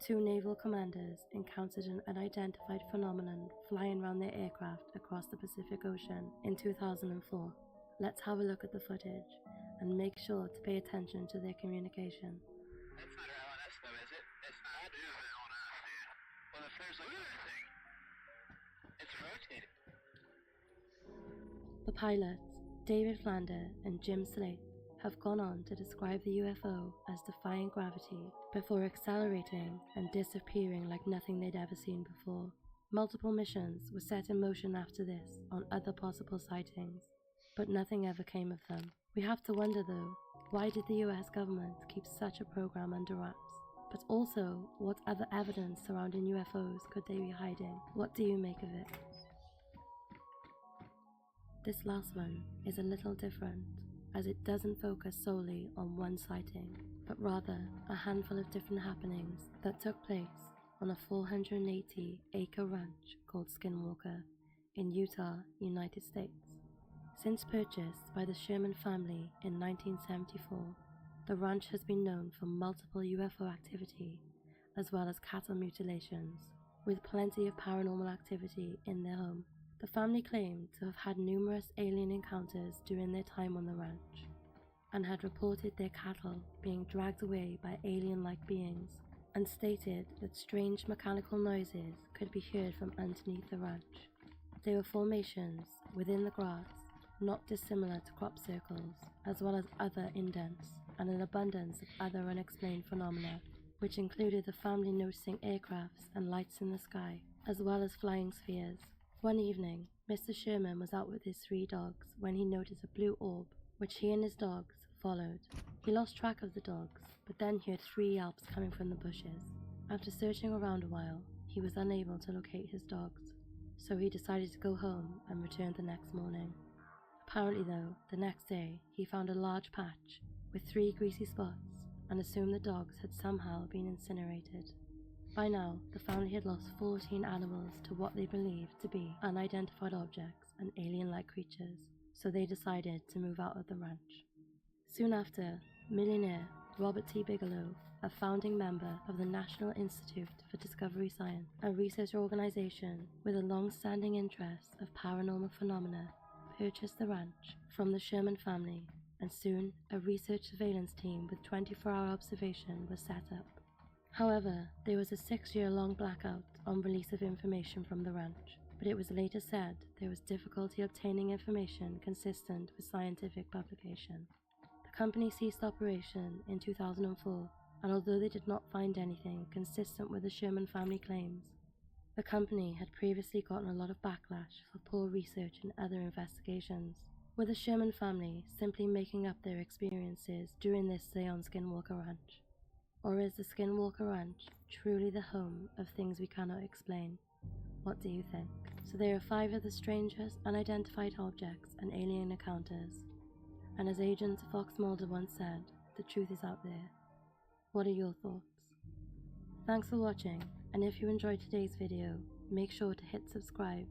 [SPEAKER 17] Two naval commanders encountered an unidentified phenomenon flying around their aircraft across the Pacific Ocean in 2004. Let's have a look at the footage and make sure to pay attention to their communication.
[SPEAKER 18] That's not our LNS though, is it? It's not. It is LNS, dude. Well, if there's like anything, it's rotating.
[SPEAKER 17] The pilots, David Flander and Jim Slate, have gone on to describe the UFO as defying gravity before accelerating and disappearing like nothing they'd ever seen before. Multiple missions were set in motion after this on other possible sightings, but nothing ever came of them. We have to wonder though, why did the US government keep such a program under wraps? But also, what other evidence surrounding UFOs could they be hiding? What do you make of it? This last one is a little different, as it doesn't focus solely on one sighting, but rather a handful of different happenings that took place on a 480-acre ranch called Skinwalker in Utah, United States. Since purchased by the Sherman family in 1974, the ranch has been known for multiple UFO activity, as well as cattle mutilations, with plenty of paranormal activity in their home. The family claimed to have had numerous alien encounters during their time on the ranch, and had reported their cattle being dragged away by alien-like beings and stated that strange mechanical noises could be heard from underneath the ranch. They were formations within the grass, not dissimilar to crop circles, as well as other indents, and an abundance of other unexplained phenomena, which included the family noticing aircrafts and lights in the sky, as well as flying spheres. One evening, Mr. Sherman was out with his 3 dogs when he noticed a blue orb, which he and his dogs followed. He lost track of the dogs, but then heard 3 yelps coming from the bushes. After searching around a while, he was unable to locate his dogs, so he decided to go home and return the next morning. Apparently though, the next day, he found a large patch with 3 greasy spots and assumed the dogs had somehow been incinerated. By now, the family had lost 14 animals to what they believed to be unidentified objects and alien-like creatures, so they decided to move out of the ranch. Soon after, millionaire Robert T. Bigelow, a founding member of the National Institute for Discovery Science, a research organization with a long-standing interest of paranormal phenomena, purchased the ranch from the Sherman family, and soon a research surveillance team with 24-hour observation was set up. However, there was a 6-year-long blackout on release of information from the ranch, but it was later said there was difficulty obtaining information consistent with scientific publication. The company ceased operation in 2004, and although they did not find anything consistent with the Sherman family claims, the company had previously gotten a lot of backlash for poor research and other investigations, with the Sherman family simply making up their experiences during this stay on Skinwalker Ranch. Or is the Skinwalker Ranch truly the home of things we cannot explain? What do you think? So there are 5 of the strangest unidentified objects and alien encounters. And as Agent Fox Mulder once said, the truth is out there. What are your thoughts? Thanks for watching, and if you enjoyed today's video, make sure to hit subscribe,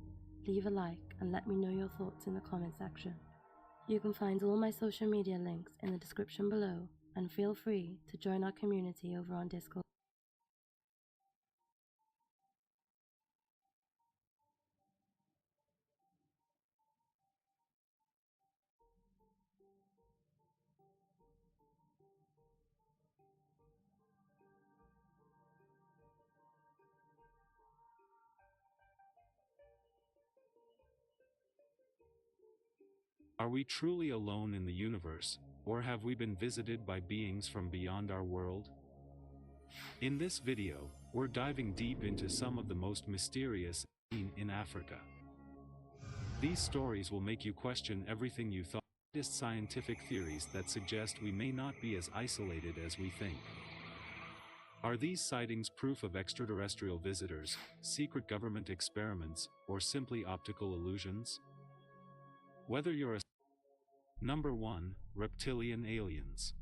[SPEAKER 17] leave a like, and let me know your thoughts in the comment section. You can find all my social media links in the description below, and feel free to join our community over on Discord.
[SPEAKER 19] Are we truly alone in the universe, or have we been visited by beings from beyond our world? In this video, we're diving deep into some of the most mysterious in Africa. These stories will make you question everything you thought. Scientific theories that suggest we may not be as isolated as we think. Are these sightings proof of extraterrestrial visitors, secret government experiments, or simply optical illusions? Whether you're a Number 1, reptilian aliens.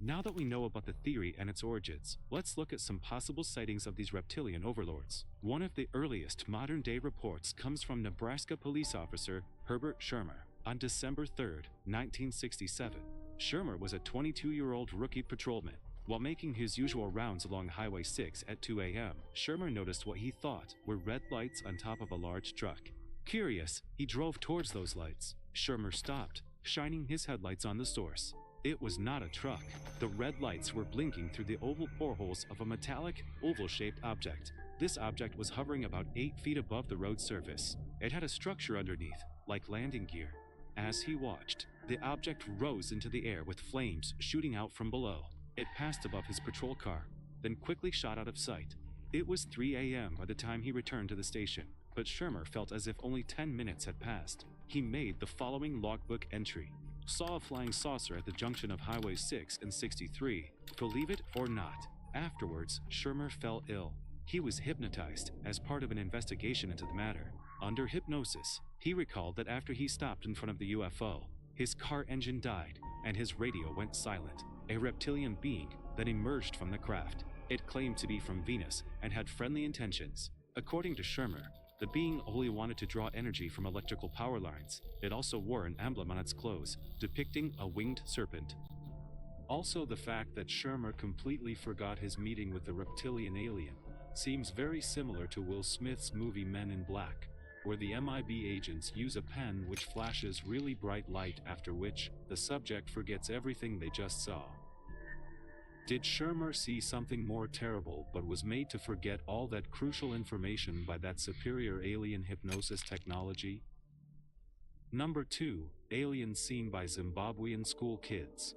[SPEAKER 19] Now that we know about the theory and its origins, let's look at some possible sightings of these reptilian overlords. One of the earliest modern-day reports comes from Nebraska police officer Herbert Schirmer. On December 3, 1967, Schirmer was a 22-year-old rookie patrolman. While making his usual rounds along Highway 6 at 2 a.m., Schirmer noticed what he thought were red lights on top of a large truck. Curious, he drove towards those lights. Schirmer stopped, shining his headlights on the source. It was not a truck. The red lights were blinking through the oval boreholes of a metallic, oval-shaped object. This object was hovering about 8 feet above the road surface. It had a structure underneath, like landing gear. As he watched, the object rose into the air with flames shooting out from below. It passed above his patrol car, then quickly shot out of sight. It was 3 a.m. by the time he returned to the station, but Schirmer felt as if only 10 minutes had passed. He made the following logbook entry. Saw a flying saucer at the junction of Highway 6 and 63. Believe it or not, afterwards, Schirmer fell ill. He was hypnotized as part of an investigation into the matter. Under hypnosis, he recalled that after he stopped in front of the UFO, his car engine died and his radio went silent. A reptilian being then emerged from the craft. It claimed to be from Venus and had friendly intentions. According to Schirmer, the being only wanted to draw energy from electrical power lines. It also wore an emblem on its clothes, depicting a winged serpent. Also, the fact that Schirmer completely forgot his meeting with the reptilian alien seems very similar to Will Smith's movie Men in Black, where the MIB agents use a pen which flashes really bright light, after which the subject forgets everything they just saw. Did Shermer see something more terrible but was made to forget all that crucial information by that superior alien hypnosis technology? Number 2. Aliens seen by Zimbabwean school kids.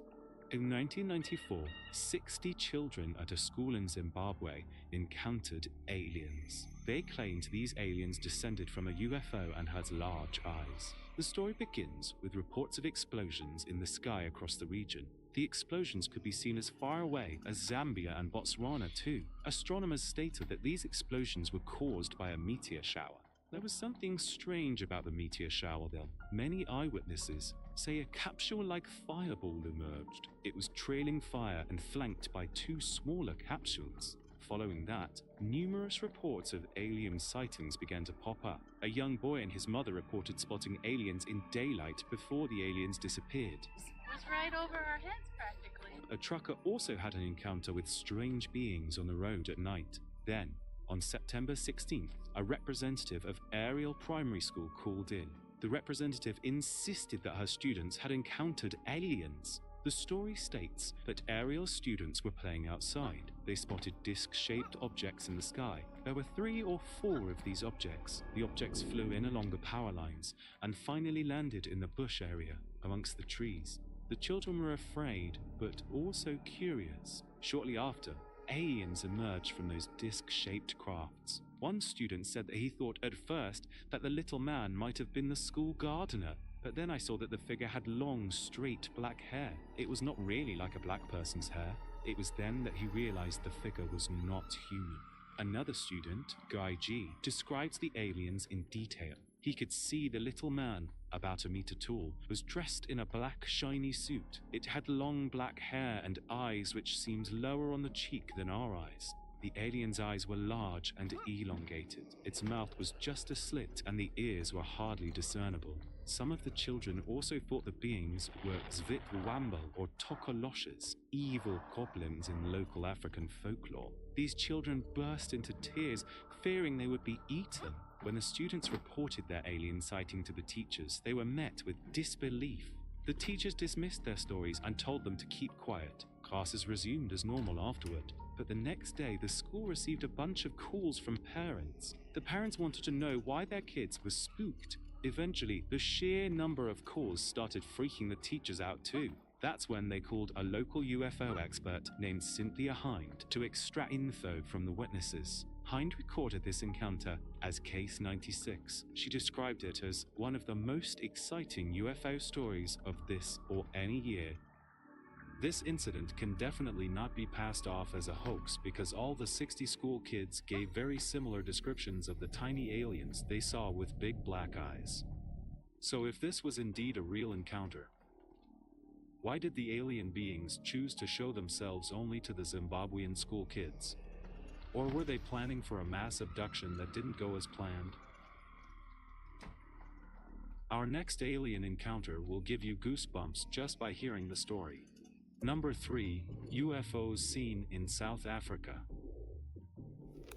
[SPEAKER 19] In 1994, 60 children at a school in Zimbabwe encountered aliens. They claimed these aliens descended from a UFO and had large eyes. The story begins with reports of explosions in the sky across the region. The explosions could be seen as far away as Zambia and Botswana too. Astronomers stated that these explosions were caused by a meteor shower. There was something strange about the meteor shower though. Many eyewitnesses say a capsule-like fireball emerged. It was trailing fire and flanked by 2 smaller capsules. Following that, numerous reports of alien sightings began to pop up. A young boy and his mother reported spotting aliens in daylight before the aliens disappeared.
[SPEAKER 20] It was right over our heads practically.
[SPEAKER 19] A trucker also had an encounter with strange beings on the road at night. Then, on September 16th, a representative of Ariel Primary School called in. The representative insisted that her students had encountered aliens. The story states that Ariel's students were playing outside. They spotted disc-shaped objects in the sky. There were 3 or 4 of these objects. The objects flew in along the power lines and finally landed in the bush area amongst the trees. The children were afraid, but also curious. Shortly after, aliens emerged from those disc-shaped crafts. One student said that he thought at first that the little man might have been the school gardener, but then I saw that the figure had long, straight black hair. It was not really like a black person's hair. It was then that he realized the figure was not human. Another student, Guy G, describes the aliens in detail. He could see the little man, about a meter tall, was dressed in a black shiny suit. It had long black hair and eyes which seemed lower on the cheek than our eyes. The alien's eyes were large and elongated. Its mouth was just a slit and the ears were hardly discernible. Some of the children also thought the beings were Zvitwambo or Tokoloshes, evil goblins in local African folklore. These children burst into tears, fearing they would be eaten. When the students reported their alien sighting to the teachers, they were met with disbelief. The teachers dismissed their stories and told them to keep quiet. Classes resumed as normal afterward. But the next day, the school received a bunch of calls from parents. The parents wanted to know why their kids were spooked. Eventually, the sheer number of calls started freaking the teachers out too. That's when they called a local UFO expert named Cynthia Hind to extract info from the witnesses. Hind recorded this encounter as Case 96. She described it as one of the most exciting UFO stories of this or any year. This incident can definitely not be passed off as a hoax because all the 60 school kids gave very similar descriptions of the tiny aliens they saw with big black eyes. So if this was indeed a real encounter, why did the alien beings choose to show themselves only to the Zimbabwean school kids? Or were they planning for a mass abduction that didn't go as planned? Our next alien encounter will give you goosebumps just by hearing the story. Number 3. UFOs seen in South Africa.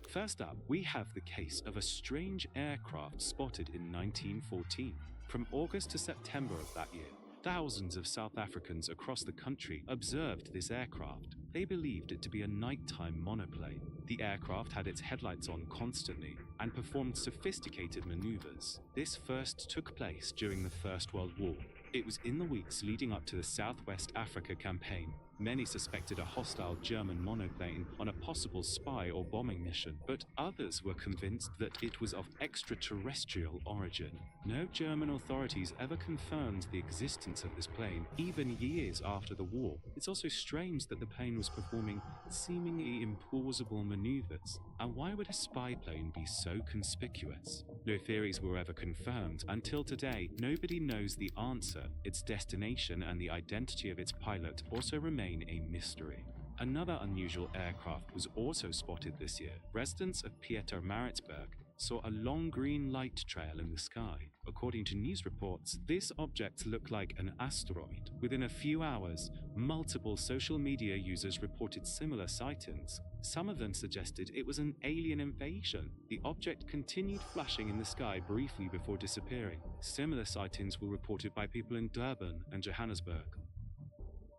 [SPEAKER 19] First up, we have the case of a strange aircraft spotted in 1914. From August to September of that year, thousands of South Africans across the country observed this aircraft. They believed it to be a nighttime monoplane. The aircraft had its headlights on constantly and performed sophisticated maneuvers. This first took place during the First World War. It was in the weeks leading up to the Southwest Africa campaign. Many suspected a hostile German monoplane on a possible spy or bombing mission, but others were convinced that it was of extraterrestrial origin. No German authorities ever confirmed the existence of this plane, even years after the war. It's also strange that the plane was performing seemingly implausible maneuvers. And why would a spy plane be so conspicuous? No theories were ever confirmed. Until today, nobody knows the answer. Its destination and the identity of its pilot also remain a mystery. Another unusual aircraft was also spotted this year. Residents of Pietermaritzburg saw a long green light trail in the sky. According to news reports, this object looked like an asteroid. Within a few hours, multiple social media users reported similar sightings. Some of them suggested it was an alien invasion. The object continued flashing in the sky briefly before disappearing. Similar sightings were reported by people in Durban and Johannesburg.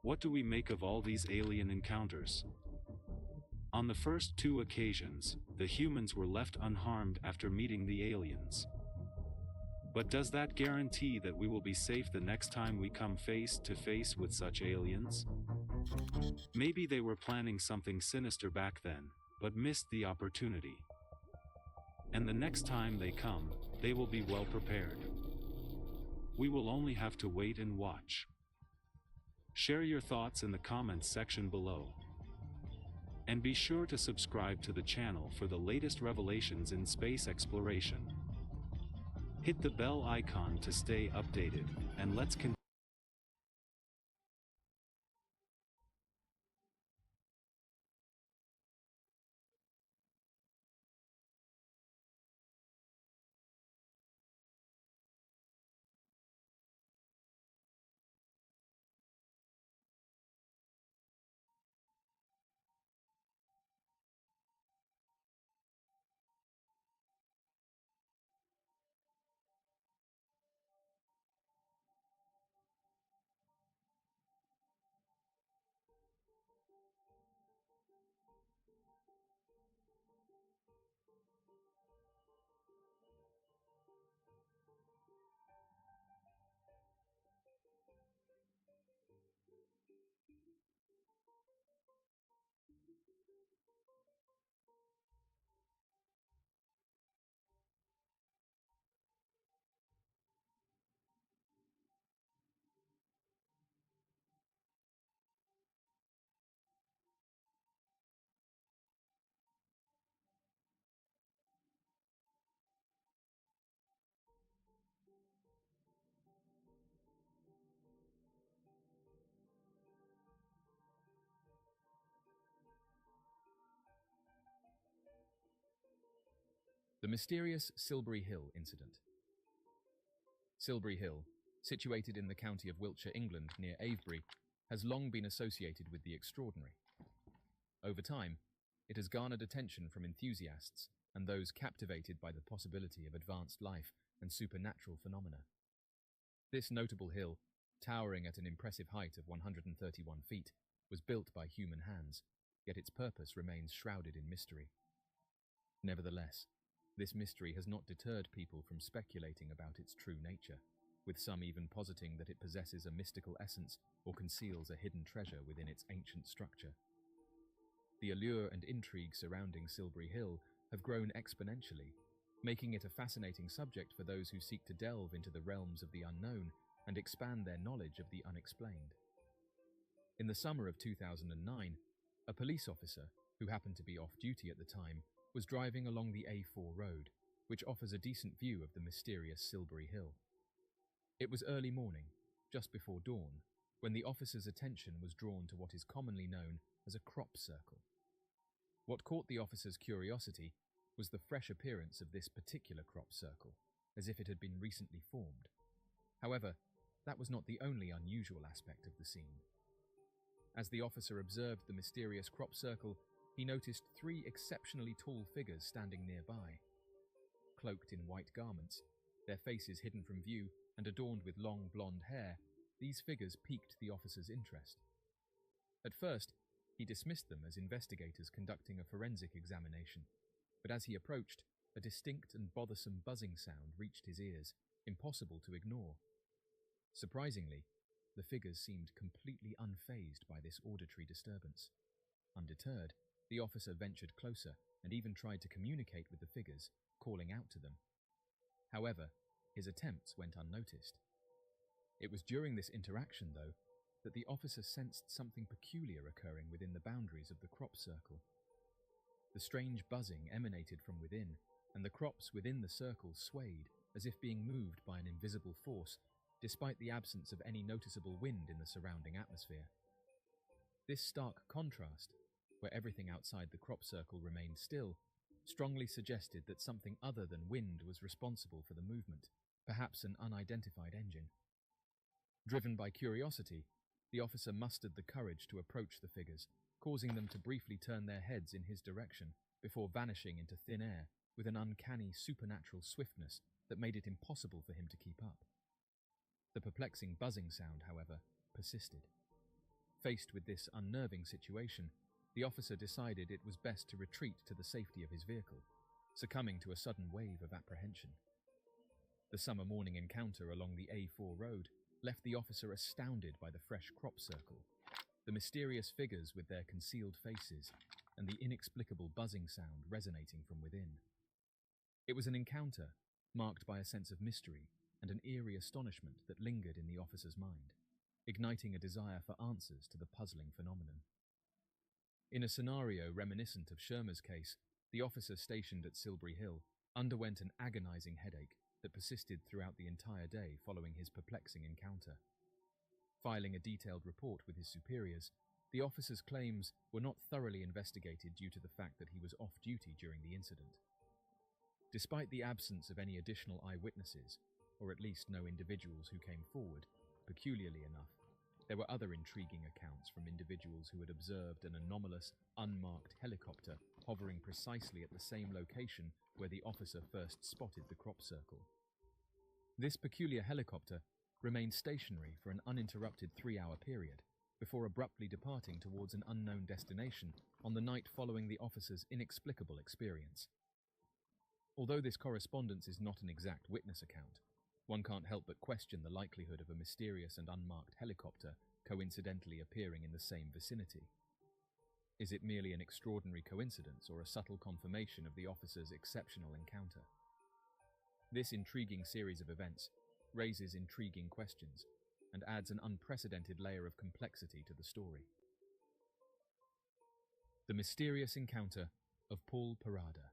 [SPEAKER 19] What do we make of all these alien encounters? On the first two occasions, the humans were left unharmed after meeting the aliens. But does that guarantee that we will be safe the next time we come face to face with such aliens? Maybe they were planning something sinister back then, but missed the opportunity. And the next time they come, they will be well prepared. We will only have to wait and watch. Share your thoughts in the comments section below. And be sure to subscribe to the channel for the latest revelations in space exploration. Hit the bell icon to stay updated, and let's continue.
[SPEAKER 21] The mysterious Silbury Hill incident. Silbury Hill, situated in the county of Wiltshire, England, near Avebury, has long been associated with the extraordinary. Over time, it has garnered attention from enthusiasts and those captivated by the possibility of advanced life and supernatural phenomena. This notable hill, towering at an impressive height of 131 feet, was built by human hands, yet its purpose remains shrouded in mystery. Nevertheless, this mystery has not deterred people from speculating about its true nature, with some even positing that it possesses a mystical essence or conceals a hidden treasure within its ancient structure. The allure and intrigue surrounding Silbury Hill have grown exponentially, making it a fascinating subject for those who seek to delve into the realms of the unknown and expand their knowledge of the unexplained. In the summer of 2009, a police officer, who happened to be off duty at the time, was driving along the A4 road, which offers a decent view of the mysterious Silbury Hill. It was early morning, just before dawn, when the officer's attention was drawn to what is commonly known as a crop circle. What caught the officer's curiosity was the fresh appearance of this particular crop circle, as if it had been recently formed. However, that was not the only unusual aspect of the scene. As the officer observed the mysterious crop circle, he noticed 3 exceptionally tall figures standing nearby. Cloaked in white garments, their faces hidden from view and adorned with long blonde hair, these figures piqued the officer's interest. At first, he dismissed them as investigators conducting a forensic examination, but as he approached, a distinct and bothersome buzzing sound reached his ears, impossible to ignore. Surprisingly, the figures seemed completely unfazed by this auditory disturbance. Undeterred, the officer ventured closer and even tried to communicate with the figures, calling out to them. However, his attempts went unnoticed. It was during this interaction, though, that the officer sensed something peculiar occurring within the boundaries of the crop circle. The strange buzzing emanated from within, and the crops within the circle swayed as if being moved by an invisible force, despite the absence of any noticeable wind in the surrounding atmosphere. This stark contrast, where everything outside the crop circle remained still, strongly suggested that something other than wind was responsible for the movement, perhaps an unidentified engine. Driven by curiosity, the officer mustered the courage to approach the figures, causing them to briefly turn their heads in his direction before vanishing into thin air with an uncanny supernatural swiftness that made it impossible for him to keep up. The perplexing buzzing sound, however, persisted. Faced with this unnerving situation, the officer decided it was best to retreat to the safety of his vehicle, succumbing to a sudden wave of apprehension. The summer morning encounter along the A4 road left the officer astounded by the fresh crop circle, the mysterious figures with their concealed faces, and the inexplicable buzzing sound resonating from within. It was an encounter marked by a sense of mystery and an eerie astonishment that lingered in the officer's mind, igniting a desire for answers to the puzzling phenomenon. In a scenario reminiscent of Shermer's case, the officer stationed at Silbury Hill underwent an agonizing headache that persisted throughout the entire day following his perplexing encounter. Filing a detailed report with his superiors, the officer's claims were not thoroughly investigated due to the fact that he was off-duty during the incident. Despite the absence of any additional eyewitnesses, or at least no individuals who came forward, peculiarly enough, there were other intriguing accounts from individuals who had observed an anomalous, unmarked helicopter hovering precisely at the same location where the officer first spotted the crop circle. This peculiar helicopter remained stationary for an uninterrupted 3-hour period, before abruptly departing towards an unknown destination on the night following the officer's inexplicable experience. Although this correspondence is not an exact witness account, one can't help but question the likelihood of a mysterious and unmarked helicopter coincidentally appearing in the same vicinity. Is it merely an extraordinary coincidence or a subtle confirmation of the officer's exceptional encounter? This intriguing series of events raises intriguing questions and adds an unprecedented layer of complexity to the story. The mysterious encounter of Paul Parada.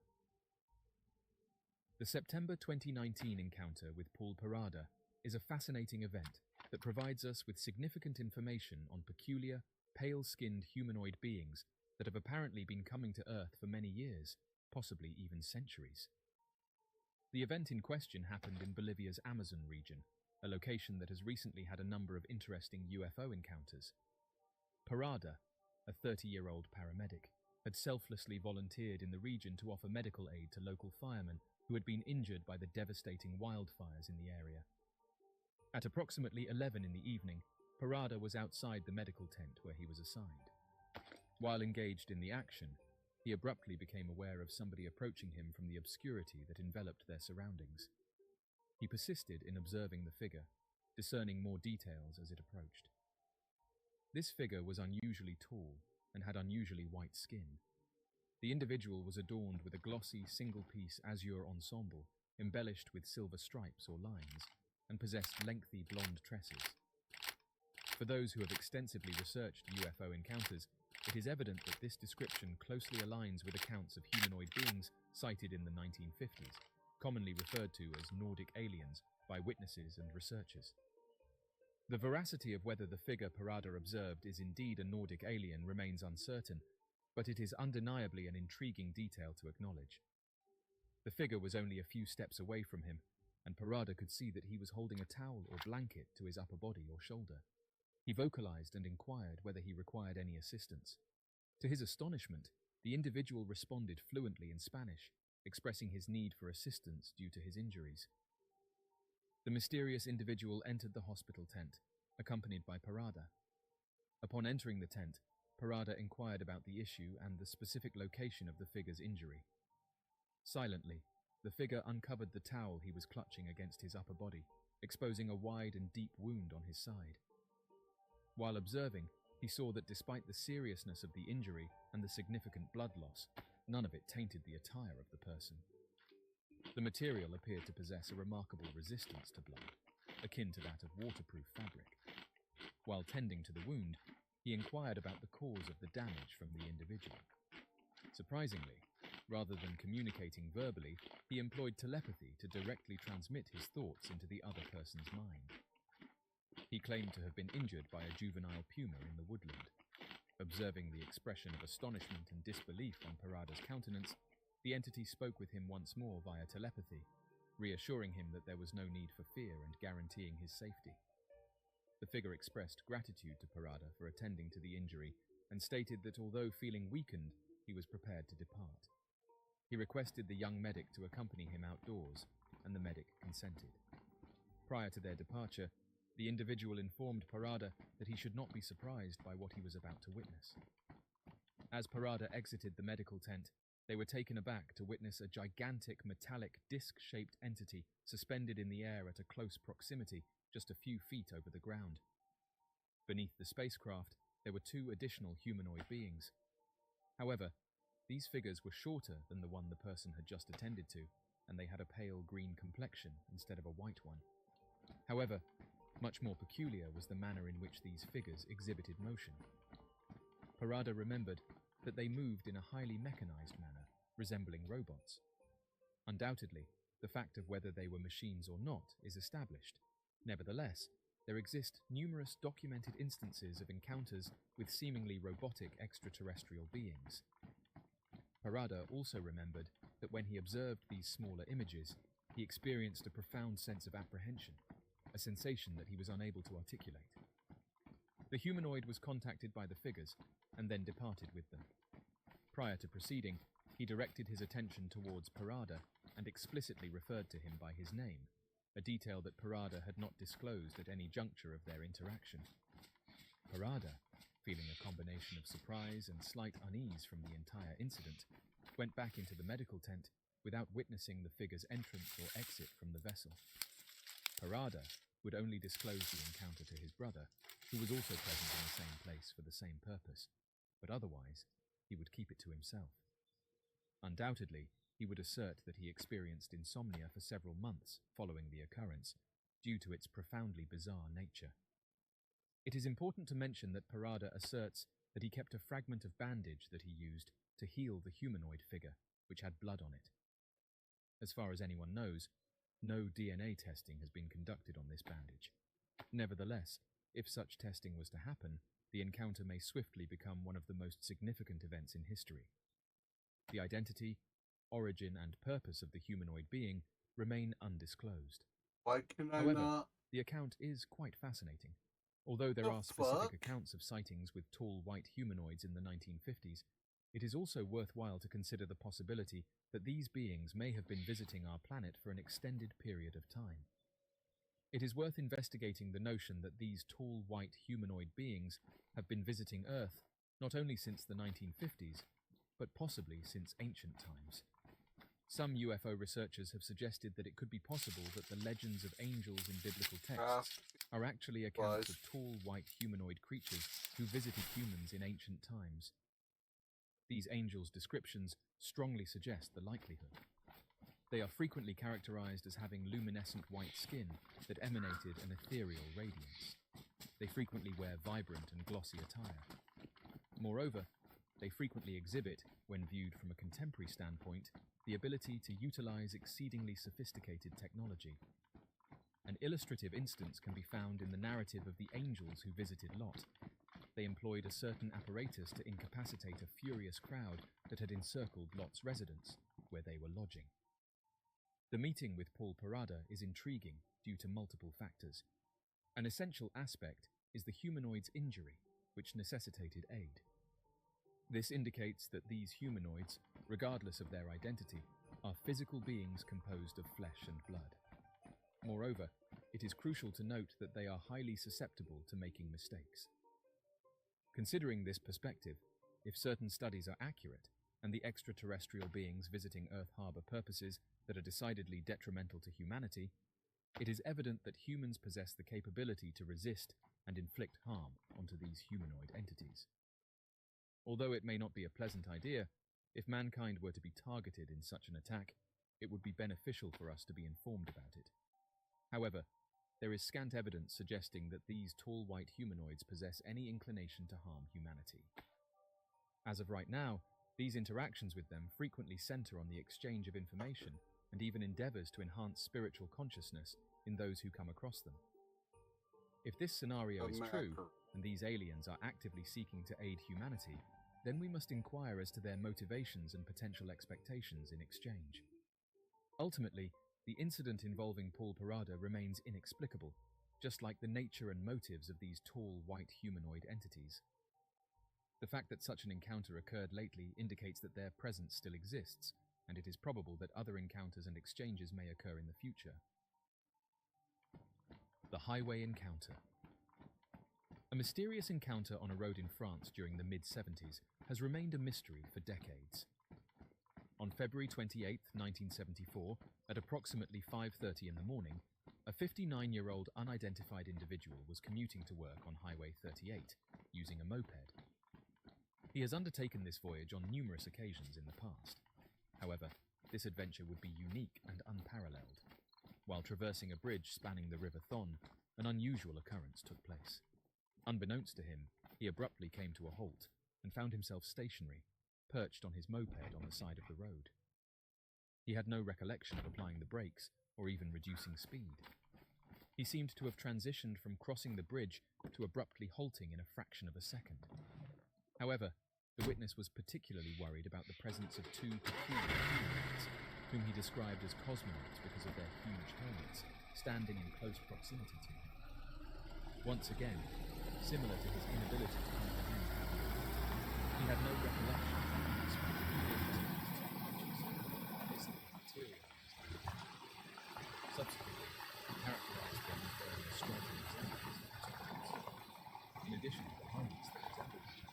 [SPEAKER 21] The September 2019 encounter with Paul Parada is a fascinating event that provides us with significant information on peculiar, pale-skinned humanoid beings that have apparently been coming to Earth for many years, possibly even centuries. The event in question happened in Bolivia's Amazon region, a location that has recently had a number of interesting UFO encounters. Parada, a 30-year-old paramedic, had selflessly volunteered in the region to offer medical aid to local firemen who had been injured by the devastating wildfires in the area. At approximately 11 in the evening, Parada was outside the medical tent where he was assigned. While engaged in the action, he abruptly became aware of somebody approaching him from the obscurity that enveloped their surroundings. He persisted in observing the figure, discerning more details as it approached. This figure was unusually tall and had unusually white skin. The individual was adorned with a glossy, single-piece azure ensemble, embellished with silver stripes or lines, and possessed lengthy blonde tresses. For those who have extensively researched UFO encounters, it is evident that this description closely aligns with accounts of humanoid beings cited in the 1950s, commonly referred to as Nordic aliens by witnesses and researchers. The veracity of whether the figure Parada observed is indeed a Nordic alien remains uncertain, but it is undeniably an intriguing detail to acknowledge. The figure was only a few steps away from him, and Parada could see that he was holding a towel or blanket to his upper body or shoulder. He vocalized and inquired whether he required any assistance. To his astonishment, the individual responded fluently in Spanish, expressing his need for assistance due to his injuries. The mysterious individual entered the hospital tent, accompanied by Parada. Upon entering the tent, Parada inquired about the issue and the specific location of the figure's injury. Silently, the figure uncovered the towel he was clutching against his upper body, exposing a wide and deep wound on his side. While observing, he saw that despite the seriousness of the injury and the significant blood loss, none of it tainted the attire of the person. The material appeared to possess a remarkable resistance to blood, akin to that of waterproof fabric. While tending to the wound, he inquired about the cause of the damage from the individual. Surprisingly, rather than communicating verbally, he employed telepathy to directly transmit his thoughts into the other person's mind. He claimed to have been injured by a juvenile puma in the woodland. Observing the expression of astonishment and disbelief on Parada's countenance, the entity spoke with him once more via telepathy, reassuring him that there was no need for fear and guaranteeing his safety. The figure expressed gratitude to Parada for attending to the injury and stated that although feeling weakened, he was prepared to depart. He requested the young medic to accompany him outdoors, and the medic consented. Prior to their departure, The individual informed Parada that he should not be surprised by what he was about to witness. As Parada exited the medical tent, they were taken aback to witness a gigantic metallic disc-shaped entity suspended in the air at a close proximity, just a few feet over the ground. Beneath the spacecraft, there were two additional humanoid beings. However, these figures were shorter than the one the person had just attended to, and they had a pale green complexion instead of a white one. However, much more peculiar was the manner in which these figures exhibited motion. Parada remembered that they moved in a highly mechanized manner, resembling robots. Undoubtedly, the fact of whether they were machines or not is established. Nevertheless, there exist numerous documented instances of encounters with seemingly robotic extraterrestrial beings. Parada also remembered that when he observed these smaller images, he experienced a profound sense of apprehension, a sensation that he was unable to articulate. The humanoid was contacted by the figures and then departed with them. Prior to proceeding, he directed his attention towards Parada and explicitly referred to him by his name, a detail that Parada had not disclosed at any juncture of their interaction. Parada, feeling a combination of surprise and slight unease from the entire incident, went back into the medical tent without witnessing the figure's entrance or exit from the vessel. Parada would only disclose the encounter to his brother, who was also present in the same place for the same purpose, but otherwise he would keep it to himself. Undoubtedly, he would assert that he experienced insomnia for several months following the occurrence, due to its profoundly bizarre nature. It is important to mention that Parada asserts that he kept a fragment of bandage that he used to heal the humanoid figure, which had blood on it. As far as anyone knows, no DNA testing has been conducted on this bandage. Nevertheless, if such testing was to happen, the encounter may swiftly become one of the most significant events in history. The identity, origin, and purpose of the humanoid being remain undisclosed.
[SPEAKER 2] Why can I
[SPEAKER 21] However,
[SPEAKER 2] not?
[SPEAKER 21] the account is quite fascinating. Although there are specific accounts of sightings with tall white humanoids in the 1950s, it is also worthwhile to consider the possibility that these beings may have been visiting our planet for an extended period of time. It is worth investigating the notion that these tall white humanoid beings have been visiting Earth not only since the 1950s, but possibly since ancient times. Some UFO researchers have suggested that it could be possible that the legends of angels in biblical texts are actually accounts of tall white humanoid creatures who visited humans in ancient times. These angels' descriptions strongly suggest the likelihood. They are frequently characterized as having luminescent white skin that emanated an ethereal radiance. They frequently wear vibrant and glossy attire. Moreover, they frequently exhibit, when viewed from a contemporary standpoint, the ability to utilize exceedingly sophisticated technology. An illustrative instance can be found in the narrative of the angels who visited Lot. They employed a certain apparatus to incapacitate a furious crowd that had encircled Lot's residence, where they were lodging. The meeting with Paul Parada is intriguing due to multiple factors. An essential aspect is the humanoid's injury, which necessitated aid. This indicates that these humanoids, regardless of their identity, are physical beings composed of flesh and blood. Moreover, it is crucial to note that they are highly susceptible to making mistakes. Considering this perspective, if certain studies are accurate, and the extraterrestrial beings visiting Earth harbor purposes that are decidedly detrimental to humanity, it is evident that humans possess the capability to resist and inflict harm onto these humanoid entities. Although it may not be a pleasant idea, if mankind were to be targeted in such an attack, it would be beneficial for us to be informed about it. However, there is scant evidence suggesting that these tall white humanoids possess any inclination to harm humanity. As of right now, these interactions with them frequently center on the exchange of information and even endeavors to enhance spiritual consciousness in those who come across them. If this scenario is true, and these aliens are actively seeking to aid humanity, then we must inquire as to their motivations and potential expectations in exchange. Ultimately, the incident involving Paul Parada remains inexplicable, just like the nature and motives of these tall white humanoid entities. The fact that such an encounter occurred lately indicates that their presence still exists, and it is probable that other encounters and exchanges may occur in the future. The Highway Encounter. A mysterious encounter on a road in France during the mid-70s has remained a mystery for decades. On February 28, 1974, at approximately 5:30 in the morning, a 59-year-old unidentified individual was commuting to work on Highway 38 using a moped. He has undertaken this voyage on numerous occasions in the past. However, this adventure would be unique and unparalleled. While traversing a bridge spanning the River Thon, an unusual occurrence took place. Unbeknownst to him, he abruptly came to a halt and found himself stationary, perched on his moped on the side of the road. He had no recollection of applying the brakes or even reducing speed. He seemed to have transitioned from crossing the bridge to abruptly halting in a fraction of a second. However, the witness was particularly worried about the presence of two peculiar humanoids, whom he described as cosmonauts because of their huge helmets, standing in close proximity to him. Once again, similar to his inability to comprehend how he acted, he had no recollection of the unexpected appearance of these two creatures, visibly materialized. Subsequently, he characterized them as bearing a striking resemblance to cosmonauts. In addition to the harness that resembled them,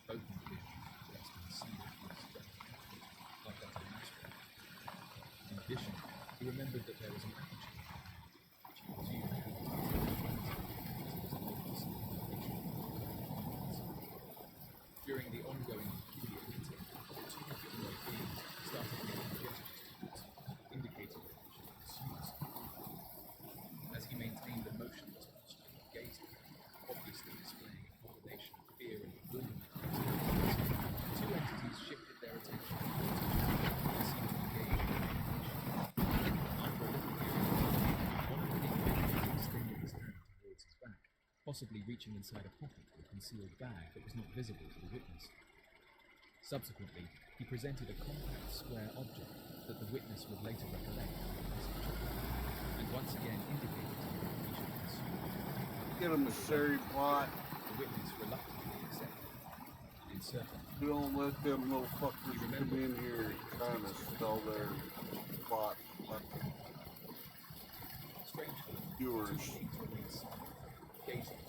[SPEAKER 21] both individuals were dressed in sealed black like that of an astronaut. In addition, he remembered that there was an aperture which he presumed had been during the ongoing peculiar meeting, the two humanoid beings started making gestures towards him, indicating that he should pursue something. As he maintained a motionless posture and gazed at him, obviously displaying a combination of fear and bewilderment, the two entities shifted their attention towards him and seemed to engage in communication. After a little period, one of the individuals extended his hand towards his back, possibly reaching inside a pocket or concealed bag that was not visible to the witness. Subsequently, he presented a compact square object that the witness would later recollect as a message, and once again indicated to him that he should pursue it.
[SPEAKER 2] Get him a sherry pot.
[SPEAKER 21] The witness reluctantly accepted, and inserted.
[SPEAKER 2] You don't let them little fuckers come in here and trying to sell their pot.
[SPEAKER 21] Strangely,
[SPEAKER 2] viewers.
[SPEAKER 21] Gazing.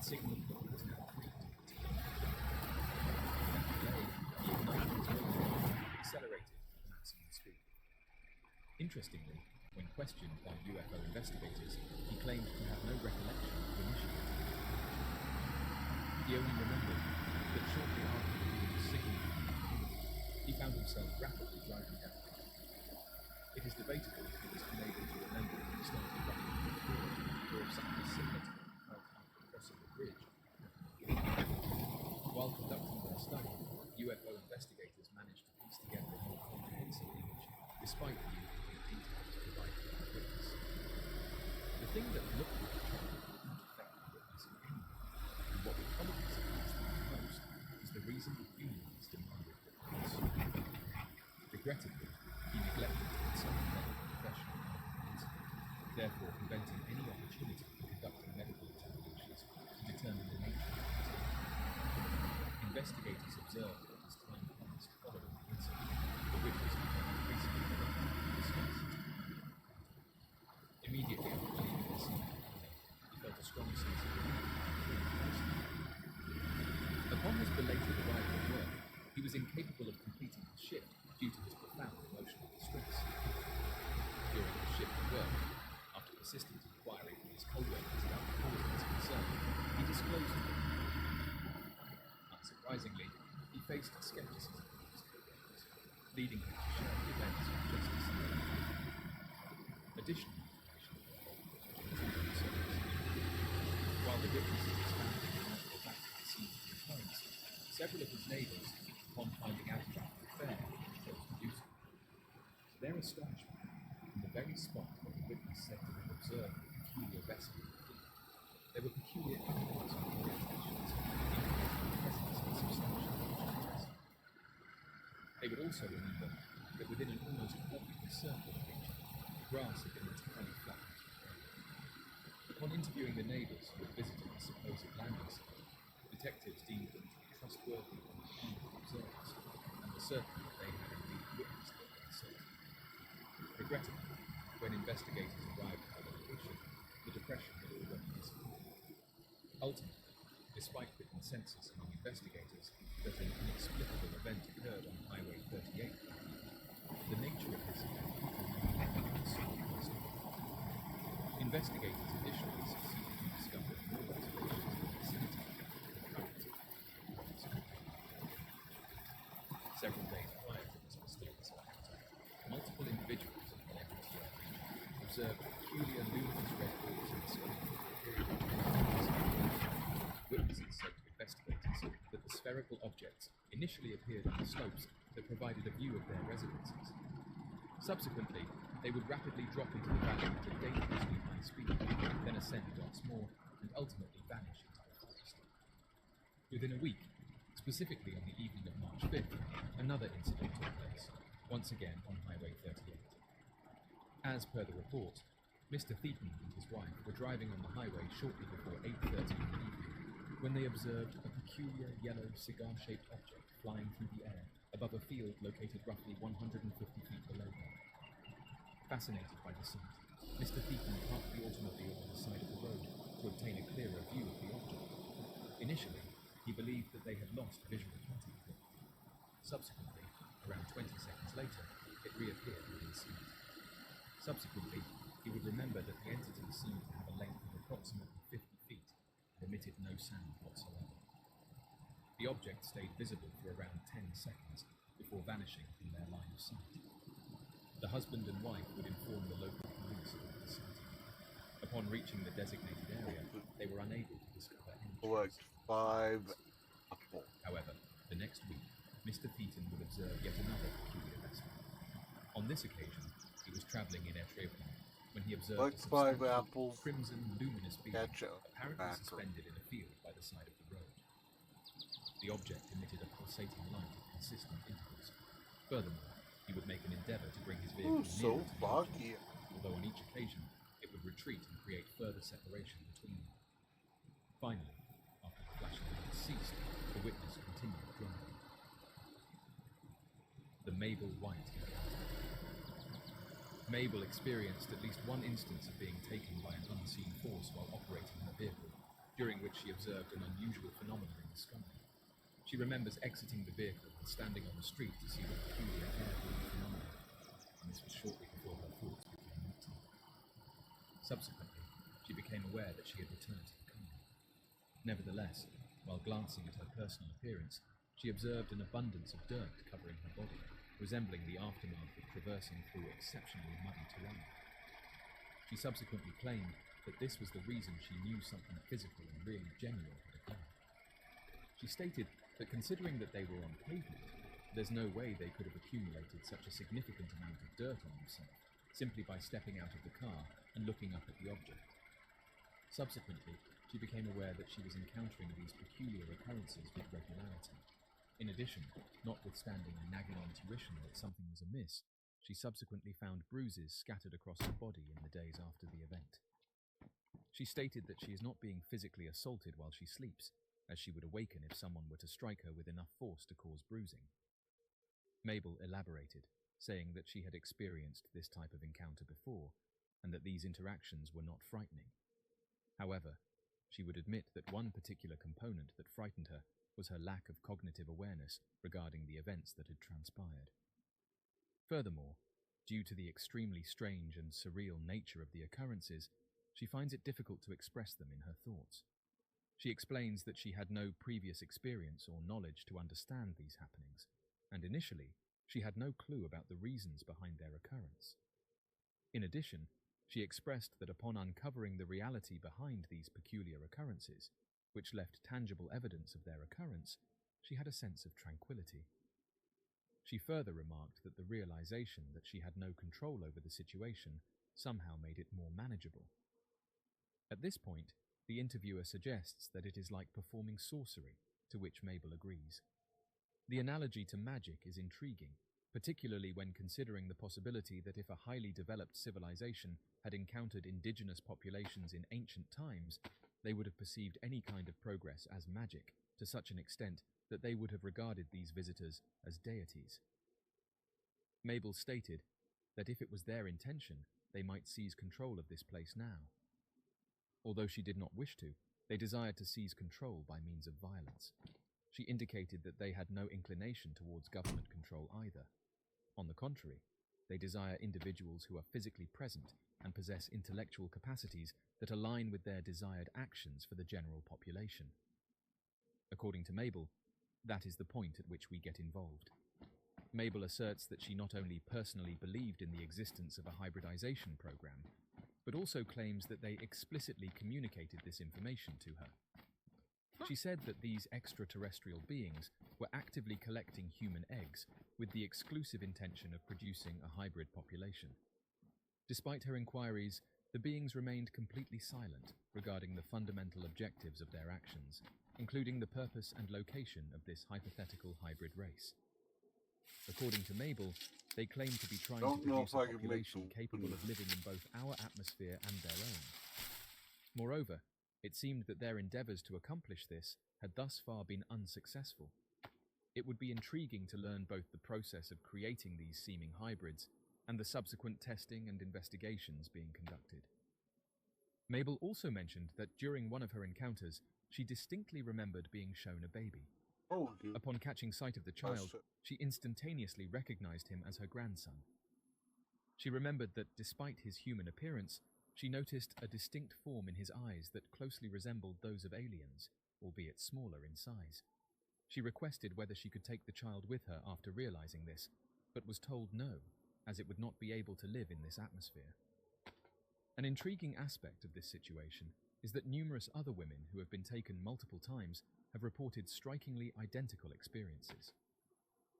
[SPEAKER 21] Signaled that he was now free to continue. The ignition was accelerated to maximum speed. Interestingly, when questioned by UFO investigators, he claimed to have no recollection of initiating the ignition. He only remembered that shortly after he was signaled, he found himself rapidly driving down the road. It is debatable if he was unable to remember if he started running into the field or if something similar to crossing the bridge. While conducting their study, UFO investigators managed to piece together a more comprehensive image, despite the incomplete details provided by the witness. The thing that looked like a child did not affect the witness in any way, and what would probably surprise them the most is the reason the humans demanded that he pursue. Regrettably, he neglected to consult medical professional about the incident, therefore preventing any opportunity for conducting medical examinations to determine the nature of the attack. Investigators observed that as time passed following the incident, the witness became increasingly reluctant to discuss his encounter. Immediately after leaving the scene, he felt a strong sense of relief and feeling personally. Upon his belated arrival at work, he was incapable of completing his shift due to his profound emotional distress. During his shift at work, after persistent inquiry from his co-workers about the cause of his concern, he disclosed to them. Unsurprisingly, he faced skepticism from his co-workers, leading him to share the events with Justice League. Additional information was continuing service. While the witnesses expanded the multiple facts of the scene of the occurrence, several of his neighbours, upon finding out about the affair, chose to do so. To their astonishment, in the very spot where the witness said to have observed the peculiar vessel in the fleet, there were peculiar evidence and orientations indicating the presence of substantial extraterrestrial. They would also remember that within an almost ocular circle of nature, the grass had been entirely flat. Upon interviewing the neighbours who had visited the supposed landing site, detectives deemed them to be trustworthy and dependable observers, certain that they had indeed witnessed what they saw. Regrettably, when investigators arrived at the location, the depression had already disappeared. Ultimately, despite the consensus among investigators that an inexplicable event occurred on Highway 38, the nature of this event remained ethically uncertain. Investigators additionally succeeded in discovering more observations in the vicinity of the current. Several days prior to this mysterious encounter, multiple individuals in the MTR region observed peculiar luminous red balls in the sky for a period of 10 seconds. Witnesses said to investigators that the spherical objects initially appeared on the slopes that provided a view of their residences. Subsequently, they would rapidly drop into the valley at a dangerously high speed, then ascend once more, and ultimately vanish into the forest. Within a week, specifically on the evening of March 5th, another incident took place, once again on Highway 38. As per the report, Mr. Theaton and his wife were driving on the highway shortly before 8:30 in the evening, when they observed a peculiar yellow cigar-shaped object flying through the air above a field located roughly 150 feet below them. Fascinated by the sight, Mr. Theaton parked the automobile on the side of the road to obtain a clearer view of the object. Initially, he believed that they had lost visual contact with it. Subsequently, around 20 seconds later, it reappeared within sight. Subsequently, he would remember that the entity seemed to have a length of approximately 50 feet and emitted no sound whatsoever. The object stayed visible for around 10 seconds before vanishing from their line of sight. The husband and wife would inform the local police about the sighting. Upon reaching the designated area, they were unable to discover any trace.
[SPEAKER 2] 5 apple.
[SPEAKER 21] However, the next week, Mr. Theaton would observe yet another peculiar vessel. On this occasion, he was travelling in Etreville when he observed a
[SPEAKER 2] 5
[SPEAKER 21] substantial
[SPEAKER 2] apples.
[SPEAKER 21] crimson luminous being
[SPEAKER 2] Ketchup.
[SPEAKER 21] apparently
[SPEAKER 2] Mackerel.
[SPEAKER 21] suspended in a field by the side of the road. The object emitted a pulsating light at consistent intervals. Furthermore, he would make an endeavour to bring his vehicle
[SPEAKER 2] Ooh, so
[SPEAKER 21] nearer to the
[SPEAKER 2] foggy.
[SPEAKER 21] object, although on each occasion it would retreat and create further separation between them. Finally, after the flashing light ceased, the witness continued driving. The Mabel White encounter. Mabel experienced at least one instance of being taken by an unseen force while operating her vehicle, during which she observed an unusual phenomenon in the sky. She remembers exiting the vehicle and standing on the street to see the peculiar airborne phenomenon, and this was shortly before her thoughts became empty. Subsequently, she became aware that she had returned to the car. Nevertheless, while glancing at her personal appearance, she observed an abundance of dirt covering her body, resembling the aftermath of traversing through exceptionally muddy terrain. She subsequently claimed that this was the reason she knew something physical and really genuine had occurred. She stated that considering that they were on pavement, there's no way they could have accumulated such a significant amount of dirt on themselves simply by stepping out of the car and looking up at the object. Subsequently, she became aware that she was encountering these peculiar occurrences with regularity. In addition, notwithstanding a nagging intuition that something was amiss, she subsequently found bruises scattered across her body in the days after the event. She stated that she is not being physically assaulted while she sleeps, as she would awaken if someone were to strike her with enough force to cause bruising. Mabel elaborated, saying that she had experienced this type of encounter before, and that these interactions were not frightening. However, she would admit that one particular component that frightened her was her lack of cognitive awareness regarding the events that had transpired. Furthermore, due to the extremely strange and surreal nature of the occurrences, she finds it difficult to express them in her thoughts. She explains that she had no previous experience or knowledge to understand these happenings, and initially, she had no clue about the reasons behind their occurrence. In addition, she expressed that upon uncovering the reality behind these peculiar occurrences, which left tangible evidence of their occurrence, she had a sense of tranquility. She further remarked that the realization that she had no control over the situation somehow made it more manageable. At this point, the interviewer suggests that it is like performing sorcery, to which Mabel agrees. The analogy to magic is intriguing, particularly when considering the possibility that if a highly developed civilization had encountered indigenous populations in ancient times, they would have perceived any kind of progress as magic to such an extent that they would have regarded these visitors as deities. Mabel stated that if it was their intention, they might seize control of this place now. Although she did not wish to, they desired to seize control by means of violence. She indicated that they had no inclination towards government control either. On the contrary, they desire individuals who are physically present and possess intellectual capacities that align with their desired actions for the general population. According to Mabel, that is the point at which we get involved. Mabel asserts that she not only personally believed in the existence of a hybridization program, but also claims that they explicitly communicated this information to her. She said that these extraterrestrial beings were actively collecting human eggs with the exclusive intention of producing a hybrid population. Despite her inquiries, the beings remained completely silent regarding the fundamental objectives of their actions, including the purpose and location of this hypothetical hybrid race. According to Mabel, they claim to be trying to produce a population capable of living in both our atmosphere and their own. Moreover, it seemed that their endeavours to accomplish this had thus far been unsuccessful. It would be intriguing to learn both the process of creating these seeming hybrids and the subsequent testing and investigations being conducted. Mabel also mentioned that during one of her encounters, she distinctly remembered being shown a baby. Upon catching sight of the child, she instantaneously recognized him as her grandson. She remembered that despite his human appearance, she noticed a distinct form in his eyes that closely resembled those of aliens, albeit smaller in size. She requested whether she could take the child with her after realizing this, but was told no, as it would not be able to live in this atmosphere. An intriguing aspect of this situation is that numerous other women who have been taken multiple times have reported strikingly identical experiences.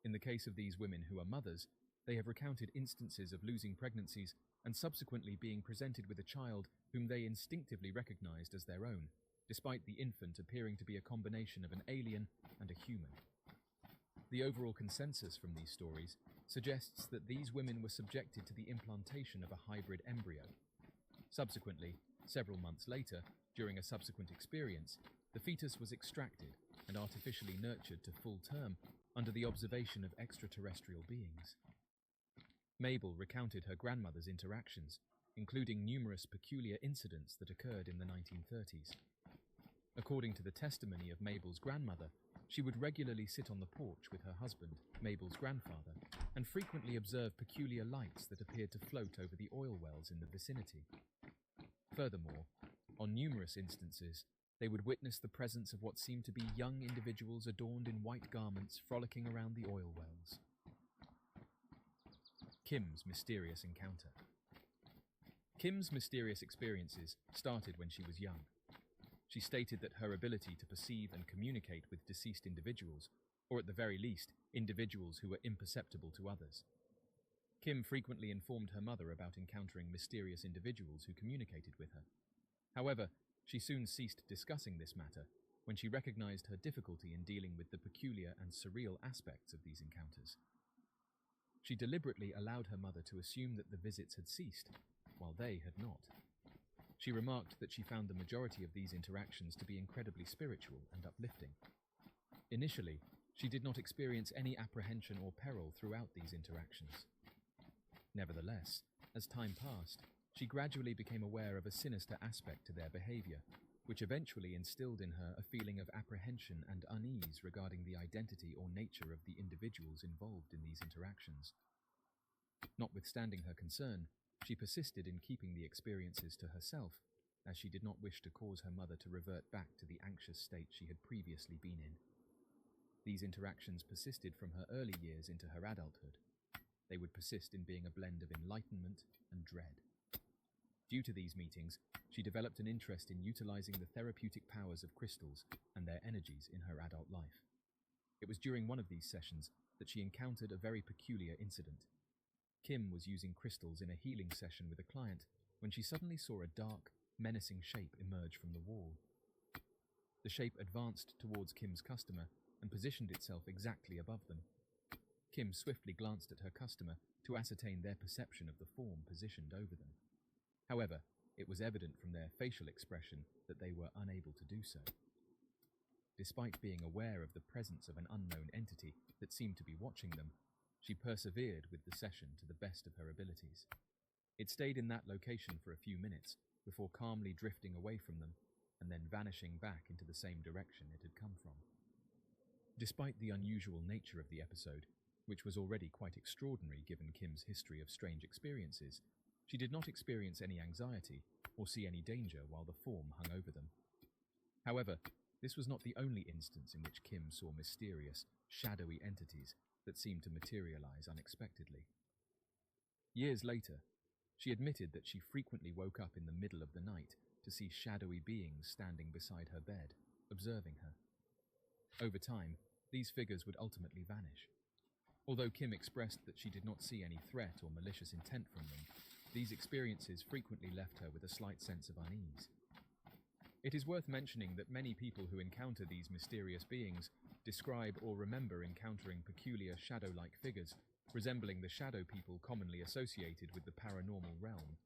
[SPEAKER 21] In the case of these women who are mothers, they have recounted instances of losing pregnancies and subsequently being presented with a child whom they instinctively recognized as their own, despite the infant appearing to be a combination of an alien and a human. The overall consensus from these stories suggests that these women were subjected to the implantation of a hybrid embryo. Subsequently, several months later, during a subsequent experience, the fetus was extracted and artificially nurtured to full term under the observation of extraterrestrial beings. Mabel recounted her grandmother's interactions, including numerous peculiar incidents that occurred in the 1930s. According to the testimony of Mabel's grandmother, she would regularly sit on the porch with her husband, Mabel's grandfather, and frequently observe peculiar lights that appeared to float over the oil wells in the vicinity. Furthermore, on numerous instances, they would witness the presence of what seemed to be young individuals adorned in white garments frolicking around the oil wells. Kim's mysterious encounter. Kim's mysterious experiences started when she was young. She stated that her ability to perceive and communicate with deceased individuals, or at the very least, individuals who were imperceptible to others. Kim frequently informed her mother about encountering mysterious individuals who communicated with her. However, she soon ceased discussing this matter when she recognized her difficulty in dealing with the peculiar and surreal aspects of these encounters. She deliberately allowed her mother to assume that the visits had ceased, while they had not. She remarked that she found the majority of these interactions to be incredibly spiritual and uplifting. Initially, she did not experience any apprehension or peril throughout these interactions. Nevertheless, as time passed, she gradually became aware of a sinister aspect to their behavior, which eventually instilled in her a feeling of apprehension and unease regarding the identity or nature of the individuals involved in these interactions. Notwithstanding her concern, she persisted in keeping the experiences to herself, as she did not wish to cause her mother to revert back to the anxious state she had previously been in. These interactions persisted from her early years into her adulthood. They would persist in being a blend of enlightenment and dread. Due to these meetings, she developed an interest in utilizing the therapeutic powers of crystals and their energies in her adult life. It was during one of these sessions that she encountered a very peculiar incident. Kim was using crystals in a healing session with a client when she suddenly saw a dark, menacing shape emerge from the wall. The shape advanced towards Kim's customer and positioned itself exactly above them. Kim swiftly glanced at her customer to ascertain their perception of the form positioned over them. However, it was evident from their facial expression that they were unable to do so. despite being aware of the presence of an unknown entity that seemed to be watching them, she persevered with the session to the best of her abilities. It stayed in that location for a few minutes before calmly drifting away from them and then vanishing back into the same direction it had come from. Despite the unusual nature of the episode, which was already quite extraordinary given Kim's history of strange experiences, she did not experience any anxiety or see any danger while the form hung over them. However, this was not the only instance in which Kim saw mysterious, shadowy entities that seemed to materialize unexpectedly. Years later, she admitted that she frequently woke up in the middle of the night to see shadowy beings standing beside her bed, observing her. Over time, these figures would ultimately vanish. Although Kim expressed that she did not see any threat or malicious intent from them, these experiences frequently left her with a slight sense of unease. It is worth mentioning that many people who encounter these mysterious beings describe or remember encountering peculiar shadow-like figures resembling the shadow people commonly associated with the paranormal realm.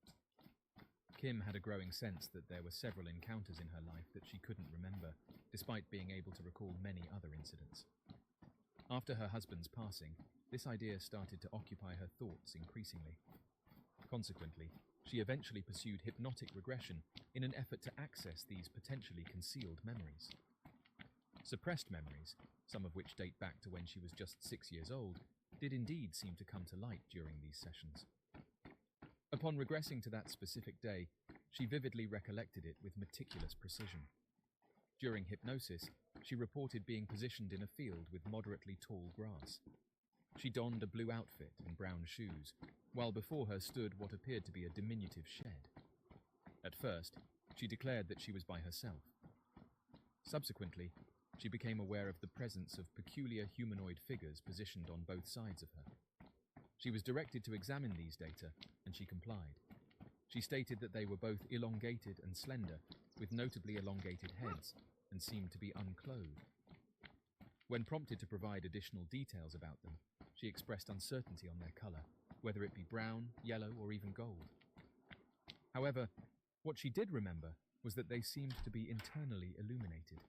[SPEAKER 21] Kim had a growing sense that there were several encounters in her life that she couldn't remember, despite being able to recall many other incidents. After her husband's passing, this idea started to occupy her thoughts increasingly. Consequently, she eventually pursued hypnotic regression in an effort to access these potentially concealed memories. Suppressed memories, some of which date back to when she was just 6 years old, did indeed seem to come to light during these sessions. Upon regressing to that specific day, she vividly recollected it with meticulous precision. During hypnosis, she reported being positioned in a field with moderately tall grass. She donned a blue outfit and brown shoes, while before her stood what appeared to be a diminutive shed. At first, she declared that she was by herself. Subsequently, she became aware of the presence of peculiar humanoid figures positioned on both sides of her. She was directed to examine these data, and she complied. She stated that they were both elongated and slender, with notably elongated heads, and seemed to be unclothed. When prompted to provide additional details about them, she expressed uncertainty on their colour, whether it be brown, yellow, or even gold. However, what she did remember was that they seemed to be internally illuminated.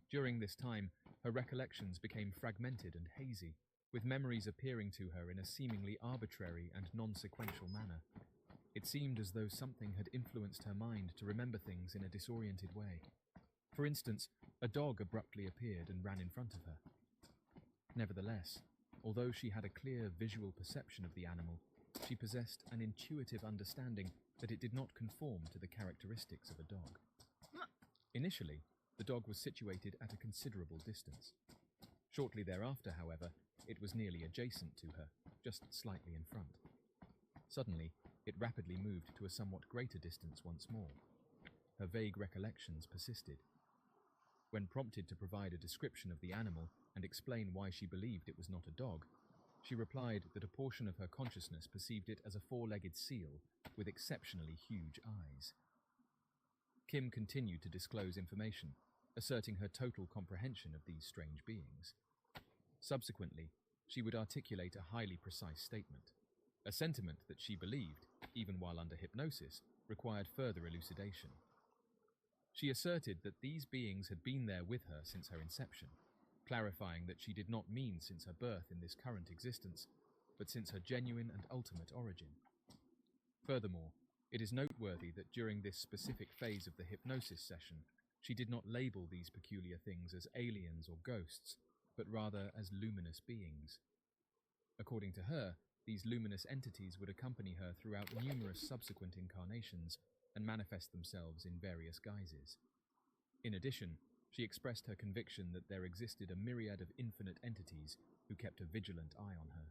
[SPEAKER 21] During this time, her recollections became fragmented and hazy, with memories appearing to her in a seemingly arbitrary and non-sequential manner. It seemed as though something had influenced her mind to remember things in a disoriented way. For instance, a dog abruptly appeared and ran in front of her. Nevertheless, although she had a clear visual perception of the animal, she possessed an intuitive understanding that it did not conform to the characteristics of a dog. Initially, the dog was situated at a considerable distance. Shortly thereafter, however, it was nearly adjacent to her, just slightly in front. Suddenly, it rapidly moved to a somewhat greater distance once more. Her vague recollections persisted. When prompted to provide a description of the animal and explain why she believed it was not a dog, she replied that a portion of her consciousness perceived it as a four-legged seal with exceptionally huge eyes. Kim continued to disclose information, asserting her total comprehension of these strange beings. Subsequently, she would articulate a highly precise statement, a sentiment that she believed, even while under hypnosis, required further elucidation. She asserted that these beings had been there with her since her inception, clarifying that she did not mean since her birth in this current existence, but since her genuine and ultimate origin. Furthermore, it is noteworthy that during this specific phase of the hypnosis session, she did not label these peculiar things as aliens or ghosts, but rather as luminous beings. According to her, these luminous entities would accompany her throughout numerous subsequent incarnations and manifest themselves in various guises. In addition, she expressed her conviction that there existed a myriad of infinite entities who kept a vigilant eye on her.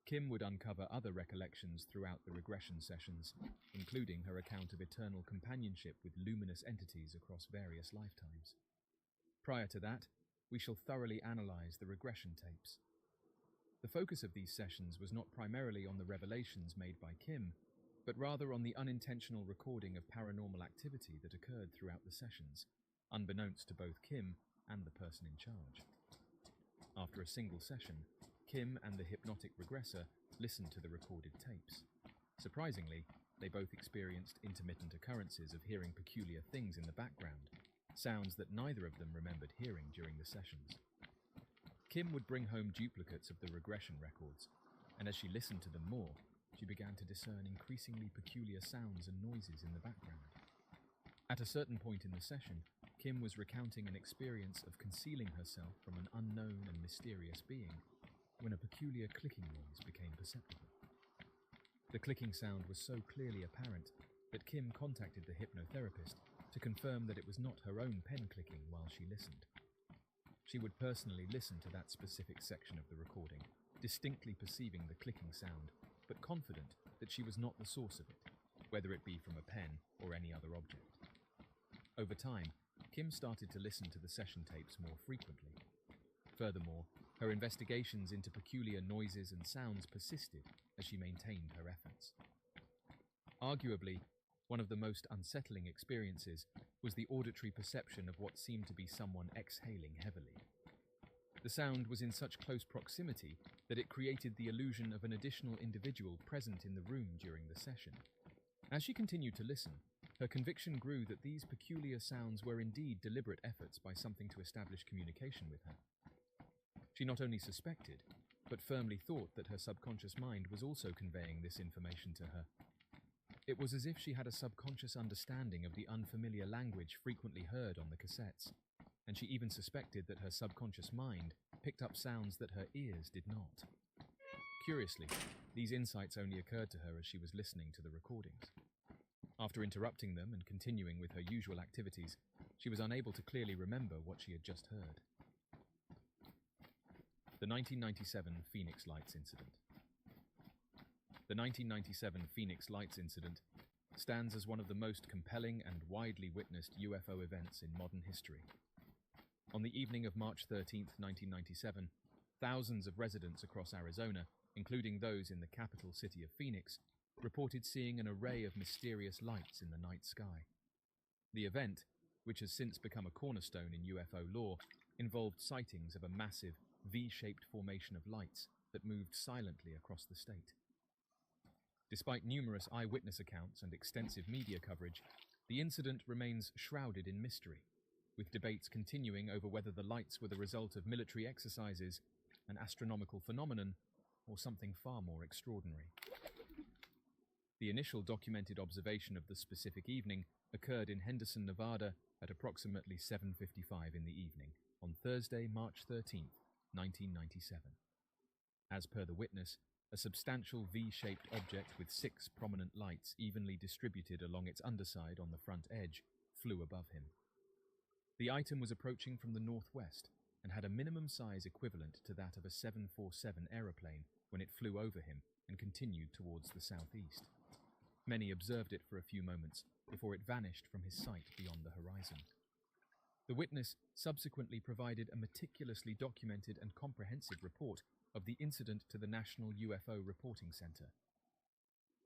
[SPEAKER 21] Kim would uncover other recollections throughout the regression sessions, including her account of eternal companionship with luminous entities across various lifetimes. Prior to that, we shall thoroughly analyze the regression tapes. The focus of these sessions was not primarily on the revelations made by Kim, but rather on the unintentional recording of paranormal activity that occurred throughout the sessions, unbeknownst to both Kim and the person in charge. After a single session, Kim and the hypnotic regressor listened to the recorded tapes. Surprisingly, they both experienced intermittent occurrences of hearing peculiar things in the background, sounds that neither of them remembered hearing during the sessions. Kim would bring home duplicates of the regression records, and as she listened to them more, she began to discern increasingly peculiar sounds and noises in the background. At a certain point in the session, Kim was recounting an experience of concealing herself from an unknown and mysterious being when a peculiar clicking noise became perceptible. The clicking sound was so clearly apparent that Kim contacted the hypnotherapist to confirm that it was not her own pen clicking while she listened. She would personally listen to that specific section of the recording, distinctly perceiving the clicking sound, but confident that she was not the source of it, whether it be from a pen or any other object. Over time, Kim started to listen to the session tapes more frequently. Furthermore, her investigations into peculiar noises and sounds persisted as she maintained her efforts. Arguably, one of the most unsettling experiences was the auditory perception of what seemed to be someone exhaling heavily. The sound was in such close proximity that it created the illusion of an additional individual present in the room during the session. As she continued to listen, her conviction grew that these peculiar sounds were indeed deliberate efforts by something to establish communication with her. She not only suspected, but firmly thought that her subconscious mind was also conveying this information to her. It was as if she had a subconscious understanding of the unfamiliar language frequently heard on the cassettes, and she even suspected that her subconscious mind picked up sounds that her ears did not. Curiously, these insights only occurred to her as she was listening to the recordings. After interrupting them and continuing with her usual activities, she was unable to clearly remember what she had just heard. The 1997 Phoenix Lights Incident. The 1997 Phoenix Lights Incident stands as one of the most compelling and widely witnessed UFO events in modern history. On the evening of March 13, 1997, thousands of residents across Arizona, including those in the capital city of Phoenix, reported seeing an array of mysterious lights in the night sky. The event, which has since become a cornerstone in UFO lore, involved sightings of a massive, V-shaped formation of lights that moved silently across the state. Despite numerous eyewitness accounts and extensive media coverage, the incident remains shrouded in mystery, with debates continuing over whether the lights were the result of military exercises, an astronomical phenomenon, or something far more extraordinary. The initial documented observation of the specific evening occurred in Henderson, Nevada at approximately 7:55 in the evening, on Thursday, March 13, 1997. As per the witness, a substantial V-shaped object with 6 prominent lights evenly distributed along its underside on the front edge flew above him. The item was approaching from the northwest and had a minimum size equivalent to that of a 747 aeroplane when it flew over him and continued towards the southeast. Many observed it for a few moments before it vanished from his sight beyond the horizon. The witness subsequently provided a meticulously documented and comprehensive report of the incident to the National UFO Reporting Center.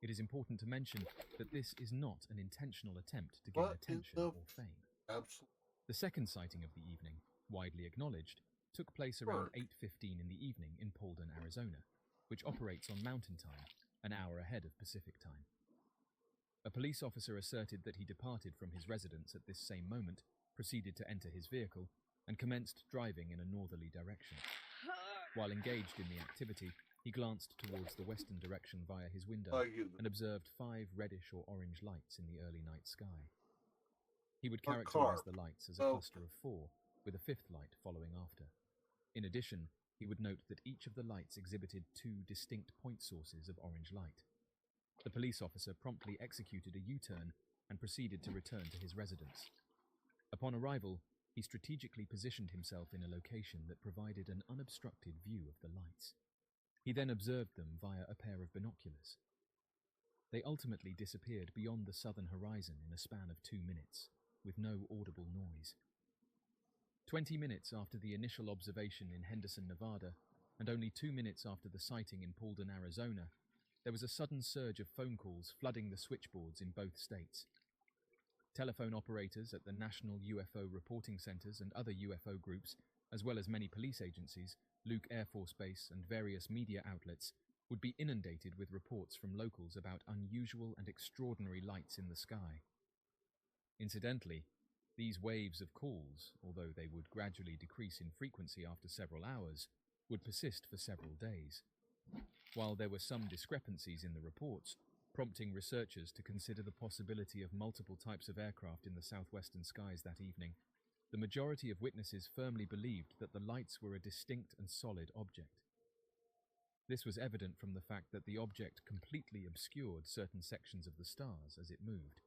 [SPEAKER 21] It is important to mention that this is not an intentional attempt to gain attention or fame. The second sighting of the evening, widely acknowledged, took place around 8:15 in the evening in Polden, Arizona, which operates on Mountain Time, an hour ahead of Pacific Time. A police officer asserted that he departed from his residence at this same moment, proceeded to enter his vehicle, and commenced driving in a northerly direction. While engaged in the activity, he glanced towards the western direction via his window and observed 5 reddish or orange lights in the early night sky. He would characterize the lights as a cluster of 4, with a 5th light following after. In addition, he would note that each of the lights exhibited 2 distinct point sources of orange light. The police officer promptly executed a U-turn and proceeded to return to his residence. Upon arrival, he strategically positioned himself in a location that provided an unobstructed view of the lights. He then observed them via a pair of binoculars. They ultimately disappeared beyond the southern horizon in a span of 2 minutes, with no audible noise. 20 minutes after the initial observation in Henderson, Nevada, and only 2 minutes after the sighting in Polden, Arizona, there was a sudden surge of phone calls flooding the switchboards in both states. Telephone operators at the National UFO Reporting Centers and other UFO groups, as well as many police agencies, Luke Air Force Base, and various media outlets, would be inundated with reports from locals about unusual and extraordinary lights in the sky. Incidentally, These waves of calls, although they would gradually decrease in frequency after several hours, would persist for several days. While there were some discrepancies in the reports, prompting researchers to consider the possibility of multiple types of aircraft in the southwestern skies that evening, the majority of witnesses firmly believed that the lights were a distinct and solid object. This was evident from the fact that the object completely obscured certain sections of the stars as it moved.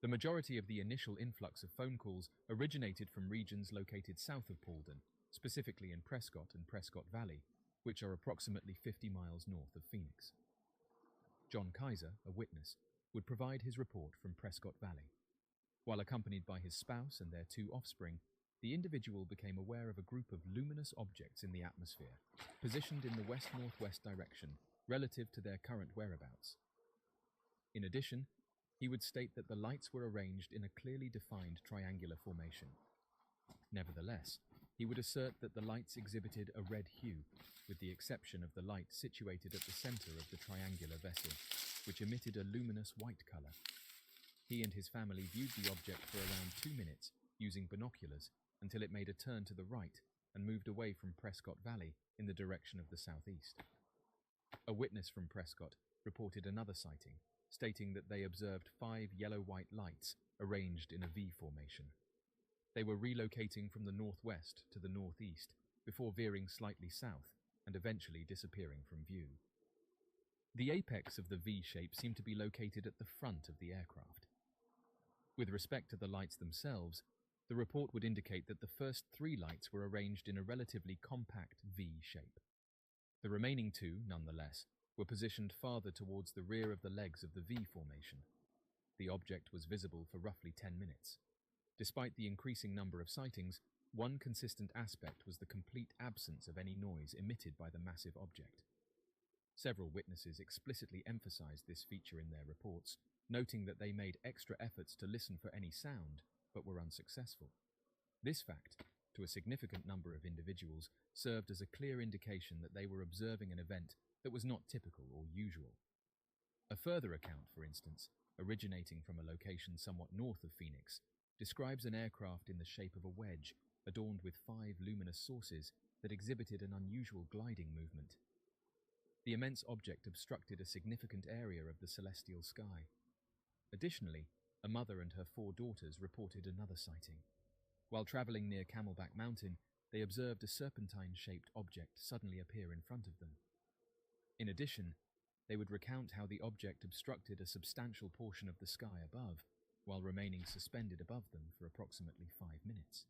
[SPEAKER 21] The majority of the initial influx of phone calls originated from regions located south of Paulden, specifically in Prescott and Prescott Valley, which are approximately 50 miles north of Phoenix. John Kaiser, a witness, would provide his report from Prescott Valley. While accompanied by his spouse and their 2 offspring, the individual became aware of a group of luminous objects in the atmosphere, positioned in the west-northwest direction relative to their current whereabouts. In addition, he would state that the lights were arranged in a clearly defined triangular formation. Nevertheless, he would assert that the lights exhibited a red hue, with the exception of the light situated at the center of the triangular vessel, which emitted a luminous white color. He and his family viewed the object for around 2 minutes using binoculars until it made a turn to the right and moved away from Prescott Valley in the direction of the southeast. A witness from Prescott reported another sighting, stating that they observed 5 yellow-white lights arranged in a V formation. They were relocating from the northwest to the northeast before veering slightly south and eventually disappearing from view. The apex of the V shape seemed to be located at the front of the aircraft. With respect to the lights themselves, the report would indicate that the first 3 lights were arranged in a relatively compact V shape. The remaining 2, nonetheless, were positioned farther towards the rear of the legs of the V formation. The object was visible for roughly 10 minutes. Despite the increasing number of sightings, one consistent aspect was the complete absence of any noise emitted by the massive object. Several witnesses explicitly emphasized this feature in their reports, noting that they made extra efforts to listen for any sound, but were unsuccessful. This fact, to a significant number of individuals, served as a clear indication that they were observing an event that was not typical or usual. A further account, for instance, originating from a location somewhat north of Phoenix, describes an aircraft in the shape of a wedge adorned with 5 luminous sources that exhibited an unusual gliding movement. The immense object obstructed a significant area of the celestial sky. Additionally, a mother and her 4 daughters reported another sighting. While traveling near Camelback Mountain, they observed a serpentine-shaped object suddenly appear in front of them. In addition, they would recount how the object obstructed a substantial portion of the sky above, while remaining suspended above them for approximately 5 minutes.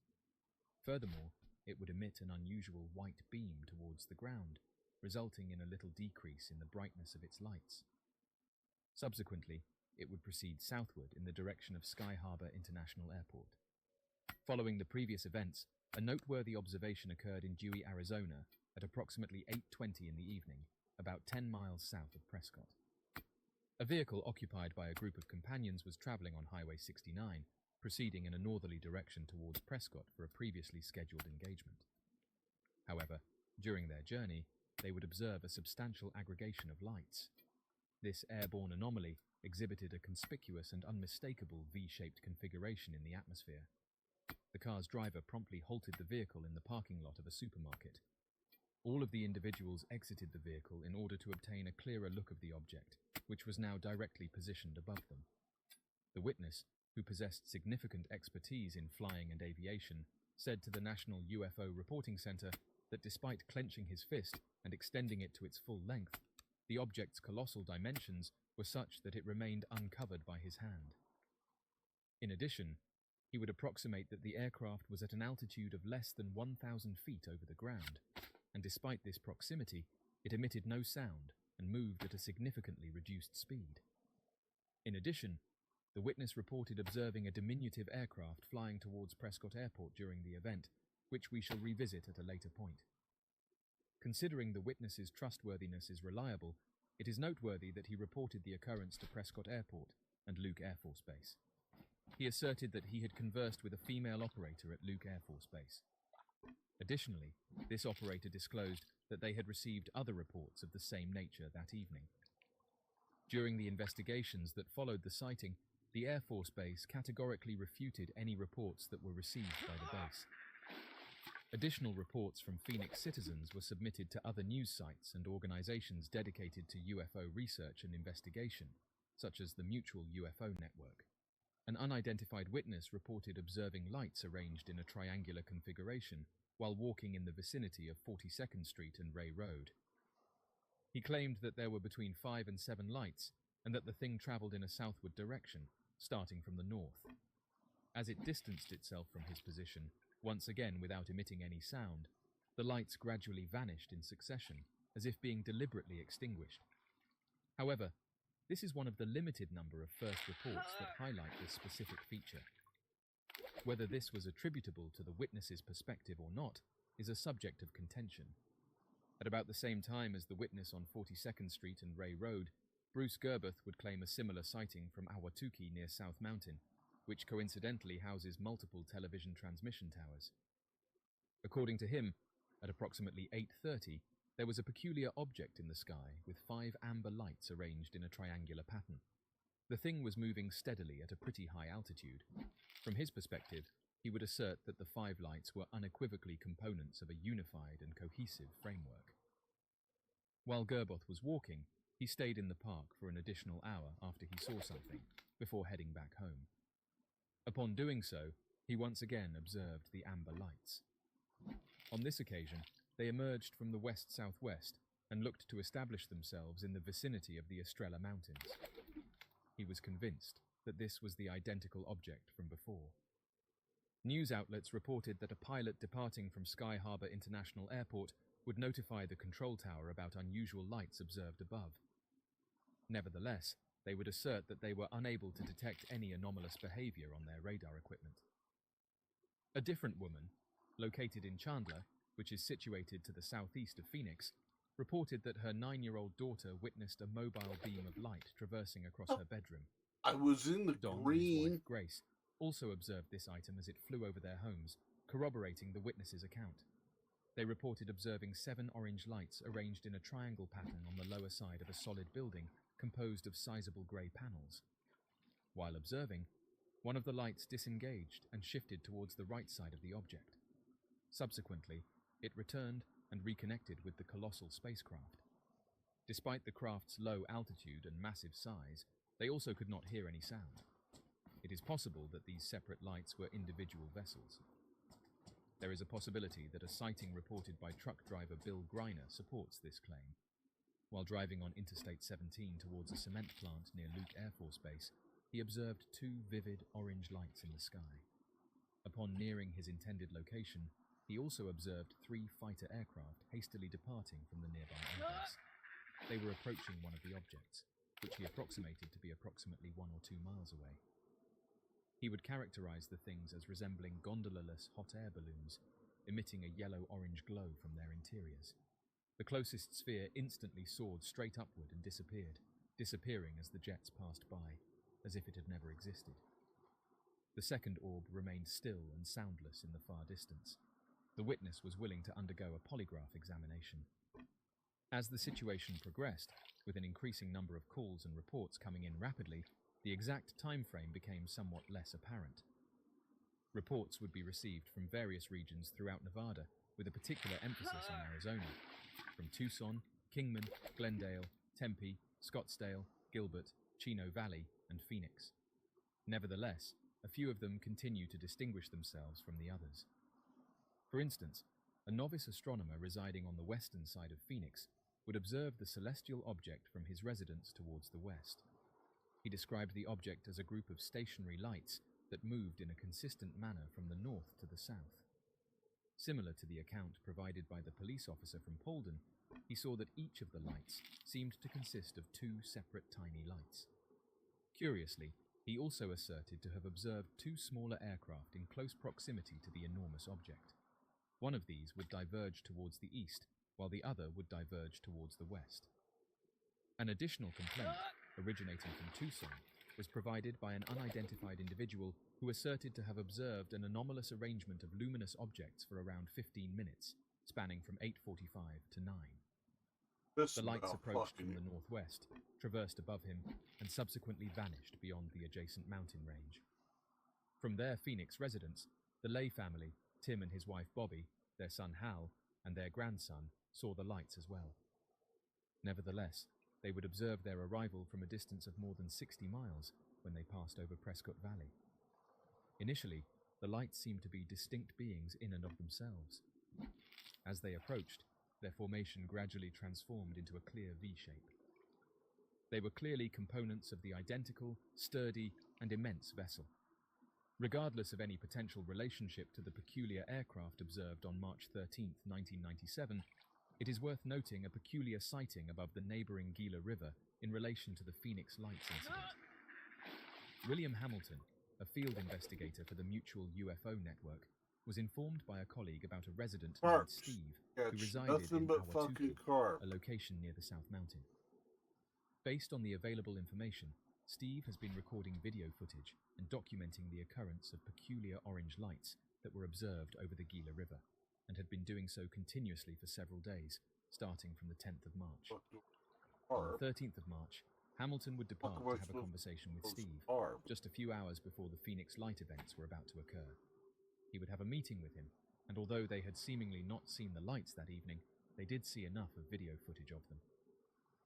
[SPEAKER 21] Furthermore, it would emit an unusual white beam towards the ground, resulting in a little decrease in the brightness of its lights. Subsequently, it would proceed southward in the direction of Sky Harbor International Airport. Following the previous events, a noteworthy observation occurred in Dewey, Arizona, at approximately 8:20 in the evening, about 10 miles south of Prescott. A vehicle occupied by a group of companions was traveling on Highway 69, proceeding in a northerly direction towards Prescott for a previously scheduled engagement. However, during their journey, they would observe a substantial aggregation of lights. This airborne anomaly exhibited a conspicuous and unmistakable V-shaped configuration in the atmosphere. The car's driver promptly halted the vehicle in the parking lot of a supermarket. All of the individuals exited the vehicle in order to obtain a clearer look of the object, which was now directly positioned above them. The witness, who possessed significant expertise in flying and aviation, said to the National UFO Reporting Center that despite clenching his fist and extending it to its full length, the object's colossal dimensions were such that it remained uncovered by his hand. In addition, he would approximate that the aircraft was at an altitude of less than 1,000 feet over the ground, and despite this proximity, it emitted no sound and moved at a significantly reduced speed. In addition, the witness reported observing a diminutive aircraft flying towards Prescott Airport during the event, which we shall revisit at a later point. Considering the witness's trustworthiness is reliable, it is noteworthy that he reported the occurrence to Prescott Airport and Luke Air Force Base. He asserted that he had conversed with a female operator at Luke Air Force Base. Additionally, this operator disclosed that they had received other reports of the same nature that evening. During the investigations that followed the sighting, the Air Force Base categorically refuted any reports that were received by the base. Additional reports from Phoenix citizens were submitted to other news sites and organizations dedicated to UFO research and investigation, such as the Mutual UFO Network. An unidentified witness reported observing lights arranged in a triangular configuration while walking in the vicinity of 42nd Street and Ray Road. He claimed that there were between 5 and 7 lights, and that the thing traveled in a southward direction, starting from the north. As it distanced itself from his position, once again without emitting any sound, the lights gradually vanished in succession, as if being deliberately extinguished. However, this is one of the limited number of first reports that highlight this specific feature. Whether this was attributable to the witness's perspective or not is a subject of contention. At about the same time as the witness on 42nd Street and Ray Road, Bruce Gerbath would claim a similar sighting from Ahwatukee near South Mountain, which coincidentally houses multiple television transmission towers. According to him, at approximately 8:30, there was a peculiar object in the sky with 5 amber lights arranged in a triangular pattern. The thing was moving steadily at a pretty high altitude. From his perspective, he would assert that the 5 lights were unequivocally components of a unified and cohesive framework. While Gerbath was walking, he stayed in the park for an additional hour after he saw something, before heading back home. Upon doing so, he once again observed the amber lights. On this occasion, they emerged from the west-southwest and looked to establish themselves in the vicinity of the Estrella Mountains. He was convinced that this was the identical object from before. News outlets reported that a pilot departing from Sky Harbor International Airport would notify the control tower about unusual lights observed above. Nevertheless, they would assert that they were unable to detect any anomalous behavior on their radar equipment. A different woman, located in Chandler, which is situated to the southeast of Phoenix, reported that her 9-year-old daughter witnessed a mobile beam of light traversing across her bedroom.
[SPEAKER 2] I was in the
[SPEAKER 21] Don
[SPEAKER 2] green.
[SPEAKER 21] and his wife, Grace, also observed this item as it flew over their homes, corroborating the witness's account. They reported observing 7 orange lights arranged in a triangle pattern on the lower side of a solid building composed of sizable grey panels. While observing, one of the lights disengaged and shifted towards the right side of the object. Subsequently, it returned and reconnected with the colossal spacecraft. Despite the craft's low altitude and massive size, they also could not hear any sound. It is possible that these separate lights were individual vessels. There is a possibility that a sighting reported by truck driver Bill Greiner supports this claim. While driving on Interstate 17 towards a cement plant near Luke Air Force Base, he observed 2 vivid orange lights in the sky. Upon nearing his intended location, he also observed 3 fighter aircraft hastily departing from the nearby airbase. They were approaching one of the objects, which he approximated to be approximately 1 or 2 miles away. He would characterize the things as resembling gondola-less hot air balloons, emitting a yellow-orange glow from their interiors. The closest sphere instantly soared straight upward and disappeared, disappearing as the jets passed by, as if it had never existed. The second orb remained still and soundless in the far distance. The witness was willing to undergo a polygraph examination. As the situation progressed, with an increasing number of calls and reports coming in rapidly, the exact time frame became somewhat less apparent. Reports would be received from various regions throughout Nevada, with a particular emphasis on Arizona, from Tucson, Kingman, Glendale, Tempe, Scottsdale, Gilbert, Chino Valley, and Phoenix. Nevertheless, a few of them continue to distinguish themselves from the others. For instance, a novice astronomer residing on the western side of Phoenix would observe the celestial object from his residence towards the west. He described the object as a group of stationary lights that moved in a consistent manner from the north to the south. Similar to the account provided by the police officer from Polden, he saw that each of the lights seemed to consist of 2 separate tiny lights. Curiously, he also asserted to have observed 2 smaller aircraft in close proximity to the enormous object. One of these would diverge towards the east, while the other would diverge towards the west. An additional complaint, originating from Tucson, was provided by an unidentified individual who asserted to have observed an anomalous arrangement of luminous objects for around 15 minutes, spanning from 8:45 to 9.
[SPEAKER 2] This
[SPEAKER 21] The lights
[SPEAKER 2] now
[SPEAKER 21] approached
[SPEAKER 2] fucking
[SPEAKER 21] from the northwest, traversed above him, and subsequently vanished beyond the adjacent mountain range. From their Phoenix residence, the Lay family, Tim and his wife Bobby, their son Hal, and their grandson saw the lights as well. Nevertheless, they would observe their arrival from a distance of more than 60 miles when they passed over Prescott Valley. Initially, the lights seemed to be distinct beings in and of themselves. As they approached, their formation gradually transformed into a clear V-shape. They were clearly components of the identical, sturdy, and immense vessel. Regardless of any potential relationship to the peculiar aircraft observed on March 13, 1997, it is worth noting a peculiar sighting above the neighboring Gila River in relation to the Phoenix Lights incident. William Hamilton, a field investigator for the Mutual UFO Network, was informed by a colleague about a resident named
[SPEAKER 2] Carbs.
[SPEAKER 21] Steve
[SPEAKER 2] Catch
[SPEAKER 21] who resided
[SPEAKER 2] nothing
[SPEAKER 21] in
[SPEAKER 2] but fucking
[SPEAKER 21] Ahwatukee,
[SPEAKER 2] carbs.
[SPEAKER 21] a location near the South Mountain. Based on the available information, Steve has been recording video footage and documenting the occurrence of peculiar orange lights that were observed over the Gila River, and had been doing so continuously for several days, starting from the 10th of March. On the 13th of March, Hamilton would depart to have a conversation with Steve, just a few hours before the Phoenix Light events were about to occur. He would have a meeting with him, and although they had seemingly not seen the lights that evening, they did see enough of video footage of them.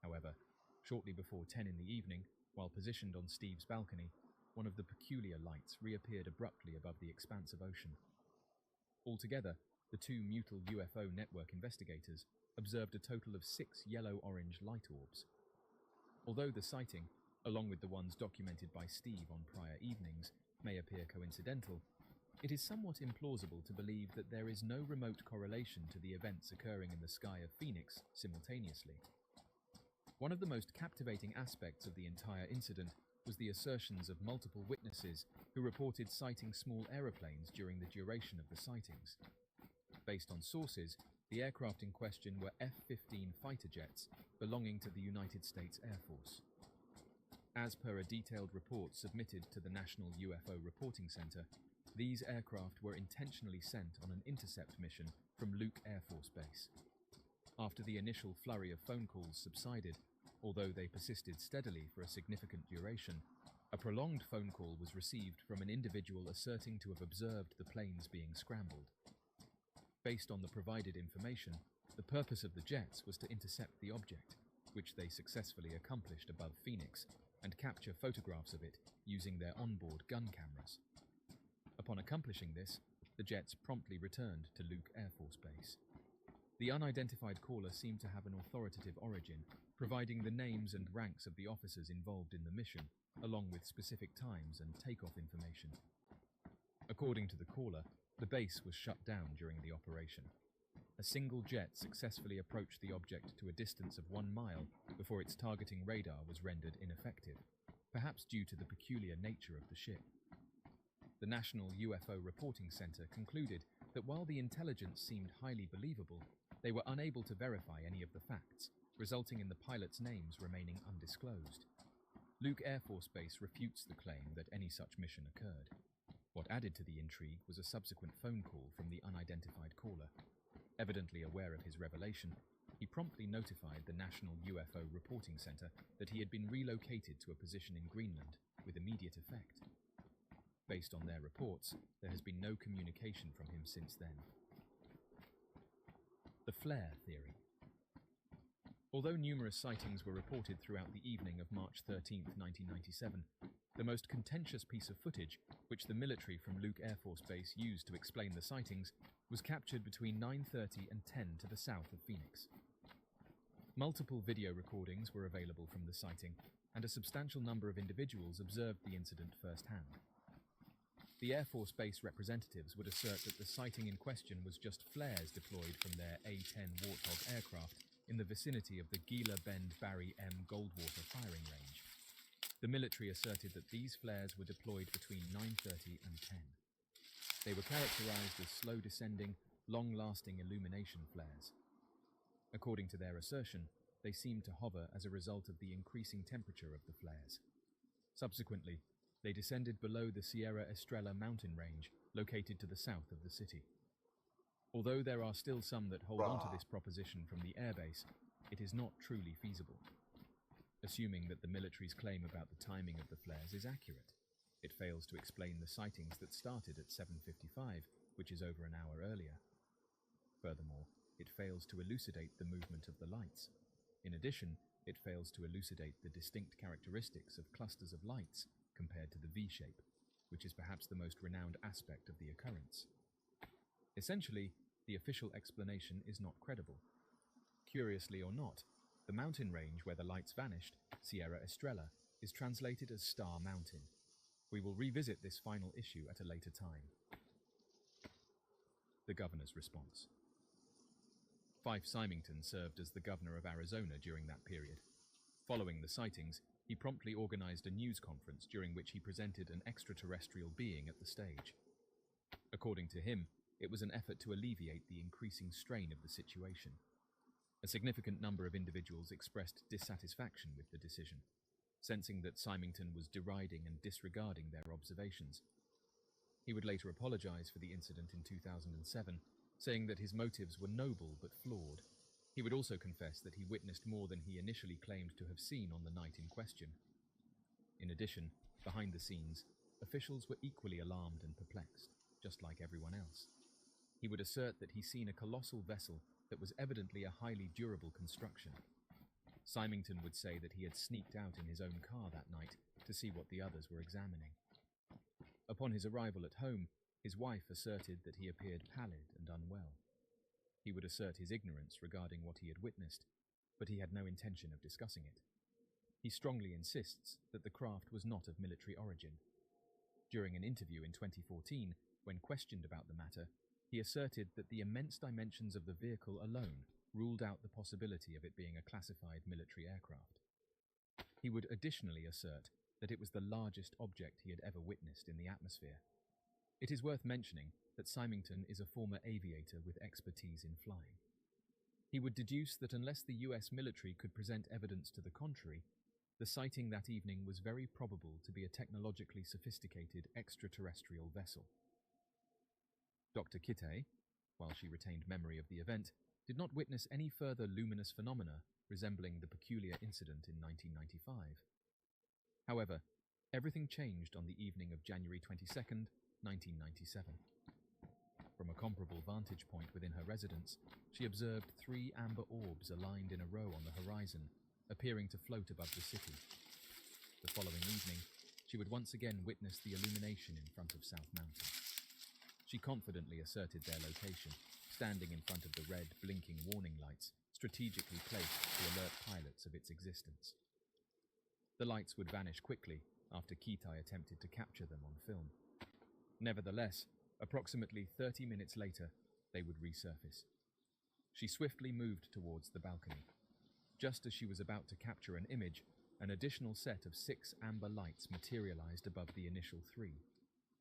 [SPEAKER 21] However, shortly before 10 in the evening, while positioned on Steve's balcony, one of the peculiar lights reappeared abruptly above the expanse of ocean. Altogether, the two Mutual UFO Network investigators observed a total of 6 yellow-orange light orbs. Although the sighting, along with the ones documented by Steve on prior evenings, may appear coincidental, it is somewhat implausible to believe that there is no remote correlation to the events occurring in the sky of Phoenix simultaneously. One of the most captivating aspects of the entire incident was the assertions of multiple witnesses who reported sighting small aeroplanes during the duration of the sightings. Based on sources, the aircraft in question were F-15 fighter jets belonging to the United States Air Force. As per a detailed report submitted to the National UFO Reporting Center, these aircraft were intentionally sent on an intercept mission from Luke Air Force Base. After the initial flurry of phone calls subsided, although they persisted steadily for a significant duration, a prolonged phone call was received from an individual asserting to have observed the planes being scrambled. Based on the provided information, the purpose of the jets was to intercept the object, which they successfully accomplished above Phoenix, and capture photographs of it using their onboard gun cameras. Upon accomplishing this, the jets promptly returned to Luke Air Force Base. The unidentified caller seemed to have an authoritative origin, providing the names and ranks of the officers involved in the mission, along with specific times and takeoff information. According to the caller, the base was shut down during the operation. A single jet successfully approached the object to a distance of 1 mile before its targeting radar was rendered ineffective, perhaps due to the peculiar nature of the ship. The National UFO Reporting Center concluded that while the intelligence seemed highly believable, they were unable to verify any of the facts, resulting in the pilots' names remaining undisclosed. Luke Air Force Base refutes the claim that any such mission occurred. What added to the intrigue was a subsequent phone call from the unidentified caller. Evidently aware of his revelation, he promptly notified the National UFO Reporting Center that he had been relocated to a position in Greenland with immediate effect. Based on their reports, there has been no communication from him since then. The flare theory. Although numerous sightings were reported throughout the evening of March 13, 1997, the most contentious piece of footage, which the military from Luke Air Force Base used to explain the sightings, was captured between 9:30 and 10 to the south of Phoenix. Multiple video recordings were available from the sighting, and a substantial number of individuals observed the incident firsthand. The Air Force Base representatives would assert that the sighting in question was just flares deployed from their A-10 Warthog aircraft in the vicinity of the Gila Bend Barry M. Goldwater firing range. The military asserted that these flares were deployed between 9:30 and 10. They were characterized as slow-descending, long-lasting illumination flares. According to their assertion, they seemed to hover as a result of the increasing temperature of the flares. Subsequently, they descended below the Sierra Estrella mountain range, located to the south of the city. Although there are still some that hold on to this proposition from the airbase, it is not truly feasible. Assuming that the military's claim about the timing of the flares is accurate, it fails to explain the sightings that started at 7:55, which is over an hour earlier. Furthermore, it fails to elucidate the movement of the lights. In addition, it fails to elucidate the distinct characteristics of clusters of lights compared to the V-shape, which is perhaps the most renowned aspect of the occurrence. Essentially, the official explanation is not credible. Curiously or not, the mountain range where the lights vanished, Sierra Estrella, is translated as Star Mountain. We will revisit this final issue at a later time. The governor's response. Fife Symington served as the governor of Arizona during that period. Following the sightings, he promptly organized a news conference during which he presented an extraterrestrial being at the stage. According to him, it was an effort to alleviate the increasing strain of the situation. A significant number of individuals expressed dissatisfaction with the decision, sensing that Symington was deriding and disregarding their observations. He would later apologize for the incident in 2007, saying that his motives were noble but flawed. He would also confess that he witnessed more than he initially claimed to have seen on the night in question. In addition, behind the scenes, officials were equally alarmed and perplexed, just like everyone else. He would assert that he'd seen a colossal vessel that was evidently a highly durable construction. Symington would say that he had sneaked out in his own car that night to see what the others were examining. Upon his arrival at home, his wife asserted that he appeared pallid and unwell. He would assert his ignorance regarding what he had witnessed, but he had no intention of discussing it. He strongly insists that the craft was not of military origin. During an interview in 2014, when questioned about the matter, he asserted that the immense dimensions of the vehicle alone ruled out the possibility of it being a classified military aircraft. He would additionally assert that it was the largest object he had ever witnessed in the atmosphere. It is worth mentioning that Symington is a former aviator with expertise in flying. He would deduce that unless the US military could present evidence to the contrary, the sighting that evening was very probable to be a technologically sophisticated extraterrestrial vessel. Dr. Kitte, while she retained memory of the event, did not witness any further luminous phenomena resembling the peculiar incident in 1995. However, everything changed on the evening of January 22nd, 1997. From a comparable vantage point within her residence, she observed 3 amber orbs aligned in a row on the horizon, appearing to float above the city. The following evening, she would once again witness the illumination in front of South Mountain. She confidently asserted their location, standing in front of the red, blinking warning lights, strategically placed to alert pilots of its existence. The lights would vanish quickly after Kitte attempted to capture them on film. Nevertheless, approximately 30 minutes later, they would resurface. She swiftly moved towards the balcony. Just as she was about to capture an image, an additional set of 6 amber lights materialized above the initial 3.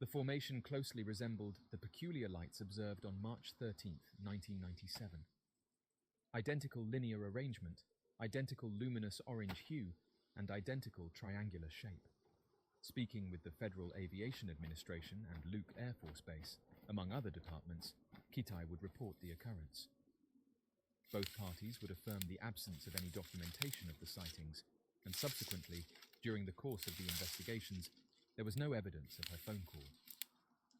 [SPEAKER 21] The formation closely resembled the peculiar lights observed on March 13, 1997. Identical linear arrangement, identical luminous orange hue, and identical triangular shape. Speaking with the Federal Aviation Administration and Luke Air Force Base, among other departments, Kitte would report the occurrence. Both parties would affirm the absence of any documentation of the sightings, and subsequently, during the course of the investigations, there was no evidence of her phone call.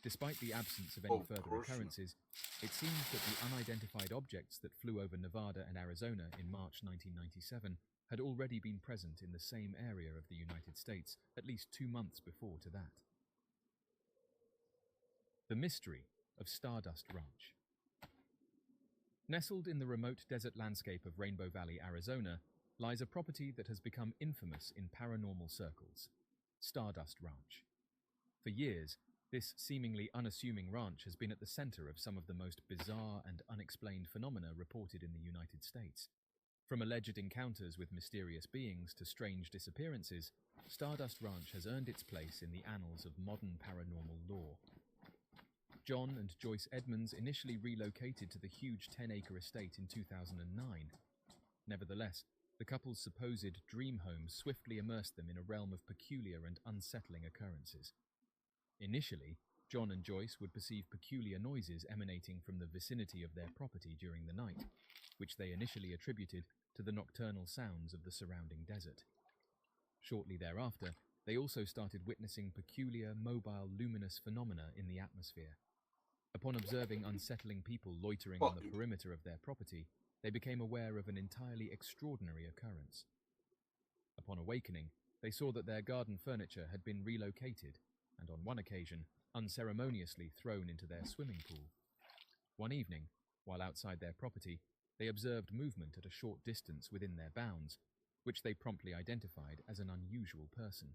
[SPEAKER 21] Despite the absence of any further occurrences, it seems that the unidentified objects that flew over Nevada and Arizona in March 1997 had already been present in the same area of the United States at least 2 months before to that. The mystery of Stardust Ranch. Nestled in the remote desert landscape of Rainbow Valley, Arizona, lies a property that has become infamous in paranormal circles, Stardust Ranch. For years, this seemingly unassuming ranch has been at the center of some of the most bizarre and unexplained phenomena reported in the United States. From alleged encounters with mysterious beings to strange disappearances, Stardust Ranch has earned its place in the annals of modern paranormal lore. John and Joyce Edmonds initially relocated to the huge 10-acre estate in 2009. Nevertheless, the couple's supposed dream home swiftly immersed them in a realm of peculiar and unsettling occurrences. Initially, John and Joyce would perceive peculiar noises emanating from the vicinity of their property during the night, which they initially attributed to the nocturnal sounds of the surrounding desert. Shortly thereafter, they also started witnessing peculiar mobile luminous phenomena in the atmosphere. Upon observing unsettling people loitering on the perimeter of their property, they became aware of an entirely extraordinary occurrence. Upon awakening, they saw that their garden furniture had been relocated, and on one occasion, unceremoniously thrown into their swimming pool. One evening, while outside their property, they observed movement at a short distance within their bounds, which they promptly identified as an unusual person.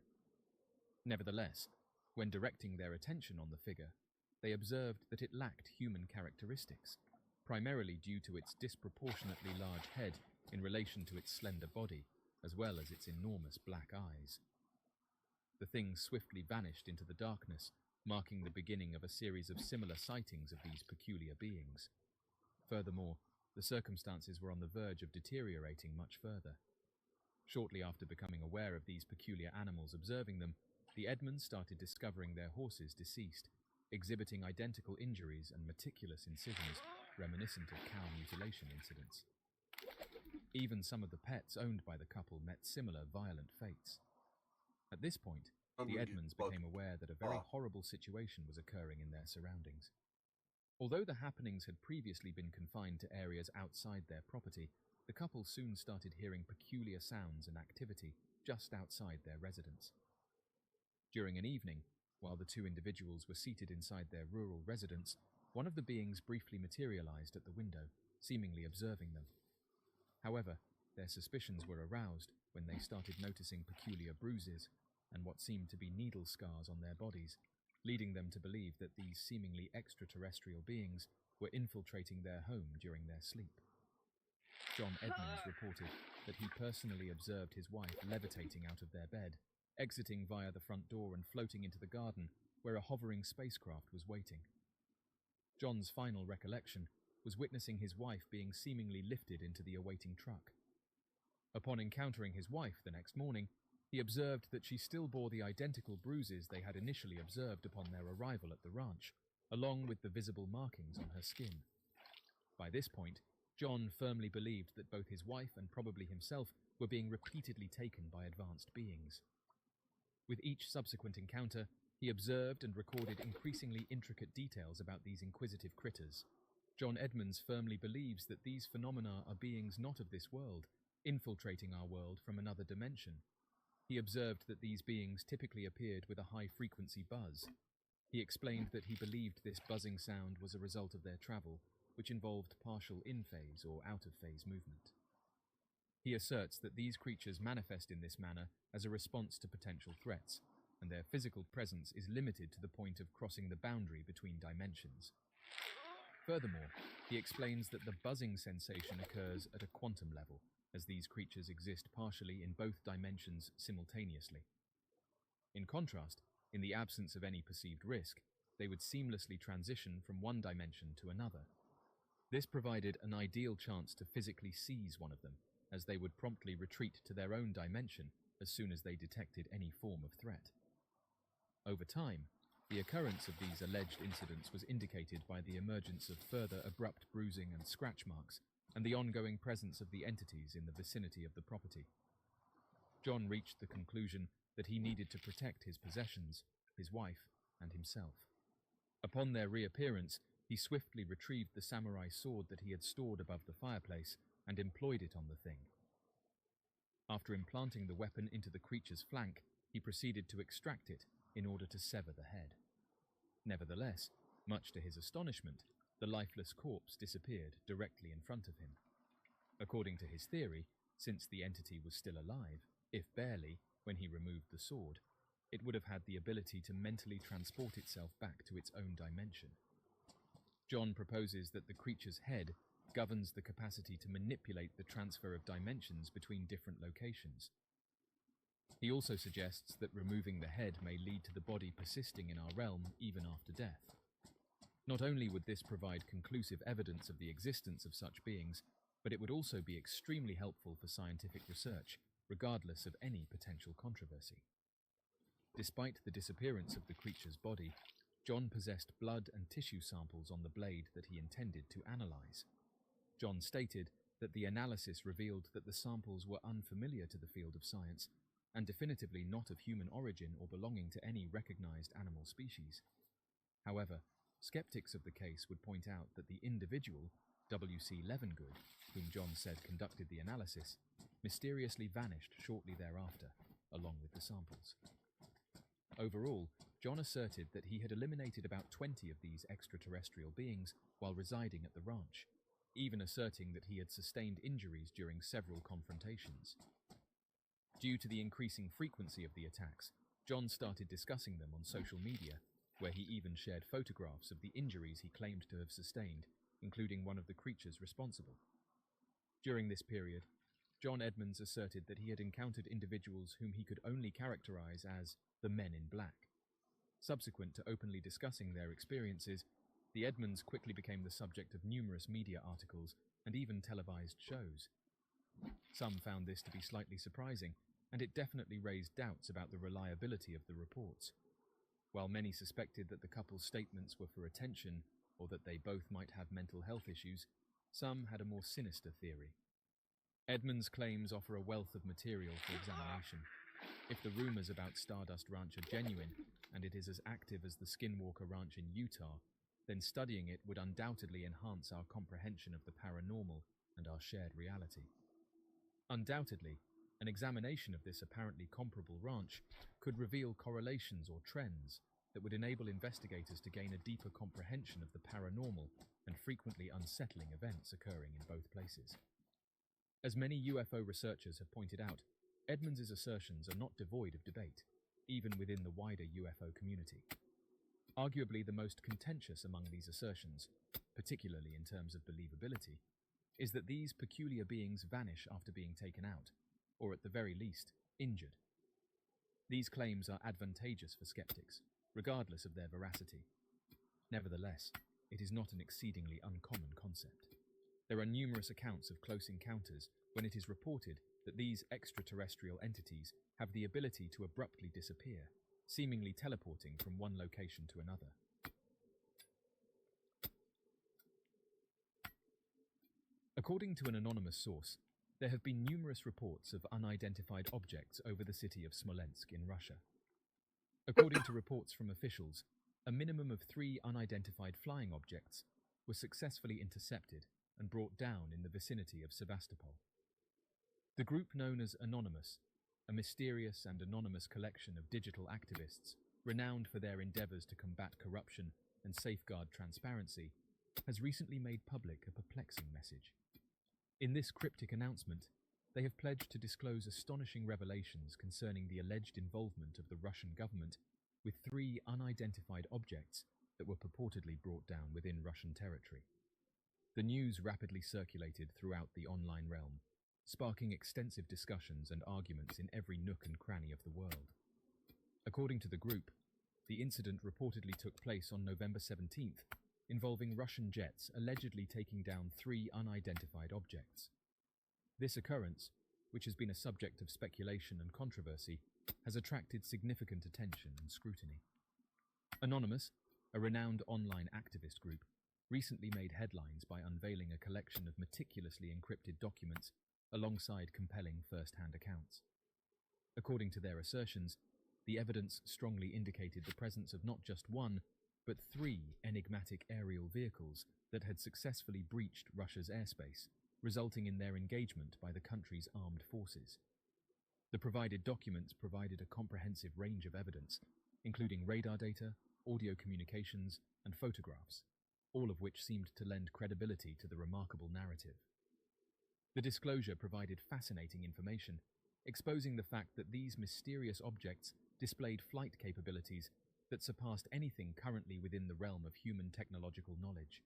[SPEAKER 21] Nevertheless, when directing their attention on the figure, they observed that it lacked human characteristics, primarily due to its disproportionately large head in relation to its slender body, as well as its enormous black eyes. The thing swiftly vanished into the darkness, marking the beginning of a series of similar sightings of these peculiar beings. Furthermore, the circumstances were on the verge of deteriorating much further. Shortly after becoming aware of these peculiar animals observing them, the Edmonds started discovering their horses deceased, exhibiting identical injuries and meticulous incisions reminiscent of cow mutilation incidents. Even some of the pets owned by the couple met similar violent fates. At this point, the Edmonds became aware that a very horrible situation was occurring in their surroundings. Although the happenings had previously been confined to areas outside their property, the couple soon started hearing peculiar sounds and activity just outside their residence. During an evening, while the two individuals were seated inside their rural residence, one of the beings briefly materialized at the window, seemingly observing them. However, their suspicions were aroused when they started noticing peculiar bruises and what seemed to be needle scars on their bodies, leading them to believe that these seemingly extraterrestrial beings were infiltrating their home during their sleep. John Edmonds reported that he personally observed his wife levitating out of their bed, exiting via the front door and floating into the garden where a hovering spacecraft was waiting. John's final recollection was witnessing his wife being seemingly lifted into the awaiting truck. Upon encountering his wife the next morning, he observed that she still bore the identical bruises they had initially observed upon their arrival at the ranch, along with the visible markings on her skin. By this point, John firmly believed that both his wife and probably himself were being repeatedly taken by advanced beings. With each subsequent encounter, he observed and recorded increasingly intricate details about these inquisitive critters. John Edmonds firmly believes that these phenomena are beings not of this world, infiltrating our world from another dimension. He observed that these beings typically appeared with a high-frequency buzz. He explained that he believed this buzzing sound was a result of their travel, which involved partial in-phase or out-of-phase movement. He asserts that these creatures manifest in this manner as a response to potential threats, and their physical presence is limited to the point of crossing the boundary between dimensions. Furthermore, he explains that the buzzing sensation occurs at a quantum level, as these creatures exist partially in both dimensions simultaneously. In contrast, in the absence of any perceived risk, they would seamlessly transition from one dimension to another. This provided an ideal chance to physically seize one of them, as they would promptly retreat to their own dimension as soon as they detected any form of threat. Over time, the occurrence of these alleged incidents was indicated by the emergence of further abrupt bruising and scratch marks, and the ongoing presence of the entities in the vicinity of the property. John reached the conclusion that he needed to protect his possessions, his wife, and himself. Upon their reappearance, he swiftly retrieved the samurai sword that he had stored above the fireplace and employed it on the thing. After implanting the weapon into the creature's flank, he proceeded to extract it in order to sever the head. Nevertheless, much to his astonishment, the lifeless corpse disappeared directly in front of him. According to his theory, since the entity was still alive, if barely, when he removed the sword, it would have had the ability to mentally transport itself back to its own dimension. John proposes that the creature's head governs the capacity to manipulate the transfer of dimensions between different locations. He also suggests that removing the head may lead to the body persisting in our realm even after death. Not only would this provide conclusive evidence of the existence of such beings, but it would also be extremely helpful for scientific research, regardless of any potential controversy. Despite the disappearance of the creature's body, John possessed blood and tissue samples on the blade that he intended to analyze. John stated that the analysis revealed that the samples were unfamiliar to the field of science and definitively not of human origin or belonging to any recognized animal species. However, skeptics of the case would point out that the individual, W.C. Levengood, whom John said conducted the analysis, mysteriously vanished shortly thereafter, along with the samples. Overall, John asserted that he had eliminated about 20 of these extraterrestrial beings while residing at the ranch, even asserting that he had sustained injuries during several confrontations. Due to the increasing frequency of the attacks, John started discussing them on social media, where he even shared photographs of the injuries he claimed to have sustained, including one of the creatures responsible. During this period, John Edmonds asserted that he had encountered individuals whom he could only characterize as the Men in Black. Subsequent to openly discussing their experiences, the Edmonds quickly became the subject of numerous media articles and even televised shows. Some found this to be slightly surprising, and it definitely raised doubts about the reliability of the reports. While many suspected that the couple's statements were for attention or that they both might have mental health issues, some had a more sinister theory. Edmonds' claims offer a wealth of material for examination. If the rumors about Stardust Ranch are genuine, and it is as active as the Skinwalker Ranch in Utah, then studying it would undoubtedly enhance our comprehension of the paranormal and our shared reality. Undoubtedly, an examination of this apparently comparable ranch could reveal correlations or trends that would enable investigators to gain a deeper comprehension of the paranormal and frequently unsettling events occurring in both places. As many UFO researchers have pointed out, Edmonds' assertions are not devoid of debate, even within the wider UFO community. Arguably the most contentious among these assertions, particularly in terms of believability, is that these peculiar beings vanish after being taken out, or at the very least, injured. These claims are advantageous for skeptics, regardless of their veracity. Nevertheless, it is not an exceedingly uncommon concept. There are numerous accounts of close encounters when it is reported that these extraterrestrial entities have the ability to abruptly disappear, seemingly teleporting from one location to another. According to an anonymous source, there have been numerous reports of unidentified objects over the city of Smolensk in Russia. According to reports from officials, a minimum of 3 unidentified flying objects were successfully intercepted and brought down in the vicinity of Sevastopol. The group known as Anonymous, a mysterious and anonymous collection of digital activists renowned for their endeavors to combat corruption and safeguard transparency, has recently made public a perplexing message. In this cryptic announcement, they have pledged to disclose astonishing revelations concerning the alleged involvement of the Russian government with 3 unidentified objects that were purportedly brought down within Russian territory. The news rapidly circulated throughout the online realm, sparking extensive discussions and arguments in every nook and cranny of the world. According to the group, the incident reportedly took place on November 17th, involving Russian jets allegedly taking down 3 unidentified objects. This occurrence, which has been a subject of speculation and controversy, has attracted significant attention and scrutiny. Anonymous, a renowned online activist group, recently made headlines by unveiling a collection of meticulously encrypted documents alongside compelling first-hand accounts. According to their assertions, the evidence strongly indicated the presence of not just 1, but 3 enigmatic aerial vehicles that had successfully breached Russia's airspace, resulting in their engagement by the country's armed forces. The provided documents provided a comprehensive range of evidence, including radar data, audio communications, and photographs, all of which seemed to lend credibility to the remarkable narrative. The disclosure provided fascinating information, exposing the fact that these mysterious objects displayed flight capabilities that surpassed anything currently within the realm of human technological knowledge.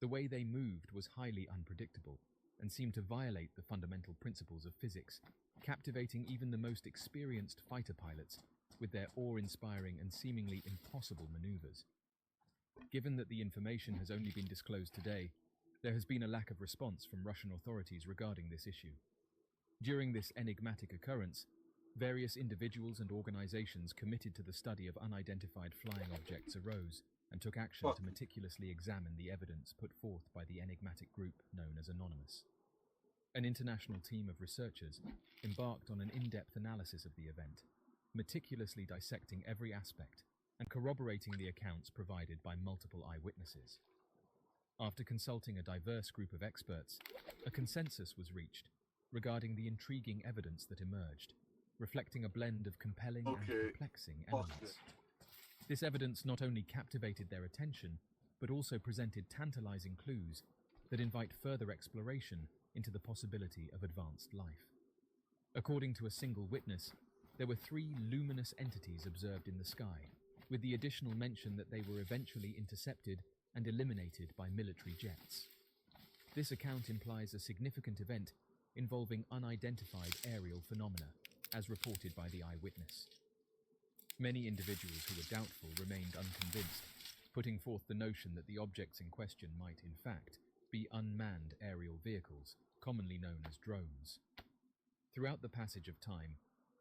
[SPEAKER 21] The way they moved was highly unpredictable and seemed to violate the fundamental principles of physics, captivating even the most experienced fighter pilots with their awe-inspiring and seemingly impossible maneuvers. Given that the information has only been disclosed today, there has been a lack of response from Russian authorities regarding this issue. During this enigmatic occurrence, Various individuals and organizations committed to the study of unidentified flying objects arose and took action to meticulously examine the evidence put forth by the enigmatic group known as Anonymous. An international team of researchers embarked on an in-depth analysis of the event, meticulously dissecting every aspect and corroborating the accounts provided by multiple eyewitnesses. After consulting a diverse group of experts, a consensus was reached regarding the intriguing evidence that emerged, reflecting a blend of compelling and perplexing elements. This evidence not only captivated their attention, but also presented tantalizing clues that invite further exploration into the possibility of advanced life. According to a single witness, there were 3 luminous entities observed in the sky, with the additional mention that they were eventually intercepted and eliminated by military jets. This account implies a significant event involving unidentified aerial phenomena, as reported by the eyewitness. Many individuals who were doubtful remained unconvinced, putting forth the notion that the objects in question might, in fact, be unmanned aerial vehicles, commonly known as drones. Throughout the passage of time,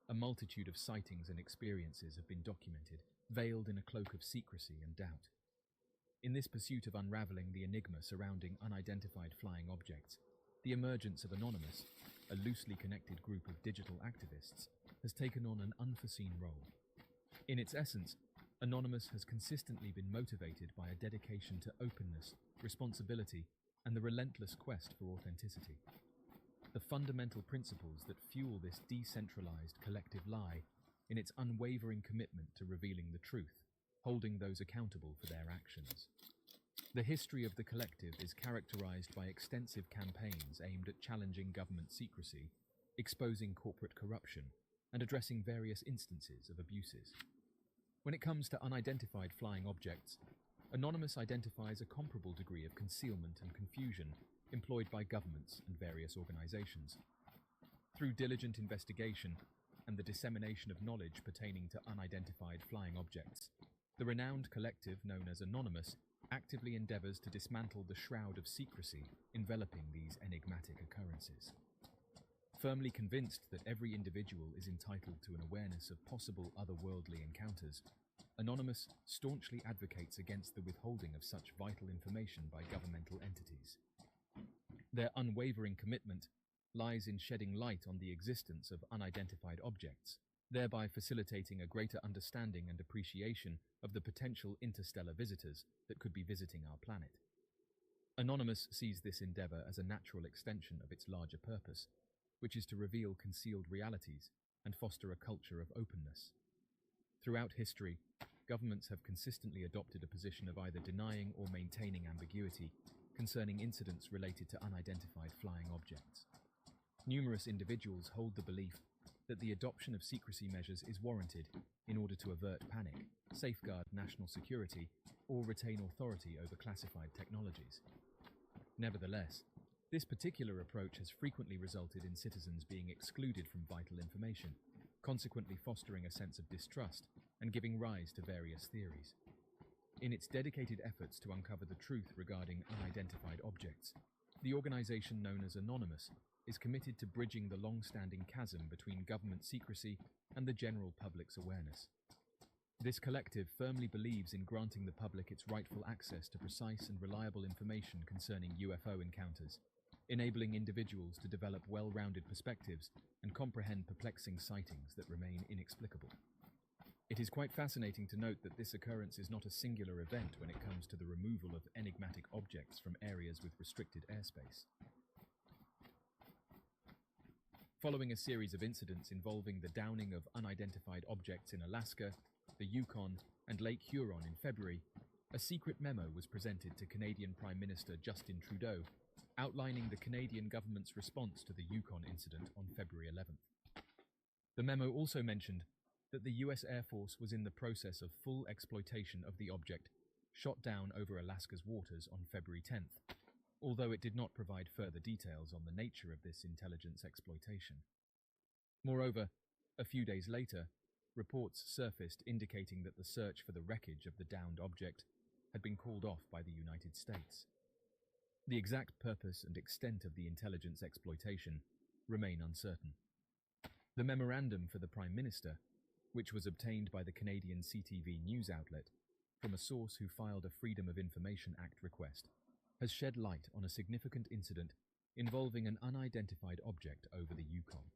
[SPEAKER 21] a multitude of sightings and experiences have been documented, veiled in a cloak of secrecy and doubt. In this pursuit of unraveling the enigma surrounding unidentified flying objects, the emergence of Anonymous, a loosely connected group of digital activists, has taken on an unforeseen role. In its essence, Anonymous has consistently been motivated by a dedication to openness, responsibility, and the relentless quest for authenticity. The fundamental principles that fuel this decentralized collective lie in its unwavering commitment to revealing the truth, holding those accountable for their actions. The history of the collective is characterized by extensive campaigns aimed at challenging government secrecy, exposing corporate corruption, and addressing various instances of abuses. When it comes to unidentified flying objects, Anonymous identifies a comparable degree of concealment and confusion employed by governments and various organizations. Through diligent investigation and the dissemination of knowledge pertaining to unidentified flying objects, the renowned collective known as Anonymous actively endeavors to dismantle the shroud of secrecy enveloping these enigmatic occurrences. Firmly convinced that every individual is entitled to an awareness of possible otherworldly encounters, Anonymous staunchly advocates against the withholding of such vital information by governmental entities. Their unwavering commitment lies in shedding light on the existence of unidentified objects, thereby facilitating a greater understanding and appreciation of the potential interstellar visitors that could be visiting our planet. Anonymous sees this endeavor as a natural extension of its larger purpose, which is to reveal concealed realities and foster a culture of openness. Throughout history, governments have consistently adopted a position of either denying or maintaining ambiguity concerning incidents related to unidentified flying objects. Numerous individuals hold the belief that the adoption of secrecy measures is warranted in order to avert panic, safeguard national security, or retain authority over classified technologies. Nevertheless, this particular approach has frequently resulted in citizens being excluded from vital information, consequently fostering a sense of distrust and giving rise to various theories. In its dedicated efforts to uncover the truth regarding unidentified objects, the organization known as Anonymous is committed to bridging the long-standing chasm between government secrecy and the general public's awareness. This collective firmly believes in granting the public its rightful access to precise and reliable information concerning UFO encounters, enabling individuals to develop well-rounded perspectives and comprehend perplexing sightings that remain inexplicable. It is quite fascinating to note that this occurrence is not a singular event when it comes to the removal of enigmatic objects from areas with restricted airspace. Following a series of incidents involving the downing of unidentified objects in Alaska, the Yukon, and Lake Huron in February, a secret memo was presented to Canadian Prime Minister Justin Trudeau, outlining the Canadian government's response to the Yukon incident on February 11th. The memo also mentioned that the US Air Force was in the process of full exploitation of the object shot down over Alaska's waters on February 10th, although it did not provide further details on the nature of this intelligence exploitation. Moreover, a few days later, reports surfaced indicating that the search for the wreckage of the downed object had been called off by the United States. The exact purpose and extent of the intelligence exploitation remain uncertain. The memorandum for the Prime Minister, which was obtained by the Canadian CTV news outlet from a source who filed a Freedom of Information Act request, has shed light on a significant incident involving an unidentified object over the Yukon.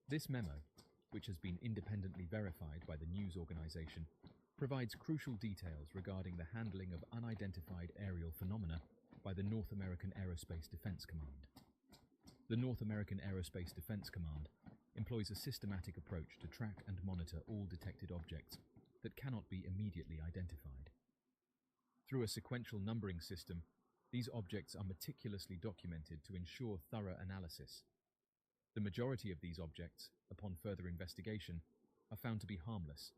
[SPEAKER 21] This memo, which has been independently verified by the news organization, provides crucial details regarding the handling of unidentified aerial phenomena by the North American Aerospace Defense Command. The North American Aerospace Defense Command employs a systematic approach to track and monitor all detected objects that cannot be immediately identified. Through a sequential numbering system, these objects are meticulously documented to ensure thorough analysis. The majority of these objects, upon further investigation, are found to be harmless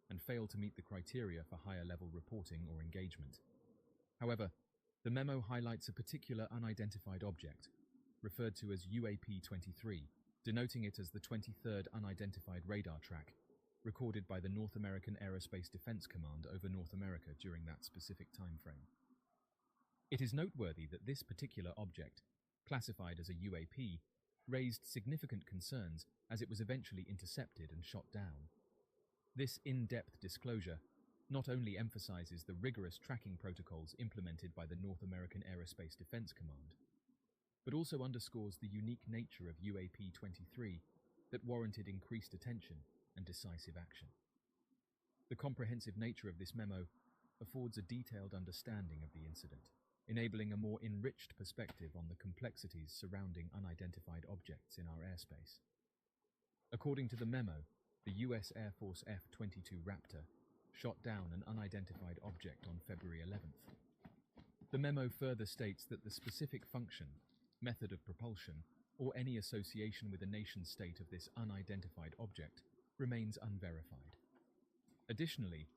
[SPEAKER 21] and fail to meet the criteria for higher-level reporting or engagement. However, the memo highlights a particular unidentified object, referred to as UAP-23, denoting it as the 23rd unidentified radar track recorded by the North American Aerospace Defense Command over North America during that specific time frame. It is noteworthy that this particular object, classified as a UAP, raised significant concerns as it was eventually intercepted and shot down. This in-depth disclosure not only emphasizes the rigorous tracking protocols implemented by the North American Aerospace Defense Command, but also underscores the unique nature of UAP-23 that warranted increased attention and decisive action. The comprehensive nature of this memo affords a detailed understanding of the incident, enabling a more enriched perspective on the complexities surrounding unidentified objects in our airspace. According to the memo, the US Air Force F-22 Raptor shot down an unidentified object on February 11th. The memo further states that the specific function, method of propulsion, or any association with a nation-state of this unidentified object remains unverified. Additionally,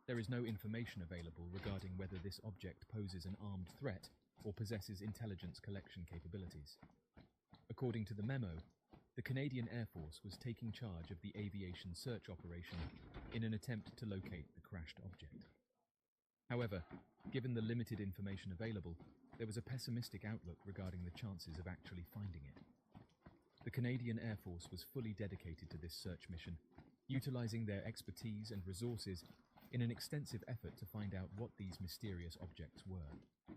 [SPEAKER 21] there is no information available regarding whether this object poses an armed threat or possesses intelligence collection capabilities. According to the memo, the Canadian Air Force was taking charge of the aviation search operation in an attempt to locate the crashed object. However, given the limited information available, there was a pessimistic outlook regarding the chances of actually finding it. The Canadian Air Force was fully dedicated to this search mission, utilizing their expertise and resources in an extensive effort to find out what these mysterious objects were.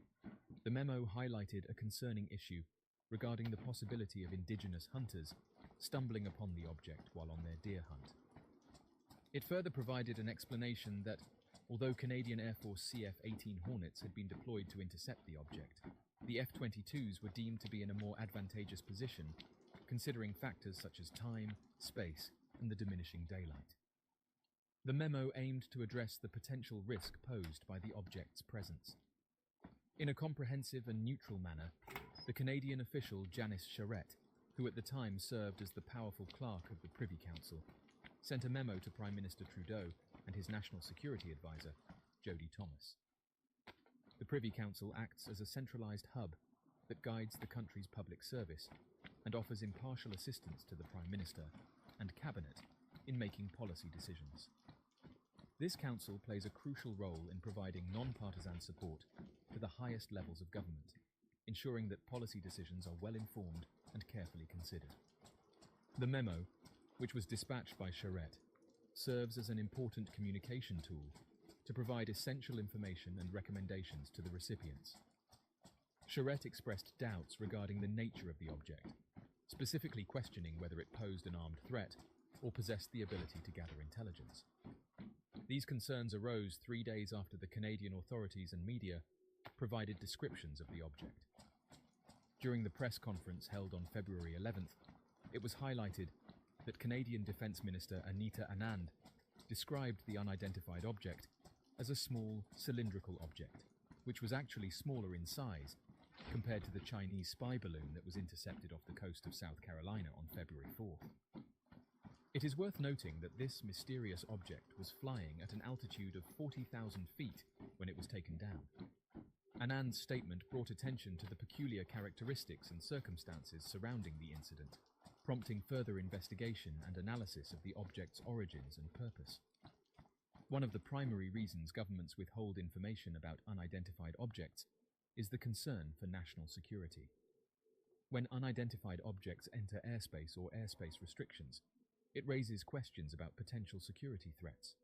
[SPEAKER 21] The memo highlighted a concerning issue regarding the possibility of indigenous hunters stumbling upon the object while on their deer hunt. It further provided an explanation that, although Canadian Air Force CF-18 Hornets had been deployed to intercept the object, the F-22s were deemed to be in a more advantageous position, considering factors such as time, space, and the diminishing daylight. The memo aimed to address the potential risk posed by the object's presence. In a comprehensive and neutral manner, the Canadian official Janice Charette, who at the time served as the powerful clerk of the Privy Council, sent a memo to Prime Minister Trudeau and his National Security Advisor, Jody Thomas. The Privy Council acts as a centralised hub that guides the country's public service and offers impartial assistance to the Prime Minister and Cabinet in making policy decisions. This council plays a crucial role in providing non-partisan support to the highest levels of government, ensuring that policy decisions are well informed and carefully considered. The memo, which was dispatched by Charette, serves as an important communication tool to provide essential information and recommendations to the recipients. Charette expressed doubts regarding the nature of the object, specifically questioning whether it posed an armed threat or possessed the ability to gather intelligence. These concerns arose 3 days after the Canadian authorities and media provided descriptions of the object. During the press conference held on February 11th, it was highlighted that Canadian Defence Minister Anita Anand described the unidentified object as a small, cylindrical object, which was actually smaller in size compared to the Chinese spy balloon that was intercepted off the coast of South Carolina on February 4th. It is worth noting that this mysterious object was flying at an altitude of 40,000 feet when it was taken down. Anand's statement brought attention to the peculiar characteristics and circumstances surrounding the incident, prompting further investigation and analysis of the object's origins and purpose. One of the primary reasons governments withhold information about unidentified objects is the concern for national security. when unidentified objects enter airspace or airspace restrictions, it raises questions about potential security threats.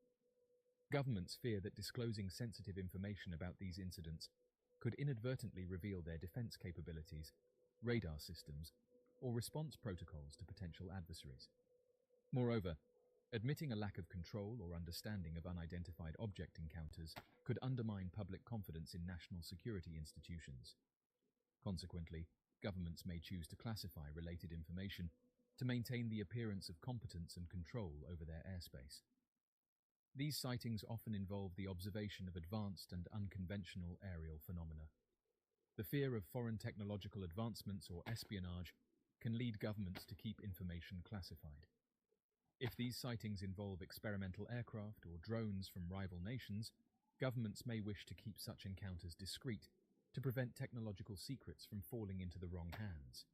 [SPEAKER 21] Governments fear that disclosing sensitive information about these incidents could inadvertently reveal their defense capabilities, radar systems, or response protocols to potential adversaries. Moreover, admitting a lack of control or understanding of unidentified object encounters could undermine public confidence in national security institutions. Consequently, governments may choose to classify related information to maintain the appearance of competence and control over their airspace. These sightings often involve the observation of advanced and unconventional aerial phenomena. The fear of foreign technological advancements or espionage can lead governments to keep information classified. If these sightings involve experimental aircraft or drones from rival nations, governments may wish to keep such encounters discreet to prevent technological secrets from falling into the wrong hands.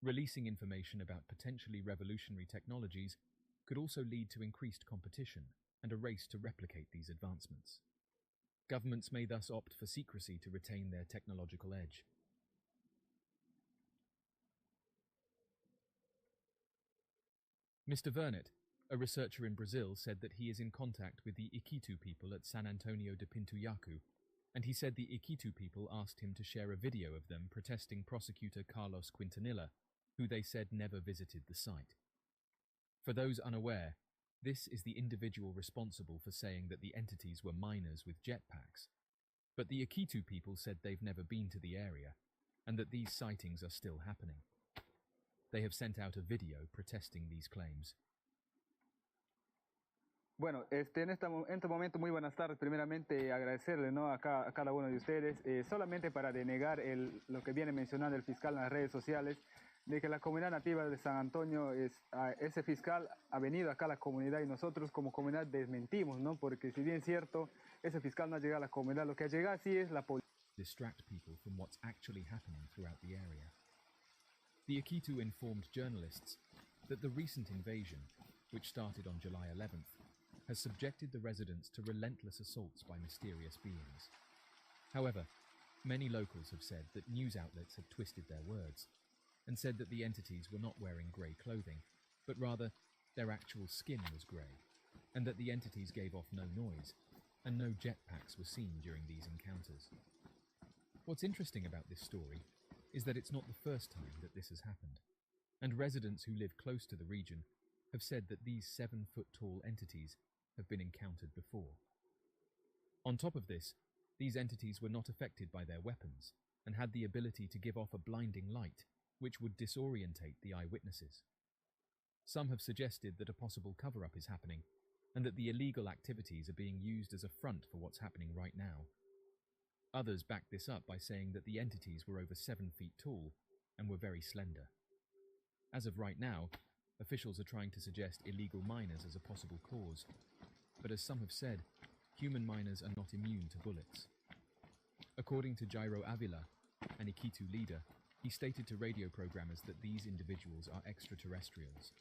[SPEAKER 21] Releasing information about potentially revolutionary technologies could also lead to increased competition and a race to replicate these advancements. Governments may thus opt for secrecy to retain their technological edge. Mr. Vernet, a researcher in Brazil, said that he is in contact with the Iquitu people at San Antonio de Pintuyacu, and he said the Iquitu people asked him to share a video of them protesting prosecutor Carlos Quintanilla, who they said never visited the site. For those unaware, this is the individual responsible for saying that the entities were miners with jetpacks. But the Iquitu people said they've never been to the area, and that these sightings are still happening. They have sent out a video protesting these claims.
[SPEAKER 1] Bueno, en este momento, muy buenas tardes. Primeramente, agradecerle, ¿no?, a cada uno de ustedes, solamente para denegar lo que viene mencionando el fiscal en las redes sociales, de que la comunidad nativa de San Antonio, ese fiscal ha venido acá a la comunidad y nosotros como comunidad desmentimos, ¿no? Porque si bien es cierto, ese fiscal no ha llegado a la comunidad, lo que ha llegado sí es la policía.
[SPEAKER 21] Distract people from what's actually happening throughout the area. The Iquitu informed journalists that the recent invasion, which started on July 11th, has subjected the residents to relentless assaults by mysterious beings. However, many locals have said that news outlets had twisted their words and said that the entities were not wearing grey clothing, but rather their actual skin was grey, and that the entities gave off no noise, and no jetpacks were seen during these encounters. What's interesting about this story is that it's not the first time that this has happened, and residents who live close to the region have said that these 7-foot-tall entities have been encountered before. On top of this, these entities were not affected by their weapons and had the ability to give off a blinding light which would disorientate the eyewitnesses. Some have suggested that a possible cover-up is happening and that the illegal activities are being used as a front for what's happening right now. Others back this up by saying that the entities were over 7 feet tall and were very slender. As of right now, officials are trying to suggest illegal miners as a possible cause, but as some have said, human miners are not immune to bullets. According to Jairo Avila, an Iquitu leader, he stated to radio programmers that these individuals are extraterrestrials.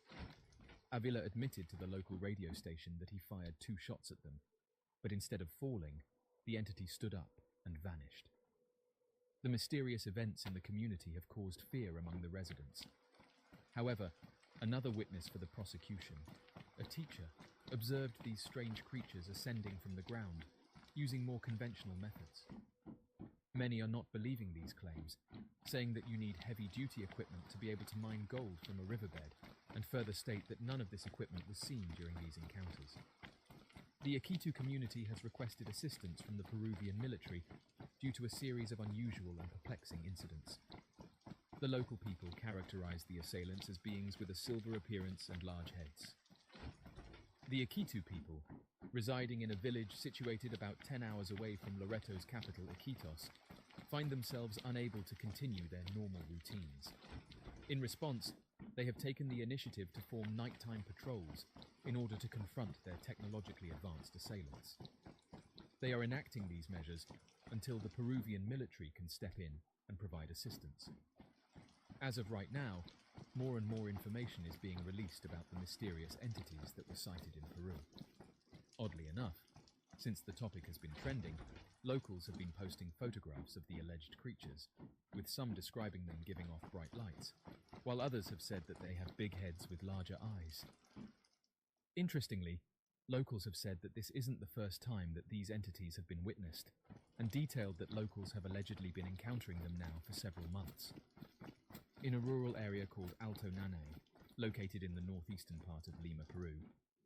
[SPEAKER 21] Avila admitted to the local radio station that he fired 2 shots at them, but instead of falling, the entity stood up and vanished. The mysterious events in the community have caused fear among the residents. However, another witness for the prosecution, a teacher, observed these strange creatures ascending from the ground, using more conventional methods. Many are not believing these claims, saying that you need heavy-duty equipment to be able to mine gold from a riverbed, and further state that none of this equipment was seen during these encounters. The Iquitu community has requested assistance from the Peruvian military due to a series of unusual and perplexing incidents. The local people characterized the assailants as beings with a silver appearance and large heads. The Iquitu people, residing in a village situated about 10 hours away from Loreto's capital, Iquitos, find themselves unable to continue their normal routines. In response, they have taken the initiative to form nighttime patrols in order to confront their technologically advanced assailants. They are enacting these measures until the Peruvian military can step in and provide assistance. As of right now, more and more information is being released about the mysterious entities that were sighted in Peru. Oddly enough, Since the topic has been trending, locals have been posting photographs of the alleged creatures, with some describing them giving off bright lights, while others have said that they have big heads with larger eyes. Interestingly, locals have said that this isn't the first time that these entities have been witnessed, and detailed that locals have allegedly been encountering them now for several months. In a rural area called Alto Nanay, located in the northeastern part of Lima, Peru,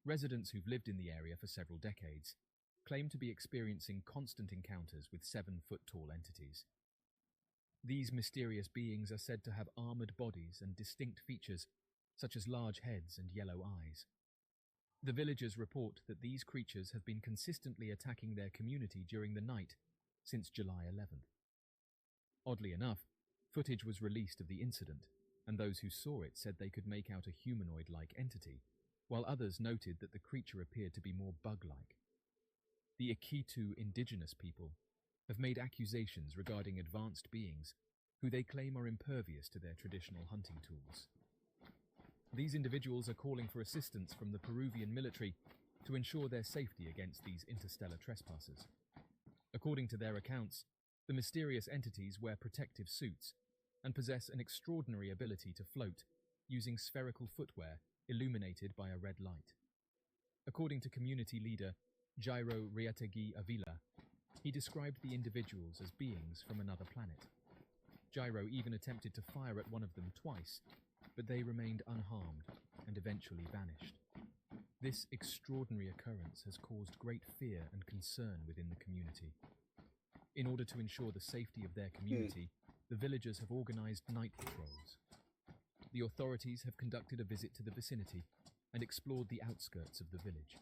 [SPEAKER 21] residents who've lived in the area for several decades claim to be experiencing constant encounters with 7-foot-tall entities. These mysterious beings are said to have armored bodies and distinct features, such as large heads and yellow eyes. The villagers report that these creatures have been consistently attacking their community during the night since July 11th. Oddly enough, footage was released of the incident, and those who saw it said they could make out a humanoid-like entity, while others noted that the creature appeared to be more bug-like. The Iquitu indigenous people have made accusations regarding advanced beings who they claim are impervious to their traditional hunting tools. These individuals are calling for assistance from the Peruvian military to ensure their safety against these interstellar trespassers. According to their accounts, the mysterious entities wear protective suits and possess an extraordinary ability to float using spherical footwear illuminated by a red light. According to community leader Jairo Riategui Avila, he described the individuals as beings from another planet. Jairo even attempted to fire at one of them twice, but they remained unharmed and eventually vanished. This extraordinary occurrence has caused great fear and concern within the community. In order to ensure the safety of their community, the villagers have organized night patrols. The authorities have conducted a visit to the vicinity and explored the outskirts of the village.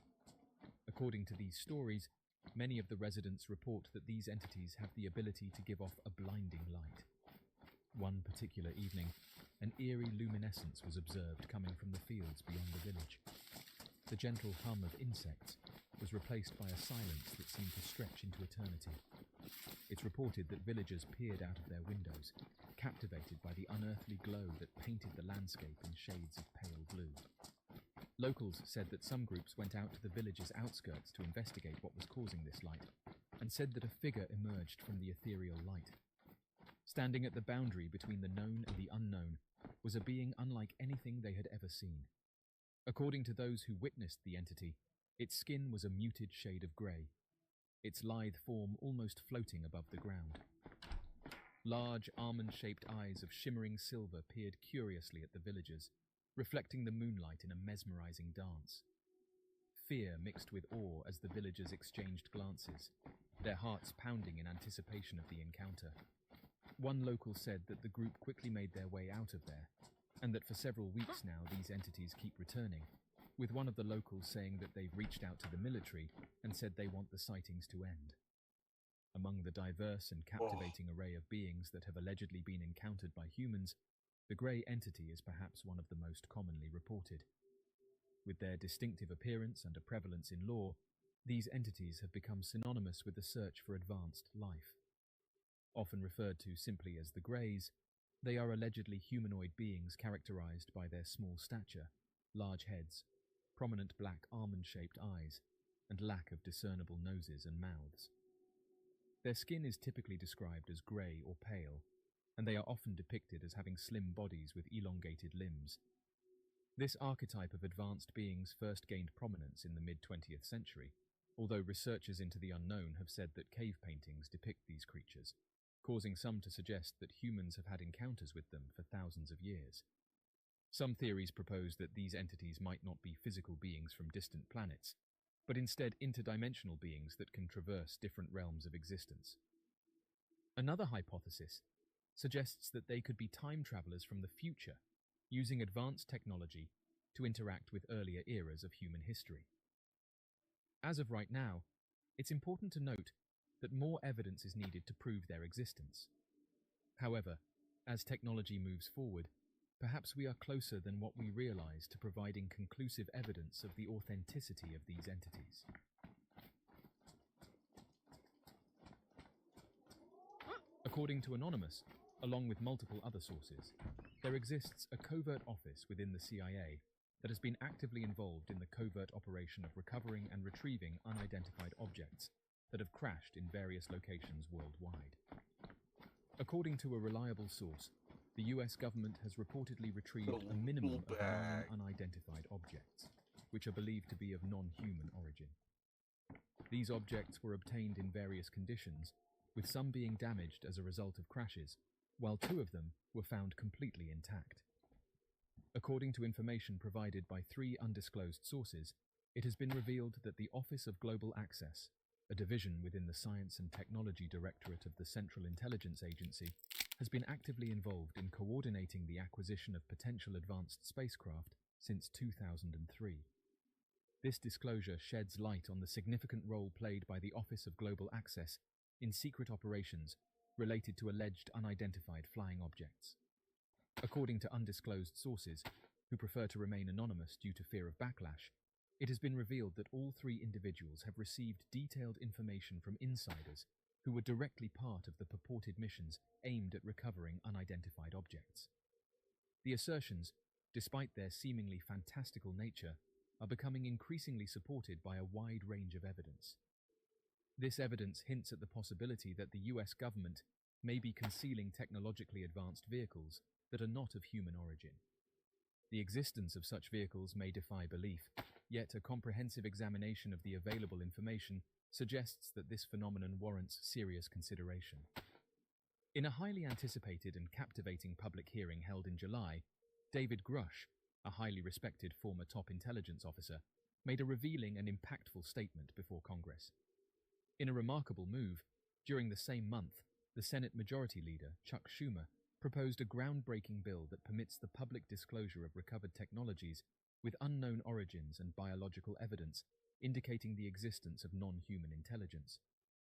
[SPEAKER 21] According to these stories, many of the residents report that these entities have the ability to give off a blinding light. One particular evening, an eerie luminescence was observed coming from the fields beyond the village. The gentle hum of insects was replaced by a silence that seemed to stretch into eternity. It's reported that villagers peered out of their windows, captivated by the unearthly glow that painted the landscape in shades of pale blue. Locals said that some groups went out to the village's outskirts to investigate what was causing this light, and said that a figure emerged from the ethereal light. Standing at the boundary between the known and the unknown was a being unlike anything they had ever seen. According to those who witnessed the entity, its skin was a muted shade of grey, its lithe form almost floating above the ground. Large, almond-shaped eyes of shimmering silver peered curiously at the villagers, reflecting the moonlight in a mesmerizing dance. Fear mixed with awe as the villagers exchanged glances, their hearts pounding in anticipation of the encounter. One local said that the group quickly made their way out of there, and that for several weeks now these entities keep returning, with one of the locals saying that they've reached out to the military and said they want the sightings to end. Among the diverse and captivating array of beings that have allegedly been encountered by humans, the grey entity is perhaps one of the most commonly reported. With their distinctive appearance and a prevalence in lore, these entities have become synonymous with the search for advanced life. Often referred to simply as the Greys, they are allegedly humanoid beings characterized by their small stature, large heads, prominent black almond-shaped eyes, and lack of discernible noses and mouths. Their skin is typically described as grey or pale, and they are often depicted as having slim bodies with elongated limbs. This archetype of advanced beings first gained prominence in the mid-20th century, although researchers into the unknown have said that cave paintings depict these creatures, causing some to suggest that humans have had encounters with them for thousands of years. Some theories propose that these entities might not be physical beings from distant planets, but instead interdimensional beings that can traverse different realms of existence. Another hypothesis suggests that they could be time travelers from the future, using advanced technology to interact with earlier eras of human history. As of right now, it's important to note that more evidence is needed to prove their existence. However, as technology moves forward, perhaps we are closer than what we realize to providing conclusive evidence of the authenticity of these entities. According to Anonymous, along with multiple other sources, there exists a covert office within the CIA that has been actively involved in the covert operation of recovering and retrieving unidentified objects that have crashed in various locations worldwide. According to a reliable source, the US government has reportedly retrieved a minimum of 9 unidentified objects, which are believed to be of non-human origin. These objects were obtained in various conditions, with some being damaged as a result of crashes, while 2 of them were found completely intact. According to information provided by 3 undisclosed sources, it has been revealed that the Office of Global Access, a division within the Science and Technology Directorate of the Central Intelligence Agency, has been actively involved in coordinating the acquisition of potential advanced spacecraft since 2003. This disclosure sheds light on the significant role played by the Office of Global Access in secret operations related to alleged unidentified flying objects. According to undisclosed sources, who prefer to remain anonymous due to fear of backlash, it has been revealed that all 3 individuals have received detailed information from insiders who were directly part of the purported missions aimed at recovering unidentified objects. The assertions, despite their seemingly fantastical nature, are becoming increasingly supported by a wide range of evidence. This evidence hints at the possibility that the US government may be concealing technologically advanced vehicles that are not of human origin. The existence of such vehicles may defy belief, yet a comprehensive examination of the available information suggests that this phenomenon warrants serious consideration. In a highly anticipated and captivating public hearing held in July, David Grush, a highly respected former top intelligence officer, made a revealing and impactful statement before Congress. In a remarkable move, during the same month, the Senate Majority Leader, Chuck Schumer, proposed a groundbreaking bill that permits the public disclosure of recovered technologies with unknown origins and biological evidence indicating the existence of non-human intelligence.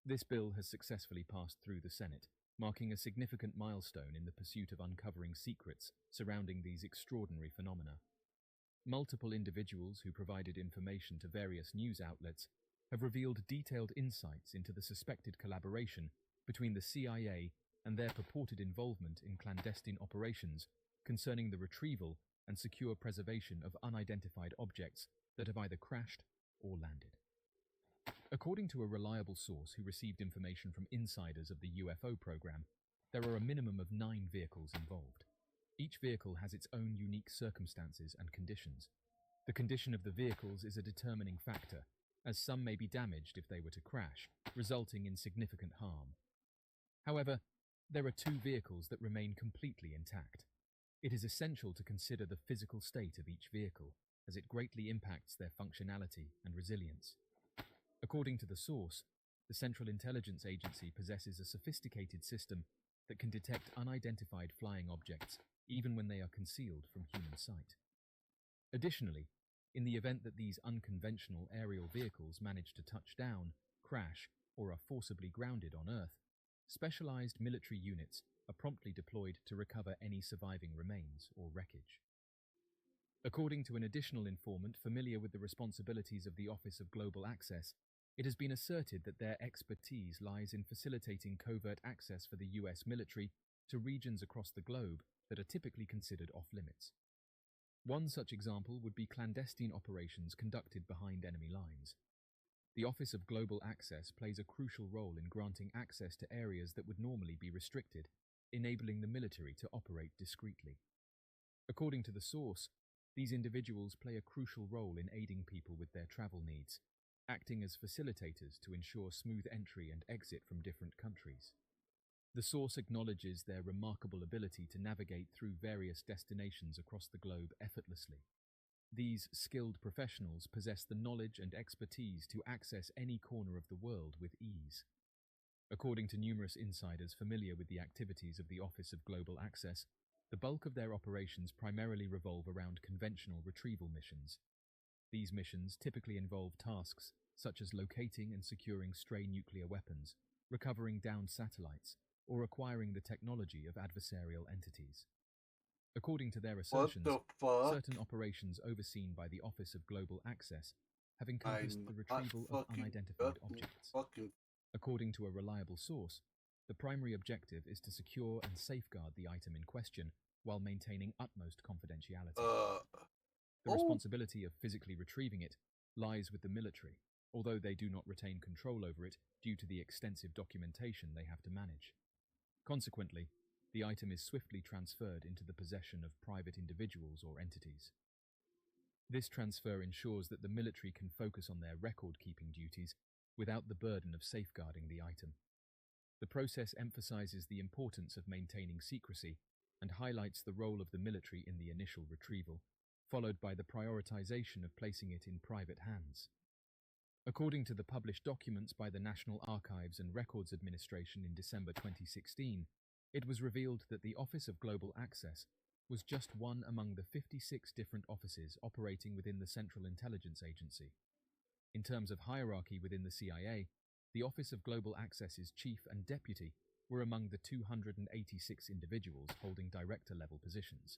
[SPEAKER 21] This bill has successfully passed through the Senate, marking a significant milestone in the pursuit of uncovering secrets surrounding these extraordinary phenomena. Multiple individuals who provided information to various news outlets have revealed detailed insights into the suspected collaboration between the CIA and their purported involvement in clandestine operations concerning the retrieval and secure preservation of unidentified objects that have either crashed or landed. According to a reliable source who received information from insiders of the UFO program, there are a minimum of 9 vehicles involved. Each vehicle has its own unique circumstances and conditions. The condition of the vehicles is a determining factor, as some may be damaged if they were to crash, resulting in significant harm. However, there are 2 vehicles that remain completely intact. It is essential to consider the physical state of each vehicle, as it greatly impacts their functionality and resilience. According to the source, the Central Intelligence Agency possesses a sophisticated system that can detect unidentified flying objects even when they are concealed from human sight. Additionally, in the event that these unconventional aerial vehicles manage to touch down, crash, or are forcibly grounded on Earth, specialized military units are promptly deployed to recover any surviving remains or wreckage. According to an additional informant familiar with the responsibilities of the Office of Global Access, it has been asserted that their expertise lies in facilitating covert access for the US military to regions across the globe that are typically considered off-limits. One such example would be clandestine operations conducted behind enemy lines. The Office of Global Access plays a crucial role in granting access to areas that would normally be restricted, enabling the military to operate discreetly. According to the source, these individuals play a crucial role in aiding people with their travel needs, acting as facilitators to ensure smooth entry and exit from different countries. The source acknowledges their remarkable ability to navigate through various destinations across the globe effortlessly. These skilled professionals possess the knowledge and expertise to access any corner of the world with ease. According to numerous insiders familiar with the activities of the Office of Global Access, the bulk of their operations primarily revolve around conventional retrieval missions. These missions typically involve tasks such as locating and securing stray nuclear weapons, recovering downed satellites, or acquiring the technology of adversarial entities. According to their assertions, certain operations overseen by the Office of Global Access have encompassed the retrieval of unidentified objects. According to a reliable source, the primary objective is to secure and safeguard the item in question while maintaining utmost confidentiality. The responsibility of physically retrieving it lies with the military, although they do not retain control over it due to the extensive documentation they have to manage. Consequently, the item is swiftly transferred into the possession of private individuals or entities. This transfer ensures that the military can focus on their record-keeping duties without the burden of safeguarding the item. The process emphasizes the importance of maintaining secrecy and highlights the role of the military in the initial retrieval, followed by the prioritization of placing it in private hands. According to the published documents by the National Archives and Records Administration in December 2016, it was revealed that the Office of Global Access was just one among the 56 different offices operating within the Central Intelligence Agency. In terms of hierarchy within the CIA, the Office of Global Access's chief and deputy were among the 286 individuals holding director-level positions.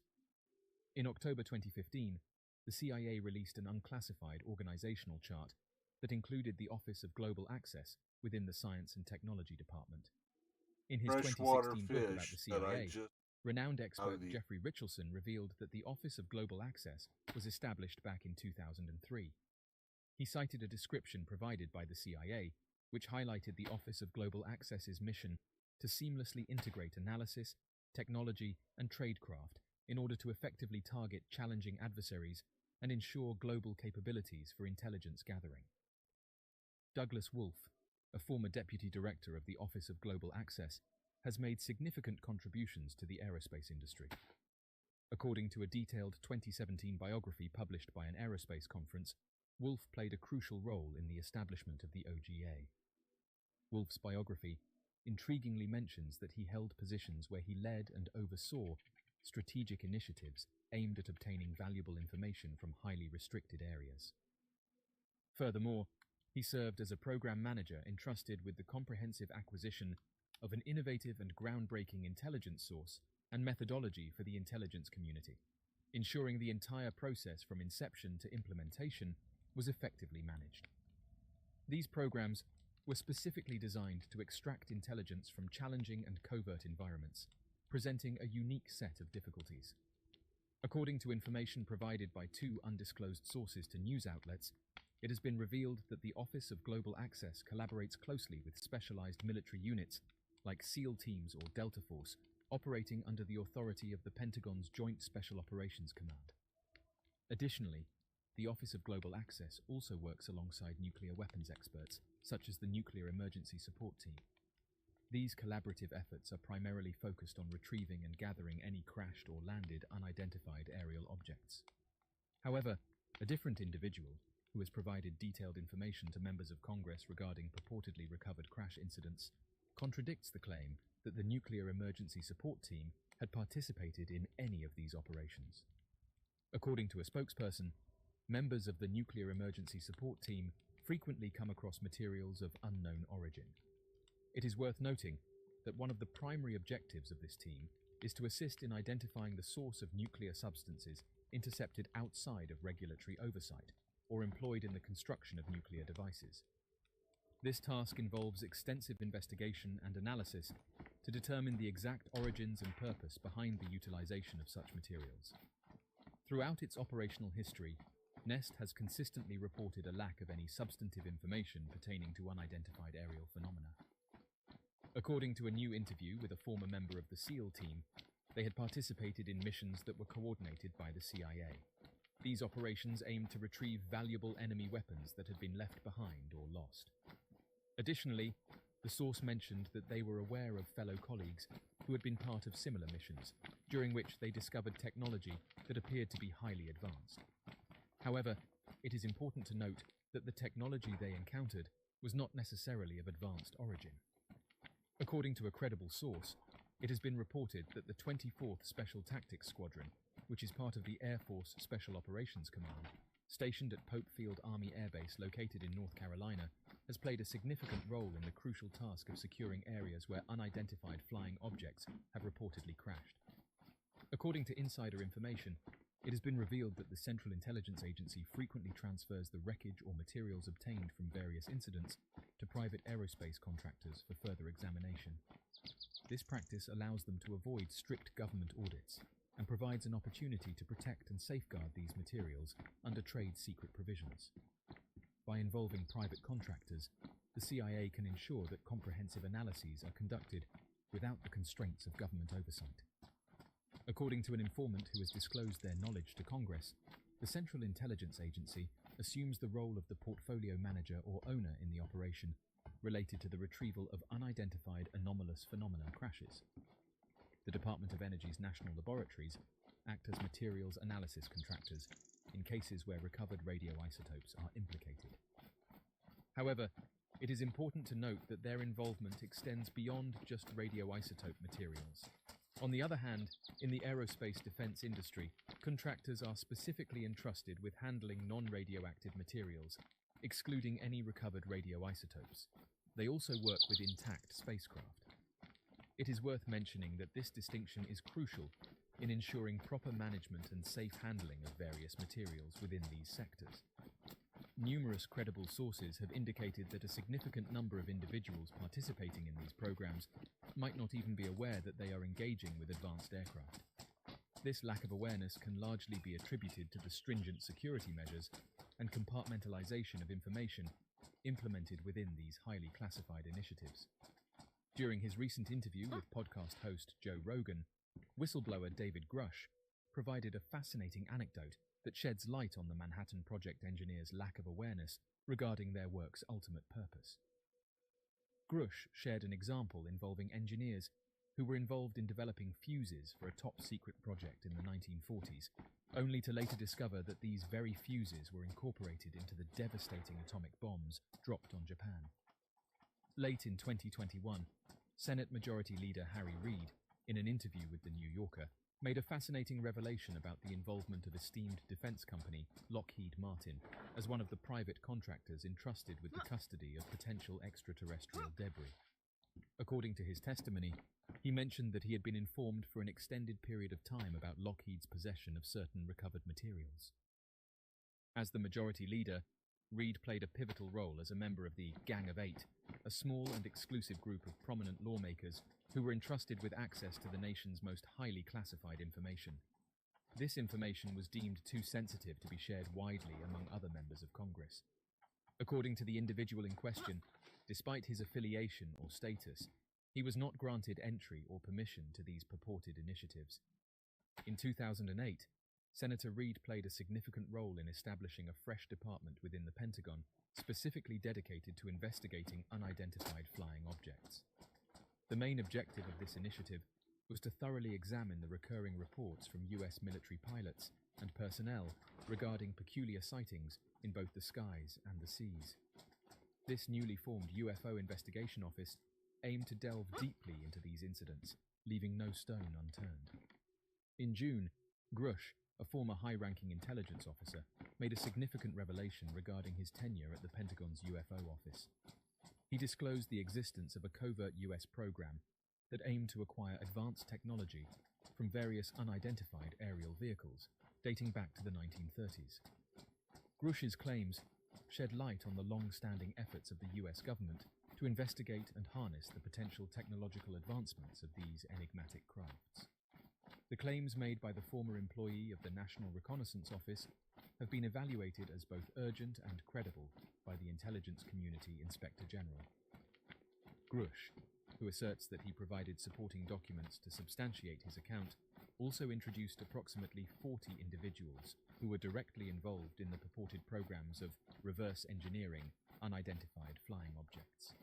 [SPEAKER 21] In October 2015, the CIA released an unclassified organizational chart that included the Office of Global Access within the Science and Technology Department. In his
[SPEAKER 2] Freshwater
[SPEAKER 21] 2016 book about the
[SPEAKER 2] fish that I
[SPEAKER 21] CIA,
[SPEAKER 2] just
[SPEAKER 21] renowned
[SPEAKER 2] out
[SPEAKER 21] expert
[SPEAKER 2] of the
[SPEAKER 21] Jeffrey Richardson revealed that the Office of Global Access was established back in 2003. He cited a description provided by the CIA, which highlighted the Office of Global Access's mission to seamlessly integrate analysis, technology, and tradecraft in order to effectively target challenging adversaries and ensure global capabilities for intelligence gathering. Douglas Wolfe, a former deputy director of the Office of Global Access, has made significant contributions to the aerospace industry. According to a detailed 2017 biography published by an aerospace conference, Wolfe played a crucial role in the establishment of the OGA. Wolfe's biography intriguingly mentions that he held positions where he led and oversaw strategic initiatives aimed at obtaining valuable information from highly restricted areas. Furthermore, he served as a program manager entrusted with the comprehensive acquisition of an innovative and groundbreaking intelligence source and methodology for the intelligence community, ensuring the entire process from inception to implementation was effectively managed. These programs were specifically designed to extract intelligence from challenging and covert environments, presenting a unique set of difficulties. According to information provided by two undisclosed sources to news outlets, it has been revealed that the Office of Global Access collaborates closely with specialized military units like SEAL teams or Delta Force, operating under the authority of the Pentagon's Joint Special Operations Command. Additionally, the Office of Global Access also works alongside nuclear weapons experts, such as the Nuclear Emergency Support Team. These collaborative efforts are primarily focused on retrieving and gathering any crashed or landed unidentified aerial objects. However, a different individual, who has provided detailed information to members of Congress regarding purportedly recovered crash incidents, contradicts the claim that the Nuclear Emergency Support Team had participated in any of these operations. According to a spokesperson, members of the Nuclear Emergency Support Team frequently come across materials of unknown origin. It is worth noting that one of the primary objectives of this team is to assist in identifying the source of nuclear substances intercepted outside of regulatory oversight or employed in the construction of nuclear devices. This task involves extensive investigation and analysis to determine the exact origins and purpose behind the utilization of such materials. Throughout its operational history, NEST has consistently reported a lack of any substantive information pertaining to unidentified aerial phenomena. According to a new interview with a former member of the SEAL team, they had participated in missions that were coordinated by the CIA. These operations aimed to retrieve valuable enemy weapons that had been left behind or lost. Additionally, the source mentioned that they were aware of fellow colleagues who had been part of similar missions, during which they discovered technology that appeared to be highly advanced. However, it is important to note that the technology they encountered was not necessarily of advanced origin. According to a credible source, it has been reported that the 24th Special Tactics Squadron, which is part of the Air Force Special Operations Command, stationed at Pope Field Army Air Base located in North Carolina, has played a significant role in the crucial task of securing areas where unidentified flying objects have reportedly crashed. According to insider information, it has been revealed that the Central Intelligence Agency frequently transfers the wreckage or materials obtained from various incidents to private aerospace contractors for further examination. This practice allows them to avoid strict government audits, and provides an opportunity to protect and safeguard these materials under trade secret provisions. By involving private contractors, the CIA can ensure that comprehensive analyses are conducted without the constraints of government oversight. According to an informant who has disclosed their knowledge to Congress, the Central Intelligence Agency assumes the role of the portfolio manager or owner in the operation related to the retrieval of unidentified anomalous phenomena crashes. The Department of Energy's national laboratories act as materials analysis contractors in cases where recovered radioisotopes are implicated. However, it is important to note that their involvement extends beyond just radioisotope materials. On the other hand, in the aerospace defense industry, contractors are specifically entrusted with handling non-radioactive materials, excluding any recovered radioisotopes. They also work with intact spacecraft. It is worth mentioning that this distinction is crucial in ensuring proper management and safe handling of various materials within these sectors. Numerous credible sources have indicated that a significant number of individuals participating in these programs might not even be aware that they are engaging with advanced aircraft. This lack of awareness can largely be attributed to the stringent security measures and compartmentalization of information implemented within these highly classified initiatives. During his recent interview with podcast host Joe Rogan, whistleblower David Grush provided a fascinating anecdote that sheds light on the Manhattan Project engineers' lack of awareness regarding their work's ultimate purpose. Grush shared an example involving engineers who were involved in developing fuses for a top-secret project in the 1940s, only to later discover that these very fuses were incorporated into the devastating atomic bombs dropped on Japan. Late in 2021, Senate Majority Leader Harry Reid, in an interview with The New Yorker, made a fascinating revelation about the involvement of esteemed defense company Lockheed Martin as one of the private contractors entrusted with the custody of potential extraterrestrial debris. According to his testimony, he mentioned that he had been informed for an extended period of time about Lockheed's possession of certain recovered materials. As the majority leader, Reid played a pivotal role as a member of the Gang of Eight, a small and exclusive group of prominent lawmakers who were entrusted with access to the nation's most highly classified information. This information was deemed too sensitive to be shared widely among other members of Congress. According to the individual in question, despite his affiliation or status, he was not granted entry or permission to these purported initiatives. In 2008, Senator Reid played a significant role in establishing a fresh department within the Pentagon specifically dedicated to investigating unidentified flying objects. The main objective of this initiative was to thoroughly examine the recurring reports from US military pilots and personnel regarding peculiar sightings in both the skies and the seas. This newly formed UFO investigation office aimed to delve deeply into these incidents, leaving no stone unturned. In June, Grush, a former high-ranking intelligence officer, made a significant revelation regarding his tenure at the Pentagon's UFO office. He disclosed the existence of a covert US program that aimed to acquire advanced technology from various unidentified aerial vehicles dating back to the 1930s. Grush's claims shed light on the long-standing efforts of the US government to investigate and harness the potential technological advancements of these enigmatic crafts. The claims made by the former employee of the National Reconnaissance Office have been evaluated as both urgent and credible by the Intelligence Community Inspector General. Grush, who asserts that he provided supporting documents to substantiate his account, also introduced approximately 40 individuals who were directly involved in the purported programs of reverse engineering unidentified flying objects.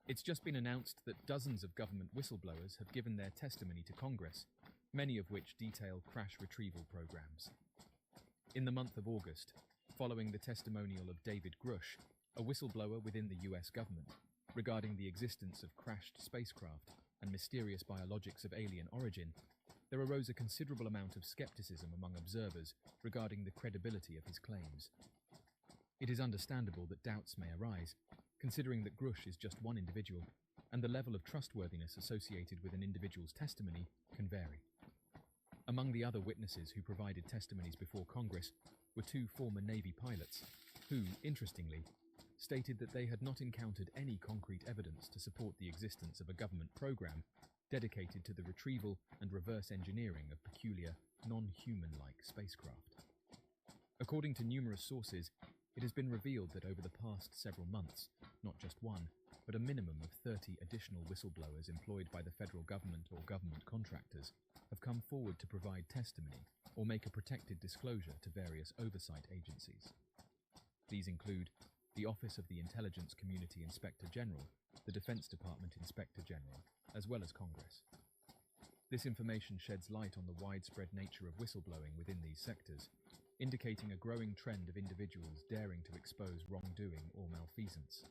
[SPEAKER 21] It's just been announced that dozens of government whistleblowers have given their testimony to Congress, many of which detail crash retrieval programs. In the month of August, following the testimonial of David Grush, a whistleblower within the US government, regarding the existence of crashed spacecraft and mysterious biologics of alien origin, there arose a considerable amount of skepticism among observers regarding the credibility of his claims. It is understandable that doubts may arise, considering that Grush is just one individual, and the level of trustworthiness associated with an individual's testimony can vary. Among the other witnesses who provided testimonies before Congress were two former Navy pilots who, interestingly, stated that they had not encountered any concrete evidence to support the existence of a government program dedicated to the retrieval and reverse engineering of peculiar, non-human-like spacecraft. According to numerous sources, it has been revealed that over the past several months, not just one, but a minimum of 30 additional whistleblowers employed by the federal government or government contractors have come forward to provide testimony or make a protected disclosure to various oversight agencies. These include the Office of the Intelligence Community Inspector General, the Defense Department Inspector General, as well as Congress. This information sheds light on the widespread nature of whistleblowing within these sectors, indicating a growing trend of individuals daring to expose wrongdoing or malfeasance.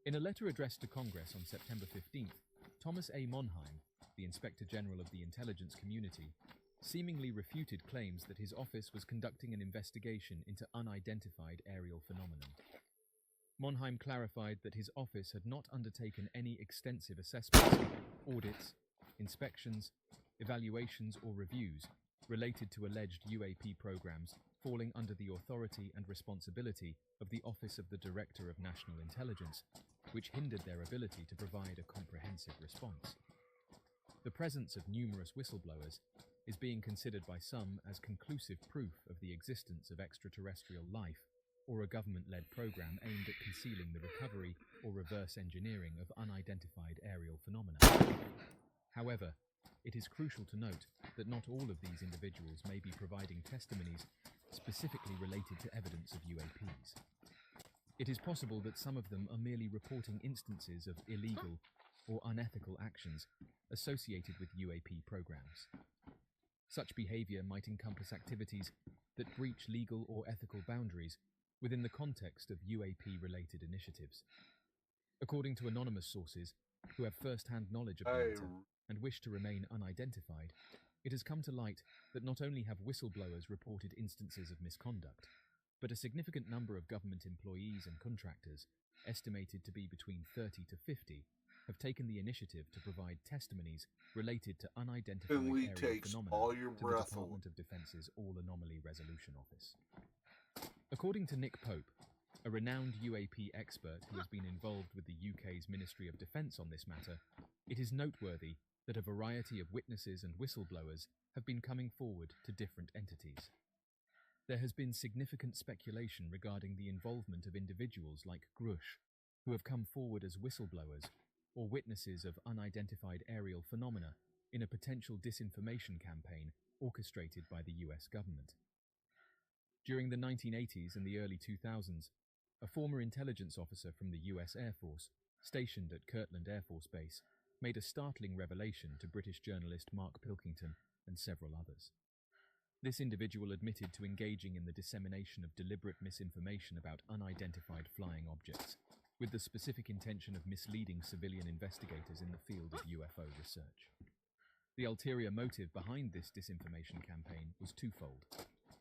[SPEAKER 21] In a letter addressed to Congress on September 15th, Thomas A. Monheim, the Inspector General of the Intelligence Community, seemingly refuted claims that his office was conducting an investigation into unidentified aerial phenomenon. Monheim clarified that his office had not undertaken any extensive assessments, audits, inspections, evaluations or reviews related to alleged UAP programs falling under the authority and responsibility of the Office of the Director of National Intelligence, which hindered their ability to provide a comprehensive response. The presence of numerous whistleblowers is being considered by some as conclusive proof of the existence of extraterrestrial life or a government-led program aimed at concealing the recovery or reverse engineering of unidentified aerial phenomena. However, it is crucial to note that not all of these individuals may be providing testimonies specifically related to evidence of UAPs. It is possible that some of them are merely reporting instances of illegal or unethical actions associated with UAP programs. Such behavior might encompass activities that breach legal or ethical boundaries within the context of UAP-related initiatives. According to anonymous sources who have first-hand knowledge of the matter and wish to remain unidentified, it has come to light that not only have whistleblowers reported instances of misconduct, but a significant number of government employees and contractors, estimated to be between 30 to 50, have taken the initiative to provide testimonies related to unidentified aerial phenomena to the Department of Defense's All-Anomaly Resolution Office. According to Nick Pope, a renowned UAP expert who has been involved with the UK's Ministry of Defence on this matter, it is noteworthy that a variety of witnesses and whistleblowers have been coming forward to different entities. There has been significant speculation regarding the involvement of individuals like Grush, who have come forward as whistleblowers or witnesses of unidentified aerial phenomena in a potential disinformation campaign orchestrated by the US government. During the 1980s and the early 2000s, a former intelligence officer from the US Air Force, stationed at Kirtland Air Force Base, made a startling revelation to British journalist Mark Pilkington and several others. This individual admitted to engaging in the dissemination of deliberate misinformation about unidentified flying objects, with the specific intention of misleading civilian investigators in the field of UFO research. The ulterior motive behind this disinformation campaign was twofold: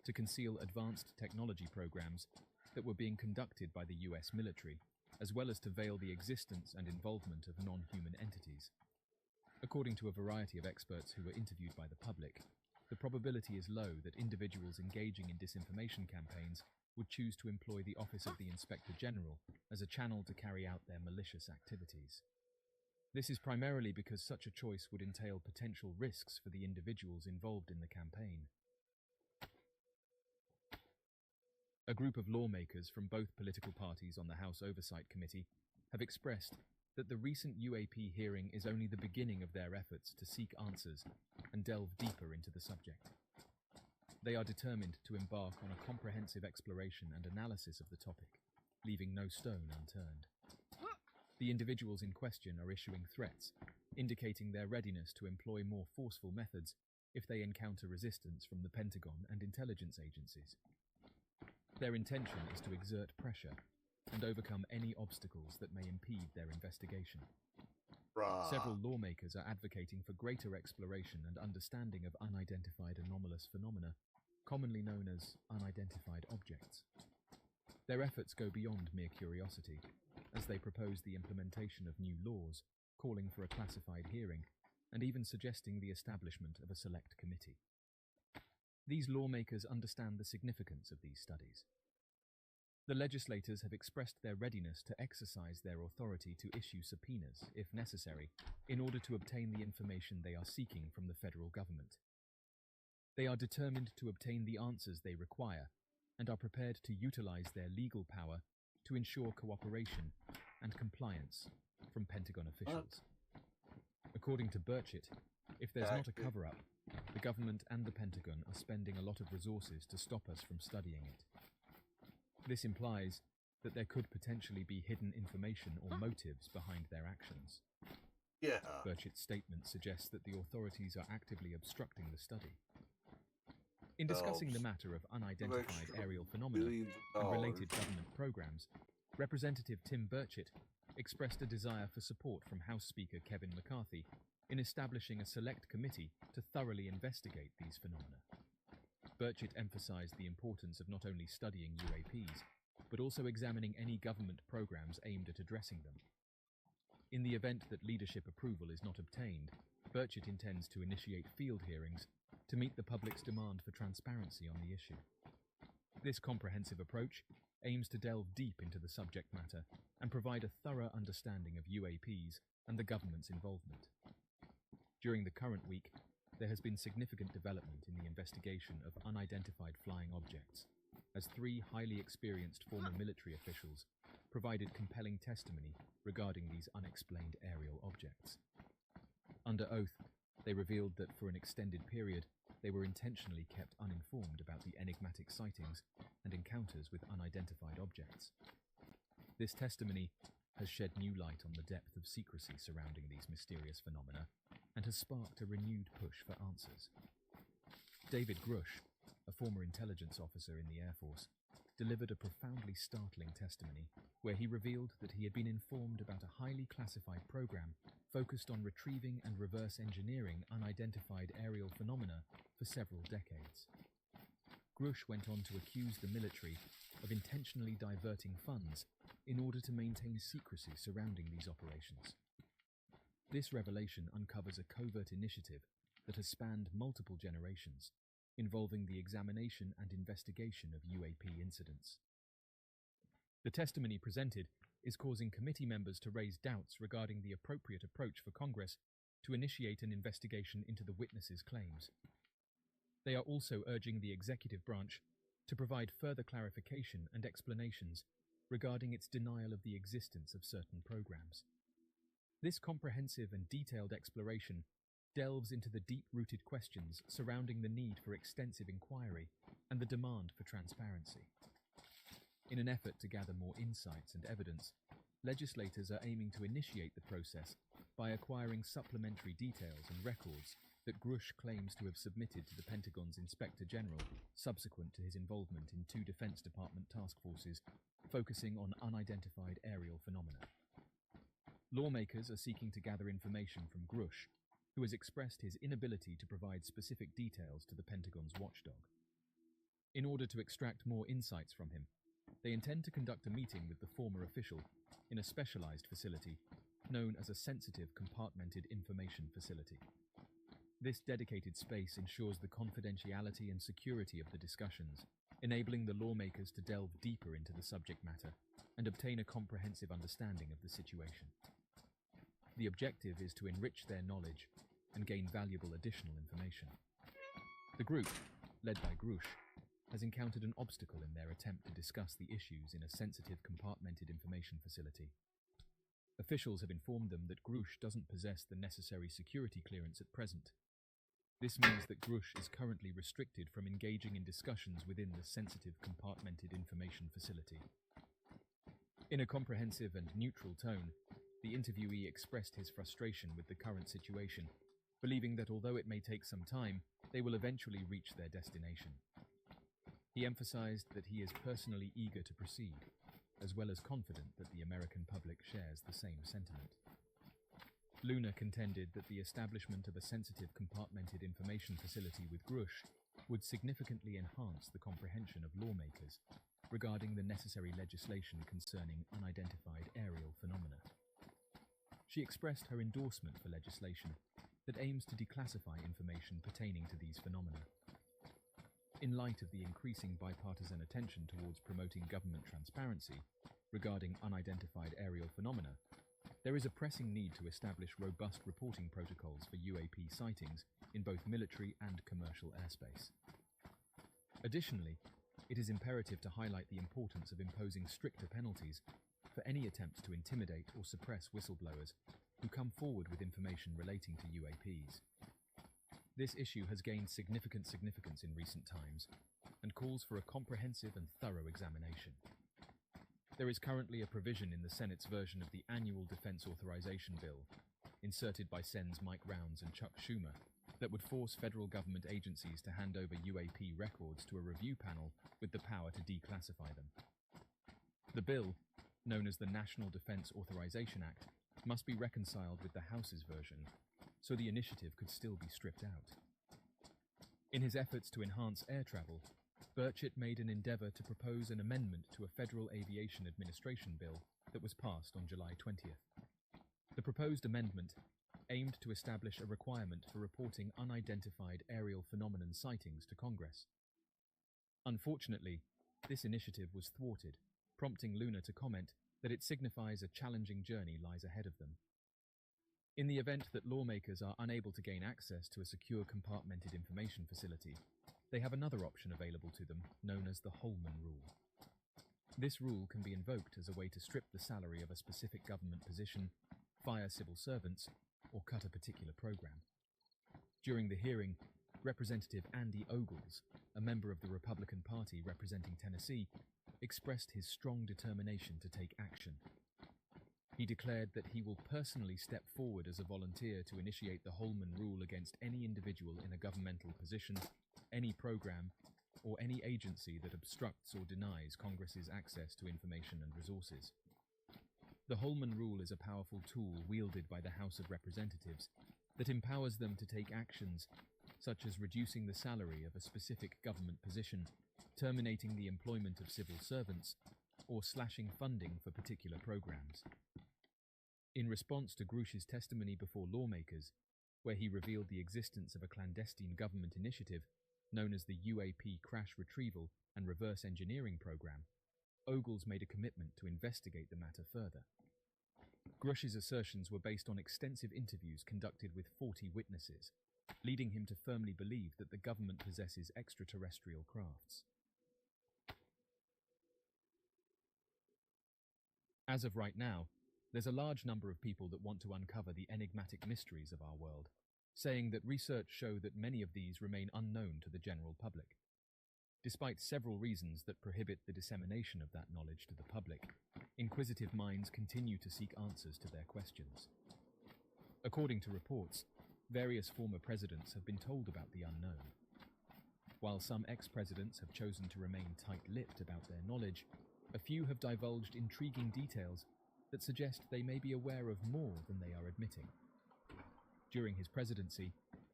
[SPEAKER 21] to conceal advanced technology programs that were being conducted by the US military, as well as to veil the existence and involvement of non-human entities. According to a variety of experts who were interviewed by the public, the probability is low that individuals engaging in disinformation campaigns would choose to employ the Office of the Inspector General as a channel to carry out their malicious activities. This is primarily because such a choice would entail potential risks for the individuals involved in the campaign. A group of lawmakers from both political parties on the House Oversight Committee have expressed that the recent UAP hearing is only the beginning of their efforts to seek answers and delve deeper into the subject. They are determined to embark on a comprehensive exploration and analysis of the topic, leaving no stone unturned. The individuals in question are issuing threats, indicating their readiness to employ more forceful methods if they encounter resistance from the Pentagon and intelligence agencies. Their intention is to exert pressure and overcome any obstacles that may impede their investigation. Several lawmakers are advocating for greater exploration and understanding of unidentified anomalous phenomena, commonly known as unidentified objects. Their efforts go beyond mere curiosity, as they propose the implementation of new laws, calling for a classified hearing, and even suggesting the establishment of a select committee. These lawmakers understand the significance of these studies. The legislators have expressed their readiness to exercise their authority to issue subpoenas, if necessary, in order to obtain the information they are seeking from the federal government. They are determined to obtain the answers they require and are prepared to utilize their legal power to ensure cooperation and compliance from Pentagon officials. According to Burchett, if there's not a cover-up, the government and the Pentagon are spending a lot of resources to stop us from studying it. This implies that there could potentially be hidden information or motives behind their actions.
[SPEAKER 2] Yeah.
[SPEAKER 21] Burchett's statement suggests that the authorities are actively obstructing the study. In discussing the matter of unidentified aerial phenomena and related government programs, Representative Tim Burchett expressed a desire for support from House Speaker Kevin McCarthy in establishing a select committee to thoroughly investigate these phenomena. Burchett emphasized the importance of not only studying UAPs, but also examining any government programs aimed at addressing them. In the event that leadership approval is not obtained, Burchett intends to initiate field hearings to meet the public's demand for transparency on the issue. This comprehensive approach aims to delve deep into the subject matter and provide a thorough understanding of UAPs and the government's involvement. During the current week, there has been significant development in the investigation of unidentified flying objects, as 3 highly experienced former military officials provided compelling testimony regarding these unexplained aerial objects. Under oath, they revealed that for an extended period, they were intentionally kept uninformed about the enigmatic sightings and encounters with unidentified objects. This testimony has shed new light on the depth of secrecy surrounding these mysterious phenomena and has sparked a renewed push for answers. David Grush, a former intelligence officer in the Air Force, delivered a profoundly startling testimony where he revealed that he had been informed about a highly classified program focused on retrieving and reverse engineering unidentified aerial phenomena for several decades. Grush went on to accuse the military of intentionally diverting funds in order to maintain secrecy surrounding these operations. This revelation uncovers a covert initiative that has spanned multiple generations, involving the examination and investigation of UAP incidents. The testimony presented is causing committee members to raise doubts regarding the appropriate approach for Congress to initiate an investigation into the witnesses' claims. They are also urging the executive branch to provide further clarification and explanations regarding its denial of the existence of certain programs. This comprehensive and detailed exploration delves into the deep-rooted questions surrounding the need for extensive inquiry and the demand for transparency. In an effort to gather more insights and evidence, legislators are aiming to initiate the process by acquiring supplementary details and records that Grush claims to have submitted to the Pentagon's Inspector General subsequent to his involvement in 2 Defense Department task forces focusing on unidentified aerial phenomena. Lawmakers are seeking to gather information from Grush, who has expressed his inability to provide specific details to the Pentagon's watchdog. In order to extract more insights from him, they intend to conduct a meeting with the former official in a specialized facility known as a Sensitive Compartmented Information Facility. This dedicated space ensures the confidentiality and security of the discussions, enabling the lawmakers to delve deeper into the subject matter and obtain a comprehensive understanding of the situation. The objective is to enrich their knowledge and gain valuable additional information. The group, led by Grush, has encountered an obstacle in their attempt to discuss the issues in a sensitive compartmented information facility. Officials have informed them that Grush doesn't possess the necessary security clearance at present. This means that Grush is currently restricted from engaging in discussions within the sensitive compartmented information facility. In a comprehensive and neutral tone, the interviewee expressed his frustration with the current situation, believing that although it may take some time, they will eventually reach their destination. He emphasized that he is personally eager to proceed, as well as confident that the American public shares the same sentiment. Luna contended that the establishment of a sensitive compartmented information facility with Grush would significantly enhance the comprehension of lawmakers regarding the necessary legislation concerning unidentified aerial phenomena. She expressed her endorsement for legislation that aims to declassify information pertaining to these phenomena. in light of the increasing bipartisan attention towards promoting government transparency regarding unidentified aerial phenomena, there is a pressing need to establish robust reporting protocols for UAP sightings in both military and commercial airspace. Additionally, it is imperative to highlight the importance of imposing stricter penalties for any attempts to intimidate or suppress whistleblowers who come forward with information relating to UAPs. This issue has gained significant significance in recent times and calls for a comprehensive and thorough examination. There is currently a provision in the Senate's version of the Annual Defense Authorization Bill, inserted by Sen's Mike Rounds and Chuck Schumer, that would force federal government agencies to hand over UAP records to a review panel with the power to declassify them. The bill, known as the National Defense Authorization Act, must be reconciled with the House's version, so the initiative could still be stripped out. In his efforts to enhance air travel, Burchett made an endeavour to propose an amendment to a Federal Aviation Administration bill that was passed on July 20th. The proposed amendment aimed to establish a requirement for reporting unidentified aerial phenomenon sightings to Congress. Unfortunately, this initiative was thwarted, prompting Luna to comment that it signifies a challenging journey lies ahead of them. In the event that lawmakers are unable to gain access to a secure compartmented information facility, they have another option available to them, known as the Holman Rule. This rule can be invoked as a way to strip the salary of a specific government position, fire civil servants, or cut a particular program. During the hearing, Representative Andy Ogles, a member of the Republican Party representing Tennessee, expressed his strong determination to take action. He declared that he will personally step forward as a volunteer to initiate the Holman Rule against any individual in a governmental position, any program, or any agency that obstructs or denies Congress's access to information and resources. The Holman Rule is a powerful tool wielded by the House of Representatives that empowers them to take actions such as reducing the salary of a specific government position, terminating the employment of civil servants, or slashing funding for particular programs. In response to Grush's testimony before lawmakers, where he revealed the existence of a clandestine government initiative known as the UAP Crash Retrieval and Reverse Engineering Program, Ogles made a commitment to investigate the matter further. Grush's assertions were based on extensive interviews conducted with 40 witnesses, leading him to firmly believe that the government possesses extraterrestrial crafts. As of right now, there's a large number of people that want to uncover the enigmatic mysteries of our world, saying that research show that many of these remain unknown to the general public. Despite several reasons that prohibit the dissemination of that knowledge to the public, inquisitive minds continue to seek answers to their questions. According to reports, various former presidents have been told about the unknown. While some ex-presidents have chosen to remain tight-lipped about their knowledge, a few have divulged intriguing details that suggest they may be aware of more than they are admitting. During his presidency,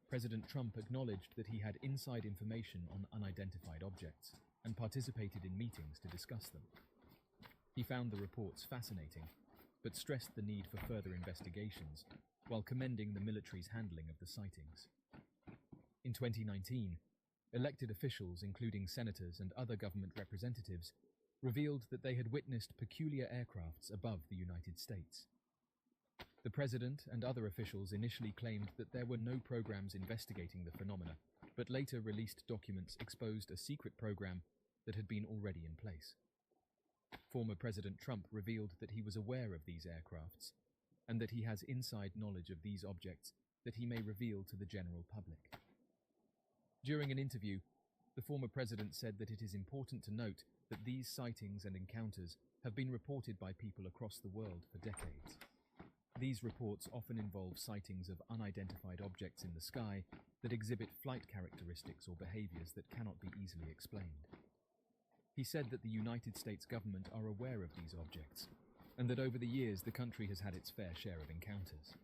[SPEAKER 21] President Trump acknowledged that he had inside information on unidentified objects and participated in meetings to discuss them. He found the reports fascinating, but stressed the need for further investigations, while commending the military's handling of the sightings. In 2019, elected officials, including senators and other government representatives, revealed that they had witnessed peculiar aircrafts above the United States. The president and other officials initially claimed that there were no programs investigating the phenomena, but later released documents exposed a secret program that had been already in place. Former President Trump revealed that he was aware of these aircrafts, and that he has inside knowledge of these objects that he may reveal to the general public. During an interview, the former president said that it is important to note that these sightings and encounters have been reported by people across the world for decades. These reports often involve sightings of unidentified objects in the sky that exhibit flight characteristics or behaviors that cannot be easily explained. He said that the United States government are aware of these objects, and that over the years the country has had its fair share of encounters.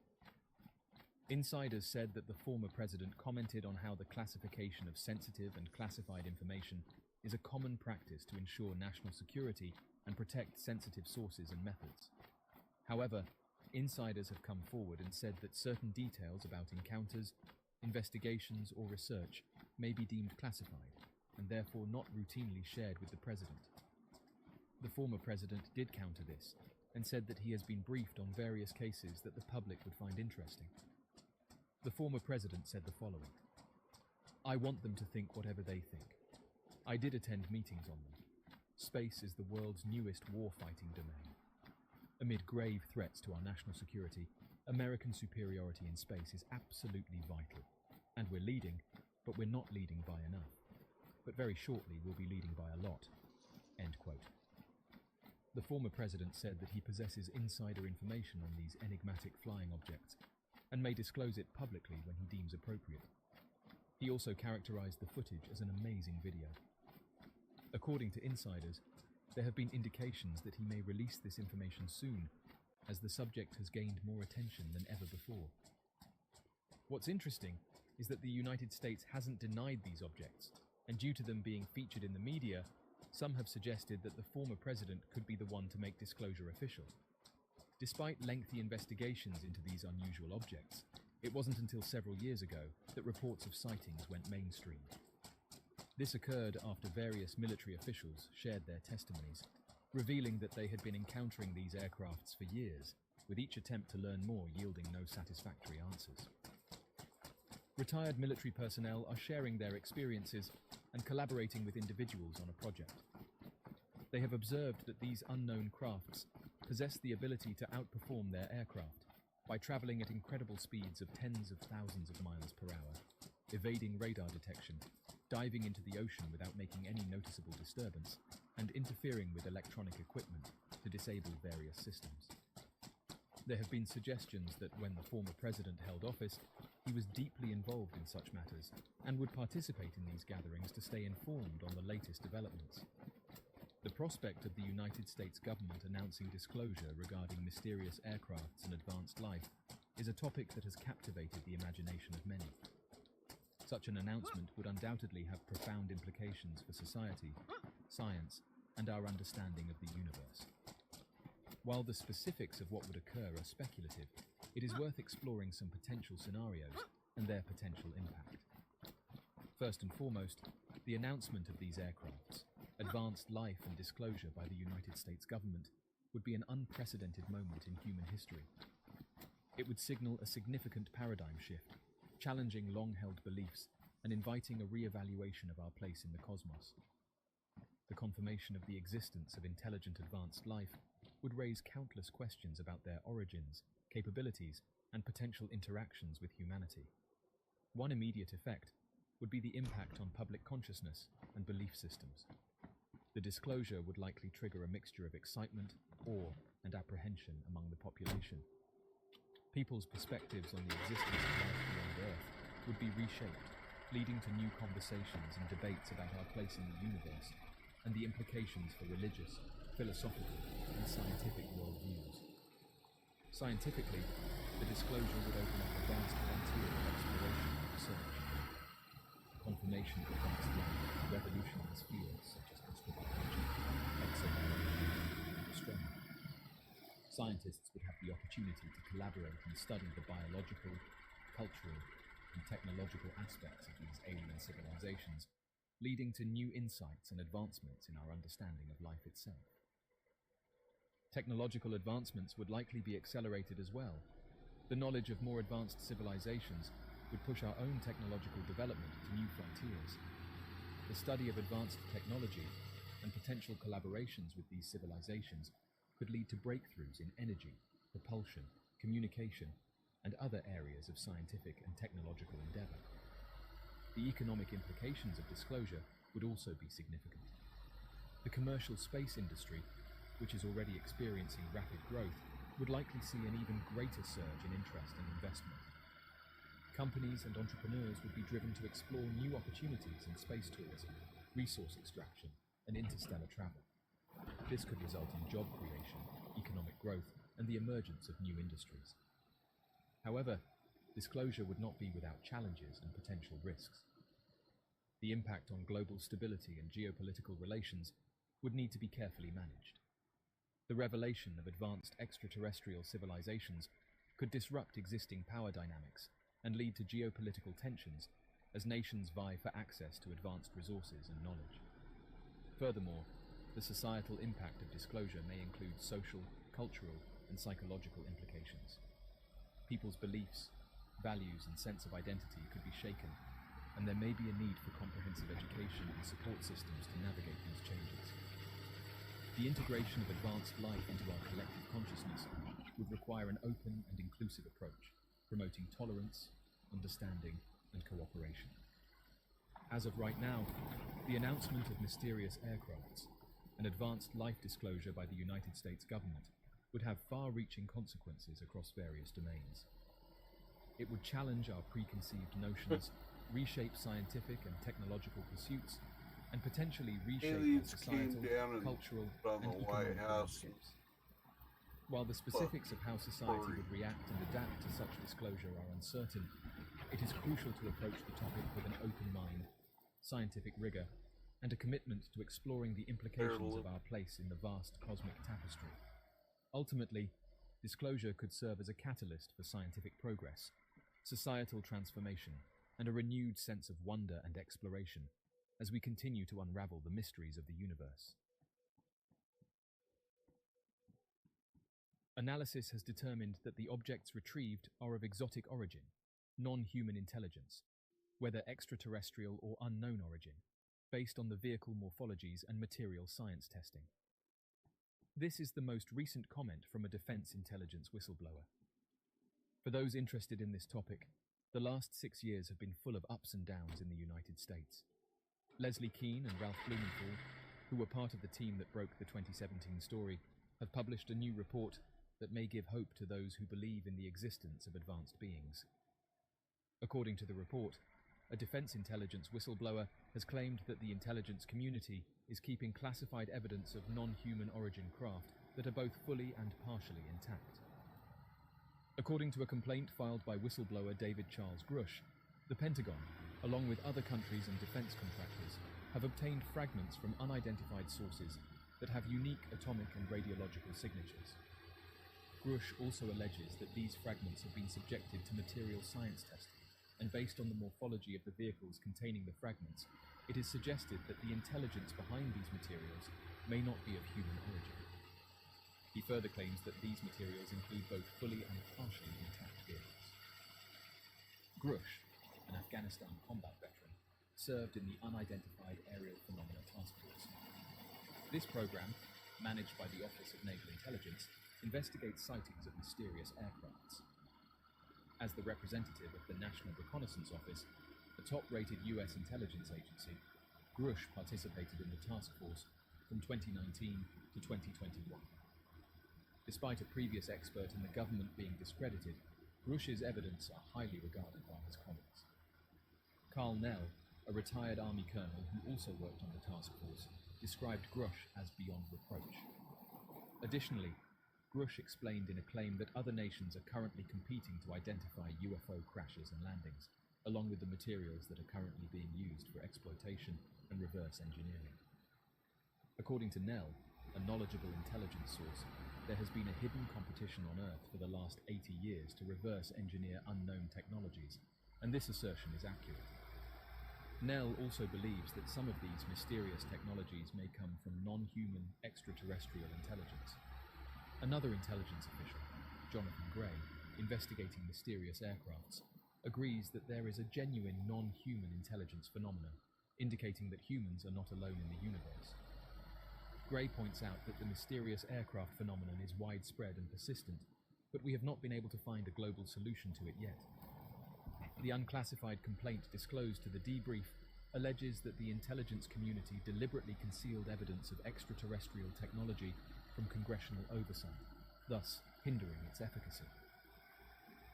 [SPEAKER 21] Insiders said that the former president commented on how the classification of sensitive and classified information is a common practice to ensure national security and protect sensitive sources and methods. However, insiders have come forward and said that certain details about encounters, investigations, or research may be deemed classified, and therefore not routinely shared with the president. The former president did counter this, and said that he has been briefed on various cases that the public would find interesting. The former president said the following: "I want them to think whatever they think. I did attend meetings on them. Space is the world's newest war-fighting domain. Amid grave threats to our national security, American superiority in space is absolutely vital. And we're leading, but we're not leading by enough. But very shortly we'll be leading by a lot." End quote. The former president said that he possesses insider information on these enigmatic flying objects, and may disclose it publicly when he deems appropriate. He also characterized the footage as an amazing video. According to insiders, there have been indications that he may release this information soon, as the subject has gained more attention than ever before. What's interesting is that the United States hasn't denied these objects, and due to them being featured in the media, some have suggested that the former president could be the one to make disclosure official. Despite lengthy investigations into these unusual objects, it wasn't until several years ago that reports of sightings went mainstream. This occurred after various military officials shared their testimonies, revealing that they had been encountering these aircrafts for years, with each attempt to learn more yielding no satisfactory answers. Retired military personnel are sharing their experiences and collaborating with individuals on a project. They have observed that these unknown crafts possess the ability to outperform their aircraft by traveling at incredible speeds of tens of thousands of miles per hour, evading radar detection, diving into the ocean without making any noticeable disturbance, and interfering with electronic equipment to disable various systems. There have been suggestions that when the former president held office, he was deeply involved in such matters and would participate in these gatherings to stay informed on the latest developments. The prospect of the United States government announcing disclosure regarding mysterious aircrafts and advanced life is a topic that has captivated the imagination of many. Such an announcement would undoubtedly have profound implications for society, science, and our understanding of the universe. While the specifics of what would occur are speculative, it is worth exploring some potential scenarios and their potential impact. First and foremost, the announcement of these aircrafts, advanced life and disclosure by the United States government, would be an unprecedented moment in human history. It would signal a significant paradigm shift, challenging long-held beliefs and inviting a re-evaluation of our place in the cosmos. The confirmation of the existence of intelligent advanced life would raise countless questions about their origins, capabilities, and potential interactions with humanity. One immediate effect would be the impact on public consciousness and belief systems. The disclosure would likely trigger a mixture of excitement, awe, and apprehension among the population. People's perspectives on the existence of life beyond Earth would be reshaped, leading to new conversations and debates about our place in the universe and the implications for religious, philosophical, and scientific worldviews. Scientifically, the disclosure would open up a vast frontier of exploration and research. Confirmation of advanced life revolutionize fields such as astrobiology, exobiology, and astronomy. Scientists would have the opportunity to collaborate and study the biological, cultural, and technological aspects of these alien civilizations, leading to new insights and advancements in our understanding of life itself. Technological advancements would likely be accelerated as well. The knowledge of more advanced civilizations would push our own technological development to new frontiers. The study of advanced technology and potential collaborations with these civilizations could lead to breakthroughs in energy, propulsion, communication, and other areas of scientific and technological endeavor. The economic implications of disclosure would also be significant. The commercial space industry, which is already experiencing rapid growth, would likely see an even greater surge in interest and investment. Companies and entrepreneurs would be driven to explore new opportunities in space tourism, resource extraction, and interstellar travel. This could result in job creation, economic growth, and the emergence of new industries. However, disclosure would not be without challenges and potential risks. The impact on global stability and geopolitical relations would need to be carefully managed. The revelation of advanced extraterrestrial civilizations could disrupt existing power dynamics and lead to geopolitical tensions as nations vie for access to advanced resources and knowledge. Furthermore, the societal impact of disclosure may include social, cultural, and psychological implications. People's beliefs, values, and sense of identity could be shaken, and there may be a need for comprehensive education and support systems to navigate these changes. The integration of advanced life into our collective consciousness would require an open and inclusive approach, promoting tolerance, understanding, and cooperation. As of right now, the announcement of mysterious aircrafts and advanced life disclosure by the United States government would have far-reaching consequences across various domains. It would challenge our preconceived notions, reshape scientific and technological pursuits, and potentially reshape our
[SPEAKER 2] Aliens
[SPEAKER 21] societal,
[SPEAKER 2] came down and
[SPEAKER 21] cultural,
[SPEAKER 2] from
[SPEAKER 21] and
[SPEAKER 2] the
[SPEAKER 21] economic
[SPEAKER 2] White House.
[SPEAKER 21] landscapes. While the specifics of how society would react and adapt to such disclosure are uncertain, it is crucial to approach the topic with an open mind, scientific rigor, and a commitment to exploring the implications of our place in the vast cosmic tapestry. Ultimately, disclosure could serve as a catalyst for scientific progress, societal transformation, and a renewed sense of wonder and exploration as we continue to unravel the mysteries of the universe. Analysis has determined that the objects retrieved are of exotic origin, non-human intelligence, whether extraterrestrial or unknown origin, based on the vehicle morphologies and material science testing. This is the most recent comment from a defense intelligence whistleblower. For those interested in this topic, the last 6 years have been full of ups and downs in the United States. Leslie Keane and Ralph Blumenthal, who were part of the team that broke the 2017 story, have published a new report that may give hope to those who believe in the existence of advanced beings. According to the report, a defense intelligence whistleblower has claimed that the intelligence community is keeping classified evidence of non-human origin craft that are both fully and partially intact. According to a complaint filed by whistleblower David Charles Grush, the Pentagon, along with other countries and defense contractors, have obtained fragments from unidentified sources that have unique atomic and radiological signatures. Grush also alleges that these fragments have been subjected to material science testing, and based on the morphology of the vehicles containing the fragments, it is suggested that the intelligence behind these materials may not be of human origin. He further claims that these materials include both fully and partially intact vehicles. Grush, an Afghanistan combat veteran, served in the Unidentified Aerial Phenomena Task Force. This program, managed by the Office of Naval Intelligence, investigates sightings of mysterious aircrafts. As the representative of the National Reconnaissance Office, a top-rated US intelligence agency, Grush participated in the task force from 2019 to 2021. Despite a previous expert in the government being discredited, Grush's evidence are highly regarded by his colleagues. Carl Nell, a retired Army colonel who also worked on the task force, described Grush as beyond reproach. Additionally, Grush explained in a claim that other nations are currently competing to identify UFO crashes and landings, along with the materials that are currently being used for exploitation and reverse engineering. According to Nell, a knowledgeable intelligence source, there has been a hidden competition on Earth for the last 80 years to reverse engineer unknown technologies, and this assertion is accurate. Nell also believes that some of these mysterious technologies may come from non-human extraterrestrial intelligence. Another intelligence official, Jonathan Gray, investigating mysterious aircrafts, agrees that there is a genuine non-human intelligence phenomenon, indicating that humans are not alone in the universe. Gray points out that the mysterious aircraft phenomenon is widespread and persistent, but we have not been able to find a global solution to it yet. The unclassified complaint disclosed to the debrief alleges that the intelligence community deliberately concealed evidence of extraterrestrial technology from congressional oversight, thus hindering its efficacy.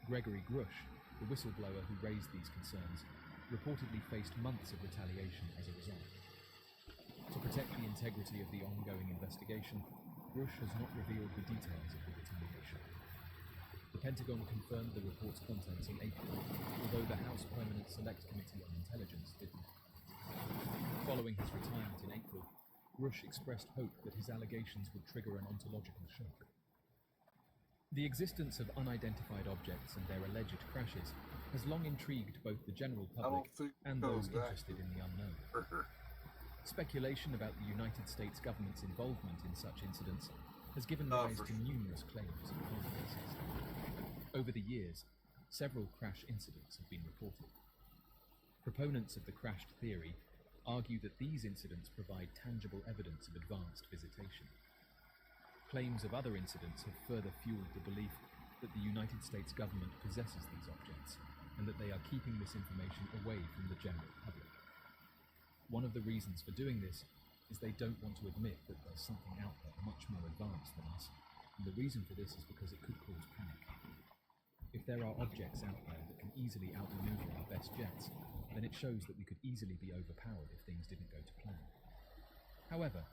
[SPEAKER 21] Gregory Grush, the whistleblower who raised these concerns, reportedly faced months of retaliation as a result. To protect the integrity of the ongoing investigation, Grush has not revealed the details of the retaliation. The Pentagon confirmed the report's contents in April, although the House Permanent Select Committee on Intelligence did not. Following his retirement in April, Grush expressed hope that his allegations would trigger an ontological shock. The existence of unidentified objects and their alleged crashes has long intrigued both the general
[SPEAKER 2] I don't
[SPEAKER 21] public
[SPEAKER 2] think
[SPEAKER 21] and
[SPEAKER 2] it
[SPEAKER 21] those
[SPEAKER 2] goes back
[SPEAKER 21] interested in the unknown. Speculation about the United States government's involvement in such incidents has given rise to numerous claims and controversies. Over the years, several crash incidents have been reported. Proponents of the crashed theory argue that these incidents provide tangible evidence of advanced visitation. Claims of other incidents have further fueled the belief that the United States government possesses these objects and that they are keeping this information away from the general public. One of the reasons for doing this is they don't want to admit that there's something out there much more advanced than us, and the reason for this is because it could cause panic. If there are objects out there that can easily outmaneuver our best jets, then it shows that we could easily be overpowered if things didn't go to plan. However,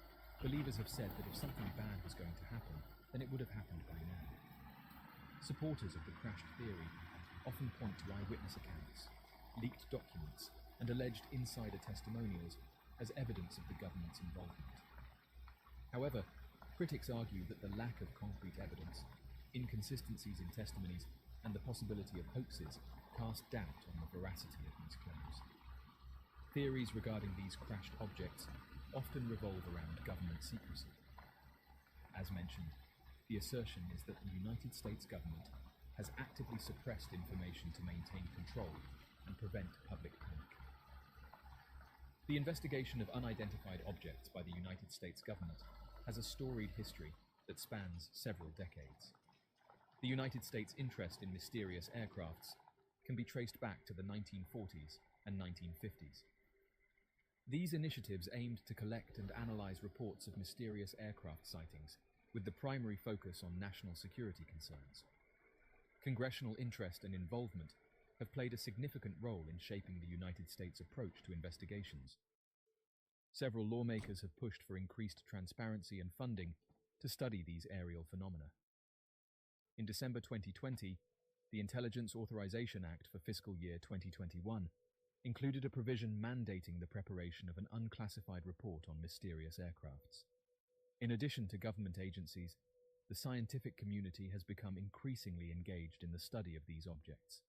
[SPEAKER 21] believers have said that if something bad was going to happen, then it would have happened by now. Supporters of the crashed theory often point to eyewitness accounts, leaked documents, and alleged insider testimonials as evidence of the government's involvement. However, critics argue that the lack of concrete evidence, inconsistencies in testimonies, and the possibility of hoaxes cast doubt on the veracity of these claims. Theories regarding these crashed objects often revolve around government secrecy. As mentioned, the assertion is that the United States government has actively suppressed information to maintain control and prevent public panic. The investigation of unidentified objects by the United States government has a storied history that spans several decades. The United States' interest in mysterious aircrafts can be traced back to the 1940s and 1950s. These initiatives aimed to collect and analyze reports of mysterious aircraft sightings, with the primary focus on national security concerns. Congressional interest and involvement have played a significant role in shaping the United States' approach to investigations. Several lawmakers have pushed for increased transparency and funding to study these aerial phenomena. In December 2020, the Intelligence Authorization Act for fiscal year 2021 included a provision mandating the preparation of an unclassified report on mysterious aircrafts. In addition to government agencies, the scientific community has become increasingly engaged in the study of these objects.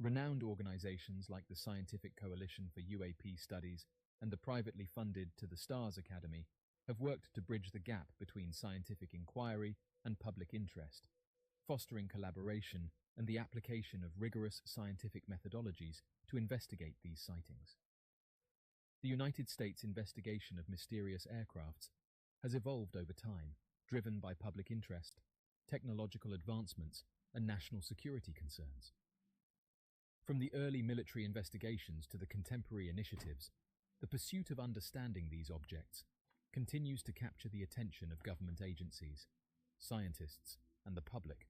[SPEAKER 21] Renowned organizations like the Scientific Coalition for UAP Studies and the privately funded To the Stars Academy have worked to bridge the gap between scientific inquiry and public interest, fostering collaboration and the application of rigorous scientific methodologies to investigate these sightings. The United States investigation of mysterious aircrafts has evolved over time, driven by public interest, technological advancements, and national security concerns. From the early military investigations to the contemporary initiatives, the pursuit of understanding these objects continues to capture the attention of government agencies, scientists, and the public,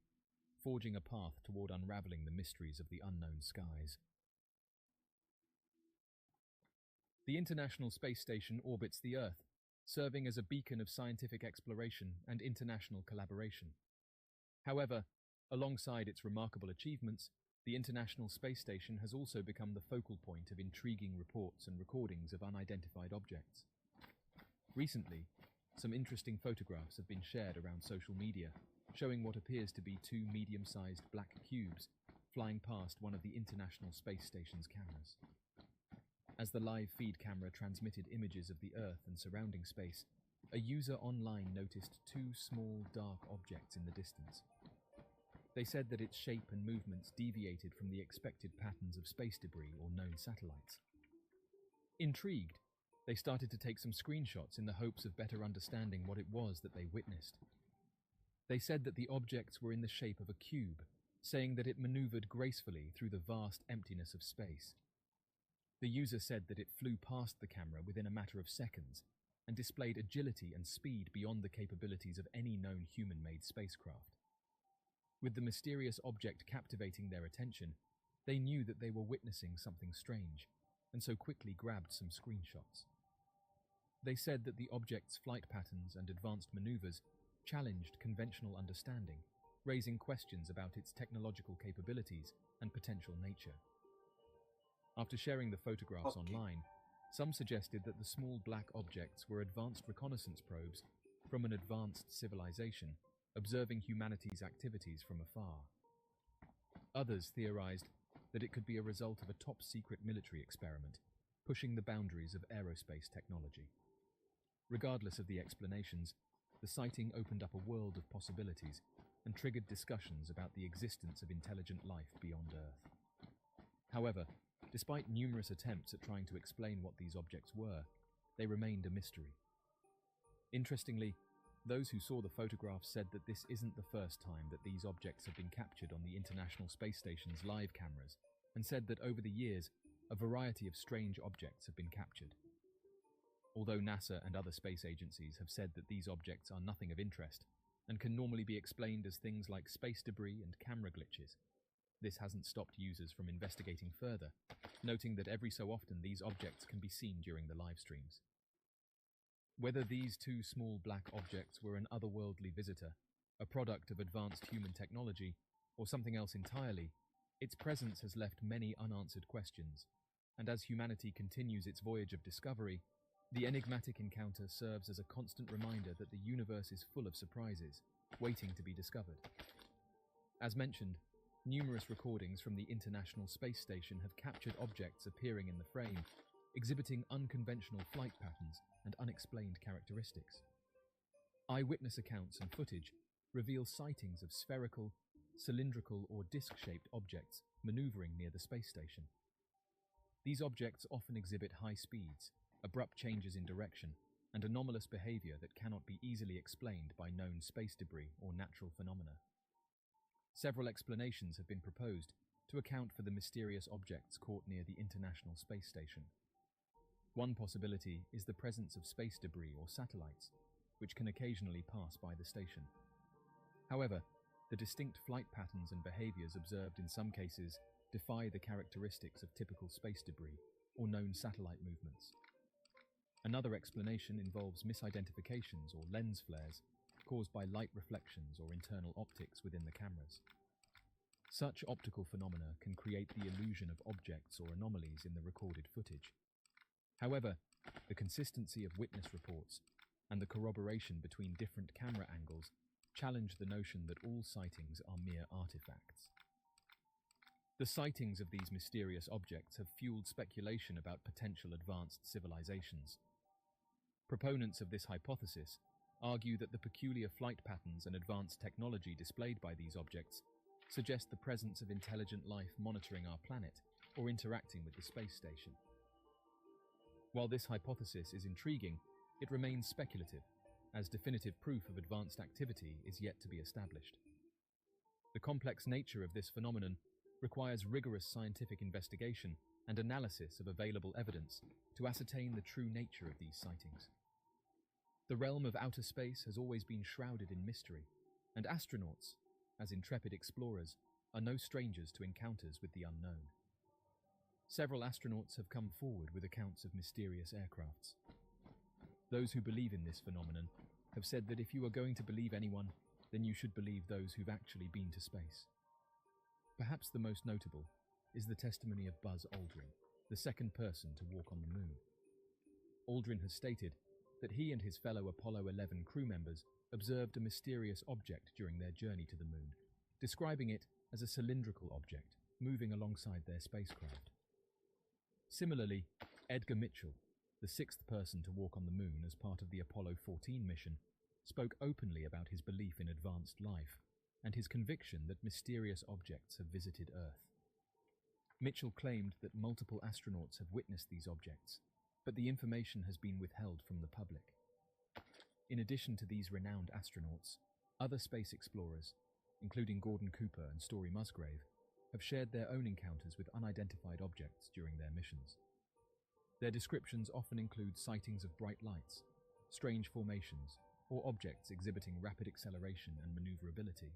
[SPEAKER 21] forging a path toward unraveling the mysteries of the unknown skies. The International Space Station orbits the Earth, serving as a beacon of scientific exploration and international collaboration. However, alongside its remarkable achievements, the International Space Station has also become the focal point of intriguing reports and recordings of unidentified objects. Recently, some interesting photographs have been shared around social media, showing what appears to be two medium-sized black cubes flying past one of the International Space Station's cameras. As the live feed camera transmitted images of the Earth and surrounding space, a user online noticed two small, dark objects in the distance. They said that its shape and movements deviated from the expected patterns of space debris or known satellites. Intrigued, they started to take some screenshots in the hopes of better understanding what it was that they witnessed. They said that the objects were in the shape of a cube, saying that it maneuvered gracefully through the vast emptiness of space. The user said that it flew past the camera within a matter of seconds and displayed agility and speed beyond the capabilities of any known human-made spacecraft. With the mysterious object captivating their attention, they knew that they were witnessing something strange, and so quickly grabbed some screenshots. They said that the object's flight patterns and advanced maneuvers challenged conventional understanding, raising questions about its technological capabilities and potential nature. After sharing the photographs online, some suggested that the small black objects were advanced reconnaissance probes from an advanced civilization observing humanity's activities from afar. Others theorized that it could be a result of a top-secret military experiment, pushing the boundaries of aerospace technology. Regardless of the explanations, the sighting opened up a world of possibilities and triggered discussions about the existence of intelligent life beyond Earth. However, despite numerous attempts at trying to explain what these objects were, they remained a mystery. Interestingly, those who saw the photographs said that this isn't the first time that these objects have been captured on the International Space Station's live cameras, and said that over the years, a variety of strange objects have been captured. Although NASA and other space agencies have said that these objects are nothing of interest, and can normally be explained as things like space debris and camera glitches, this hasn't stopped users from investigating further, noting that every so often these objects can be seen during the live streams. Whether these two small black objects were an otherworldly visitor, a product of advanced human technology, or something else entirely, its presence has left many unanswered questions, and as humanity continues its voyage of discovery, the enigmatic encounter serves as a constant reminder that the universe is full of surprises, waiting to be discovered. As mentioned, numerous recordings from the International Space Station have captured objects appearing in the frame, exhibiting unconventional flight patterns and unexplained characteristics. Eyewitness accounts and footage reveal sightings of spherical, cylindrical or disc-shaped objects maneuvering near the space station. These objects often exhibit high speeds, abrupt changes in direction, and anomalous behavior that cannot be easily explained by known space debris or natural phenomena. Several explanations have been proposed to account for the mysterious objects caught near the International Space Station. One possibility is the presence of space debris or satellites, which can occasionally pass by the station. However, the distinct flight patterns and behaviors observed in some cases defy the characteristics of typical space debris or known satellite movements. Another explanation involves misidentifications or lens flares caused by light reflections or internal optics within the cameras. Such optical phenomena can create the illusion of objects or anomalies in the recorded footage. However, the consistency of witness reports and the corroboration between different camera angles challenge the notion that all sightings are mere artifacts. The sightings of these mysterious objects have fueled speculation about potential advanced civilizations. Proponents of this hypothesis argue that the peculiar flight patterns and advanced technology displayed by these objects suggest the presence of intelligent life monitoring our planet or interacting with the space station. While this hypothesis is intriguing, it remains speculative, as definitive proof of advanced activity is yet to be established. The complex nature of this phenomenon requires rigorous scientific investigation and analysis of available evidence to ascertain the true nature of these sightings. The realm of outer space has always been shrouded in mystery, and astronauts, as intrepid explorers, are no strangers to encounters with the unknown. Several astronauts have come forward with accounts of mysterious aircrafts. Those who believe in this phenomenon have said that if you are going to believe anyone, then you should believe those who've actually been to space. Perhaps the most notable is the testimony of Buzz Aldrin, the second person to walk on the moon. Aldrin has stated that he and his fellow Apollo 11 crew members observed a mysterious object during their journey to the moon, describing it as a cylindrical object moving alongside their spacecraft. Similarly, Edgar Mitchell, the sixth person to walk on the moon as part of the Apollo 14 mission, spoke openly about his belief in advanced life and his conviction that mysterious objects have visited Earth. Mitchell claimed that multiple astronauts have witnessed these objects, but the information has been withheld from the public. In addition to these renowned astronauts, other space explorers, including Gordon Cooper and Story Musgrave, have shared their own encounters with unidentified objects during their missions. Their descriptions often include sightings of bright lights, strange formations, or objects exhibiting rapid acceleration and maneuverability.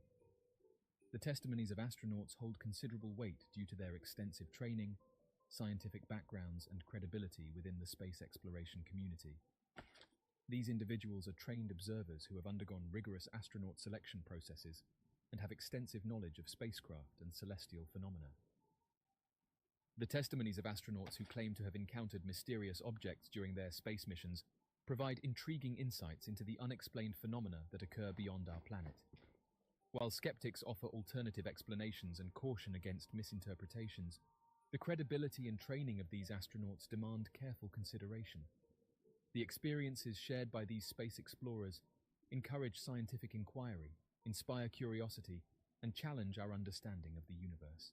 [SPEAKER 21] The testimonies of astronauts hold considerable weight due to their extensive training, scientific backgrounds, and credibility within the space exploration community. These individuals are trained observers who have undergone rigorous astronaut selection processes and have extensive knowledge of spacecraft and celestial phenomena. The testimonies of astronauts who claim to have encountered mysterious objects during their space missions provide intriguing insights into the unexplained phenomena that occur beyond our planet. While skeptics offer alternative explanations and caution against misinterpretations, the credibility and training of these astronauts demand careful consideration. The experiences shared by these space explorers encourage scientific inquiry, inspire curiosity, and challenge our understanding of the universe.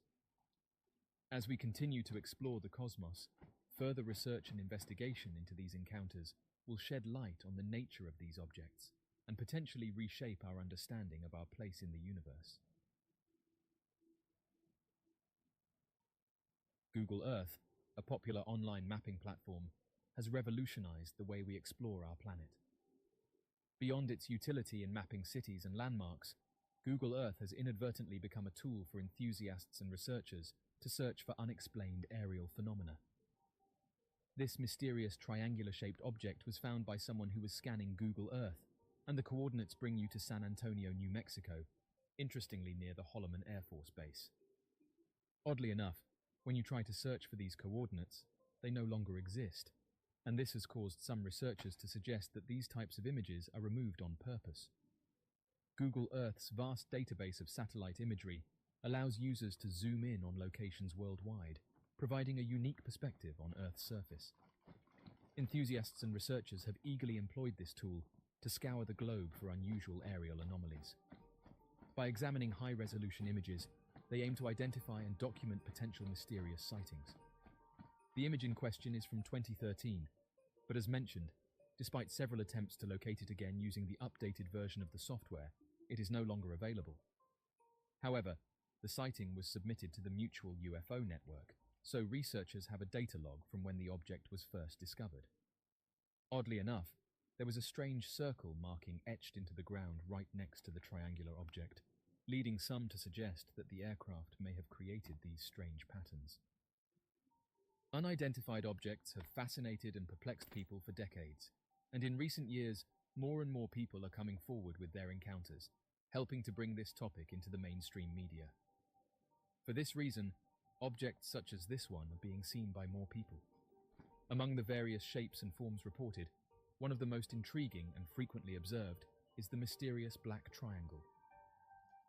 [SPEAKER 21] As we continue to explore the cosmos, further research and investigation into these encounters will shed light on the nature of these objects and potentially reshape our understanding of our place in the universe. Google Earth, a popular online mapping platform, has revolutionized the way we explore our planet. Beyond its utility in mapping cities and landmarks, Google Earth has inadvertently become a tool for enthusiasts and researchers to search for unexplained aerial phenomena. This mysterious triangular-shaped object was found by someone who was scanning Google Earth, and the coordinates bring you to San Antonio, New Mexico, interestingly near the Holloman Air Force Base. Oddly enough, when you try to search for these coordinates, they no longer exist, and this has caused some researchers to suggest that these types of images are removed on purpose. Google Earth's vast database of satellite imagery allows users to zoom in on locations worldwide, providing a unique perspective on Earth's surface. Enthusiasts and researchers have eagerly employed this tool to scour the globe for unusual aerial anomalies. By examining high-resolution images, they aim to identify and document potential mysterious sightings. The image in question is from 2013, but as mentioned, despite several attempts to locate it again using the updated version of the software, it is no longer available. However, the sighting was submitted to the Mutual UFO Network, so researchers have a data log from when the object was first discovered. Oddly enough, there was a strange circle marking etched into the ground right next to the triangular object, leading some to suggest that the aircraft may have created these strange patterns. Unidentified objects have fascinated and perplexed people for decades, and in recent years, more and more people are coming forward with their encounters, helping to bring this topic into the mainstream media. For this reason, objects such as this one are being seen by more people. Among the various shapes and forms reported, one of the most intriguing and frequently observed is the mysterious black triangle.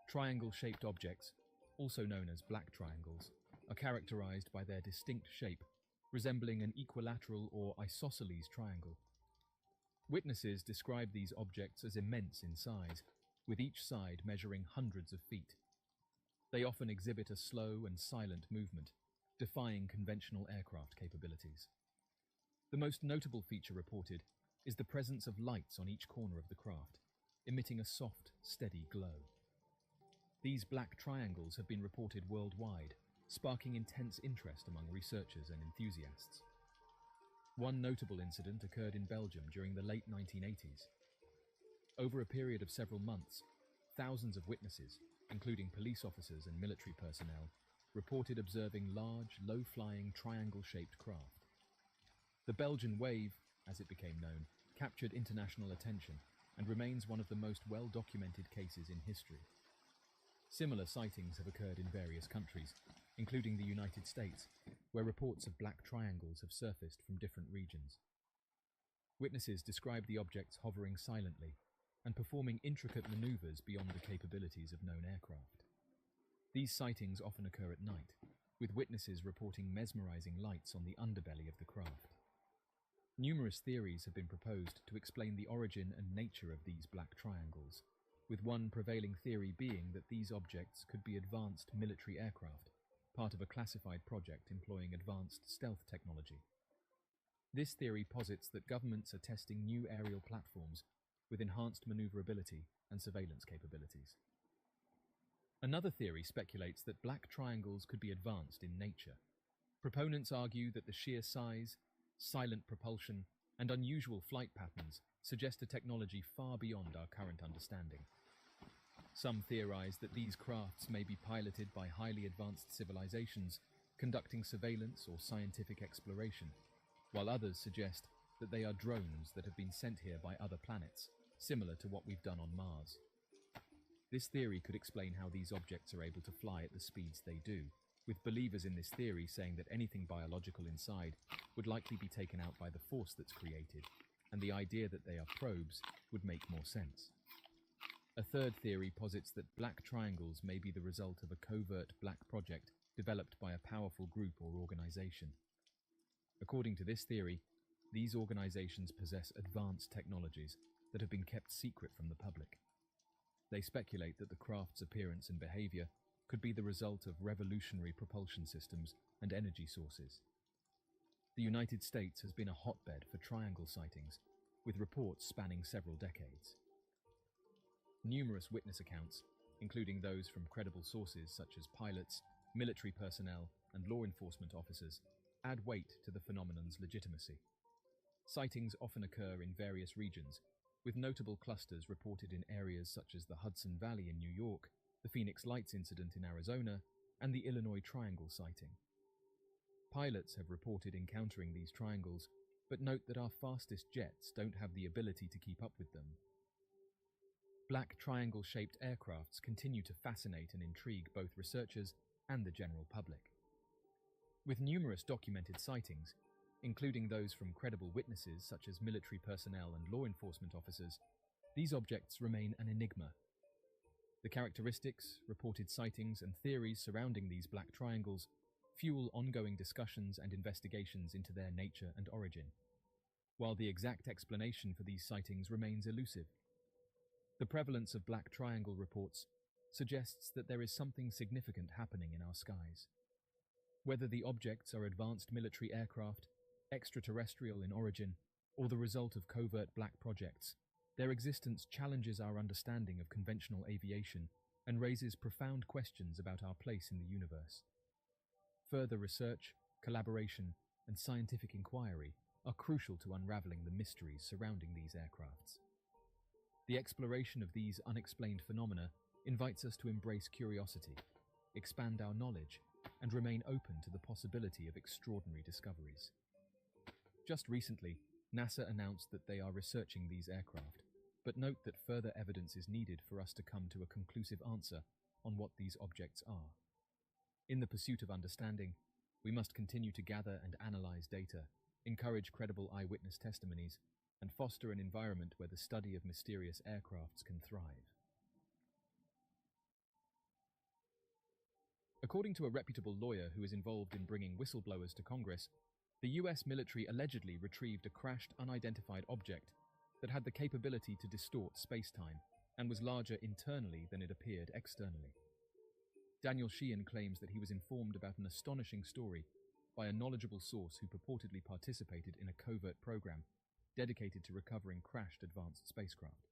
[SPEAKER 21] Triangle-shaped objects, also known as black triangles, are characterized by their distinct shape, resembling an equilateral or isosceles triangle. Witnesses describe these objects as immense in size, with each side measuring hundreds of feet. They often exhibit a slow and silent movement, defying conventional aircraft capabilities. The most notable feature reported is the presence of lights on each corner of the craft, emitting a soft, steady glow. These black triangles have been reported worldwide, sparking intense interest among researchers and enthusiasts. One notable incident occurred in Belgium during the late 1980s. Over a period of several months, thousands of witnesses, including police officers and military personnel, reported observing large, low-flying, triangle-shaped craft. The Belgian wave, as it became known, captured international attention and remains one of the most well-documented cases in history. Similar sightings have occurred in various countries, including the United States, where reports of black triangles have surfaced from different regions. Witnesses describe the objects hovering silently and performing intricate maneuvers beyond the capabilities of known aircraft. These sightings often occur at night, with witnesses reporting mesmerizing lights on the underbelly of the craft. Numerous theories have been proposed to explain the origin and nature of these black triangles, with one prevailing theory being that these objects could be advanced military aircraft, part of a classified project employing advanced stealth technology. This theory posits that governments are testing new aerial platforms with enhanced maneuverability and surveillance capabilities. Another theory speculates that black triangles could be advanced in nature. Proponents argue that the sheer size, silent propulsion, and unusual flight patterns suggest a technology far beyond our current understanding. Some theorize that these crafts may be piloted by highly advanced civilizations conducting surveillance or scientific exploration, while others suggest that they are drones that have been sent here by other planets, similar to what we've done on Mars. This theory could explain how these objects are able to fly at the speeds they do, with believers in this theory saying that anything biological inside would likely be taken out by the force that's created, and the idea that they are probes would make more sense. A third theory posits that black triangles may be the result of a covert black project developed by a powerful group or organization. According to this theory, these organizations possess advanced technologies that have been kept secret from the public. They speculate that the craft's appearance and behavior could be the result of revolutionary propulsion systems and energy sources. The United States has been a hotbed for triangle sightings, with reports spanning several decades. Numerous witness accounts, including those from credible sources such as pilots, military personnel, and law enforcement officers, add weight to the phenomenon's legitimacy. Sightings often occur in various regions, with notable clusters reported in areas such as the Hudson Valley in New York, the Phoenix Lights incident in Arizona, and the Illinois Triangle sighting. Pilots have reported encountering these triangles, but note that our fastest jets don't have the ability to keep up with them. Black triangle-shaped aircrafts continue to fascinate and intrigue both researchers and the general public. With numerous documented sightings, including those from credible witnesses such as military personnel and law enforcement officers, these objects remain an enigma. The characteristics, reported sightings, and theories surrounding these black triangles fuel ongoing discussions and investigations into their nature and origin, while the exact explanation for these sightings remains elusive. The prevalence of black triangle reports suggests that there is something significant happening in our skies. Whether the objects are advanced military aircraft, extraterrestrial in origin, or the result of covert black projects, their existence challenges our understanding of conventional aviation and raises profound questions about our place in the universe. Further research, collaboration, and scientific inquiry are crucial to unraveling the mysteries surrounding these aircrafts. The exploration of these unexplained phenomena invites us to embrace curiosity, expand our knowledge, and remain open to the possibility of extraordinary discoveries. Just recently, NASA announced that they are researching these aircraft, but note that further evidence is needed for us to come to a conclusive answer on what these objects are. In the pursuit of understanding, we must continue to gather and analyze data, encourage credible eyewitness testimonies, and foster an environment where the study of mysterious aircrafts can thrive. According to a reputable lawyer who is involved in bringing whistleblowers to Congress, the US military allegedly retrieved a crashed unidentified object that had the capability to distort space-time and was larger internally than it appeared externally. Daniel Sheehan claims that he was informed about an astonishing story by a knowledgeable source who purportedly participated in a covert program dedicated to recovering crashed advanced spacecraft.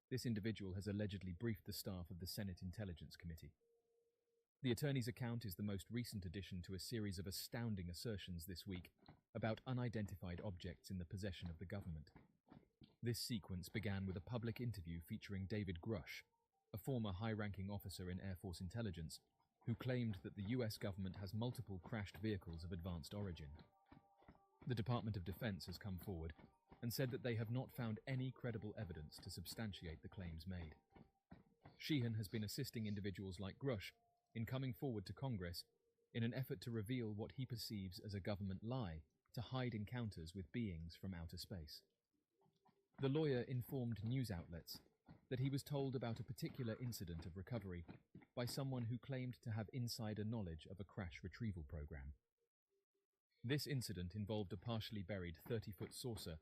[SPEAKER 21] This individual has allegedly briefed the staff of the Senate Intelligence Committee. The attorney's account is the most recent addition to a series of astounding assertions this week about unidentified objects in the possession of the government. This sequence began with a public interview featuring David Grush, a former high-ranking officer in Air Force intelligence, who claimed that the US government has multiple crashed vehicles of advanced origin. The Department of Defense has come forward and said that they have not found any credible evidence to substantiate the claims made. Sheehan has been assisting individuals like Grush in coming forward to Congress in an effort to reveal what he perceives as a government lie to hide encounters with beings from outer space. The lawyer informed news outlets that he was told about a particular incident of recovery by someone who claimed to have insider knowledge of a crash retrieval program. This incident involved a partially buried 30-foot saucer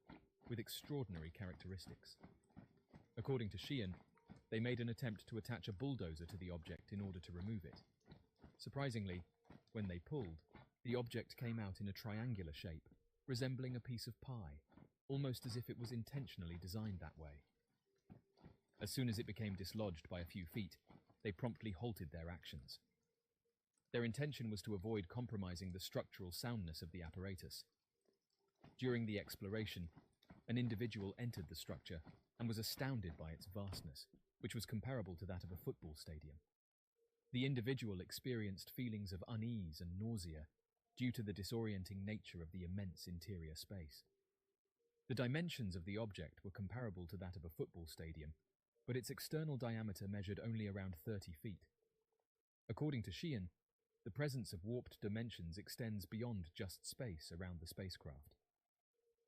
[SPEAKER 21] with extraordinary characteristics. According to Sheehan, they made an attempt to attach a bulldozer to the object in order to remove it. Surprisingly, when they pulled, the object came out in a triangular shape, resembling a piece of pie, almost as if it was intentionally designed that way. As soon as it became dislodged by a few feet, they promptly halted their actions. Their intention was to avoid compromising the structural soundness of the apparatus. During the exploration, an individual entered the structure and was astounded by its vastness, which was comparable to that of a football stadium. The individual experienced feelings of unease and nausea due to the disorienting nature of the immense interior space. The dimensions of the object were comparable to that of a football stadium, but its external diameter measured only around 30 feet. According to Sheehan, the presence of warped dimensions extends beyond just space around the spacecraft.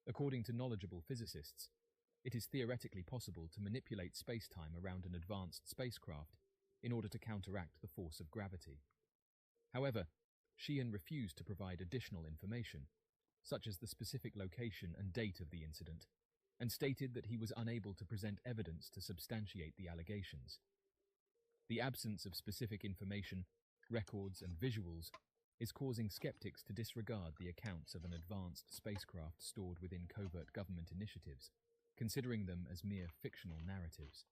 [SPEAKER 21] According to knowledgeable physicists, it is theoretically possible to manipulate space-time around an advanced spacecraft in order to counteract the force of gravity. However, Sheehan refused to provide additional information, such as the specific location and date of the incident, and stated that he was unable to present evidence to substantiate the allegations. The absence of specific information, records, and visuals is causing skeptics to disregard the accounts of an advanced spacecraft stored within covert government initiatives, considering them as mere fictional narratives.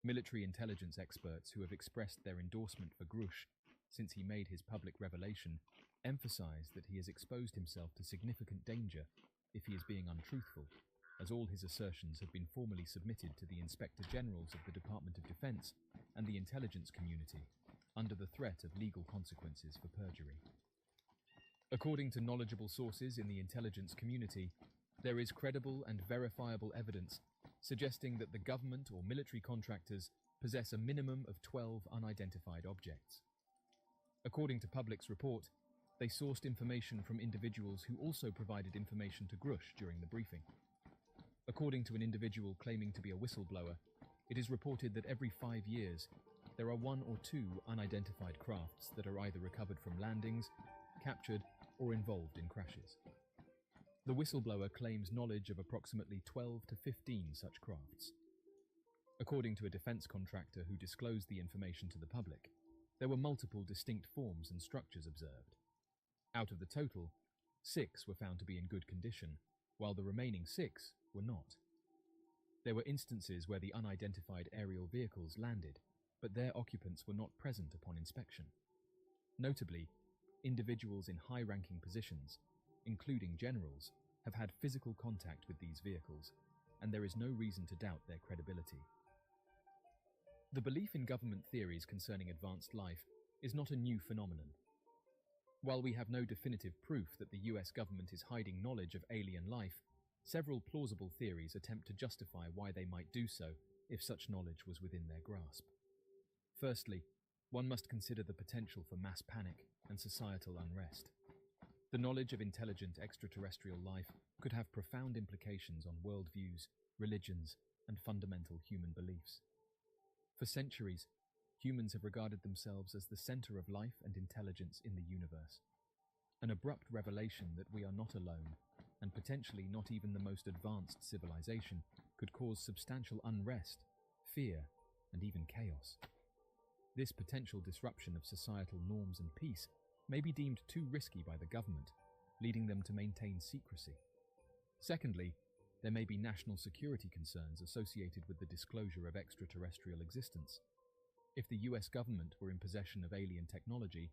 [SPEAKER 21] Military intelligence experts who have expressed their endorsement for Grush since he made his public revelation emphasize that he has exposed himself to significant danger if he is being untruthful, as all his assertions have been formally submitted to the Inspector Generals of the Department of Defense and the intelligence community, under the threat of legal consequences for perjury. According to knowledgeable sources in the intelligence community, there is credible and verifiable evidence suggesting that the government or military contractors possess a minimum of 12 unidentified objects. According to Public's report, they sourced information from individuals who also provided information to Grush during the briefing. According to an individual claiming to be a whistleblower, it is reported that every 5 years, there are 1 or 2 unidentified crafts that are either recovered from landings, captured, or involved in crashes. The whistleblower claims knowledge of approximately 12 to 15 such crafts. According to a defense contractor who disclosed the information to the public, there were multiple distinct forms and structures observed. Out of the total, 6 were found to be in good condition, while the remaining 6 were not. There were instances where the unidentified aerial vehicles landed, but their occupants were not present upon inspection. Notably, individuals in high-ranking positions, including generals, have had physical contact with these vehicles, and there is no reason to doubt their credibility. The belief in government theories concerning advanced life is not a new phenomenon. While we have no definitive proof that the US government is hiding knowledge of alien life, several plausible theories attempt to justify why they might do so if such knowledge was within their grasp. Firstly, one must consider the potential for mass panic and societal unrest. The knowledge of intelligent extraterrestrial life could have profound implications on worldviews, religions, and fundamental human beliefs. For centuries, humans have regarded themselves as the center of life and intelligence in the universe. An abrupt revelation that we are not alone, and potentially not even the most advanced civilization, could cause substantial unrest, fear, and even chaos. This potential disruption of societal norms and peace may be deemed too risky by the government, leading them to maintain secrecy. Secondly, there may be national security concerns associated with the disclosure of extraterrestrial existence. If the US government were in possession of alien technology,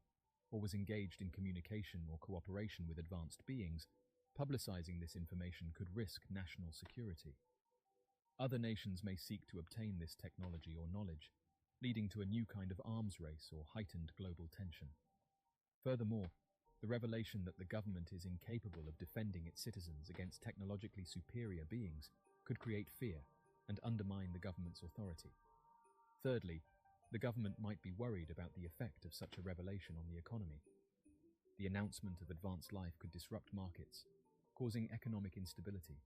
[SPEAKER 21] or was engaged in communication or cooperation with advanced beings, publicizing this information could risk national security. Other nations may seek to obtain this technology or knowledge, leading to a new kind of arms race or heightened global tension. Furthermore, the revelation that the government is incapable of defending its citizens against technologically superior beings could create fear and undermine the government's authority. Thirdly, the government might be worried about the effect of such a revelation on the economy. The announcement of advanced life could disrupt markets, causing economic instability.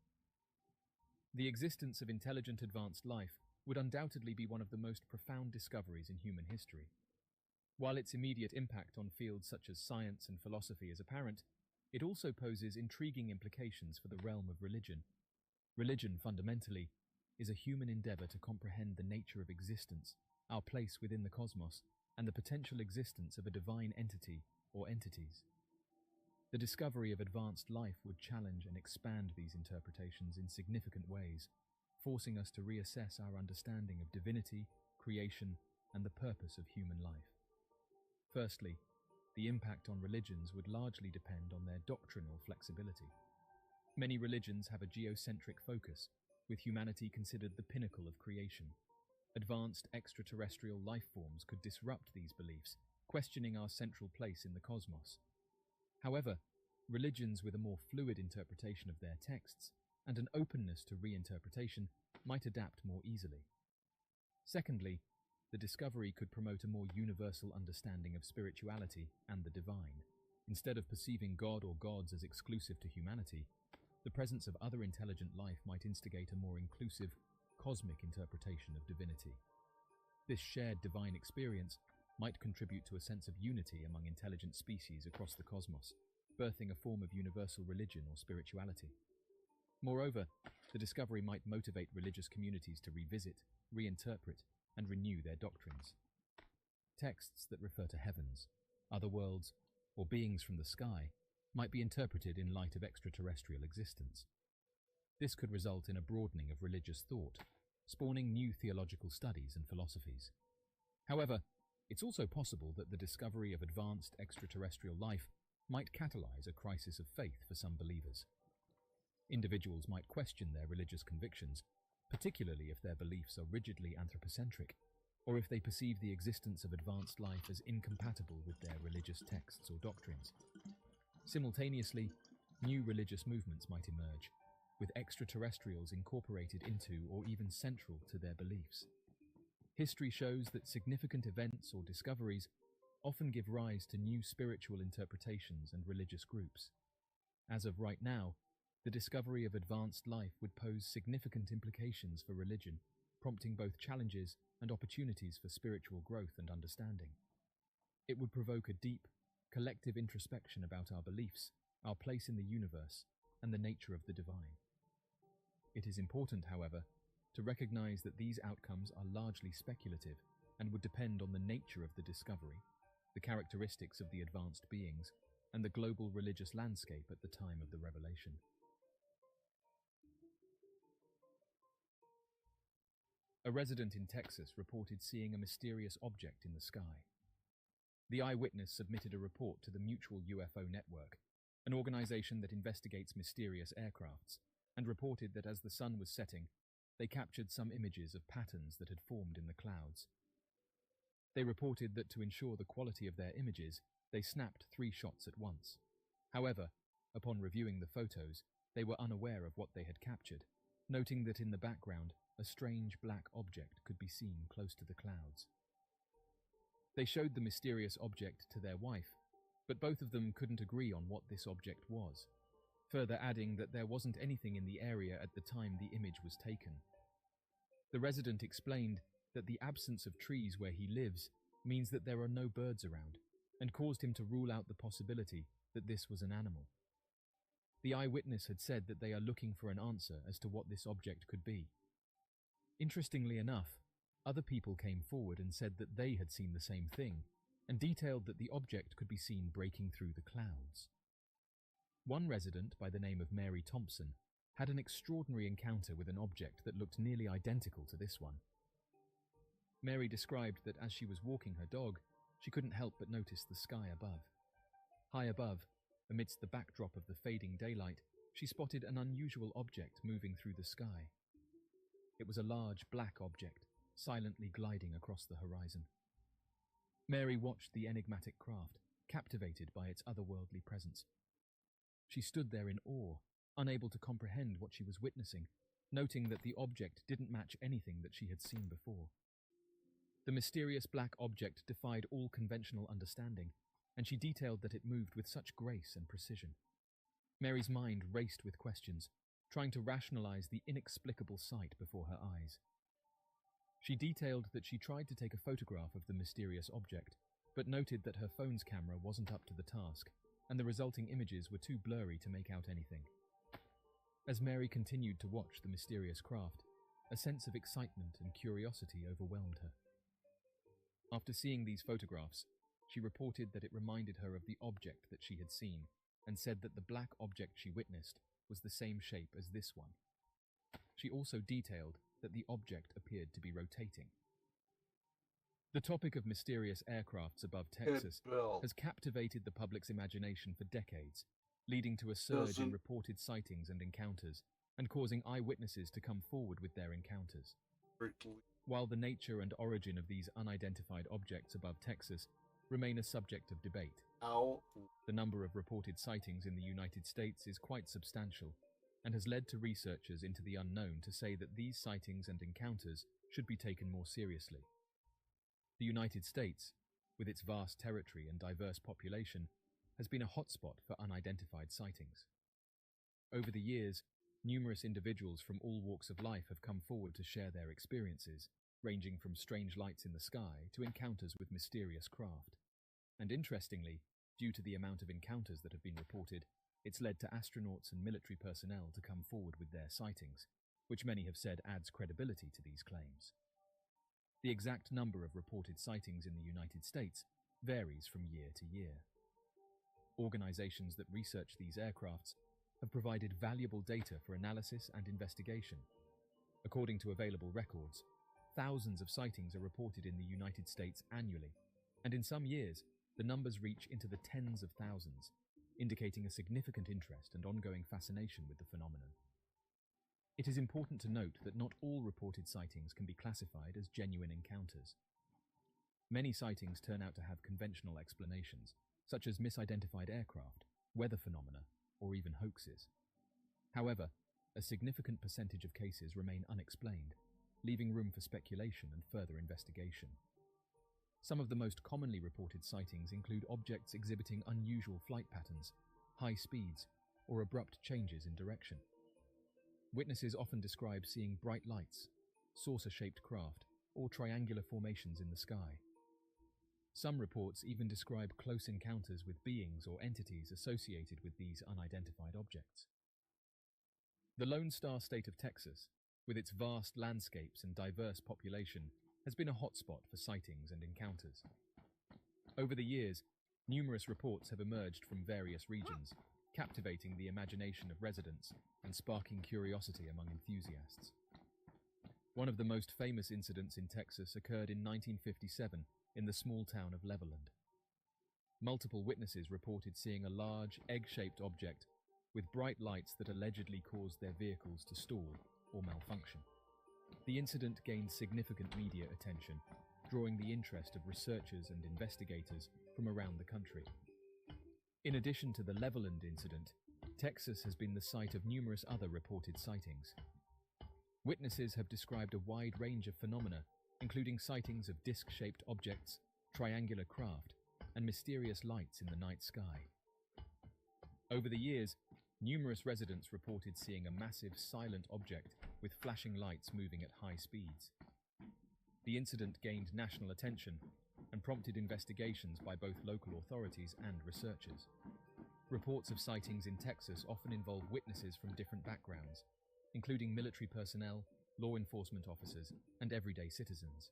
[SPEAKER 21] The existence of intelligent advanced life would undoubtedly be one of the most profound discoveries in human history. While its immediate impact on fields such as science and philosophy is apparent, it also poses intriguing implications for the realm of religion. Religion, fundamentally, is a human endeavor to comprehend the nature of existence, our place within the cosmos, and the potential existence of a divine entity or entities. The discovery of advanced life would challenge and expand these interpretations in significant ways, forcing us to reassess our understanding of divinity, creation, and the purpose of human life. Firstly, the impact on religions would largely depend on their doctrinal flexibility. Many religions have a geocentric focus, with humanity considered the pinnacle of creation. Advanced extraterrestrial life forms could disrupt these beliefs, questioning our central place in the cosmos. However, religions with a more fluid interpretation of their texts and an openness to reinterpretation might adapt more easily. Secondly, the discovery could promote a more universal understanding of spirituality and the divine. Instead of perceiving God or gods as exclusive to humanity, the presence of other intelligent life might instigate a more inclusive, cosmic interpretation of divinity. This shared divine experience might contribute to a sense of unity among intelligent species across the cosmos, birthing a form of universal religion or spirituality. Moreover, the discovery might motivate religious communities to revisit, reinterpret, and renew their doctrines. Texts that refer to heavens, other worlds, or beings from the sky might be interpreted in light of extraterrestrial existence. This could result in a broadening of religious thought, spawning new theological studies and philosophies. However, it's also possible that the discovery of advanced extraterrestrial life might catalyze a crisis of faith for some believers. Individuals might question their religious convictions, particularly if their beliefs are rigidly anthropocentric, or if they perceive the existence of advanced life as incompatible with their religious texts or doctrines. Simultaneously, new religious movements might emerge, with extraterrestrials incorporated into or even central to their beliefs. History shows that significant events or discoveries often give rise to new spiritual interpretations and religious groups. As of right now, the discovery of advanced life would pose significant implications for religion, prompting both challenges and opportunities for spiritual growth and understanding. It would provoke a deep, collective introspection about our beliefs, our place in the universe, and the nature of the divine. It is important, however, to recognize that these outcomes are largely speculative and would depend on the nature of the discovery, the characteristics of the advanced beings, and the global religious landscape at the time of the revelation. A resident in Texas reported seeing a mysterious object in the sky. The eyewitness submitted a report to the Mutual UFO Network, an organization that investigates mysterious aircrafts, and reported that as the sun was setting, they captured some images of patterns that had formed in the clouds. They reported that to ensure the quality of their images, they snapped 3 shots at once. However, upon reviewing the photos, they were unaware of what they had captured, noting that in the background, a strange black object could be seen close to the clouds. They showed the mysterious object to their wife, but both of them couldn't agree on what this object was, further adding that there wasn't anything in the area at the time the image was taken. The resident explained that the absence of trees where he lives means that there are no birds around, and caused him to rule out the possibility that this was an animal. The eyewitness had said that they are looking for an answer as to what this object could be. Interestingly enough, other people came forward and said that they had seen the same thing, and detailed that the object could be seen breaking through the clouds. One resident, by the name of Mary Thompson, had an extraordinary encounter with an object that looked nearly identical to this one. Mary described that as she was walking her dog, she couldn't help but notice the sky above. High above, amidst the backdrop of the fading daylight, she spotted an unusual object moving through the sky. It was a large black object, silently gliding across the horizon. Mary watched the enigmatic craft, captivated by its otherworldly presence. She stood there in awe, unable to comprehend what she was witnessing, noting that the object didn't match anything that she had seen before. The mysterious black object defied all conventional understanding, and she detailed that it moved with such grace and precision. Mary's mind raced with questions, trying to rationalize the inexplicable sight before her eyes. She detailed that she tried to take a photograph of the mysterious object, but noted that her phone's camera wasn't up to the task, and the resulting images were too blurry to make out anything. As Mary continued to watch the mysterious craft, a sense of excitement and curiosity overwhelmed her. After seeing these photographs, she reported that it reminded her of the object that she had seen, and said that the black object she witnessed was the same shape as this one. She also detailed that the object appeared to be rotating. The topic of mysterious aircrafts above Texas has captivated the public's imagination for decades, leading to a surge in reported sightings and encounters, and causing eyewitnesses to come forward with their encounters. While the nature and origin of these unidentified objects above Texas remain a subject of debate, the number of reported sightings in the United States is quite substantial, and has led to researchers into the unknown to say that these sightings and encounters should be taken more seriously. The United States, with its vast territory and diverse population, has been a hotspot for unidentified sightings. Over the years, numerous individuals from all walks of life have come forward to share their experiences, ranging from strange lights in the sky to encounters with mysterious craft. And interestingly, due to the amount of encounters that have been reported, it's led to astronauts and military personnel to come forward with their sightings, which many have said adds credibility to these claims. The exact number of reported sightings in the United States varies from year to year. Organizations that research these aircrafts have provided valuable data for analysis and investigation. According to available records, thousands of sightings are reported in the United States annually, and in some years, the numbers reach into the tens of thousands, indicating a significant interest and ongoing fascination with the phenomenon. It is important to note that not all reported sightings can be classified as genuine encounters. Many sightings turn out to have conventional explanations, such as misidentified aircraft, weather phenomena, or even hoaxes. However, a significant percentage of cases remain unexplained, leaving room for speculation and further investigation. Some of the most commonly reported sightings include objects exhibiting unusual flight patterns, high speeds, or abrupt changes in direction. Witnesses often describe seeing bright lights, saucer-shaped craft, or triangular formations in the sky. Some reports even describe close encounters with beings or entities associated with these unidentified objects. The Lone Star State of Texas, with its vast landscapes and diverse population, has been a hotspot for sightings and encounters. Over the years, numerous reports have emerged from various regions, captivating the imagination of residents and sparking curiosity among enthusiasts. One of the most famous incidents in Texas occurred in 1957 in the small town of Levelland. Multiple witnesses reported seeing a large, egg-shaped object with bright lights that allegedly caused their vehicles to stall or malfunction. The incident gained significant media attention, drawing the interest of researchers and investigators from around the country. In addition to the Levelland incident, Texas has been the site of numerous other reported sightings. Witnesses have described a wide range of phenomena, including sightings of disc-shaped objects, triangular craft, and mysterious lights in the night sky. Over the years, numerous residents reported seeing a massive silent object with flashing lights moving at high speeds. The incident gained national attention and prompted investigations by both local authorities and researchers. Reports of sightings in Texas often involve witnesses from different backgrounds, including military personnel, law enforcement officers, and everyday citizens.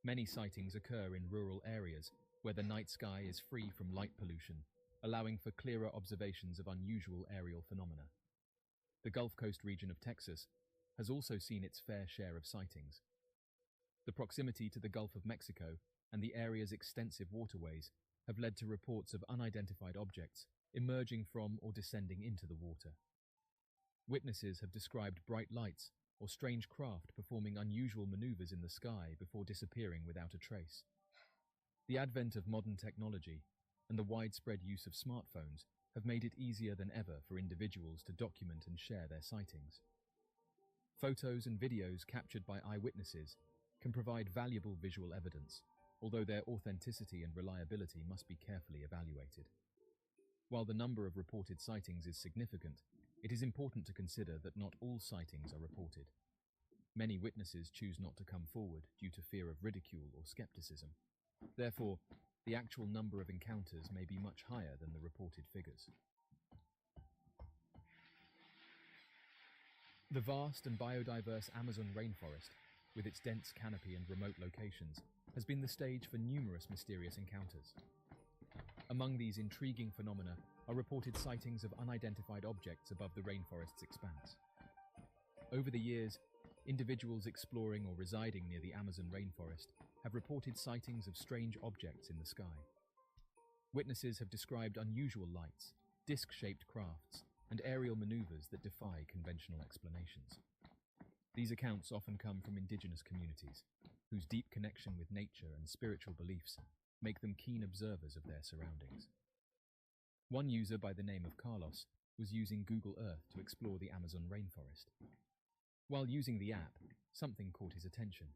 [SPEAKER 21] Many sightings occur in rural areas where the night sky is free from light pollution, allowing for clearer observations of unusual aerial phenomena. The Gulf Coast region of Texas has also seen its fair share of sightings. The proximity to the Gulf of Mexico and the area's extensive waterways have led to reports of unidentified objects emerging from or descending into the water. Witnesses have described bright lights or strange craft performing unusual maneuvers in the sky before disappearing without a trace. The advent of modern technology and the widespread use of smartphones have made it easier than ever for individuals to document and share their sightings. Photos and videos captured by eyewitnesses can provide valuable visual evidence, although their authenticity and reliability must be carefully evaluated. While the number of reported sightings is significant, it is important to consider that not all sightings are reported. Many witnesses choose not to come forward due to fear of ridicule or skepticism. Therefore, the actual number of encounters may be much higher than the reported figures. The vast and biodiverse Amazon rainforest, with its dense canopy and remote locations, has been the stage for numerous mysterious encounters. Among these intriguing phenomena are reported sightings of unidentified objects above the rainforest's expanse. Over the years, individuals exploring or residing near the Amazon rainforest have reported sightings of strange objects in the sky. Witnesses have described unusual lights, disc-shaped crafts, and aerial maneuvers that defy conventional explanations. These accounts often come from indigenous communities, whose deep connection with nature and spiritual beliefs make them keen observers of their surroundings. One user by the name of Carlos was using Google Earth to explore the Amazon rainforest. While using the app, something caught his attention.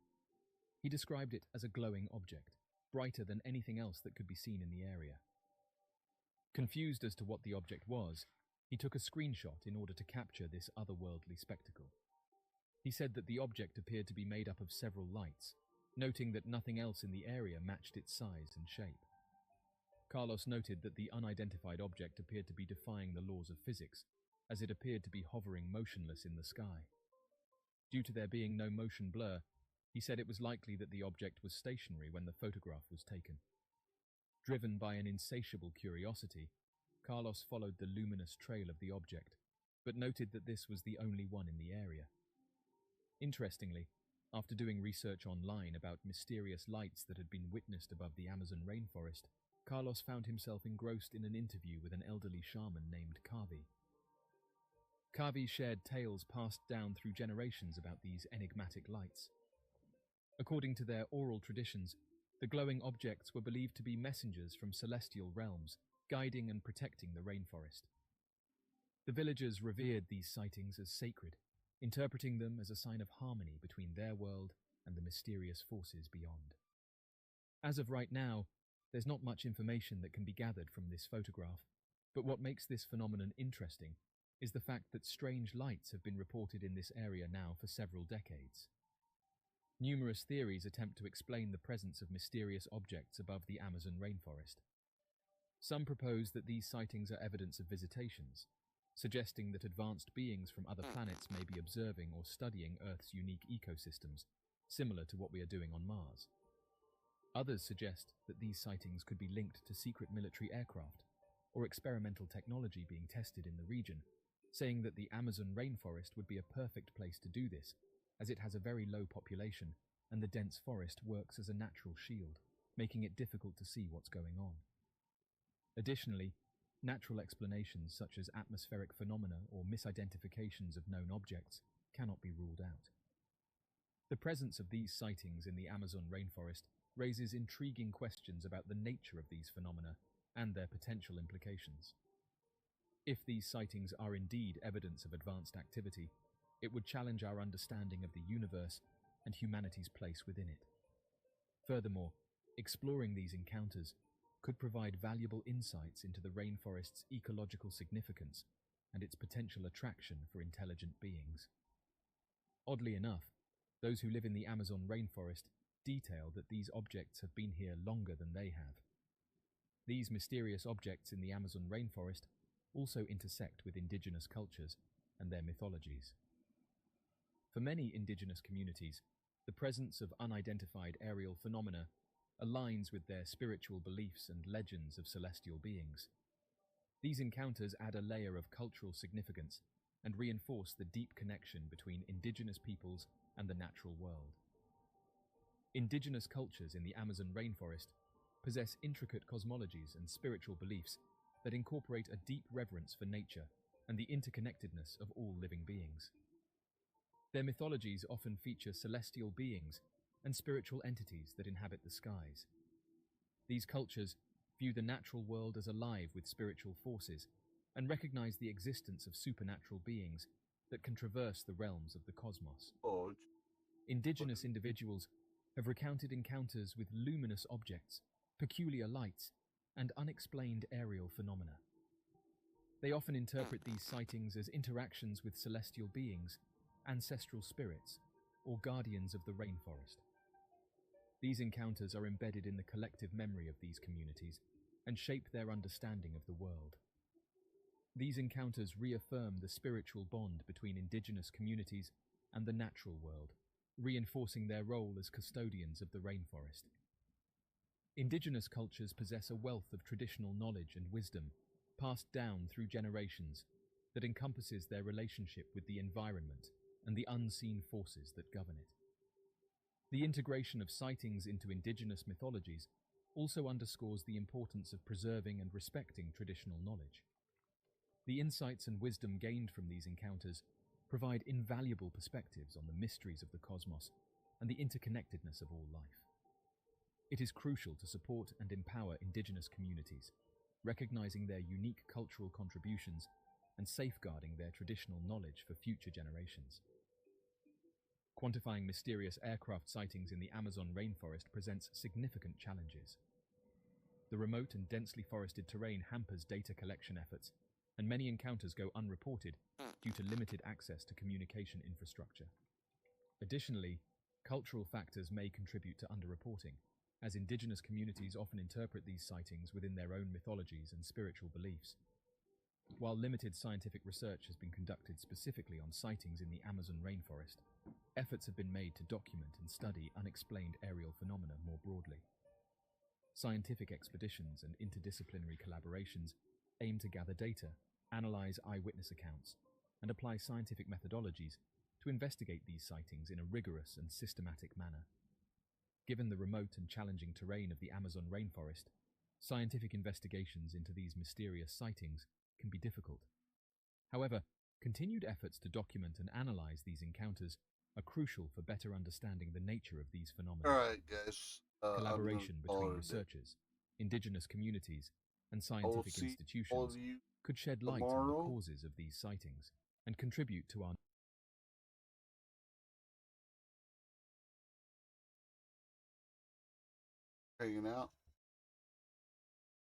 [SPEAKER 21] He described it as a glowing object, brighter than anything else that could be seen in the area. Confused as to what the object was, He took a screenshot in order to capture this otherworldly spectacle. He said that the object appeared to be made up of several lights, noting that nothing else in the area matched its size and shape. Carlos noted that the unidentified object appeared to be defying the laws of physics, as it appeared to be hovering motionless in the sky. Due to there being no motion blur, he said it was likely that the object was stationary when the photograph was taken. Driven by an insatiable curiosity, Carlos followed the luminous trail of the object, but noted that this was the only one in the area. Interestingly, after doing research online about mysterious lights that had been witnessed above the Amazon rainforest, Carlos found himself engrossed in an interview with an elderly shaman named Kavi. Kavi shared tales passed down through generations about these enigmatic lights. According to their oral traditions, the glowing objects were believed to be messengers from celestial realms, guiding and protecting the rainforest. The villagers revered these sightings as sacred, interpreting them as a sign of harmony between their world and the mysterious forces beyond. As of right now, there's not much information that can be gathered from this photograph, but what makes this phenomenon interesting is the fact that strange lights have been reported in this area now for several decades. Numerous theories attempt to explain the presence of mysterious objects above the Amazon rainforest. Some propose that these sightings are evidence of visitations, suggesting that advanced beings from other planets may be observing or studying Earth's unique ecosystems, similar to what we are doing on Mars. Others suggest that these sightings could be linked to secret military aircraft or experimental technology being tested in the region, saying that the Amazon rainforest would be a perfect place to do this, as it has a very low population and the dense forest works as a natural shield, making it difficult to see what's going on. Additionally, natural explanations such as atmospheric phenomena or misidentifications of known objects cannot be ruled out. The presence of these sightings in the Amazon rainforest raises intriguing questions about the nature of these phenomena and their potential implications. If these sightings are indeed evidence of advanced activity, it would challenge our understanding of the universe and humanity's place within it. Furthermore, exploring these encounters could provide valuable insights into the rainforest's ecological significance and its potential attraction for intelligent beings. Oddly enough, those who live in the Amazon rainforest detail that these objects have been here longer than they have. These mysterious objects in the Amazon rainforest also intersect with indigenous cultures and their mythologies. For many indigenous communities, the presence of unidentified aerial phenomena aligns with their spiritual beliefs and legends of celestial beings. These encounters add a layer of cultural significance and reinforce the deep connection between indigenous peoples and the natural world. Indigenous cultures in the Amazon rainforest possess intricate cosmologies and spiritual beliefs that incorporate a deep reverence for nature and the interconnectedness of all living beings. Their mythologies often feature celestial beings and spiritual entities that inhabit the skies. These cultures view the natural world as alive with spiritual forces and recognize the existence of supernatural beings that can traverse the realms of the cosmos. Indigenous individuals have recounted encounters with luminous objects, peculiar lights, and unexplained aerial phenomena. They often interpret these sightings as interactions with celestial beings, ancestral spirits, or guardians of the rainforest. These encounters are embedded in the collective memory of these communities and shape their understanding of the world. These encounters reaffirm the spiritual bond between indigenous communities and the natural world, reinforcing their role as custodians of the rainforest. Indigenous cultures possess a wealth of traditional knowledge and wisdom passed down through generations that encompasses their relationship with the environment and the unseen forces that govern it. The integration of sightings into indigenous mythologies also underscores the importance of preserving and respecting traditional knowledge. The insights and wisdom gained from these encounters provide invaluable perspectives on the mysteries of the cosmos and the interconnectedness of all life. It is crucial to support and empower indigenous communities, recognizing their unique cultural contributions and safeguarding their traditional knowledge for future generations. Quantifying mysterious aircraft sightings in the Amazon rainforest presents significant challenges. The remote and densely forested terrain hampers data collection efforts, and many encounters go unreported due to limited access to communication infrastructure. Additionally, cultural factors may contribute to underreporting, as indigenous communities often interpret these sightings within their own mythologies and spiritual beliefs. While limited scientific research has been conducted specifically on sightings in the Amazon rainforest, efforts have been made to document and study unexplained aerial phenomena more broadly. Scientific expeditions and interdisciplinary collaborations aim to gather data, analyze eyewitness accounts, and apply scientific methodologies to investigate these sightings in a rigorous and systematic manner. Given the remote and challenging terrain of the Amazon rainforest, scientific investigations into these mysterious sightings can be difficult. However, continued efforts to document and analyze these encounters are crucial for better understanding the nature of these phenomena.
[SPEAKER 2] All right, guys.
[SPEAKER 21] Collaboration
[SPEAKER 2] I'm gonna
[SPEAKER 21] between
[SPEAKER 2] call it a day.
[SPEAKER 21] researchers, indigenous communities, and
[SPEAKER 2] I will
[SPEAKER 21] scientific
[SPEAKER 2] see all
[SPEAKER 21] institutions
[SPEAKER 2] of you
[SPEAKER 21] could shed light on the
[SPEAKER 2] tomorrow.
[SPEAKER 21] causes of these sightings and contribute to our
[SPEAKER 2] Hanging out.